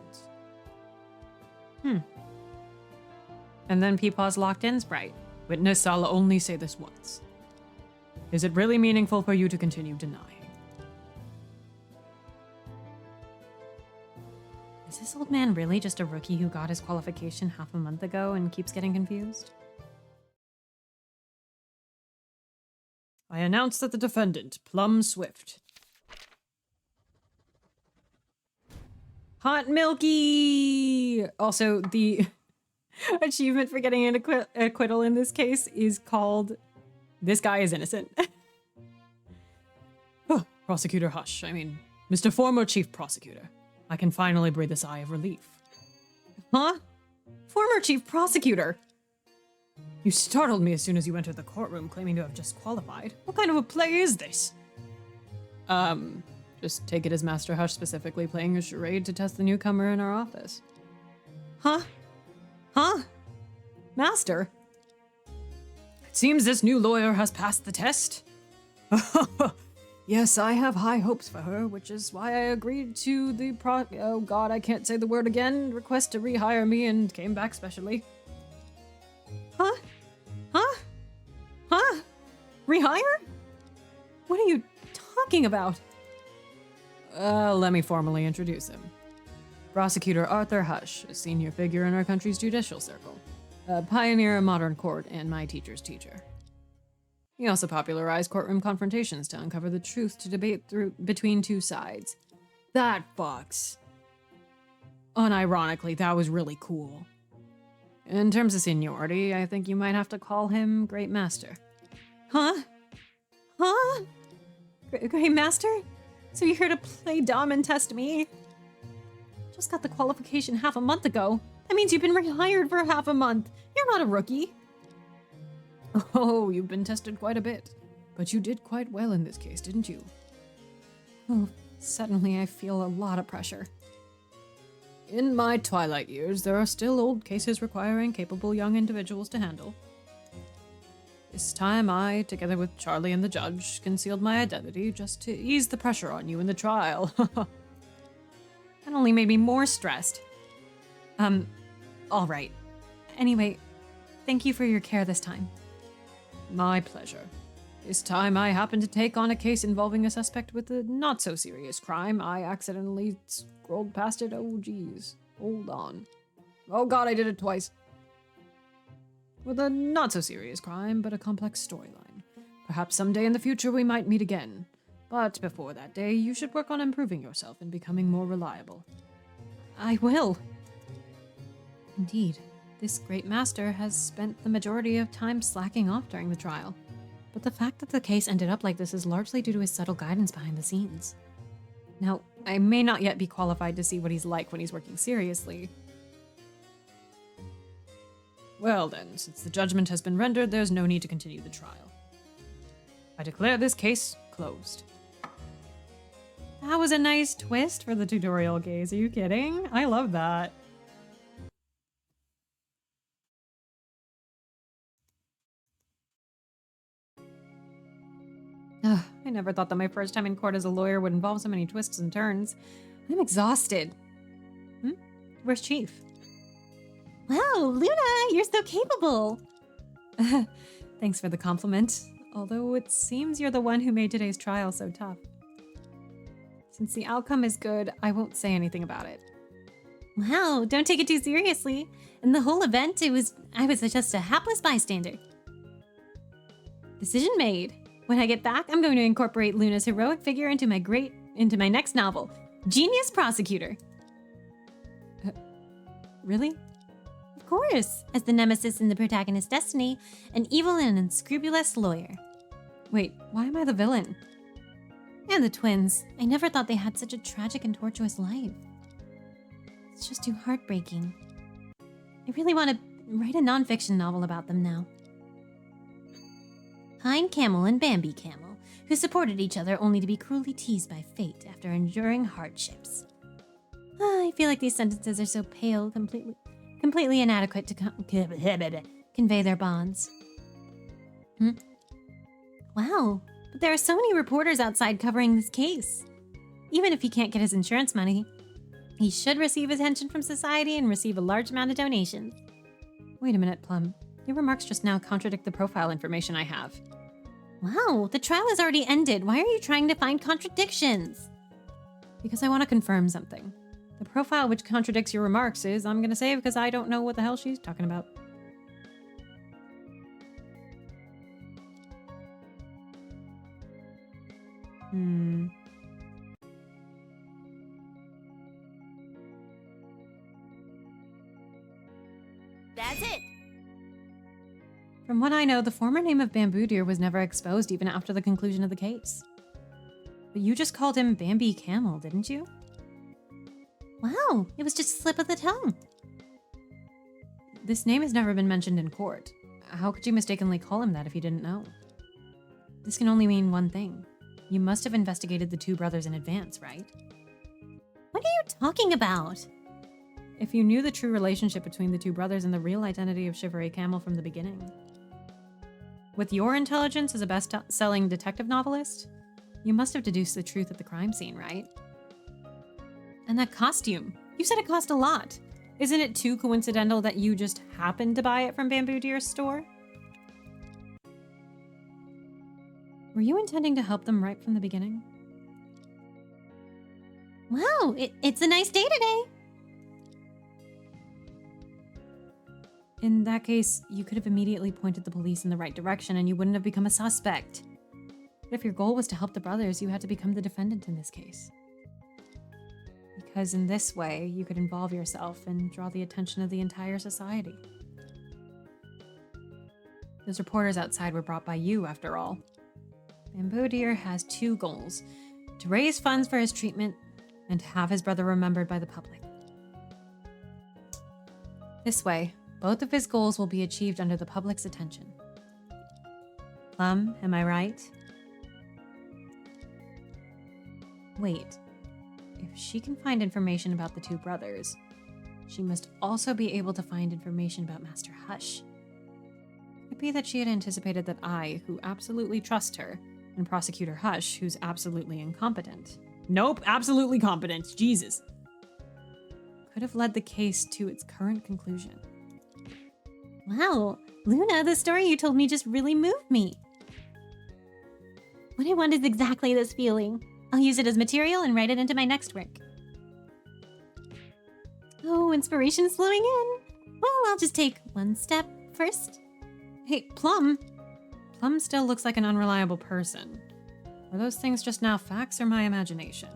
S3: And then Peepaw's locked in sprite.
S1: Witness, I'll only say this once. Is it really meaningful for you to continue denying?
S3: Is this old man really just a rookie who got his qualification half a month ago and keeps getting confused?
S1: I announce that the defendant, Plum Swift. Hot Milky! Also, the achievement for getting an acquittal in this case is called This Guy is Innocent. Oh, Prosecutor Hush. I mean, Mr. Former Chief Prosecutor. I can finally breathe a sigh of relief.
S3: Huh? Former Chief Prosecutor?
S1: You startled me as soon as you entered the courtroom, claiming to have just qualified. What kind of a play is this? Just take it as Master Hush specifically playing a charade to test the newcomer in our office.
S3: Huh? Huh?
S1: Master? It seems this new lawyer has passed the test. Yes, I have high hopes for her, which is why I agreed to the oh god, I can't say the word again, request to rehire me and came back specially.
S3: Huh? Huh? Huh? Rehire? What are you talking about?
S1: Let me formally introduce him. Prosecutor Arthur Hush, a senior figure in our country's judicial circle, a pioneer of modern court and my teacher's teacher. He also popularized courtroom confrontations to uncover the truth to debate between two sides. That fucks. Unironically, that was really cool. In terms of seniority, I think you might have to call him Great Master.
S3: Huh? Huh? Great Master? So you're here to play dumb and test me? Just got the qualification half a month ago. That means you've been rehired for half a month. You're not a rookie.
S1: Oh, you've been tested quite a bit. But you did quite well in this case, didn't you?
S3: Oh, suddenly I feel a lot of pressure.
S1: In my twilight years, there are still old cases requiring capable young individuals to handle. This time I, together with Charlie and the judge, concealed my identity just to ease the pressure on you in the trial.
S3: That only made me more stressed. All right. Anyway, thank you for your care this time.
S1: My pleasure. This time I happened to take on a case involving a suspect with a not-so-serious crime. I accidentally scrolled past it. Oh, geez. Hold on. Oh god, I did it twice. With a not-so-serious crime, but a complex storyline. Perhaps someday in the future we might meet again. But before that day, you should work on improving yourself and becoming more reliable.
S3: I will.
S1: Indeed, this great master has spent the majority of time slacking off during the trial. But the fact that the case ended up like this is largely due to his subtle guidance behind the scenes. Now, I may not yet be qualified to see what he's like when he's working seriously. Well then, since the judgment has been rendered, there's no need to continue the trial. I declare this case closed.
S3: That was a nice twist for the tutorial case. Are you kidding? I love that.
S1: Ugh, I never thought that my first time in court as a lawyer would involve so many twists and turns. I'm exhausted. Where's Chief?
S3: Wow, Luna, you're so capable.
S1: Thanks for the compliment. Although it seems you're the one who made today's trial so tough. Since the outcome is good, I won't say anything about it.
S3: Wow, don't take it too seriously. In the whole event, I was just a hapless bystander. Decision made. When I get back, I'm going to incorporate Luna's heroic figure into my next novel, Genius Prosecutor.
S1: Really?
S3: Of course, as the nemesis in the protagonist's destiny, an evil and unscrupulous lawyer.
S1: Wait, why am I the villain?
S3: And the twins. I never thought they had such a tragic and tortuous life. It's just too heartbreaking. I really want to write a nonfiction novel about them now. Pine Camel and Bambi Camel, who supported each other only to be cruelly teased by fate after enduring hardships. I feel like these sentences are so pale, completely inadequate to convey their bonds. Wow, but there are so many reporters outside covering this case. Even if he can't get his insurance money, he should receive attention from society and receive a large amount of donations.
S1: Wait a minute, Plum. Your remarks just now contradict the profile information I have.
S3: Wow, the trial has already ended. Why are you trying to find contradictions?
S1: Because I want to confirm something. The profile which contradicts your remarks is, I'm going to say, because I don't know what the hell she's talking about.
S5: That's it.
S1: From what I know, the former name of Bamboo Deer was never exposed even after the conclusion of the case. But you just called him Bambi Camel, didn't you?
S3: Wow, it was just a slip of the tongue.
S1: This name has never been mentioned in court. How could you mistakenly call him that if you didn't know? This can only mean one thing. You must have investigated the two brothers in advance, right?
S3: What are you talking about?
S1: If you knew the true relationship between the two brothers and the real identity of Chivalry Camel from the beginning. With your intelligence as a best-selling detective novelist, you must have deduced the truth at the crime scene, right? And that costume. You said it cost a lot. Isn't it too coincidental that you just happened to buy it from Bamboo Deer's store? Were you intending to help them right from the beginning?
S3: Wow, it's a nice day today.
S1: In that case, you could have immediately pointed the police in the right direction and you wouldn't have become a suspect. But if your goal was to help the brothers, you had to become the defendant in this case. Because in this way, you could involve yourself and draw the attention of the entire society. Those reporters outside were brought by you, after all. Bamboo Deer has two goals: to raise funds for his treatment and have his brother remembered by the public. This way, both of his goals will be achieved under the public's attention. Plum, am I right? Wait. If she can find information about the two brothers, she must also be able to find information about Master Hush. It could be that she had anticipated that I, who absolutely trust her, and Prosecutor Hush, who's absolutely incompetent. Nope, absolutely competent, Jesus. Could have led the case to its current conclusion.
S3: Wow, Luna, the story you told me just really moved me. What I want is exactly this feeling. I'll use it as material and write it into my next work. Oh, inspiration's flowing in. Well, I'll just take one step first.
S1: Hey, Plum! Plum still looks like an unreliable person. Were those things just now facts or my imagination?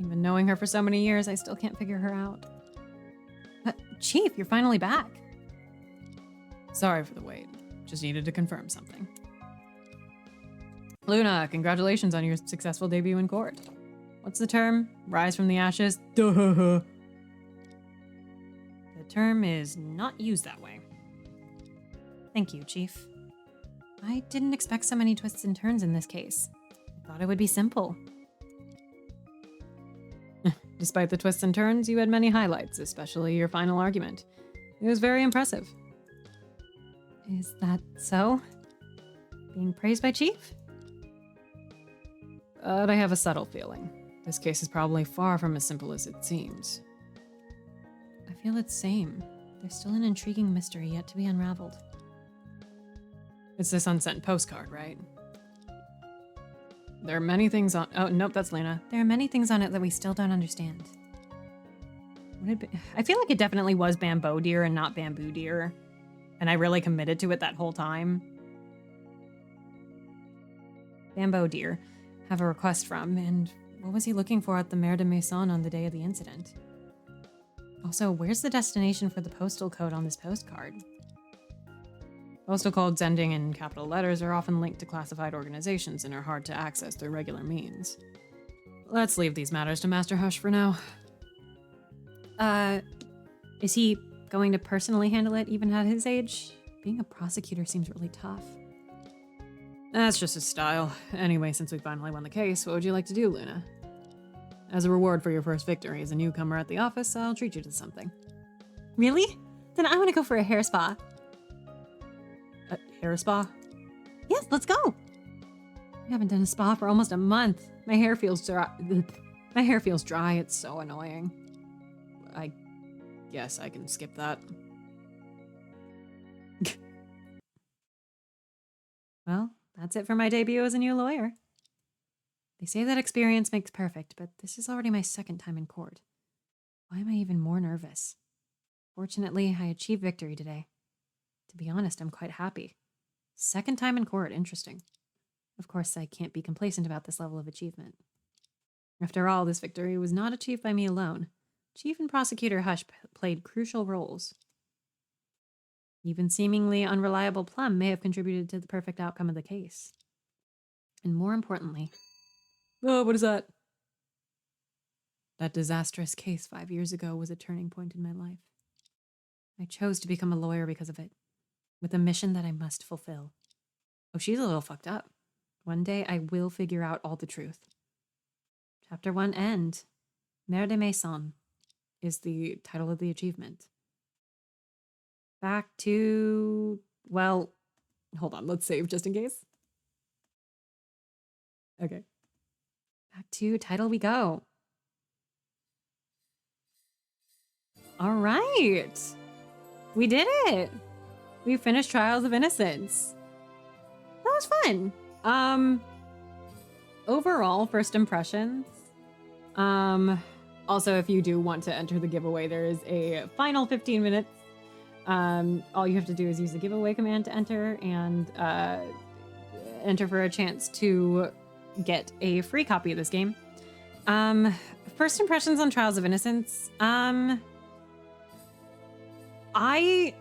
S1: Even knowing her for so many years, I still can't figure her out. Chief, you're finally back. Sorry for the wait. Just needed to confirm something. Luna, congratulations on your successful debut in court. What's the term? Rise from the ashes? Duh. The term is not used that way. Thank you, Chief. I didn't expect so many twists and turns in this case. I thought it would be simple. Despite the twists and turns, you had many highlights, especially your final argument. It was very impressive. Is that so? Being praised by Chief? But I have a subtle feeling. This case is probably far from as simple as it seems. I feel it's same. There's still an intriguing mystery yet to be unraveled. It's this unsent postcard, right? There are many things on— oh, nope, that's Lena. There are many things on it that we still don't understand. I feel like it definitely was bamboo deer and not bamboo deer. And I really committed to it that whole time. Bamboo deer. Have a request from, and what was he looking for at the Maire de Maison on the day of the incident? Also, where's the destination for the postal code on this postcard? Postal codes ending in capital letters are often linked to classified organizations and are hard to access through regular means. Let's leave these matters to Master Hush for now. Is he going to personally handle it even at his age? Being a prosecutor seems really tough. That's just his style. Anyway, since we finally won the case, what would you like to do, Luna? As a reward for your first victory as a newcomer at the office, I'll treat you to something.
S3: Really? Then I want to go for a hair spa.
S1: A hair spa?
S3: Yes, let's go.
S1: I haven't done a spa for almost a month. My hair feels dry. My hair feels dry. It's so annoying. I guess I can skip that. Well, that's it for my debut as a new lawyer. They say that experience makes perfect, but this is already my second time in court. Why am I even more nervous? Fortunately, I achieved victory today. To be honest, I'm quite happy. Second time in court, interesting. Of course, I can't be complacent about this level of achievement. After all, this victory was not achieved by me alone. Chief and Prosecutor Hush played crucial roles. Even seemingly unreliable Plum may have contributed to the perfect outcome of the case. And more importantly— oh, what is that? That disastrous case 5 years ago was a turning point in my life. I chose to become a lawyer because of it, with a mission that I must fulfill. Oh, she's a little fucked up. One day I will figure out all the truth. Chapter 1 End. Maire de Maison is the title of the achievement. Back to— well, hold on, let's save just in case. Okay. Back to title we go. All right. We did it. We finished Trials of Innocence. That was fun. Overall, first impressions. Also, if you do want to enter the giveaway, there is a final 15 minutes. All you have to do is use the giveaway command to enter and enter for a chance to get a free copy of this game. First impressions on Trials of Innocence. I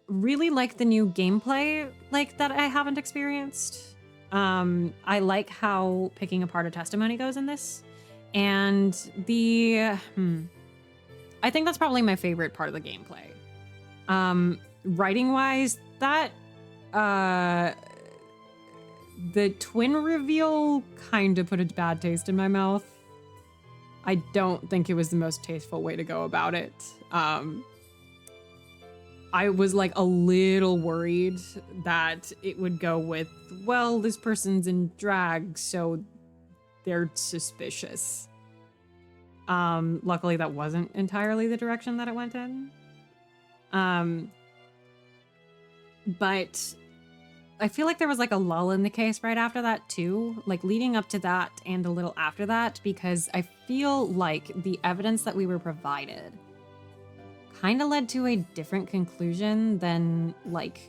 S1: really like the new gameplay that I haven't experienced. I like how picking apart a testimony goes in this. And I think that's probably my favorite part of the gameplay. Writing wise, that the twin reveal kind of put a bad taste in my mouth. I don't think it was the most tasteful way to go about it. I was like a little worried that it would go with, well, this person's in drag, so they're suspicious. Luckily that wasn't entirely the direction that it went in. But I feel like there was like a lull in the case right after that too, like leading up to that and a little after that, because I feel like the evidence that we were provided kind of led to a different conclusion than like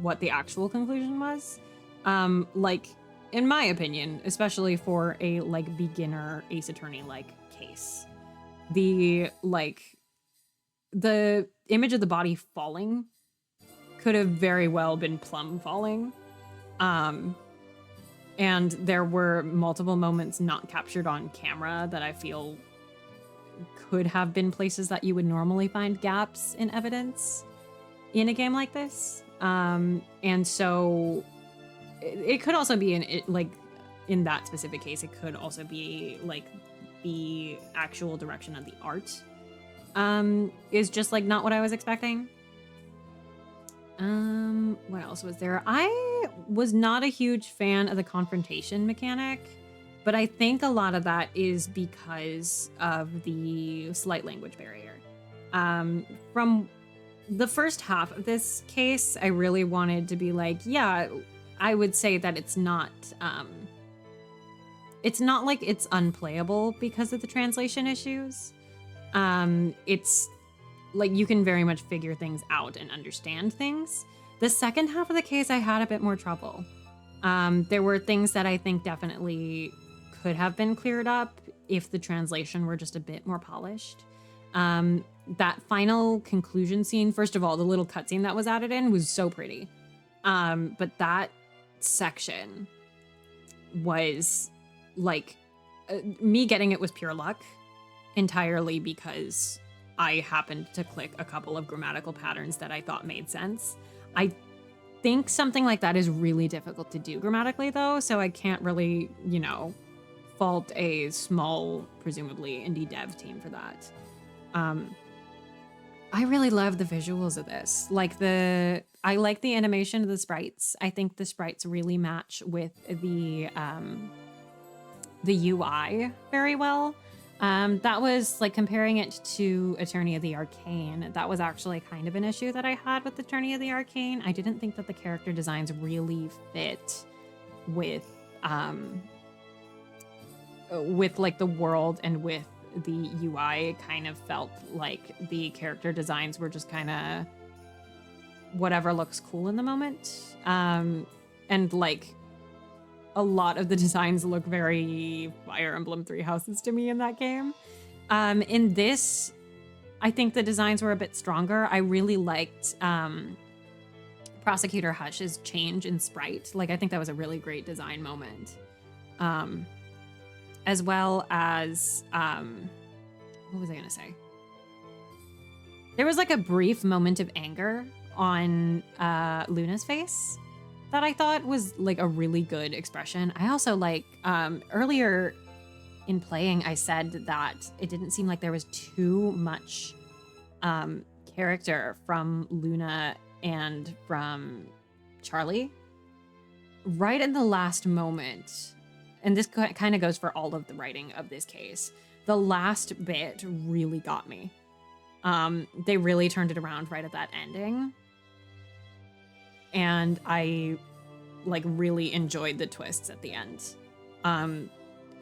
S1: what the actual conclusion was. Like, in my opinion, especially for a like beginner Ace Attorney like case, the image of the body falling could have very well been plumb falling. And there were multiple moments not captured on camera that I feel could have been places that you would normally find gaps in evidence in a game like this. And so it could also be in that specific case, it could also be like the actual direction of the art is just like not what I was expecting. What else was there? I was not a huge fan of the confrontation mechanic, but I think a lot of that is because of the slight language barrier. From the first half of this case, I really wanted to be like, yeah, I would say that it's not like it's unplayable because of the translation issues. It's like you can very much figure things out and understand things. The second half of the case, I had a bit more trouble. There were things that I think definitely could have been cleared up if the translation were just a bit more polished. That final conclusion scene, first of all, the little cutscene that was added in was so pretty. But that section was like, me getting it was pure luck entirely because I happened to click a couple of grammatical patterns that I thought made sense. I think something like that is really difficult to do grammatically though, so I can't really, fault a small, presumably indie dev team for that. I really love the visuals of this. I like the animation of the sprites. I think the sprites really match with the UI very well. That was like comparing it to Attorney of the Arcane. That was actually kind of an issue that I had with Attorney of the Arcane. I didn't think that the character designs really fit with like the world and with the UI. It kind of felt like the character designs were just kind of whatever looks cool in the moment. And like a lot of the designs look very Fire Emblem Three Houses to me in that game. In this, I think the designs were a bit stronger. I really liked Prosecutor Hush's change in sprite. Like, I think that was a really great design moment. As well as, what was I gonna say? There was like a brief moment of anger on Luna's face that I thought was like a really good expression. I also like, earlier in playing, I said that it didn't seem like there was too much character from Luna and from Charlie. Right in the last moment, and this kind of goes for all of the writing of this case, the last bit really got me. They really turned it around right at that ending. And I like really enjoyed the twists at the end.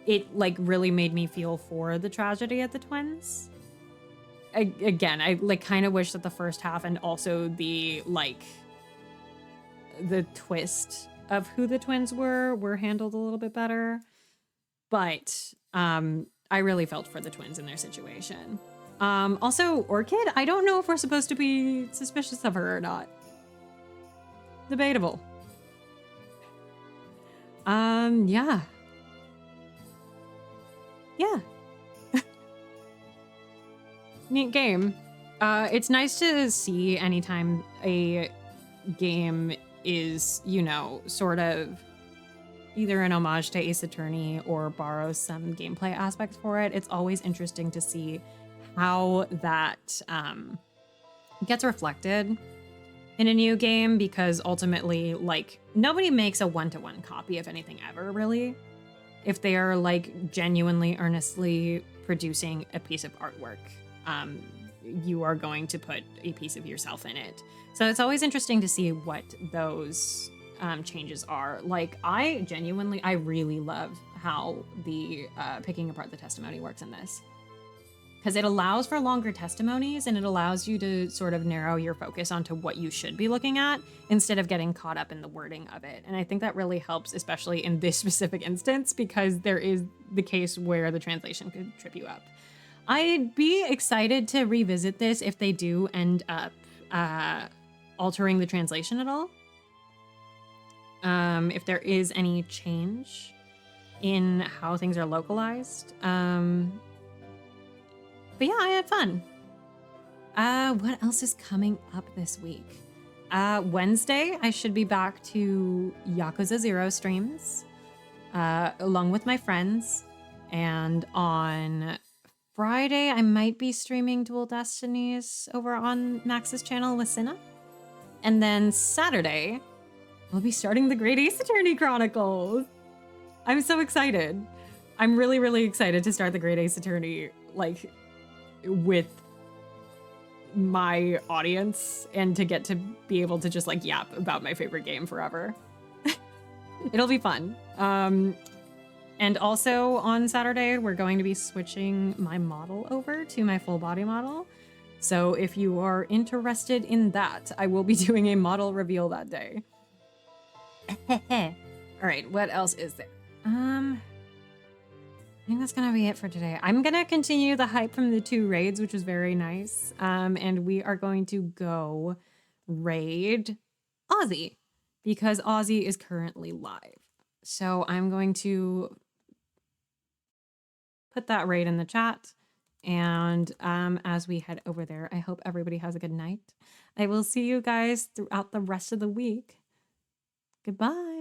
S1: It like really made me feel for the tragedy of the twins. Again, I like kind of wish that the first half and also the twist of who the twins were handled a little bit better. But I really felt for the twins in their situation. Also, Orchid, I don't know if we're supposed to be suspicious of her or not. Debatable. Yeah. Yeah. Neat game. It's nice to see anytime a game is, sort of either an homage to Ace Attorney or borrows some gameplay aspects for it. It's always interesting to see how that gets reflected in a new game, because ultimately, like, nobody makes a one-to-one copy of anything ever, really. If they are, like, genuinely, earnestly producing a piece of artwork, you are going to put a piece of yourself in it. So it's always interesting to see what those changes are. Like, I really love how the picking apart the testimony works in this. because it allows for longer testimonies and it allows you to sort of narrow your focus onto what you should be looking at instead of getting caught up in the wording of it. And I think that really helps, especially in this specific instance, because there is the case where the translation could trip you up. I'd be excited to revisit this if they do end up altering the translation at all. If there is any change in how things are localized. But yeah, I had fun. What else is coming up this week? Wednesday, I should be back to Yakuza 0 streams, along with my friends. And on Friday, I might be streaming Dual Destinies over on Max's channel with Cinna. And then Saturday, we'll be starting the Great Ace Attorney Chronicles. I'm so excited. I'm really, really excited to start the Great Ace Attorney, like, with my audience and to get to be able to just like yap about my favorite game forever. It'll be fun. And also on Saturday, we're going to be switching my model over to my full body model. So if you are interested in that, I will be doing a model reveal that day. All right, what else is there? I think that's gonna be it for today. I'm gonna continue the hype from the 2 raids, which was very nice. And we are going to go raid Aussie because Aussie is currently live. So I'm going to put that raid in the chat. And as we head over there, I hope everybody has a good night. I will see you guys throughout the rest of the week. Goodbye.